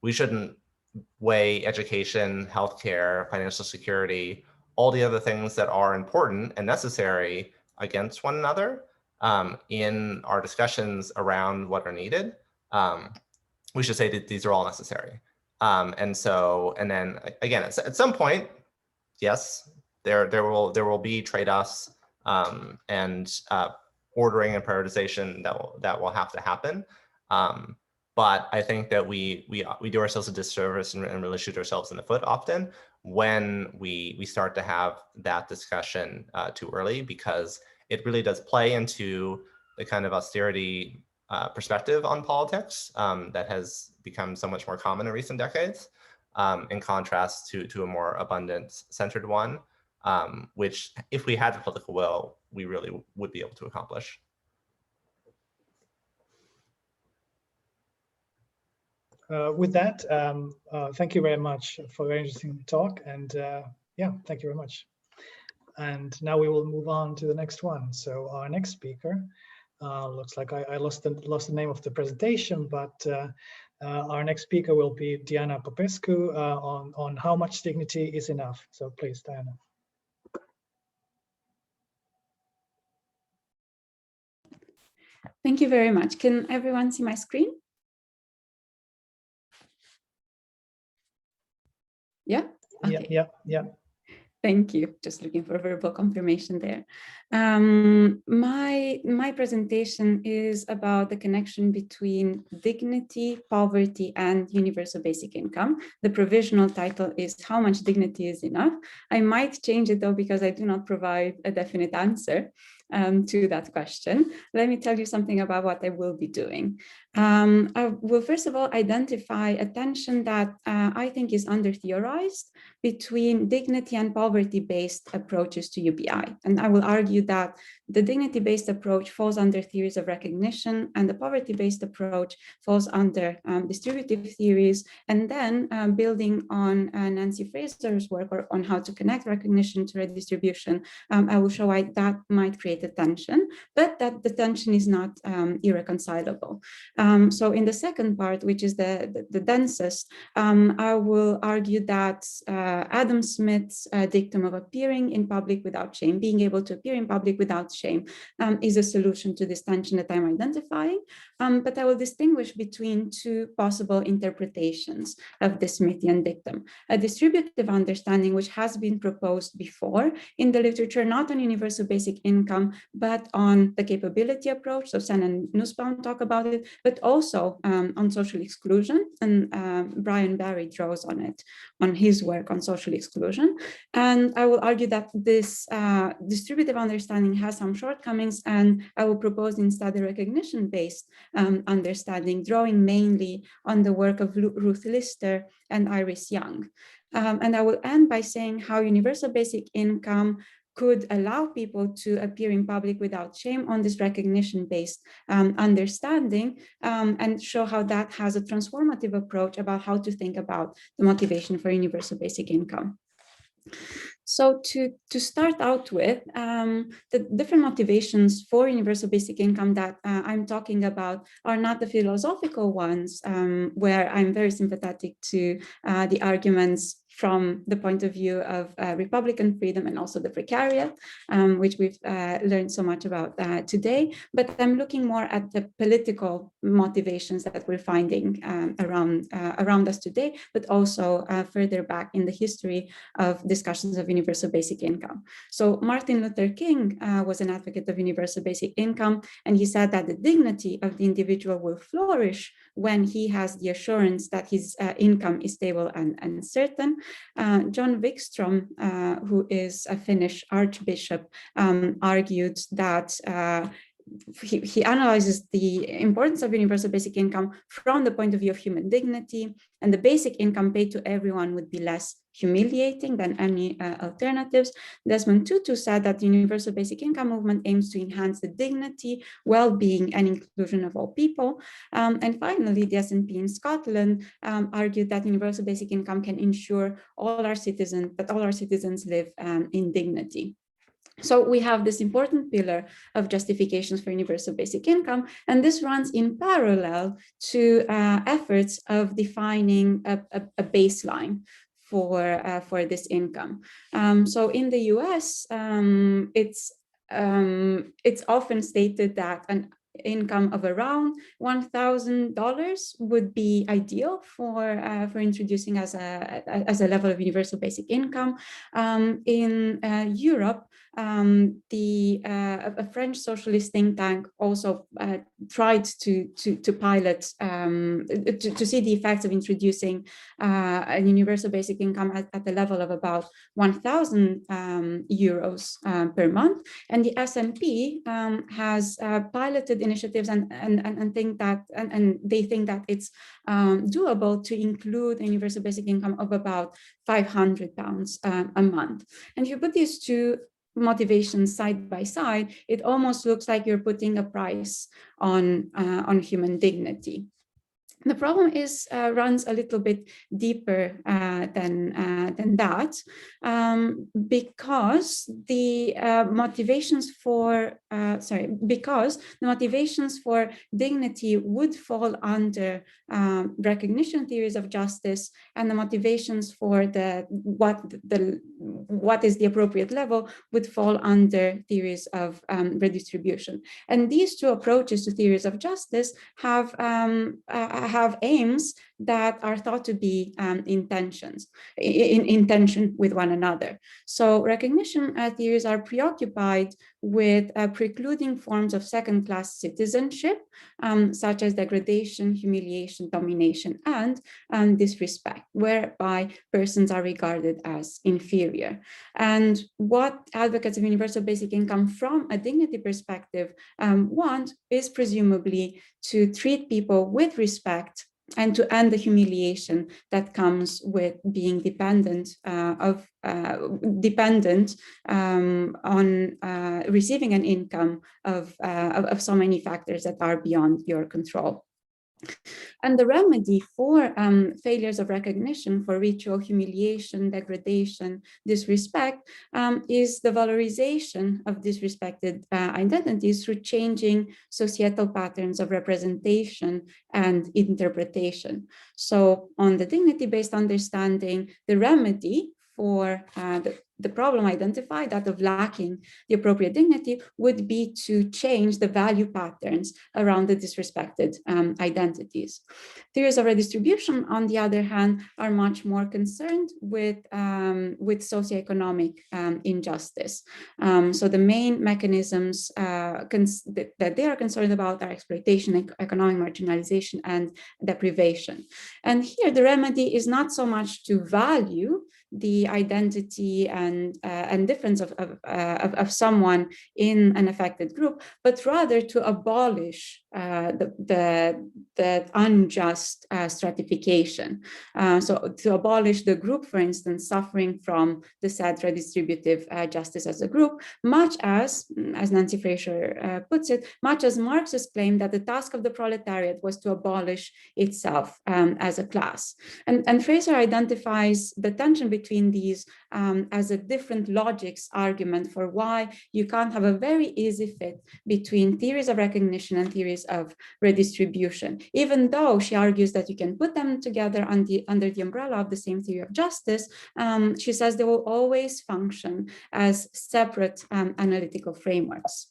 We shouldn't weigh education, healthcare, financial security, all the other things that are important and necessary against one another. In our discussions around what are needed, we should say that these are all necessary. And then again, at some point, yes, there will be trade-offs and ordering and prioritization that will have to happen. But I think that we do ourselves a disservice and really shoot ourselves in the foot often when we start to have that discussion too early, because it really does play into the kind of austerity perspective on politics that has become so much more common in recent decades, in contrast to a more abundance-centered one, which, if we had the political will, we really would be able to accomplish. With that, thank you very much for a very interesting talk, and yeah, thank you very much. And now we will move on to the next one. So our next speaker, looks like I lost the name of the presentation, but our next speaker will be Diana Popescu on how much dignity is enough. So please, Diana. Thank you very much. Can everyone see my screen? Yeah? Okay. Yeah. Thank you. Just looking for verbal confirmation there. My presentation is about the connection between dignity, poverty, and universal basic income. The provisional title is How Much Dignity is Enough? I might change it though, because I do not provide a definite answer to that question. Let me tell you something about what I will be doing. I will first of all identify a tension that I think is under-theorized between dignity and poverty-based approaches to UBI. And I will argue that the dignity-based approach falls under theories of recognition, and the poverty-based approach falls under distributive theories. And then building on Nancy Fraser's work on how to connect recognition to redistribution, I will show why that might create a tension, but that the tension is not irreconcilable. So in the second part, which is the densest, I will argue that Adam Smith's dictum of appearing in public without shame, being able to appear in public without shame, is a solution to this tension that I'm identifying. But I will distinguish between two possible interpretations of the Smithian dictum. A distributive understanding, which has been proposed before in the literature, not on universal basic income, but on the capability approach. So Sen and Nussbaum talk about it, but also on social exclusion. And Brian Barry draws on it, on his work on social exclusion. And I will argue that this distributive understanding has some shortcomings, and I will propose instead a recognition-based understanding, drawing mainly on the work of Ruth Lister and Iris Young. And I will end by saying how universal basic income could allow people to appear in public without shame on this recognition-based understanding, and show how that has a transformative approach about how to think about the motivation for universal basic income. So to start out with, the different motivations for universal basic income that I'm talking about are not the philosophical ones, where I'm very sympathetic to the arguments from the point of view of Republican freedom and also the precariat, which we've learned so much about today. But I'm looking more at the political motivations that we're finding around us today, but also further back in the history of discussions of universal basic income. So Martin Luther King was an advocate of universal basic income, and he said that the dignity of the individual will flourish when he has the assurance that his income is stable and certain. John Wikström, who is a Finnish archbishop, argued that he analyzes the importance of universal basic income from the point of view of human dignity, and the basic income paid to everyone would be less humiliating than any alternatives. Desmond Tutu said that the universal basic income movement aims to enhance the dignity, well-being, and inclusion of all people. And finally, the SNP in Scotland argued that universal basic income can ensure that all our citizens live in dignity. So we have this important pillar of justifications for universal basic income, and this runs in parallel to efforts of defining a baseline for this income. So in the US, it's often stated that an income of around $1,000 would be ideal for introducing as a level of universal basic income. In Europe, a French socialist think tank also tried to pilot to see the effects of introducing a universal basic income at the level of about 1,000 euros per month, and the SNP has piloted initiatives and they think that it's doable to include a universal basic income of about £500 a month. And if you put these two motivations side by side, it almost looks like you're putting a price on human dignity. The problem runs a little bit deeper than that, because the motivations for dignity would fall under recognition theories of justice, and the motivations for what is the appropriate level would fall under theories of redistribution. And these two approaches to theories of justice have aims that are thought to be in tension with one another. So recognition theories are preoccupied with precluding forms of second-class citizenship, such as degradation, humiliation, domination, and disrespect, whereby persons are regarded as inferior. And what advocates of universal basic income from a dignity perspective want is presumably to treat people with respect and to end the humiliation that comes with being dependent on receiving an income of so many factors that are beyond your control. And the remedy for failures of recognition, for ritual humiliation, degradation, disrespect, is the valorization of disrespected identities through changing societal patterns of representation and interpretation. So on the dignity-based understanding, the remedy for the problem identified, that of lacking the appropriate dignity, would be to change the value patterns around the disrespected identities. Theories of redistribution, on the other hand, are much more concerned with socioeconomic injustice. So the main mechanisms that they are concerned about are exploitation, economic marginalization, and deprivation. And here the remedy is not so much to value the identity and difference of someone in an affected group, but rather to abolish the unjust stratification. So to abolish the group, for instance, suffering from the said redistributive justice as a group, much as Nancy Fraser puts it, much as Marxists claim that the task of the proletariat was to abolish itself as a class. And Fraser identifies the tension between these as a different logics argument for why you can't have a very easy fit between theories of recognition and theories of redistribution, even though she argues that you can put them together under the umbrella of the same theory of justice. She says they will always function as separate analytical frameworks.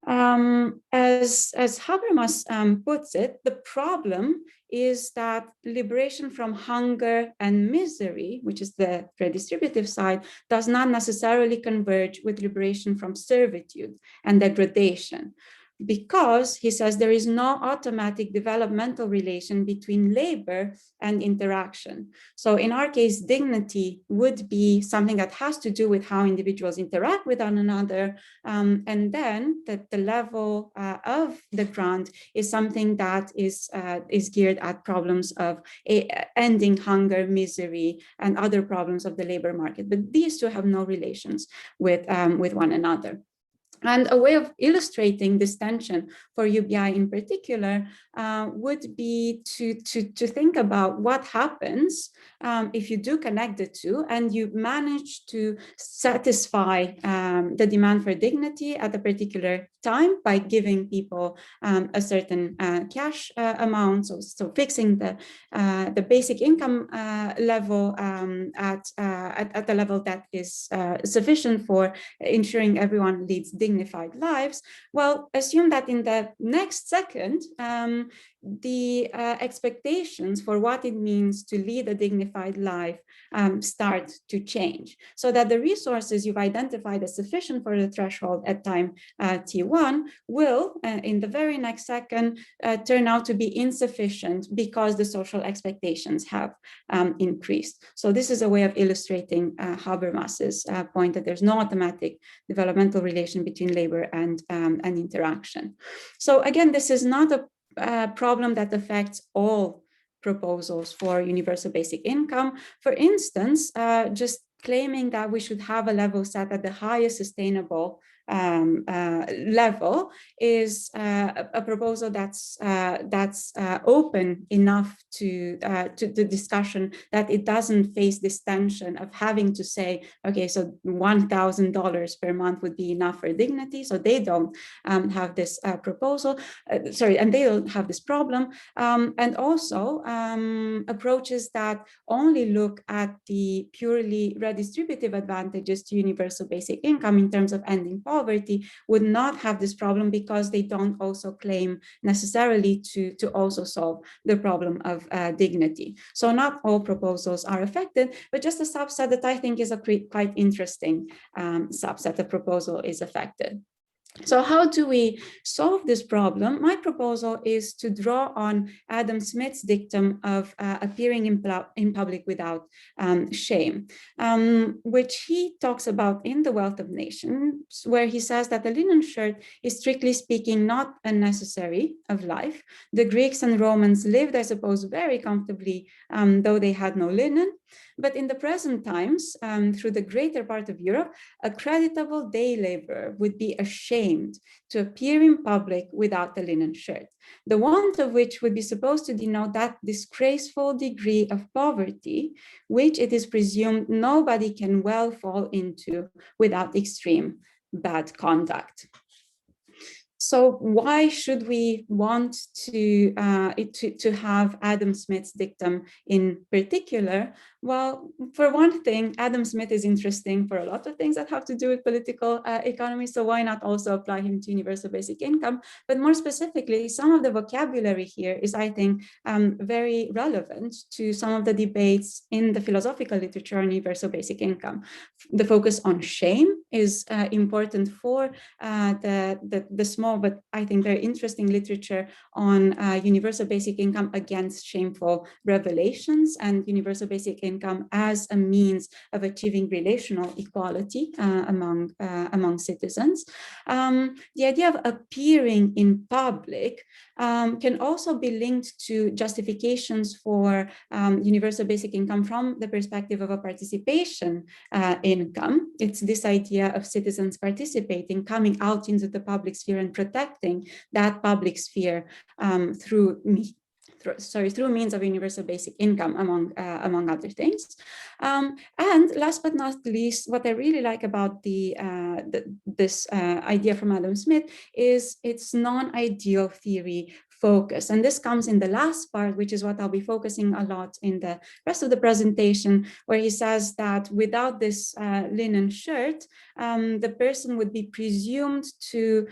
As Habermas puts it, the problem is that liberation from hunger and misery, which is the redistributive side, does not necessarily converge with liberation from servitude and degradation. Because, he says, there is no automatic developmental relation between labor and interaction. So in our case, dignity would be something that has to do with how individuals interact with one another. And then the level of the grant is something that is geared at problems of ending hunger, misery, and other problems of the labor market. But these two have no relations with one another. And a way of illustrating this tension for UBI in particular would be to think about what happens if you do connect the two and you manage to satisfy the demand for dignity at a particular time by giving people a certain cash amount, so fixing the basic income level at a level that is sufficient for ensuring everyone leads dignified lives. Well, assume that in the next second, the expectations for what it means to lead a dignified life start to change, so that the resources you've identified as sufficient for the threshold at time T1 will, in the very next second, turn out to be insufficient because the social expectations have increased. So this is a way of illustrating Habermas's point that there's no automatic developmental relation between labor and interaction. So again, this is not a problem that affects all proposals for universal basic income. For instance, just claiming that we should have a level set at the highest sustainable level is a proposal that's open enough to the discussion that it doesn't face this tension of having to say, okay, so $1,000 per month would be enough for dignity. So they don't have this proposal, and they don't have this problem. And also approaches that only look at the purely redistributive advantages to universal basic income in terms of ending poverty poverty would not have this problem because they don't also claim necessarily to also solve the problem of dignity. So not all proposals are affected, but just a subset that I think is a quite interesting subset of proposal is affected. So how do we solve this problem? My proposal is to draw on Adam Smith's dictum of appearing in public without shame, which he talks about in The Wealth of Nations, where he says that the linen shirt is strictly speaking not a necessary of life. The Greeks and Romans lived, I suppose, very comfortably, though they had no linen. But in the present times, through the greater part of Europe, a creditable day laborer would be ashamed to appear in public without a linen shirt, the want of which would be supposed to denote that disgraceful degree of poverty, which it is presumed nobody can well fall into without extreme bad conduct. So why should we want to have Adam Smith's dictum in particular? Well, for one thing, Adam Smith is interesting for a lot of things that have to do with political economy. So why not also apply him to universal basic income? But more specifically, some of the vocabulary here is, I think, very relevant to some of the debates in the philosophical literature on universal basic income. The focus on shame is important for the small but I think very interesting literature on universal basic income against shameful revelations and universal basic income as a means of achieving relational equality among citizens. The idea of appearing in public can also be linked to justifications for universal basic income from the perspective of a participation income. It's this idea of citizens participating, coming out into the public sphere and protecting that public sphere through means of universal basic income, among other things. And last but not least, what I really like about this idea from Adam Smith is its non-ideal theory focus. And this comes in the last part, which is what I'll be focusing a lot in the rest of the presentation, where he says that without this linen shirt, the person would be presumed to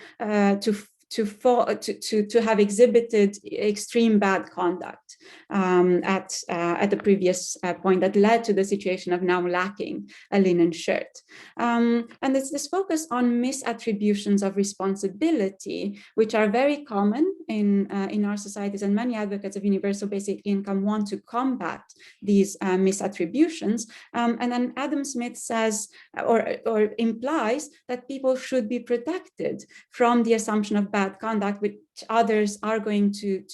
have exhibited extreme bad conduct at the previous point that led to the situation of now lacking a linen shirt. And it's this focus on misattributions of responsibility, which are very common in our societies, and many advocates of universal basic income want to combat these misattributions. And then Adam Smith says or implies that people should be protected from the assumption of bad conduct, which others are going to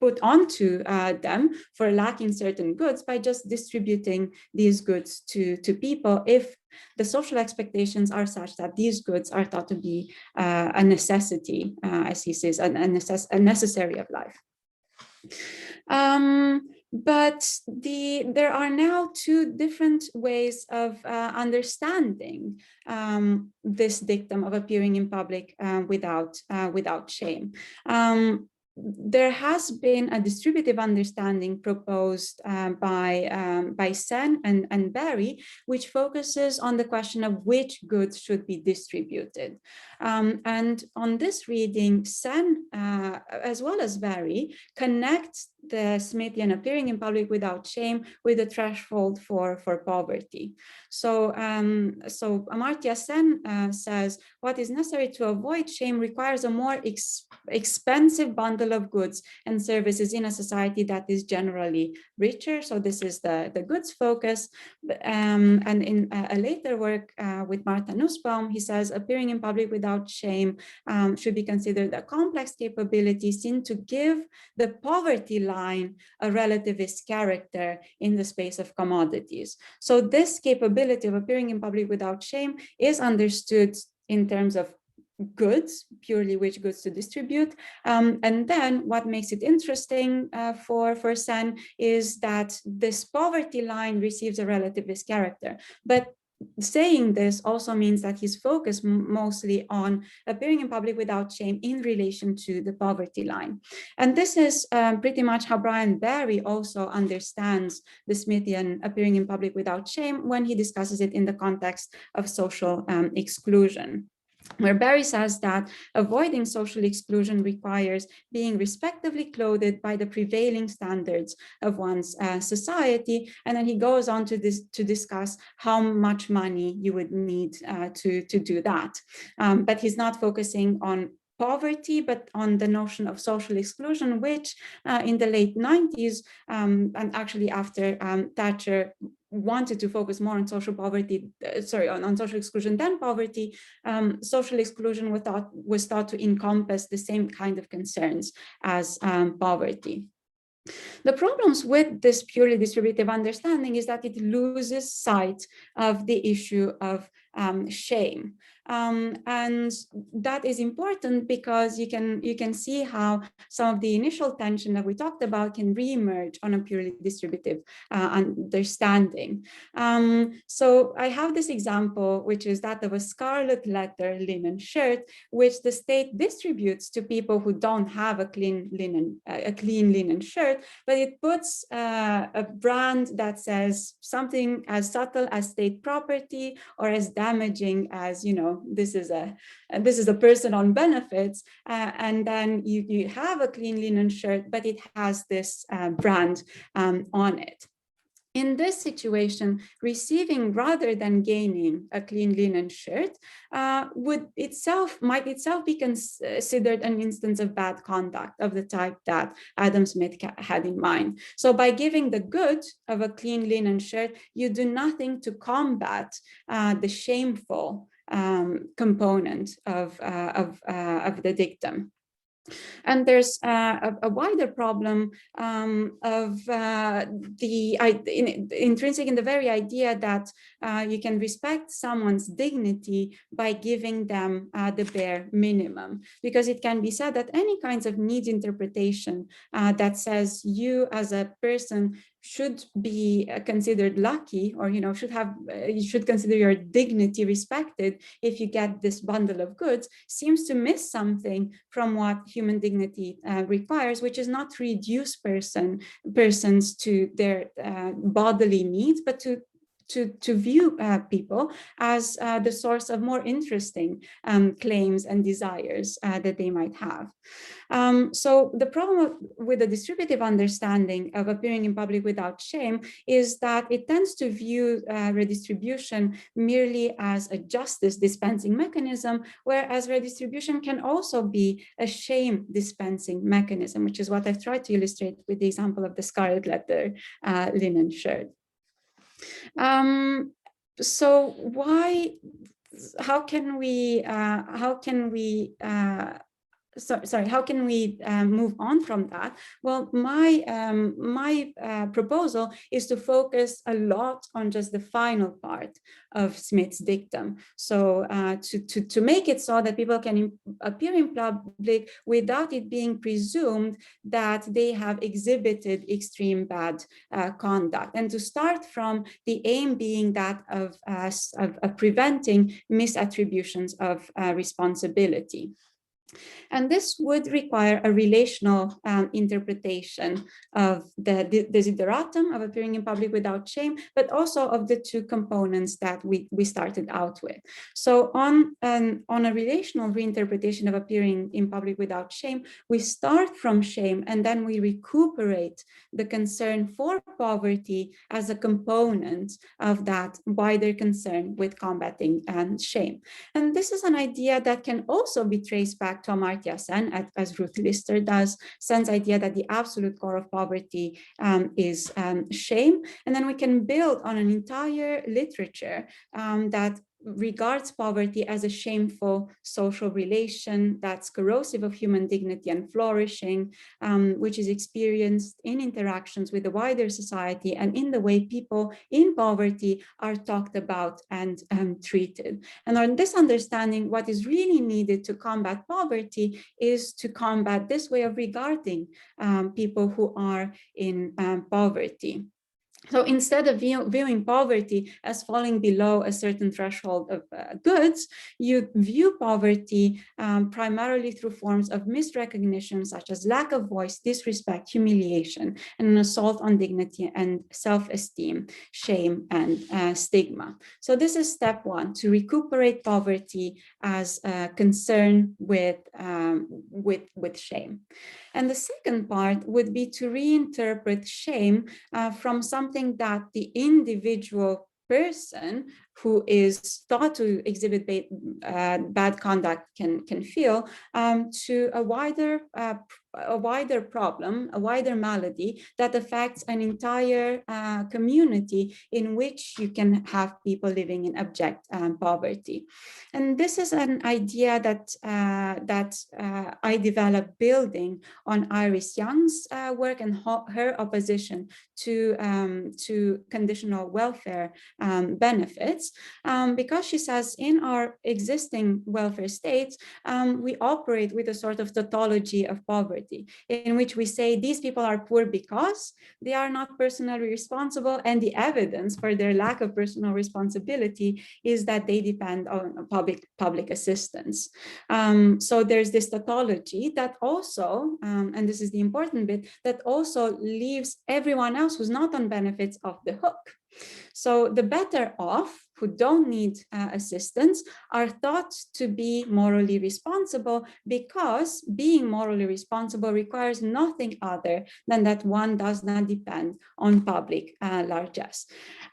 put onto them for lacking certain goods by just distributing these goods to people if the social expectations are such that these goods are thought to be a necessity, as he says, a necessary of life. But there are now two different ways of understanding this dictum of appearing in public without shame. There has been a distributive understanding proposed by Sen and Barry, which focuses on the question of which goods should be distributed. And on this reading, Sen, as well as Barry, connect the Smithian appearing in public without shame with the threshold for poverty. So Amartya Sen says, what is necessary to avoid shame requires a more expensive bundle of goods and services in a society that is generally richer. So this is the goods focus. And in a later work with Martha Nussbaum, he says appearing in public without shame should be considered a complex capability seen to give the poverty line a relativist character in the space of commodities. So this capability of appearing in public without shame is understood in terms of goods, purely which goods to distribute. And then what makes it interesting for Sen is that this poverty line receives a relativist character. But saying this also means that he's focused mostly on appearing in public without shame in relation to the poverty line. And this is pretty much how Brian Barry also understands the Smithian appearing in public without shame when he discusses it in the context of social exclusion, where Barry says that avoiding social exclusion requires being respectively clothed by the prevailing standards of one's society. And then he goes on to discuss how much money you would need to do that. But he's not focusing on poverty, but on the notion of social exclusion, which in the late 90s, and actually after Thatcher wanted to focus more on social poverty, on social exclusion than poverty, social exclusion was thought to encompass the same kind of concerns as poverty. The problems with this purely distributive understanding is that it loses sight of the issue of shame. And that is important because you can see how some of the initial tension that we talked about can reemerge on a purely distributive understanding. So I have this example, which is that of a scarlet leather linen shirt, which the state distributes to people who don't have a clean linen shirt, but it puts a brand that says something as subtle as state property or as damaging as, this is a person on benefits, and then you have a clean linen shirt, but it has this brand on it. In this situation, receiving rather than gaining a clean linen shirt might itself be considered an instance of bad conduct of the type that Adam Smith had in mind. So by giving the good of a clean linen shirt, you do nothing to combat the shameful component of the dictum. And there's a wider problem intrinsic in the very idea that you can respect someone's dignity by giving them the bare minimum, because it can be said that any kinds of needs interpretation that says you as a person should be considered lucky, or you should consider your dignity respected if you get this bundle of goods, seems to miss something from what human dignity requires, which is not to reduce persons to their bodily needs, but to view people as the source of more interesting claims and desires that they might have. So the problem with the distributive understanding of appearing in public without shame is that it tends to view redistribution merely as a justice dispensing mechanism, whereas redistribution can also be a shame dispensing mechanism, which is what I've tried to illustrate with the example of the scarlet leather linen shirt. So how can we move on from that? Well, my proposal is to focus a lot on just the final part of Smith's dictum. So to make it so that people can appear in public without it being presumed that they have exhibited extreme bad conduct, and to start from the aim being that of preventing misattributions of responsibility. And this would require a relational interpretation of the desideratum of appearing in public without shame, but also of the two components that we started out with. So on a relational reinterpretation of appearing in public without shame, we start from shame and then we recuperate the concern for poverty as a component of that wider concern with combating shame. And this is an idea that can also be traced back to Amartya Sen, as Ruth Lister does, Sen's idea that the absolute core of poverty is shame. And then we can build on an entire literature that regards poverty as a shameful social relation that's corrosive of human dignity and flourishing, which is experienced in interactions with the wider society and in the way people in poverty are talked about and treated. And on this understanding, what is really needed to combat poverty is to combat this way of regarding people who are in poverty. So instead of viewing poverty as falling below a certain threshold of goods, you view poverty primarily through forms of misrecognition, such as lack of voice, disrespect, humiliation, and an assault on dignity and self-esteem, shame, and stigma. So this is step one, to recuperate poverty as a concern with shame. And the second part would be to reinterpret shame from something that the individual person who is thought to exhibit bad conduct can feel, to a wider problem, a wider malady that affects an entire community in which you can have people living in abject poverty. And this is an idea that I developed building on Iris Young's work and her opposition to conditional welfare benefits, because she says in our existing welfare states, we operate with a sort of tautology of poverty, in which we say these people are poor because they are not personally responsible, and the evidence for their lack of personal responsibility is that they depend on public assistance. So there's this tautology that also, and this is the important bit, that also leaves everyone else who's not on benefits off the hook. So the better off, who don't need assistance, are thought to be morally responsible, because being morally responsible requires nothing other than that one does not depend on public largesse.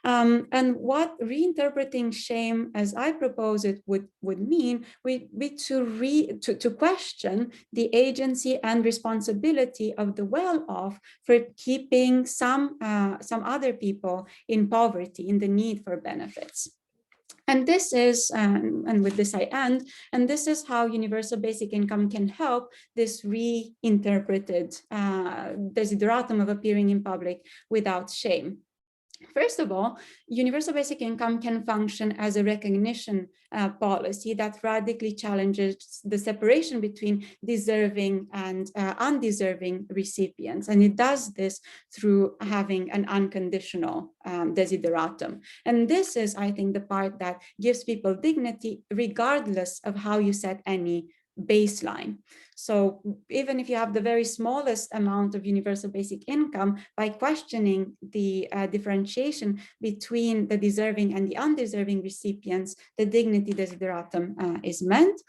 And what reinterpreting shame, as I propose it, would mean would be to question the agency and responsibility of the well-off for keeping some other people in poverty, in the need for benefits. And this is, and with this I end, and this is how universal basic income can help this reinterpreted desideratum of appearing in public without shame. First of all, universal basic income can function as a recognition policy that radically challenges the separation between deserving and undeserving recipients. And it does this through having an unconditional desideratum. And this is, I think, the part that gives people dignity regardless of how you set any baseline. So even if you have the very smallest amount of universal basic income, by questioning the differentiation between the deserving and the undeserving recipients, the dignity desideratum is meant.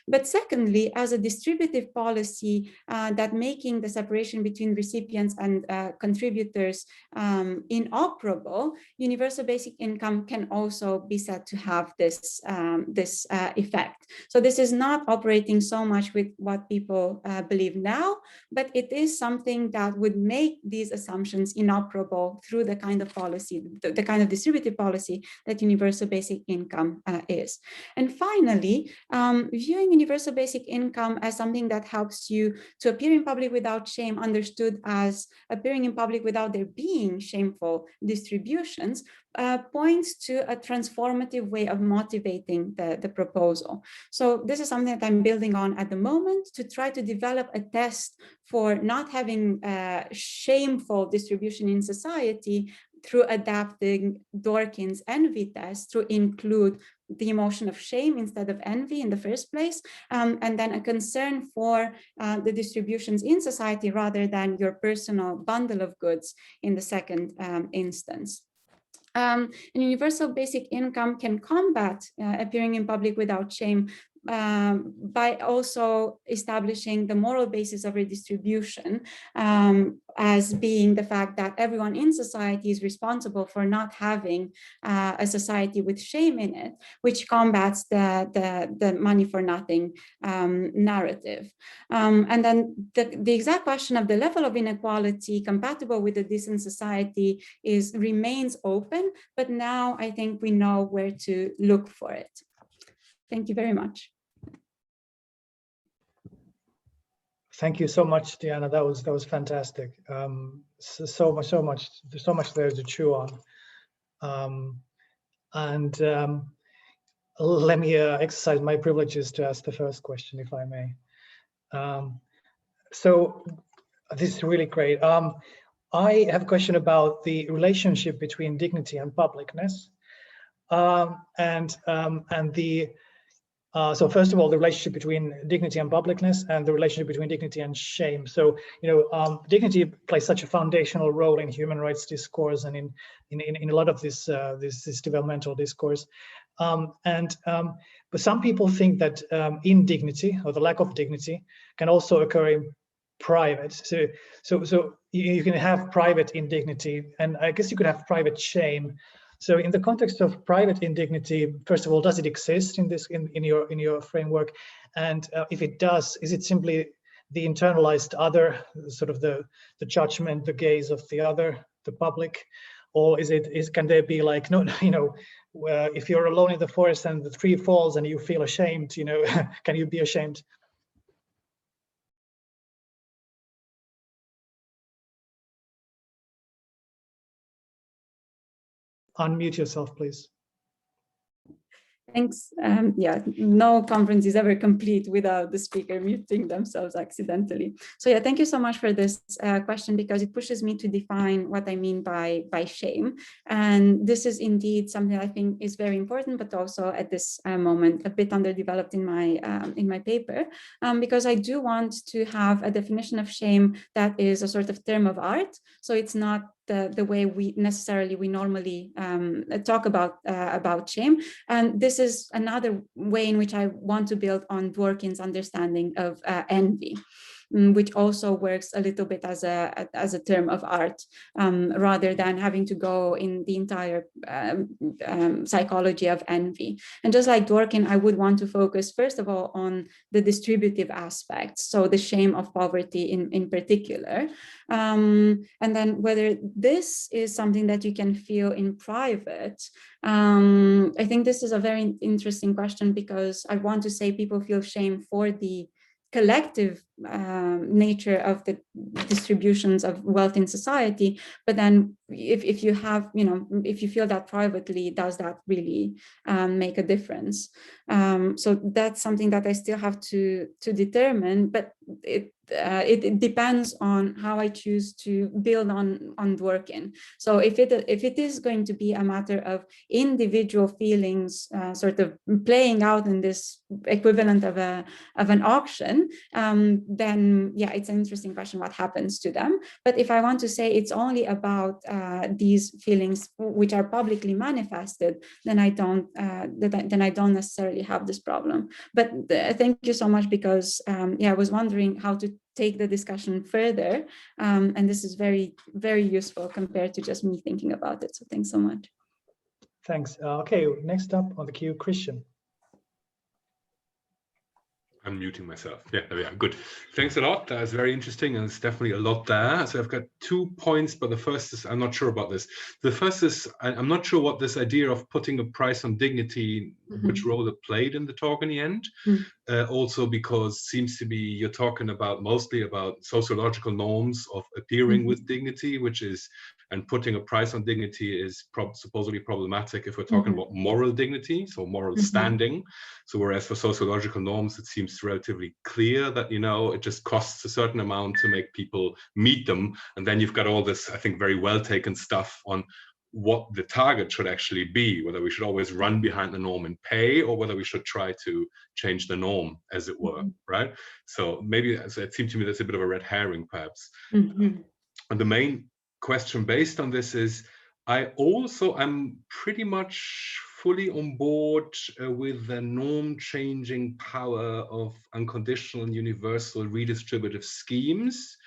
But secondly, as a distributive policy that making the separation between recipients and contributors inoperable, universal basic income can also be said to have this effect. So this is not operating so much with what people believe now, but it is something that would make these assumptions inoperable through the kind of policy, the kind of distributive policy that universal basic income is. And finally, viewing universal basic income as something that helps you to appear in public without shame, understood as appearing in public without there being shameful distributions, points to a transformative way of motivating the proposal. So this is something that I'm building on at the moment to try to develop a test for not having shameful distribution in society through adapting Dworkin's envy test to include the emotion of shame instead of envy in the first place, and then a concern for the distributions in society rather than your personal bundle of goods in the second instance. And universal basic income can combat appearing in public without shame by also establishing the moral basis of redistribution as being the fact that everyone in society is responsible for not having a society with shame in it, which combats the money for nothing narrative. And then the exact question of the level of inequality compatible with a decent society remains open, but now I think we know where to look for it. Thank you very much. Thank you so much, Diana. That was fantastic. So much. There's so much there to chew on. Let me exercise my privileges to ask the first question, if I may. So this is really great. I have a question about the relationship between dignity and publicness. So first of all, the relationship between dignity and publicness, and the relationship between dignity and shame. So, dignity plays such a foundational role in human rights discourse and in a lot of this developmental discourse. But some people think that indignity, or the lack of dignity, can also occur in private. So you can have private indignity, and I guess you could have private shame. So in the context of private indignity, first of all, does it exist in your framework? And if it does, is it simply the internalized other, sort of the judgment, the gaze of the other, the public, or can there be like, no, if you're alone in the forest and the tree falls and you feel ashamed, can you be ashamed? Unmute yourself, please. Thanks. Yeah, no conference is ever complete without the speaker muting themselves accidentally. So yeah, thank you so much for this question, because it pushes me to define what I mean by shame. And this is indeed something I think is very important, but also at this moment a bit underdeveloped in my paper, because I do want to have a definition of shame that is a sort of term of art. So it's not the way we normally talk about shame. And this is another way in which I want to build on Dworkin's understanding of envy, which also works a little bit as a term of art, rather than having to go in the entire psychology of envy. And just like Dworkin, I would want to focus first of all on the distributive aspects, so the shame of poverty in particular, and then whether this is something that you can feel in private. I think this is a very interesting question, because I want to say people feel shame for the collective nature of the distributions of wealth in society, but then if you have, if you feel that privately, does that really make a difference? So that's something that I still have to determine, but it depends on how I choose to build on Dworkin. So if it is going to be a matter of individual feelings sort of playing out in this equivalent of an auction, then yeah, it's an interesting question what happens to them. But if I want to say it's only about these feelings which are publicly manifested, then I don't necessarily have this problem. But thank you so much, because yeah, I was wondering how to take the discussion further, and this is very, very useful compared to just me thinking about it. So thanks so much. Thanks. Okay, next up on the queue, Christian. I'm muting myself. Yeah, there we are. Good. Thanks a lot. That was very interesting, and it's definitely a lot there. So I've got 2 points, but the first is I'm not sure about this. The first is I'm not sure what this idea of putting a price on dignity, which role it played in the talk in the end. Also, because seems to be you're talking about mostly about sociological norms of appearing with dignity, which is, and putting a price on dignity is supposedly problematic if we're talking about moral dignity, so moral standing. So whereas for sociological norms, it seems relatively clear that, it just costs a certain amount to make people meet them. And then you've got all this, I think, very well taken stuff on what the target should actually be, whether we should always run behind the norm and pay, or whether we should try to change the norm, as it were, right? So maybe it seemed to me that's a bit of a red herring, perhaps. And the main question based on this is, I'm pretty much fully on board with the norm-changing power of unconditional and universal redistributive schemes.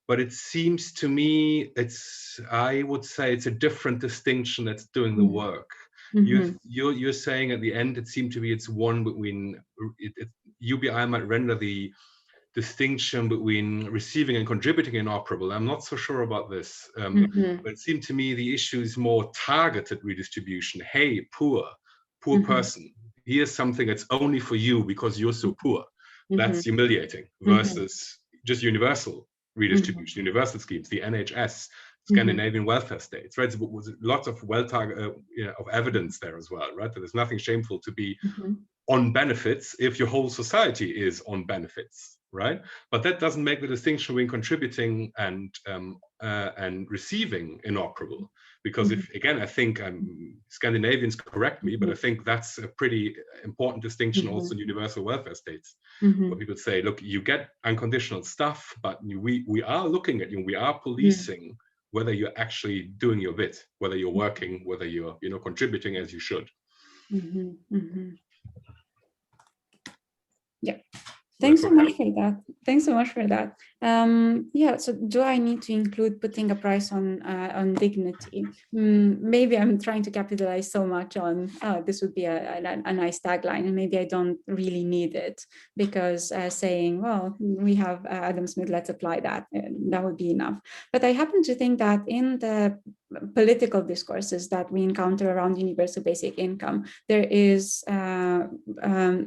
But it seems to me I would say it's a different distinction that's doing the work. You're saying at the end, it seemed to be it's one between, UBI might render the distinction between receiving and contributing inoperable. I'm not so sure about this, but it seemed to me the issue is more targeted redistribution. Hey, poor person, here's something that's only for you because you're so poor. That's humiliating, versus just universal redistribution, universal schemes, the NHS, Scandinavian welfare states, right? So was lots of of evidence there as well, right? That there's nothing shameful to be on benefits if your whole society is on benefits. right? But that doesn't make the distinction between contributing and receiving inoperable. Because if, again, I think Scandinavians correct me, but I think that's a pretty important distinction also in universal welfare states, where people say, look, you get unconditional stuff, but we are looking at you, we are policing whether you're actually doing your bit, whether you're working, whether you're contributing as you should. Yeah. Thanks so much for that. Thanks so much for that. Yeah. So, do I need to include putting a price on dignity? Maybe I'm trying to capitalize so much on this would be a nice tagline, and maybe I don't really need it because saying, well, we have Adam Smith, let's apply that. That would be enough. But I happen to think that in the political discourses that we encounter around universal basic income, there is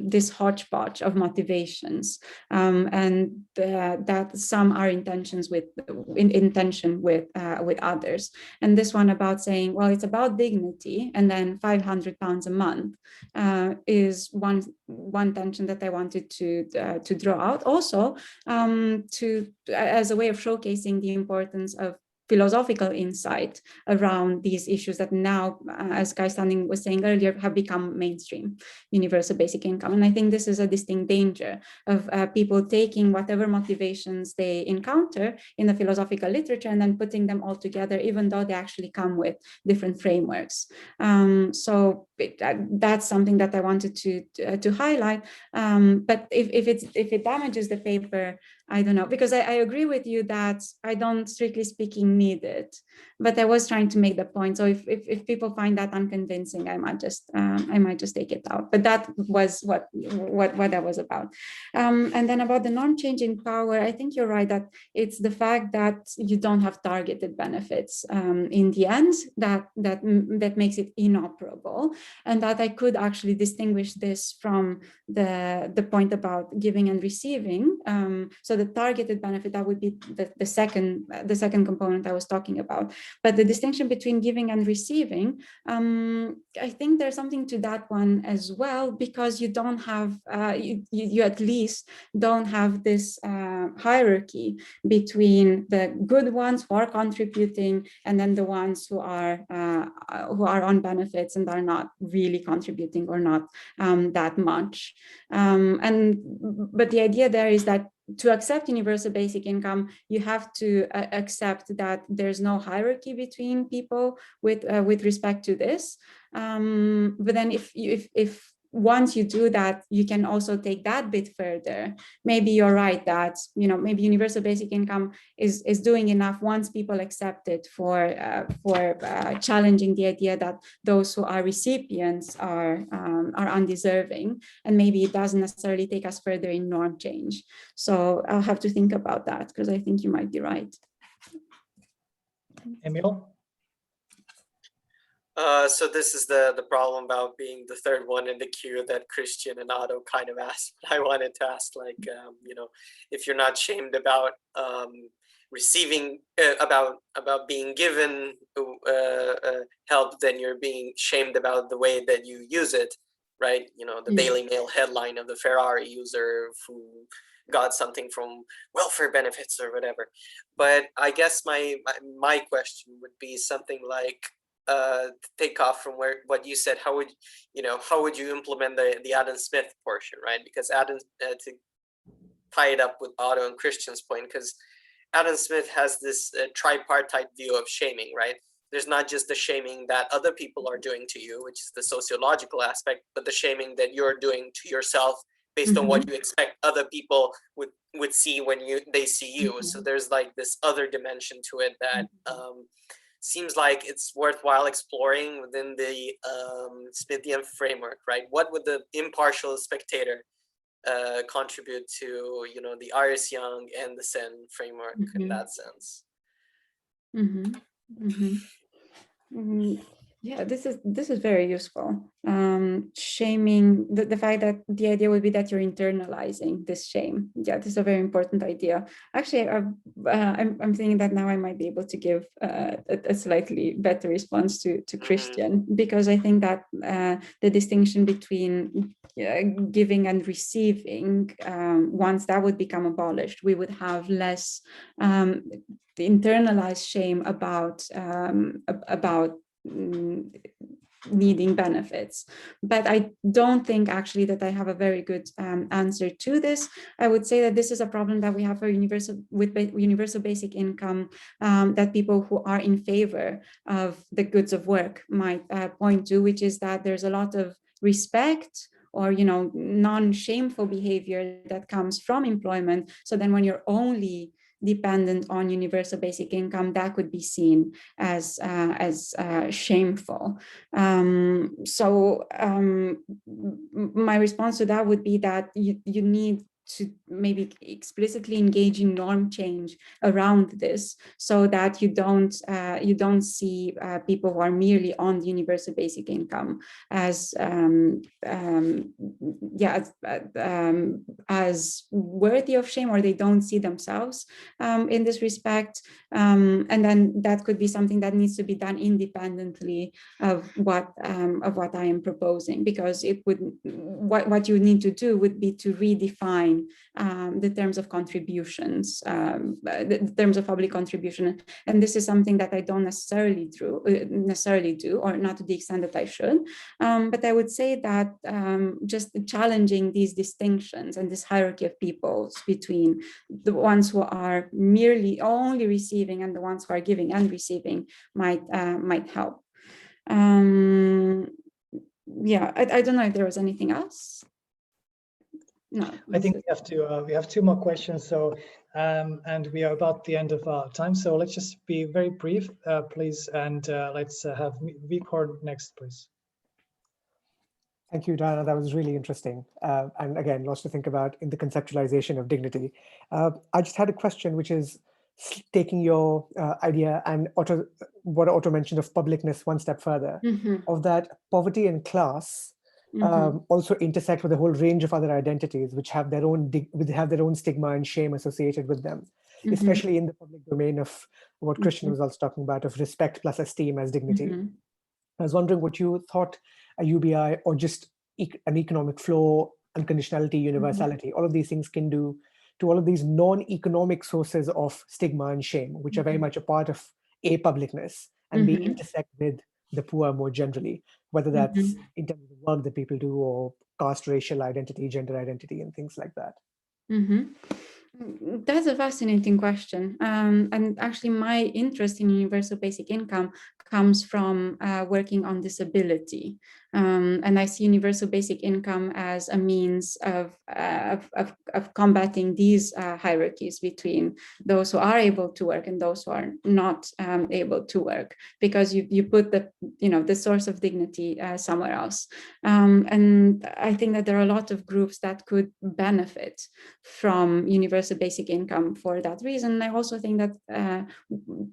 this hodgepodge of motivations, and that some are in tension with others. And this one about saying, well, it's about dignity, and then £500 a month is one tension that I wanted to draw out. Also, as a way of showcasing the importance of philosophical insight around these issues that now, as Kai Standing was saying earlier, have become mainstream, universal basic income. And I think this is a distinct danger of people taking whatever motivations they encounter in the philosophical literature and then putting them all together, even though they actually come with different frameworks. So that's something that I wanted to highlight. But if it damages the paper, I don't know, because I agree with you that I don't, strictly speaking, need it, but I was trying to make the point. So if people find that unconvincing, I might just take it out. But that was what that was about. And then about the norm changing power, I think you're right that it's the fact that you don't have targeted benefits in the end that makes it inoperable, and that I could actually distinguish this from the point about giving and receiving. So the targeted benefit, that would be the second component I was talking about. But the distinction between giving and receiving, I think there's something to that one as well, because you don't have, you at least don't have this hierarchy between the good ones who are contributing and then the ones who are on benefits and are not really contributing or not that much. But the idea there is that to accept universal basic income, you have to accept that there's no hierarchy between people with respect to this. But then if once you do that, you can also take that bit further. Maybe you're right that, maybe universal basic income is doing enough once people accept it for challenging the idea that those who are recipients are undeserving, and maybe it doesn't necessarily take us further in norm change. So I'll have to think about that, because I think you might be right. Emil? So this is the problem about being the third one in the queue that Christian and Otto kind of asked. I wanted to ask, if you're not shamed about receiving, about being given help, then you're being shamed about the way that you use it, right? The Daily Mail headline of the Ferrari user who got something from welfare benefits or whatever. But I guess my question would be something like, take off from what you said, how would you implement the Adam Smith portion, right? Because Adam, to tie it up with Otto and Christian's point, because Adam Smith has this tripartite view of shaming, right? There's not just the shaming that other people are doing to you, which is the sociological aspect, but the shaming that you're doing to yourself based on what you expect other people would see when they see you. So there's like this other dimension to it that seems like it's worthwhile exploring within the Smithian framework, right? What would the impartial spectator contribute to, the Iris Young and the Sen framework in that sense? Yeah, this is very useful. Shaming, the fact that the idea would be that you're internalizing this shame. Yeah, this is a very important idea. Actually, I'm thinking that now I might be able to give a slightly better response to Christian, because I think that the distinction between giving and receiving, once that would become abolished, we would have less the internalized shame about needing benefits. But I don't think actually that I have a very good answer to this. I would say that this is a problem that we have for universal basic income, that people who are in favor of the goods of work might point to, which is that there's a lot of respect or non-shameful behavior that comes from employment. So then when you're only dependent on universal basic income, that could be seen as shameful. My response to that would be that you need to maybe explicitly engage in norm change around this, so that you don't see people who are merely on the universal basic income as as worthy of shame, or they don't see themselves in this respect, and then that could be something that needs to be done independently of what I am proposing, because it would what you need to do would be to redefine the terms of contributions, the terms of public contribution, and this is something that I don't necessarily do, or not to the extent that I should. But I would say that just challenging these distinctions and this hierarchy of peoples between the ones who are merely only receiving and the ones who are giving and receiving might help. Yeah, I don't know if there was anything else. No, I think we have two more questions. So, and we are about the end of our time. So let's just be very brief, please, and let's have Vikhor next, please. Thank you, Diana. That was really interesting. And again, lots to think about in the conceptualization of dignity. I just had a question, which is taking your idea and what Otto mentioned of publicness one step further, of that poverty and class also intersect with a whole range of other identities which have their own stigma and shame associated with them, especially in the public domain of what Christian was also talking about, of respect plus esteem as dignity. I was wondering what you thought a UBI, or just an economic flow, unconditionality, universality, all of these things can do to all of these non-economic sources of stigma and shame, which are very much a part of a publicness, and they intersect with the poor more generally, whether that's in terms of the work that people do, or caste, racial identity, gender identity, and things like that. That's a fascinating question. And actually my interest in universal basic income comes from working on disability. And I see universal basic income as a means of combating these hierarchies between those who are able to work and those who are not able to work, because you put the source of dignity somewhere else. And I think that there are a lot of groups that could benefit from universal basic income for that reason. I also think that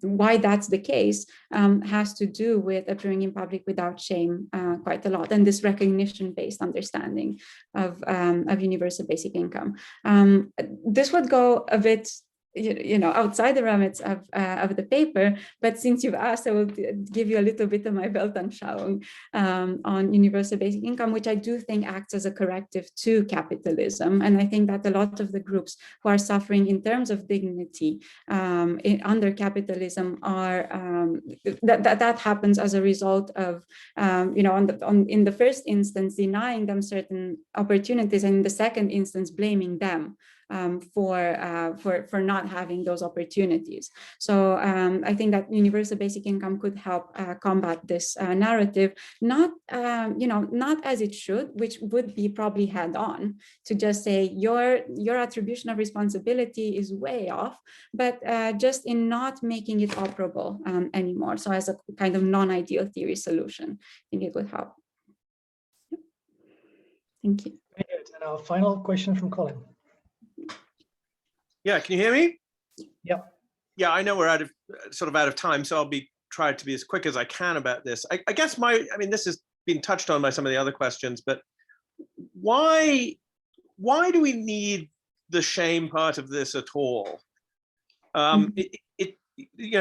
why that's the case has to do with appearing in public without shame quite a lot, and this recognition-based understanding of universal basic income. This would go a bit outside the remits of the paper, but since you've asked, I will give you a little bit of my Weltanschauung on universal basic income, which I do think acts as a corrective to capitalism. And I think that a lot of the groups who are suffering in terms of dignity under capitalism are that happens as a result of in the first instance denying them certain opportunities, and in the second instance blaming them for not having those opportunities. So I think that universal basic income could help combat this narrative, not as it should, which would be probably head on to just say your attribution of responsibility is way off, but just in not making it operable anymore. So as a kind of non-ideal theory solution, I think it would help. Thank you. Very good. And our final question from Colin. Yeah, can you hear me? Yeah. Yeah, I know we're out of time, so I'll try to be as quick as I can about this. I guess this has been touched on by some of the other questions, but why do we need the shame part of this at all?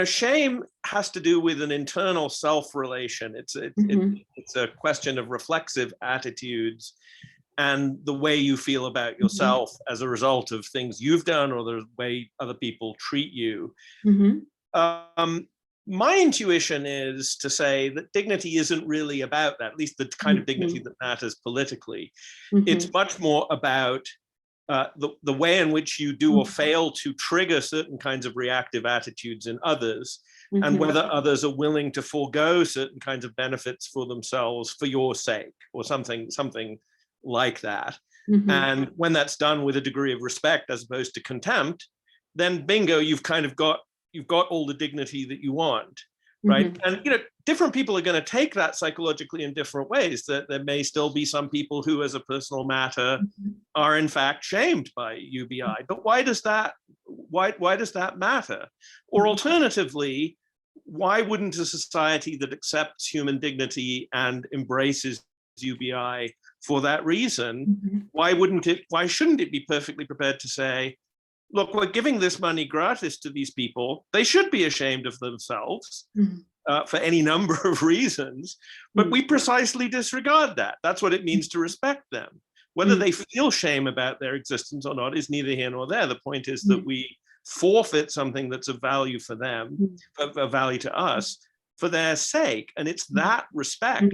Shame has to do with an internal self-relation. It's a question of reflexive attitudes. and the way you feel about yourself as a result of things you've done or the way other people treat you. My intuition is to say that dignity isn't really about that, at least the kind of dignity that matters politically. It's much more about the way in which you do or fail to trigger certain kinds of reactive attitudes in others, and whether others are willing to forego certain kinds of benefits for themselves for your sake, or something like that. And when that's done with a degree of respect as opposed to contempt, then bingo, you've got all the dignity that you want, right? And different people are going to take that psychologically in different ways. That there may still be some people who, as a personal matter, are in fact shamed by UBI. But why does that matter? Or alternatively, why wouldn't a society that accepts human dignity and embraces UBI for that reason, why shouldn't it be perfectly prepared to say, look, we're giving this money gratis to these people. They should be ashamed of themselves for any number of reasons, but we precisely disregard that. That's what it means to respect them. Whether they feel shame about their existence or not is neither here nor there. The point is that we forfeit something that's of value for them, of value to us, for their sake. And it's that respect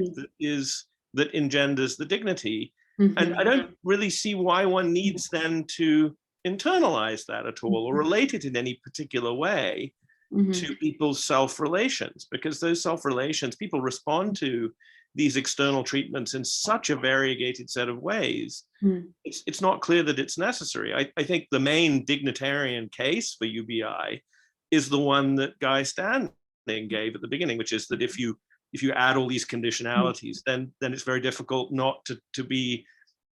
that engenders the dignity. And I don't really see why one needs then to internalize that at all, or relate it in any particular way to people's self-relations, because those self-relations, people respond to these external treatments in such a variegated set of ways. It's not clear that it's necessary. I think the main dignitarian case for UBI is the one that Guy Standing gave at the beginning, which is that if you add all these conditionalities, then it's very difficult not to be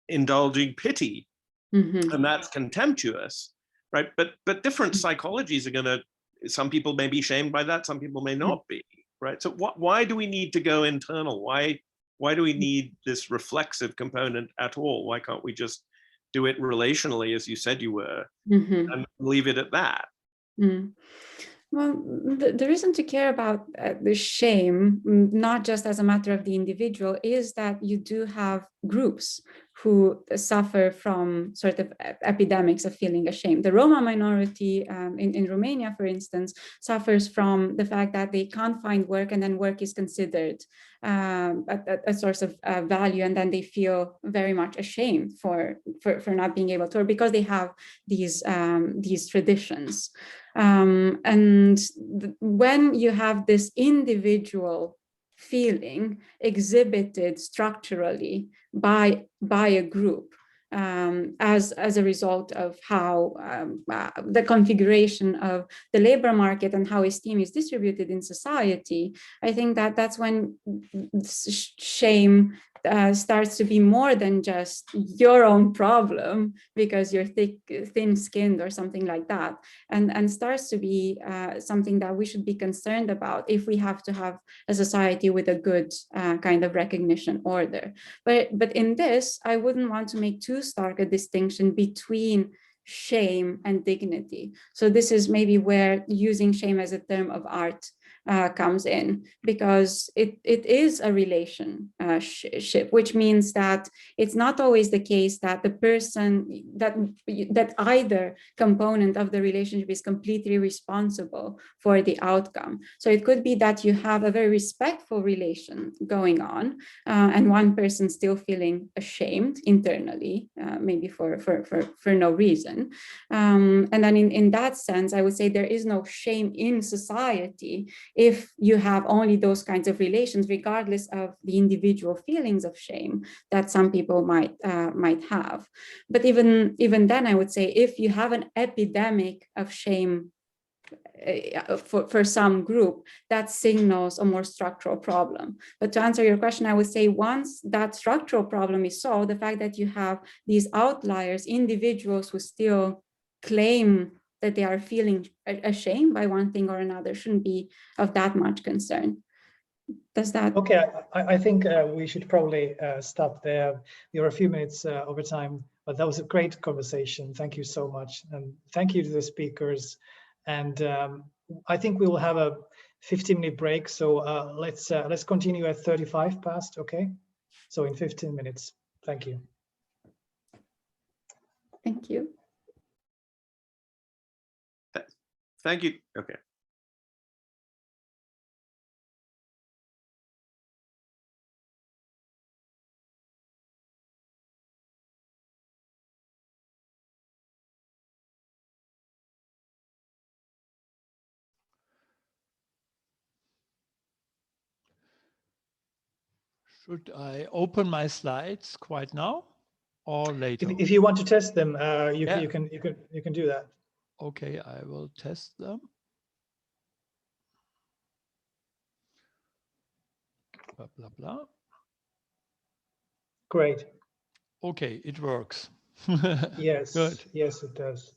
indulging pity. And that's contemptuous, right? But different psychologies are gonna, some people may be shamed by that, some people may not be, right? So why do we need to go internal? Why do we need this reflexive component at all? Why can't we just do it relationally, as you said you were, and leave it at that? Well, the reason to care about the shame, not just as a matter of the individual, is that you do have groups who suffer from sort of epidemics of feeling ashamed. The Roma minority in Romania, for instance, suffers from the fact that they can't find work, and then work is considered a source of value, and then they feel very much ashamed for not being able to, or because they have these traditions. When you have this individual feeling exhibited structurally by a group, as a result of how the configuration of the labor market and how esteem is distributed in society, I think that's when shame starts to be more than just your own problem because you're thin-skinned or something like that, and starts to be something that we should be concerned about if we have to have a society with a good kind of recognition order. But in this, I wouldn't want to make too stark a distinction between shame and dignity. So this is maybe where using shame as a term of art comes in, because it is a relationship, which means that it's not always the case that the person that either component of the relationship is completely responsible for the outcome. So it could be that you have a very respectful relation going on, and one person still feeling ashamed internally, maybe for no reason. And then in that sense, I would say there is no shame in society if you have only those kinds of relations, regardless of the individual feelings of shame that some people might have. But even then, I would say if you have an epidemic of shame for some group, that signals a more structural problem. But to answer your question, I would say once that structural problem is solved, the fact that you have these outliers, individuals who still claim that they are feeling ashamed by one thing or another, shouldn't be of that much concern. Does that? Okay, I think we should probably stop there. We are a few minutes over time, but that was a great conversation. Thank you so much. And thank you to the speakers. And I think we will have a 15-minute break. So let's continue at 35 past, okay? So in 15 minutes. Thank you. Thank you. Thank you. Okay. Should I open my slides quite now or later? If you want to test them, you Yeah. you can do that. Okay, I will test them. Blah, blah, blah. Great. Okay, it works. Yes. Good. Yes, it does.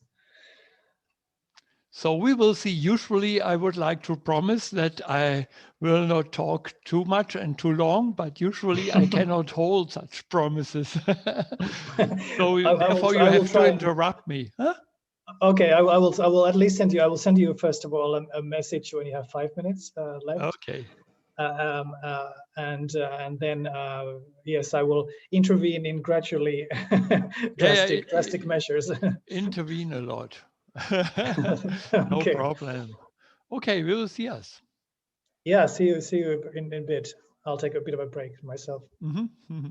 So we will see. Usually I would like to promise that I will not talk too much and too long, but usually I cannot hold such promises. So therefore you have to interrupt me. Huh? Okay, I will at least send you, I will send you first of all a message when you have 5 minutes left. Okay. And then yes, I will intervene in gradually drastic measures. Intervene a lot. No Okay. problem. Okay, we will see us. Yeah, see you in a bit. I'll take a bit of a break myself. Mm-hmm.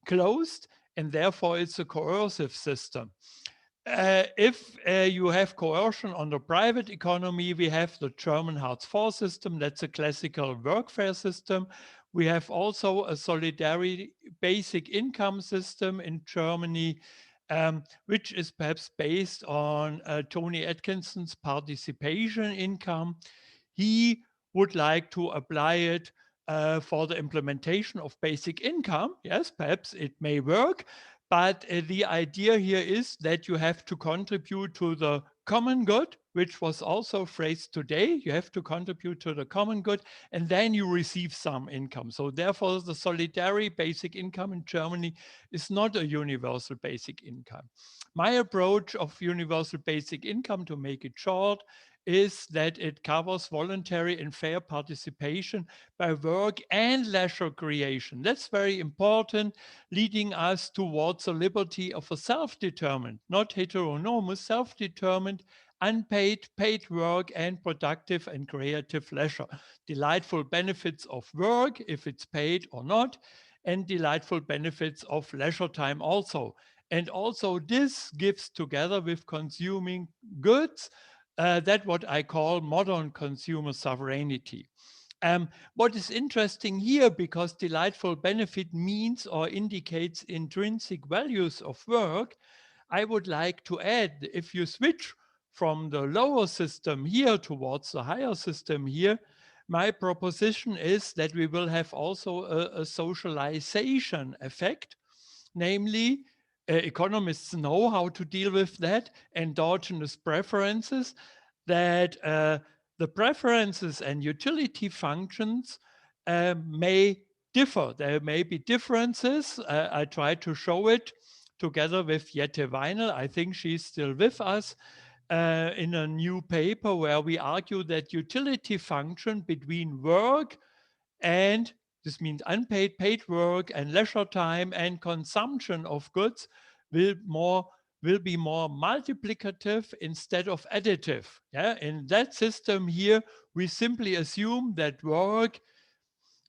closed, and therefore it's a coercive system. If you have coercion on the private economy, we have the German Hartz IV system. That's a classical workfare system. We have also a solidarity basic income system in Germany, which is perhaps based on Tony Atkinson's participation income. He would like to apply it for the implementation of basic income. Yes, perhaps it may work. But the idea here is that you have to contribute to the common good, which was also phrased today. You have to contribute to the common good, and then you receive some income. So therefore, the solidarity basic income in Germany is not a universal basic income. My approach of universal basic income, to make it short, is that it covers voluntary and fair participation by work and leisure creation. That's very important, leading us towards the liberty of a self-determined, not heteronomous, self-determined, unpaid, paid work and productive and creative leisure. Delightful benefits of work, if it's paid or not, and delightful benefits of leisure time also. And also this gives, together with consuming goods, that what I call modern consumer sovereignty. What is interesting here, because delightful benefit means or indicates intrinsic values of work, I would like to add, if you switch from the lower system here towards the higher system here, my proposition is that we will have also a socialization effect, namely, economists know how to deal with that, endogenous preferences, that the preferences and utility functions may differ. There may be differences. I tried to show it together with Jette Weinel. I think she's still with us in a new paper where we argue that utility function between work and this means unpaid, paid work and leisure time and consumption of goods will be more multiplicative instead of additive. Yeah, in that system here, we simply assume that work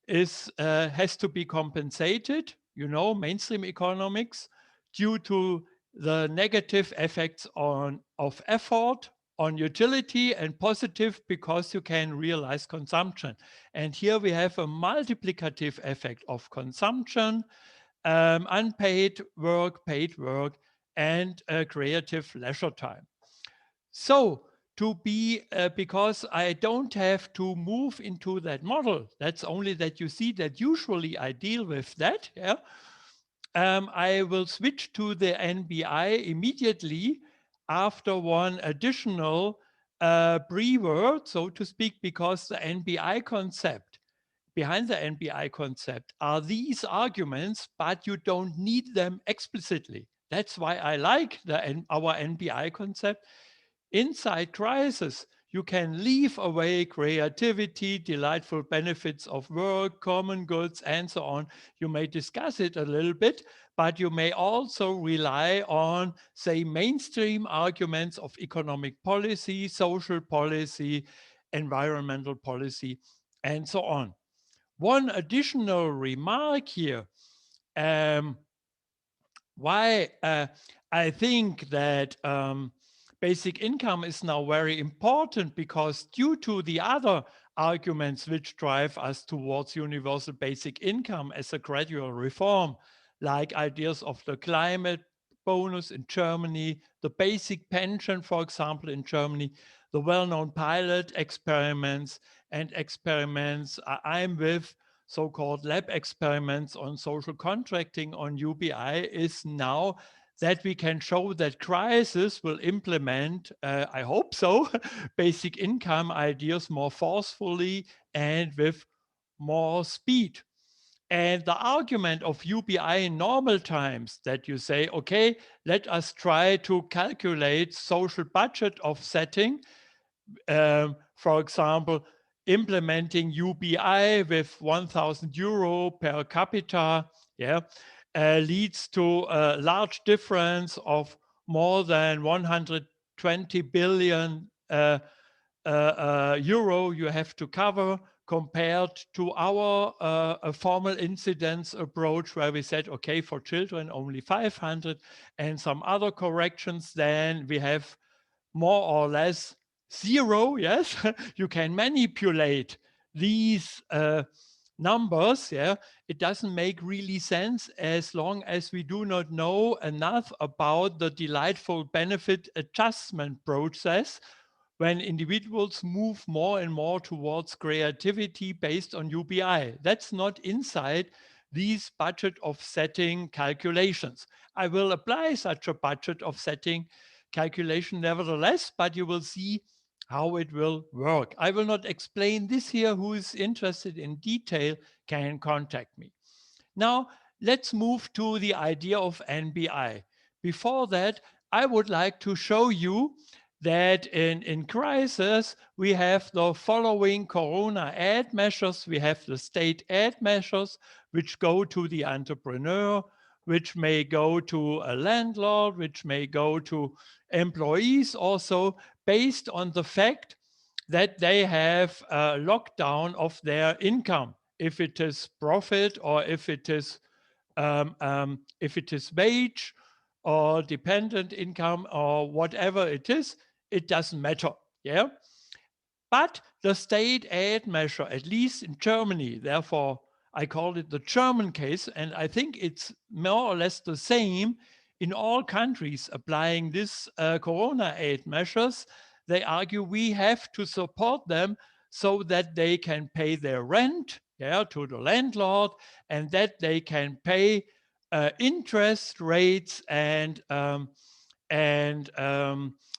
has to be compensated, you know, mainstream economics, due to the negative effects of effort on utility, and positive because you can realize consumption. And here we have a multiplicative effect of consumption, unpaid work, paid work, and creative leisure time. So to be, because I don't have to move into that model, that's only that you see that usually I deal with that, yeah. I will switch to the NBI immediately after one additional pre-word, so to speak, because the NBI concept, behind the NBI concept are these arguments, but you don't need them explicitly. That's why I like our NBI concept. Inside crisis, you can leave away creativity, delightful benefits of work, common goods, and so on. You may discuss it a little bit, but you may also rely on, say, mainstream arguments of economic policy, social policy, environmental policy, and so on. One additional remark here, why I think that basic income is now very important, because due to the other arguments which drive us towards universal basic income as a gradual reform, like ideas of the climate bonus in Germany, the basic pension, for example, in Germany, the well-known pilot experiments and experiments I'm with, so-called lab experiments on social contracting on UBI, is now that we can show that crisis will implement, I hope so, basic income ideas more forcefully and with more speed. And the argument of UBI in normal times, that you say, okay, let us try to calculate social budget offsetting, for example, implementing UBI with 1,000 euro per capita, yeah, leads to a large difference of more than 120 billion euro you have to cover compared to our a formal incidence approach where we said, okay, for children only 500 and some other corrections, then we have more or less 0. Yes, you can manipulate these numbers. Yeah, it doesn't make really sense as long as we do not know enough about the delightful benefit adjustment process when individuals move more and more towards creativity based on UBI. That's not inside these budget offsetting calculations. I will apply such a budget offsetting calculation nevertheless, but you will see how it will work. I will not explain this here. Who is interested in detail can contact me. Now, let's move to the idea of NBI. Before that, I would like to show you that in crisis, we have the following Corona aid measures. We have the state aid measures, which go to the entrepreneur, which may go to a landlord, which may go to employees also, based on the fact that they have a lockdown of their income. If it is profit or if it is wage or dependent income or whatever it is, it doesn't matter. Yeah. But the state aid measure, at least in Germany, therefore I call it the German case, and I think it's more or less the same in all countries applying this Corona aid measures. They argue we have to support them so that they can pay their rent, yeah, to the landlord, and that they can pay interest rates and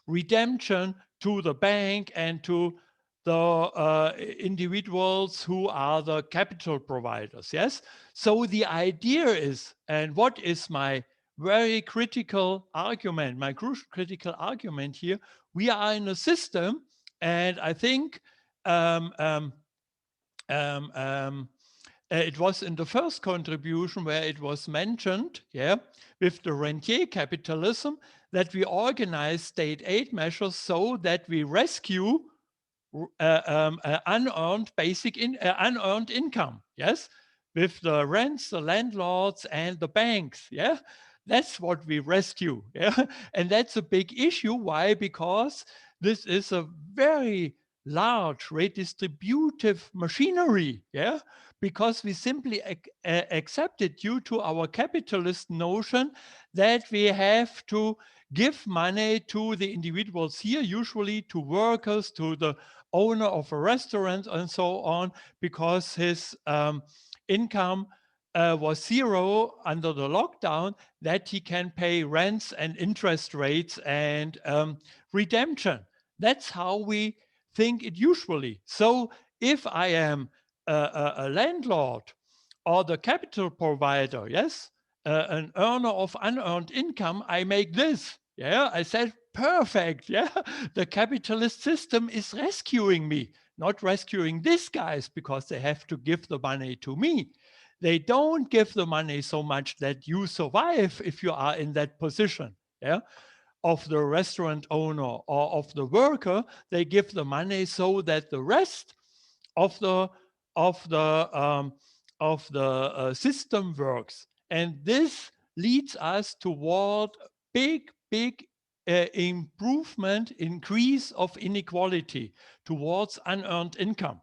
redemption to the bank and to the individuals who are the capital providers. Yes. So the idea is, and what is my very critical argument, my crucial critical argument here, we are in a system, and I think it was in the first contribution where it was mentioned, yeah, with the rentier capitalism, that we organize state aid measures so that we rescue unearned unearned income. Yes, with the rents, the landlords, and the banks. Yeah, that's what we rescue. Yeah, and that's a big issue. Why? Because this is a very large redistributive machinery. Yeah, because we simply accept it due to our capitalist notion that we have to give money to the individuals here, usually to workers, to the owner of a restaurant and so on, because his income was 0 under the lockdown, that he can pay rents and interest rates and redemption. That's how we think it usually. So if I am a landlord or the capital provider, yes, an earner of unearned income, I make this. Yeah, I said, perfect. Yeah, the capitalist system is rescuing me, not rescuing these guys because they have to give the money to me. They don't give the money so much that you survive if you are in that position. Yeah, of the restaurant owner or of the worker. They give the money so that the rest of the system works, and this leads us toward big improvement, increase of inequality towards unearned income.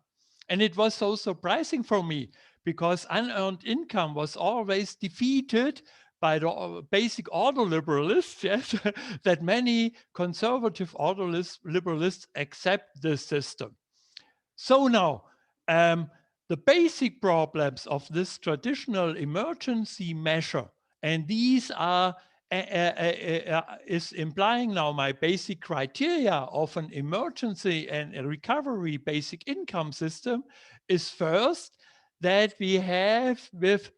And it was so surprising for me because unearned income was always defeated by the basic order liberalists, yes, that many conservative order liberalists accept this system. So now, the basic problems of this traditional emergency measure, and these are is implying now my basic criteria of an emergency and a recovery basic income system, is first that we have with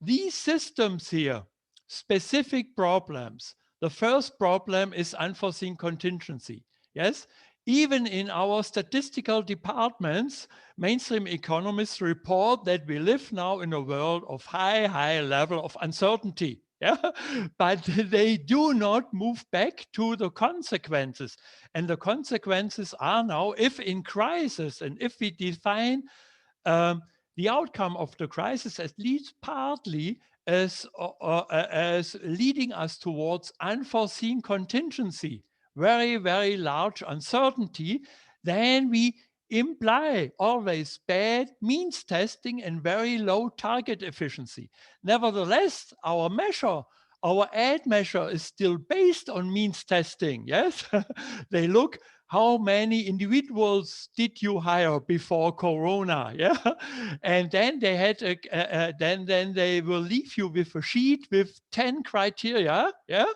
these systems here specific problems. The first problem is unforeseen contingency. Yes, even in our statistical departments, mainstream economists report that we live now in a world of high level of uncertainty. Yeah, but they do not move back to the consequences. And the consequences are now, if in crisis and if we define the outcome of the crisis, at least partly, as leading us towards unforeseen contingency, very, very large uncertainty, then we imply always bad means testing and very low target efficiency. Nevertheless, our measure, our ad measure is still based on means testing, yes? They look, how many individuals did you hire before Corona? Yeah, and then they had then they will leave you with a sheet with 10 criteria. Yeah,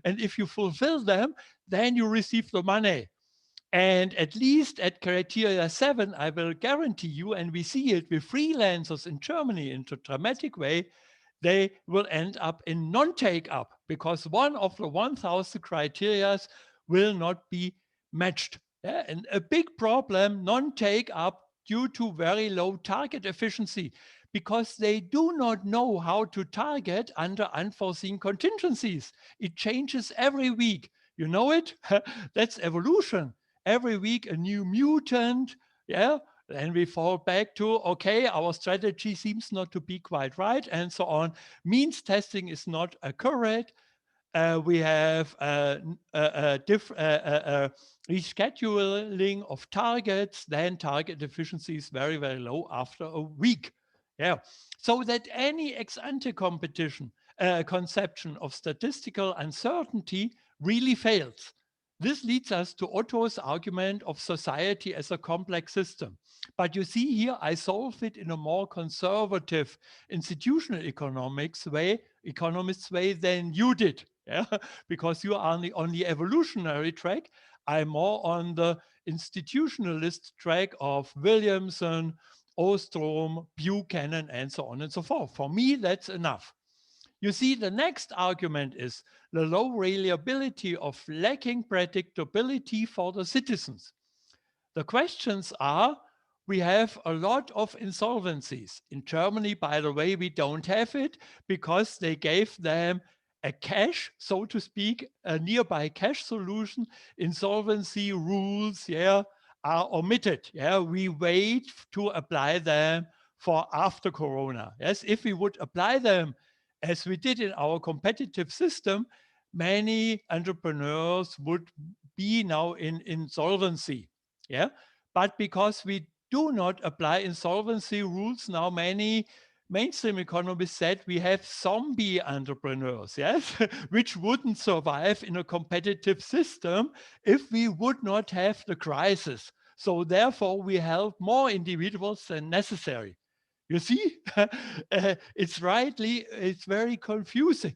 and if you fulfill them, then you receive the money. And at least at criteria 7, I will guarantee you, and we see it with freelancers in Germany in a dramatic way, they will end up in non-take up because one of the 1,000 criteria will not be matched. Yeah? And a big problem, non-take up due to very low target efficiency because they do not know how to target under unforeseen contingencies. It changes every week. You know it? That's evolution. Every week a new mutant, yeah? Then we fall back to, okay, our strategy seems not to be quite right, and so on. Means testing is not accurate. We have rescheduling of targets, then target efficiency is very, very low after a week. Yeah, so that any ex-ante competition conception of statistical uncertainty really fails. This leads us to Otto's argument of society as a complex system. But you see here, I solve it in a more conservative institutional economists way than you did. Yeah? Because you are on the evolutionary track. I'm more on the institutionalist track of Williamson, Ostrom, Buchanan, and so on and so forth. For me, that's enough. You see, the next argument is the low reliability of lacking predictability for the citizens. The questions are, we have a lot of insolvencies. In Germany, by the way, we don't have it because they gave them a cash, so to speak, a nearby cash solution. Insolvency rules, yeah, are omitted. Yeah, we wait to apply them for after Corona. Yes, if we would apply them as we did in our competitive system, many entrepreneurs would be now in insolvency. Yeah, but because we do not apply insolvency rules now, many mainstream economists said we have zombie entrepreneurs, yes, which wouldn't survive in a competitive system if we would not have the crisis. So therefore, we help more individuals than necessary. You see, it's very confusing.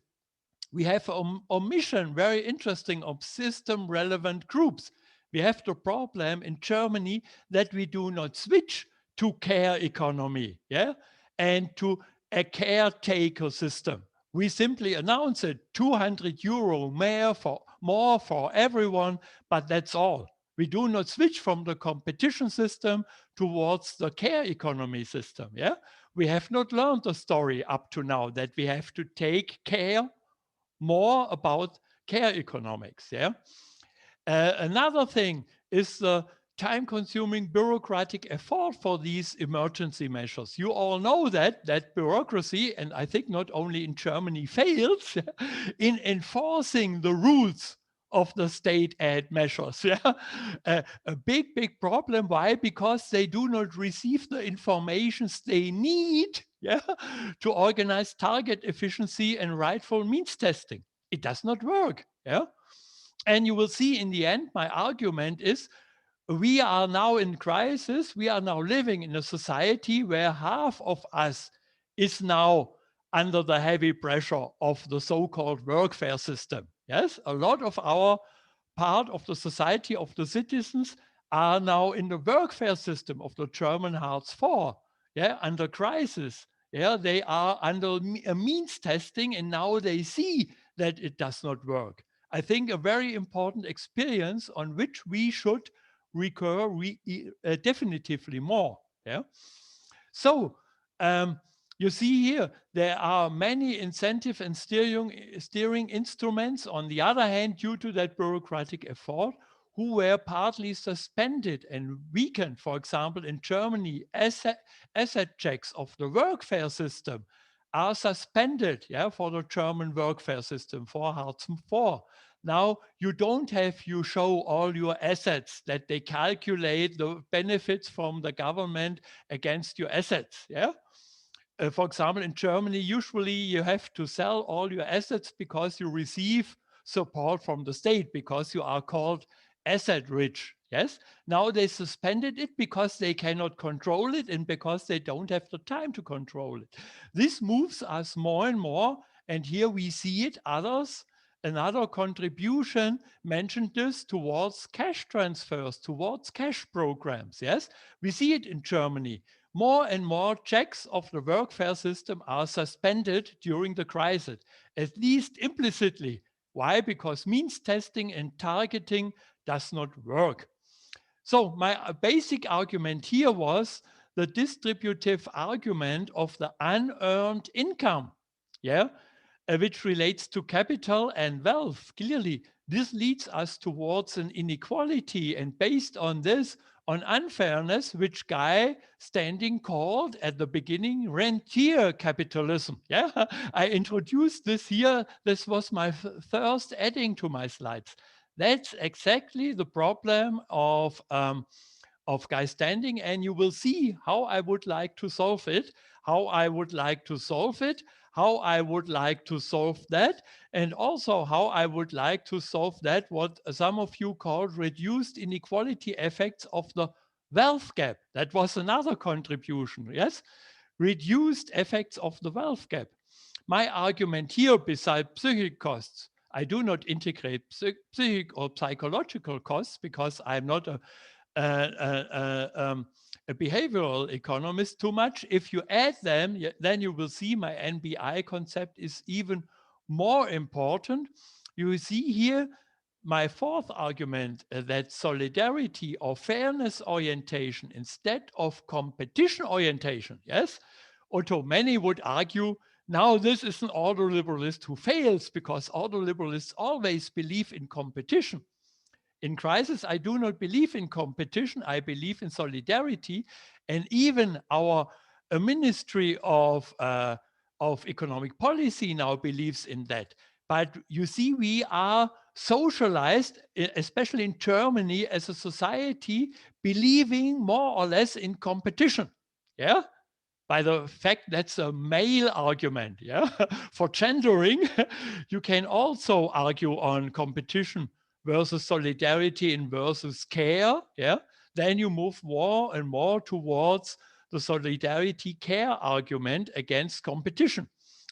We have omission, very interesting, of system relevant groups. We have the problem in Germany that we do not switch to care economy, yeah, and to a caretaker system. We simply announce it, 200 euro more for everyone, but that's all. We do not switch from the competition system towards the care economy system. Yeah, we have not learned the story up to now that we have to take care more about care economics. Yeah. Another thing is the time-consuming bureaucratic effort for these emergency measures. You all know that bureaucracy, and I think not only in Germany, fails in enforcing the rules of the state aid measures. Yeah? A big problem. Why? Because they do not receive the informations they need, yeah, to organize target efficiency and rightful means testing. It does not work. Yeah? And you will see in the end, my argument is we are now in crisis. We are now living in a society where half of us is now under the heavy pressure of the so-called workfare system. Yes, a lot of our part of the society, of the citizens, are now in the workfare system of the German Hartz IV, yeah, under crisis. Yeah, they are under a means testing, and now they see that it does not work. I think a very important experience on which we should recur definitively more. Yeah. So you see here, there are many incentive and steering instruments. On the other hand, due to that bureaucratic effort, who were partly suspended and weakened. For example, in Germany, asset checks of the workfare system are suspended, yeah, for the German workfare system, for Hartz IV. Now you don't have, you show all your assets, that they calculate the benefits from the government against your assets, yeah. For example, in Germany, usually you have to sell all your assets because you receive support from the state, because you are called asset rich. Yes. Now they suspended it because they cannot control it and because they don't have the time to control it. This moves us more and more. And here we see it. Others, another contribution mentioned this, towards cash transfers, towards cash programs. Yes. We see it in Germany. More and more checks of the workfare system are suspended during the crisis, at least implicitly. Why? Because means testing and targeting does not work. So my basic argument here was the distributive argument of the unearned income, yeah, which relates to capital and wealth. Clearly, this leads us towards an inequality, and based on this, on unfairness, which Guy Standing called at the beginning rentier capitalism. Yeah, I introduced this here. This was my first adding to my slides. That's exactly the problem of Guy Standing, and you will see how I would like to solve it, how I would like to solve it, how I would like to solve that, and also how I would like to solve that, what some of you called reduced inequality effects of the wealth gap. That was another contribution, yes? Reduced effects of the wealth gap. My argument here, beside psychic costs, I do not integrate psychic or psychological costs because I'm not a behavioral economist too much. If you add them, then you will see my NBI concept is even more important. You see here my fourth argument, that solidarity or fairness orientation instead of competition orientation, yes? Although many would argue, now this is an ordoliberalist who fails because ordoliberalists always believe in competition. In crisis, I do not believe in competition. I believe in solidarity. And even our Ministry of Economic Policy now believes in that. But you see, we are socialized, especially in Germany, as a society, believing more or less in competition. Yeah. By the fact that's a male argument. Yeah. For gendering, you can also argue on competition versus solidarity and versus care, yeah, then you move more and more towards the solidarity care argument against competition.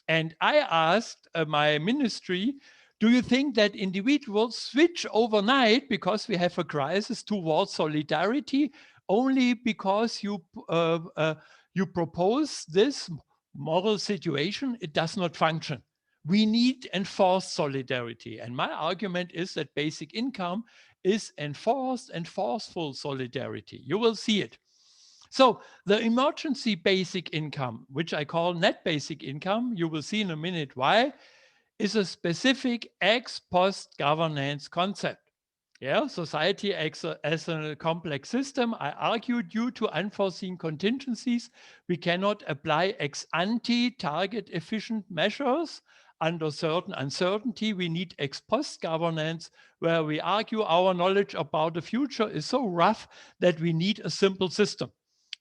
And I asked my ministry, do you think that individuals switch overnight because we have a crisis towards solidarity only because you propose this moral situation? It does not function. We need enforced solidarity. And my argument is that basic income is enforced and forceful solidarity. You will see it. So the emergency basic income, which I call net basic income, you will see in a minute why, is a specific ex post governance concept. Yeah, society as a complex system. I argue due to unforeseen contingencies, we cannot apply ex ante target efficient measures. Under certain uncertainty, we need ex post governance, where we argue our knowledge about the future is so rough that we need a simple system.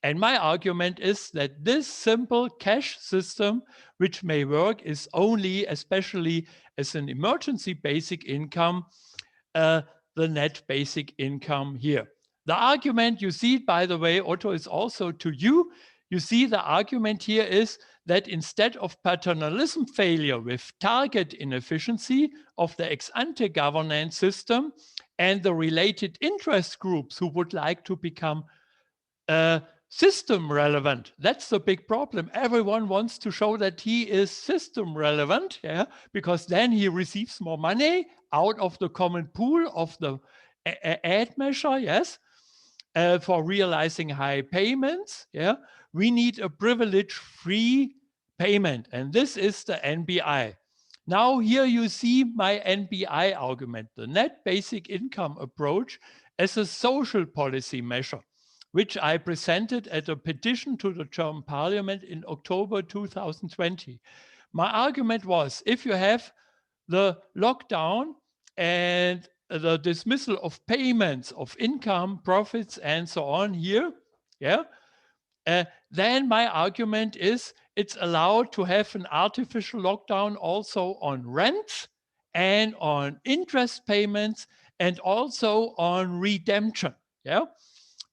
And my argument is that this simple cash system, which may work, is only, especially as an emergency basic income, the net basic income here. The argument you see, by the way, Otto, is also to you. You see the argument here is that instead of paternalism failure with target inefficiency of the ex-ante governance system and the related interest groups who would like to become system relevant, that's the big problem. Everyone wants to show that he is system relevant, yeah, because then he receives more money out of the common pool of the aid measure, yes, for realizing high payments, yeah. We need a privilege-free payment, and this is the NBI. Now here you see my NBI argument, the net basic income approach as a social policy measure, which I presented at a petition to the German parliament in October 2020. My argument was, if you have the lockdown and the dismissal of payments of income, profits, and so on here, yeah, then my argument is it's allowed to have an artificial lockdown also on rent and on interest payments and also on redemption. Yeah.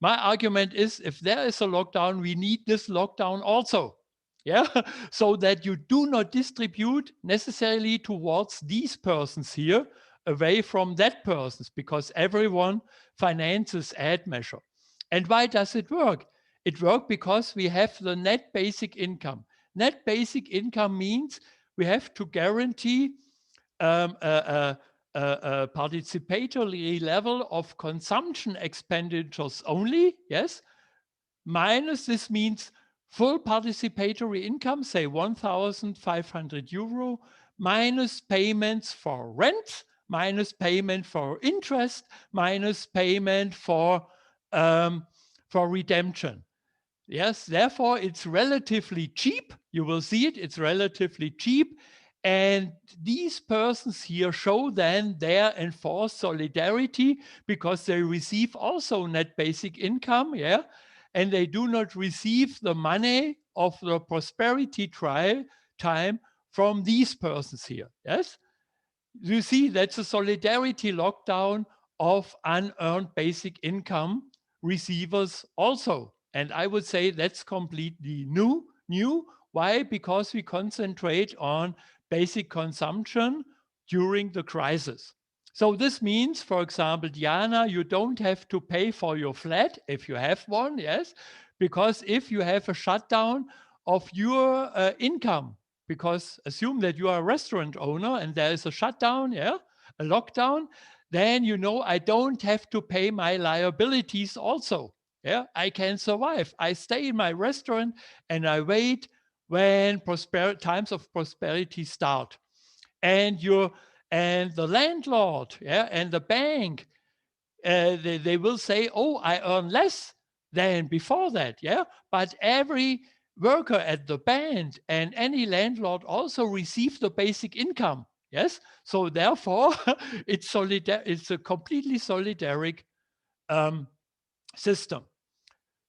My argument is if there is a lockdown, we need this lockdown also. Yeah. So that you do not distribute necessarily towards these persons here away from that persons, because everyone finances ad measure. And why does it work? It works because we have the net basic income. Net basic income means we have to guarantee a participatory level of consumption expenditures only, yes, minus this means full participatory income, say 1,500 euro, minus payments for rent, minus payment for interest, minus payment for redemption. Yes, therefore it's relatively cheap. You will see it, it's relatively cheap. And these persons here show then their enforced solidarity because they receive also net basic income, yeah, and they do not receive the money of the prosperity time from these persons here, yes. You see, that's a solidarity lockdown of unearned basic income receivers also. And I would say that's completely new. Why? Because we concentrate on basic consumption during the crisis. So this means, for example, Diana, you don't have to pay for your flat if you have one, yes, because if you have a shutdown of your income, because assume that you are a restaurant owner and there is a shutdown, yeah, a lockdown, then you know I don't have to pay my liabilities also. Yeah, I can survive. I stay in my restaurant and I wait when times of prosperity start. And the landlord, yeah, and the bank, they will say, oh, I earn less than before that, yeah. But every worker at the band and any landlord also receive the basic income, yes. So therefore, it's a completely solidaric system.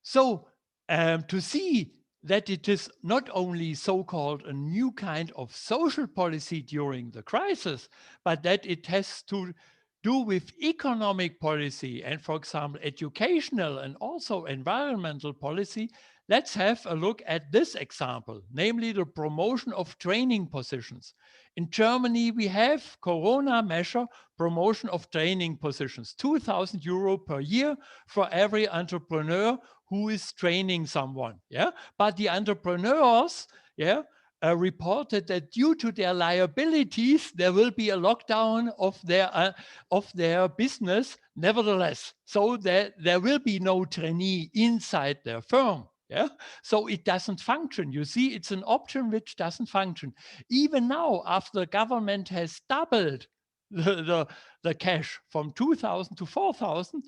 So to see that it is not only so-called a new kind of social policy during the crisis, but that it has to do with economic policy and, for example, educational and also environmental policy, let's have a look at this example, namely the promotion of training positions. In Germany, we have Corona measure promotion of training positions, 2,000 euro per year for every entrepreneur who is training someone. Yeah, but the entrepreneurs, yeah, reported that due to their liabilities, there will be a lockdown of their business nevertheless. So there will be no trainee inside their firm. Yeah, so it doesn't function. You see, it's an option which doesn't function. Even now, after the government has doubled the cash from 2,000 to 4,000,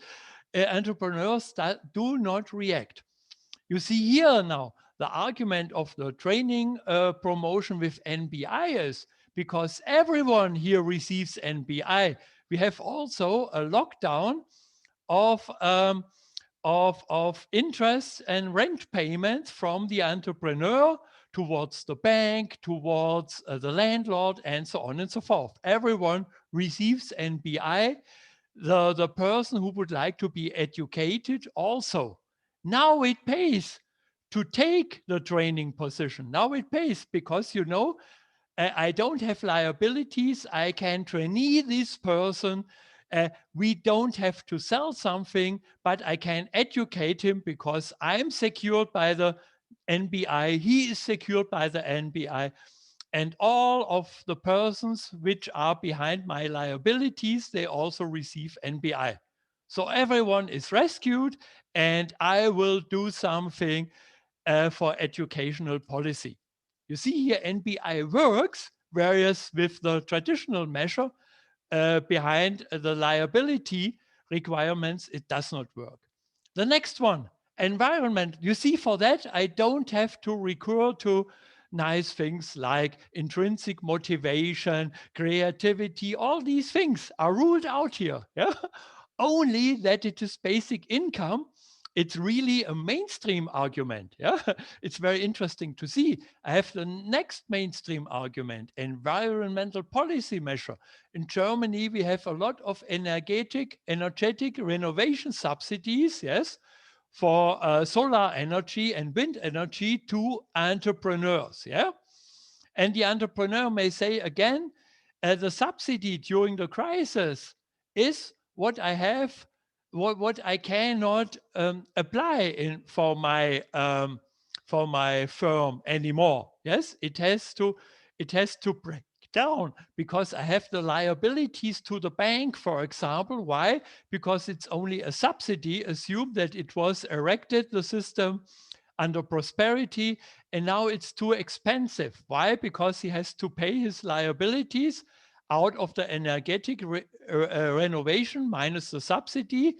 entrepreneurs do not react. You see here now, the argument of the training promotion with NBI is because everyone here receives NBI. We have also a lockdown of interest and rent payments from the entrepreneur towards the bank, towards the landlord, and so on and so forth. Everyone receives NBI. The person who would like to be educated also. Now it pays to take the training position. Now it pays because, you know, I don't have liabilities. I can trainee this person. We don't have to sell something, but I can educate him because I'm secured by the NBI. He is secured by the NBI. And all of the persons which are behind my liabilities, they also receive NBI. So everyone is rescued, and I will do something for educational policy. You see here, NBI works whereas with the traditional measure behind the liability requirements, it does not work. The next one, environment. You see, for that, I don't have to recur to nice things like intrinsic motivation, creativity. All these things are ruled out here. Yeah? Only that it is basic income. It's really a mainstream argument. Yeah, it's very interesting to see. I have the next mainstream argument, environmental policy measure. In Germany, we have a lot of energetic renovation subsidies, yes, for solar energy and wind energy to entrepreneurs. Yeah, and the entrepreneur may say again, the subsidy during the crisis is what I have, what I cannot apply for my firm anymore. Yes, it has to break down because I have the liabilities to the bank, for example. Why? Because it's only a subsidy. Assume that it was erected, the system, under prosperity, and now it's too expensive. Why? Because he has to pay his liabilities out of the energetic renovation minus the subsidy.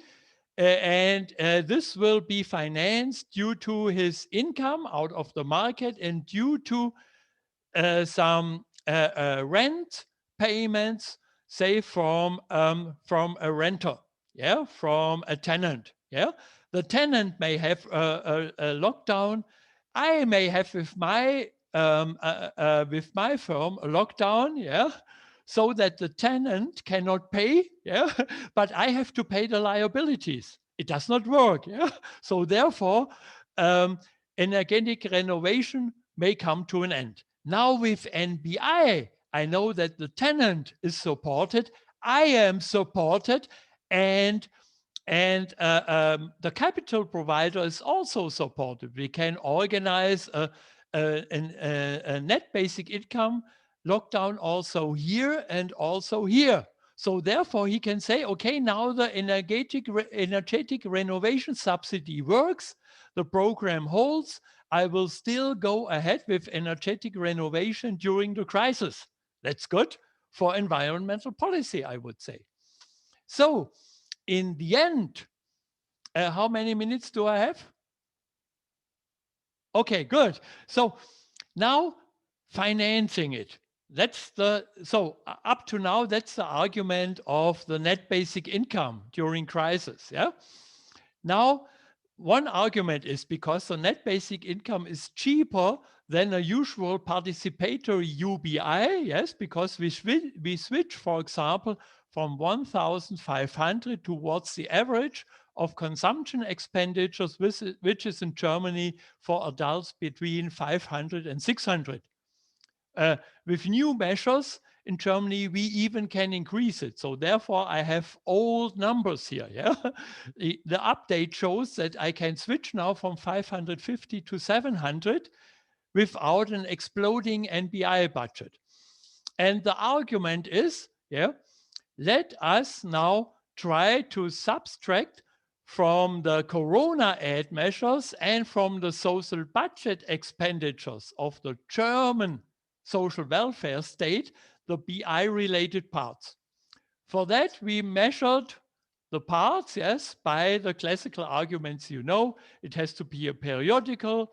And this will be financed due to his income out of the market and due to some rent payments, say from a renter, yeah, from a tenant. Yeah, the tenant may have a lockdown. I may have with my firm a lockdown. Yeah, so that the tenant cannot pay. Yeah, but I have to pay the liabilities. It does not work. Yeah, so therefore, energetic renovation may come to an end. Now with NBI, I know that the tenant is supported, I am supported, and the capital provider is also supported. We can organize a net basic income lockdown also here and also here. So therefore he can say, okay, now the energetic renovation subsidy works, the program holds, I will still go ahead with energetic renovation during the crisis. That's good for environmental policy, I would say. So in the end, how many minutes do I have? Okay, good. So now financing it. That's so up to now, that's the argument of the net basic income during crisis. Yeah. Now, one argument is because the net basic income is cheaper than a usual participatory UBI, yes, because we switch, for example, from 1,500 towards the average of consumption expenditures, which is in Germany for adults between 500 and 600. With new measures in Germany, we even can increase it. So therefore, I have old numbers here. Yeah, the update shows that I can switch now from 550 to 700 without an exploding NBI budget. And the argument is, yeah, let us now try to subtract from the Corona aid measures and from the social budget expenditures of the German social welfare state, the BI-related parts. For that, we measured the parts, yes, by the classical arguments. You know, it has to be a periodical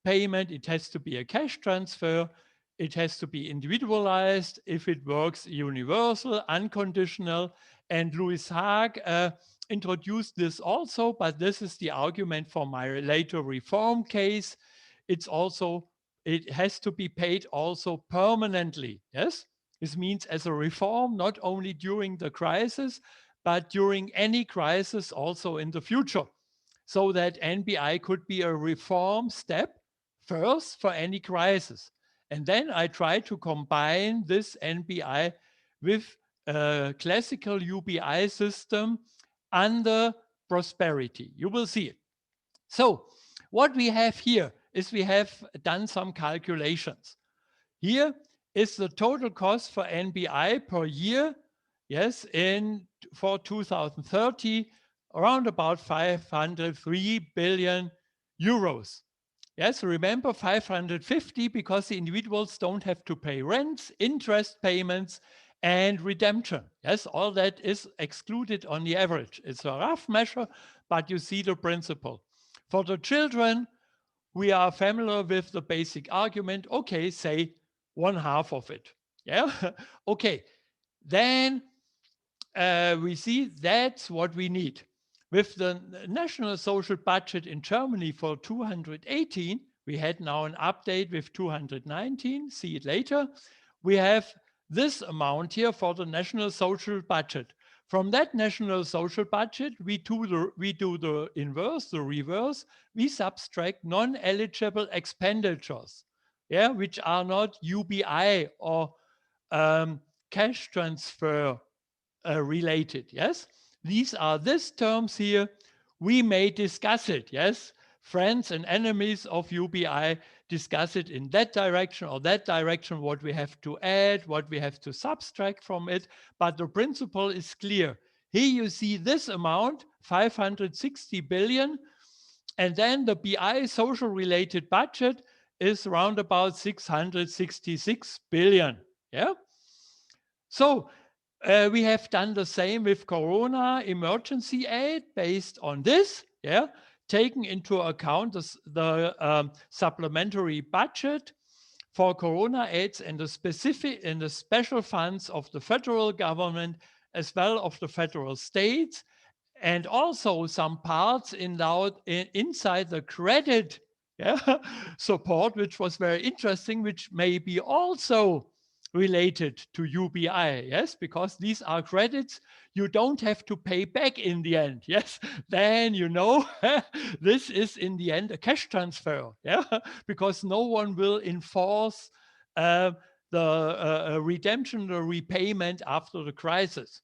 payment, it has to be a cash transfer, it has to be individualized, if it works, universal, unconditional. And Louis Haag introduced this also, but this is the argument for my later reform case. It's also, it has to be paid also permanently. Yes, this means as a reform, not only during the crisis, but during any crisis also in the future, so that NBI could be a reform step first for any crisis. And then I try to combine this NBI with a classical UBI system under prosperity. You will see it. So what we have here is we have done some calculations. Here is the total cost for NBI per year, yes, for 2030, around about 503 billion euros. Yes, remember 550 because the individuals don't have to pay rents, interest payments, and redemption. Yes, all that is excluded on the average. It's a rough measure, but you see the principle. For the children, we are familiar with the basic argument. Okay, say 1/2 of it. Yeah, okay. Then we see that's what we need. With the national social budget in Germany for 218, we had now an update with 219, see it later. We have this amount here for the national social budget. From that national social budget, we do the inverse, the reverse. We subtract non-eligible expenditures, yeah, which are not UBI or cash transfer related, yes? These are these terms here. We may discuss it, yes? Friends and enemies of UBI discuss it in that direction or that direction, what we have to add, what we have to subtract from it. But the principle is clear. Here you see this amount, 560 billion, and then the BI social related budget is around about 666 billion, yeah? So we have done the same with Corona emergency aid based on this, yeah, taking into account the supplementary budget for Corona aids and the special funds of the federal government as well of the federal states, and also some parts inside the credit, yeah, support, which was very interesting, which may be also related to UBI, yes, because these are credits you don't have to pay back in the end, yes, then you know this is in the end a cash transfer, yeah, because no one will enforce the redemption or repayment after the crisis.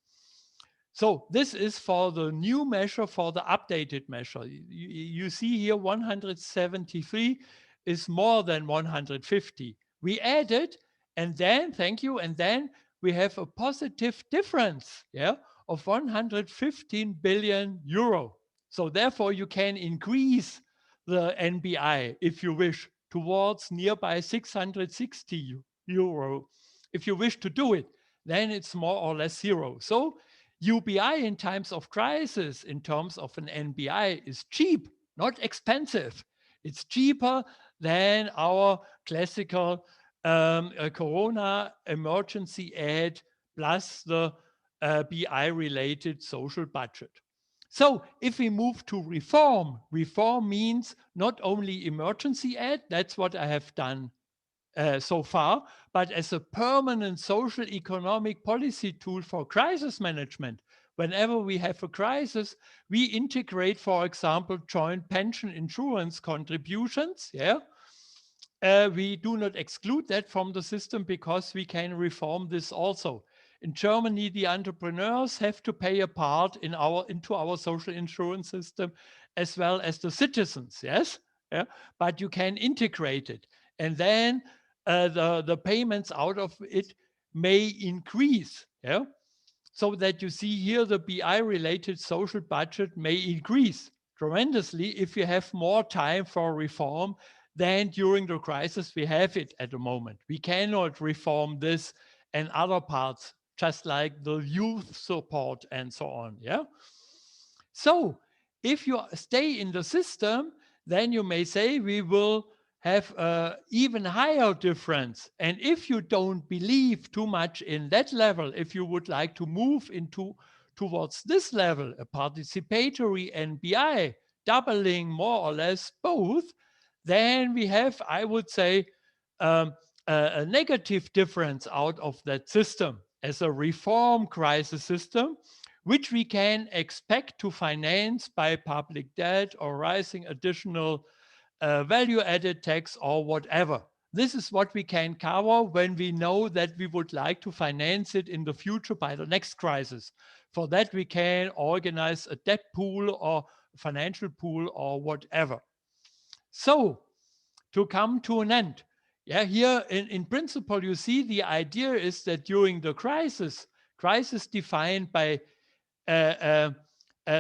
So this is for the new measure, for the updated measure. You see here 173 is more than 150. We added, and then, thank you, and then we have a positive difference, yeah, of 115 billion euro. So therefore you can increase the NBI if you wish towards nearby 660 euro. If you wish to do it, then it's more or less zero. So UBI in times of crisis, in terms of an NBI, is cheap, not expensive. It's cheaper than our classical Corona emergency aid plus the BI-related social budget. So if we move to reform, reform means not only emergency aid, that's what I have done so far, but as a permanent social economic policy tool for crisis management. Whenever we have a crisis, we integrate, for example, joint pension insurance contributions. Yeah, we do not exclude that from the system because we can reform this also. In Germany, the entrepreneurs have to pay a part into our social insurance system, as well as the citizens. Yes, yeah, but you can integrate it, and then the payments out of it may increase, yeah? So that you see here the BI-related social budget may increase tremendously if you have more time for reform than during the crisis we have it at the moment. We cannot reform this and other parts, just like the youth support and so on, yeah? So if you stay in the system, then you may say we will have an even higher difference. And if you don't believe too much in that level, if you would like to move towards this level, a participatory NBI, doubling more or less both, then we have, I would say, a negative difference out of that system as a reform crisis system, which we can expect to finance by public debt or rising additional value-added tax or whatever. This is what we can cover when we know that we would like to finance it in the future by the next crisis. For that, we can organize a debt pool or financial pool or whatever. So, to come to an end, yeah, here in principle, you see the idea is that during the crisis defined by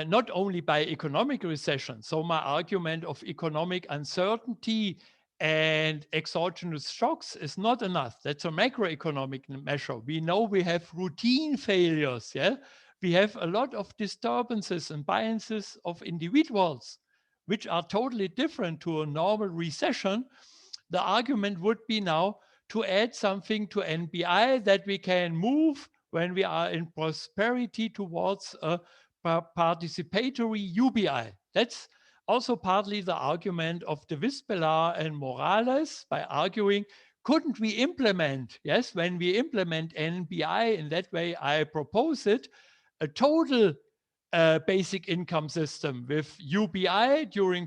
not only by economic recession. So my argument of economic uncertainty and exogenous shocks is not enough. That's a macroeconomic measure. We know we have routine failures. Yeah, we have a lot of disturbances and biases of individuals, which are totally different to a normal recession. The argument would be now to add something to NBI that we can move when we are in prosperity towards a participatory UBI. That's also partly the argument of de Vispelar and Morales by arguing, couldn't we implement, yes, when we implement NBI in that way, I propose it, a total basic income system with UBI during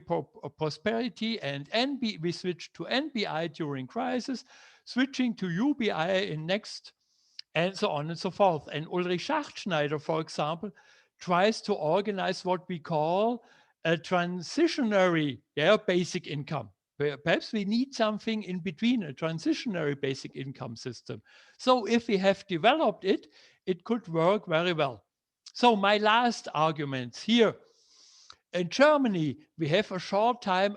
prosperity and we switch to NBI during crisis, switching to UBI in next, and so on and so forth. And Ulrich Schachtschneider, for example, tries to organize what we call a transitionary basic income. Perhaps we need something in between, a transitionary basic income system. So if we have developed it, it could work very well. So my last arguments here. In Germany, we have a short time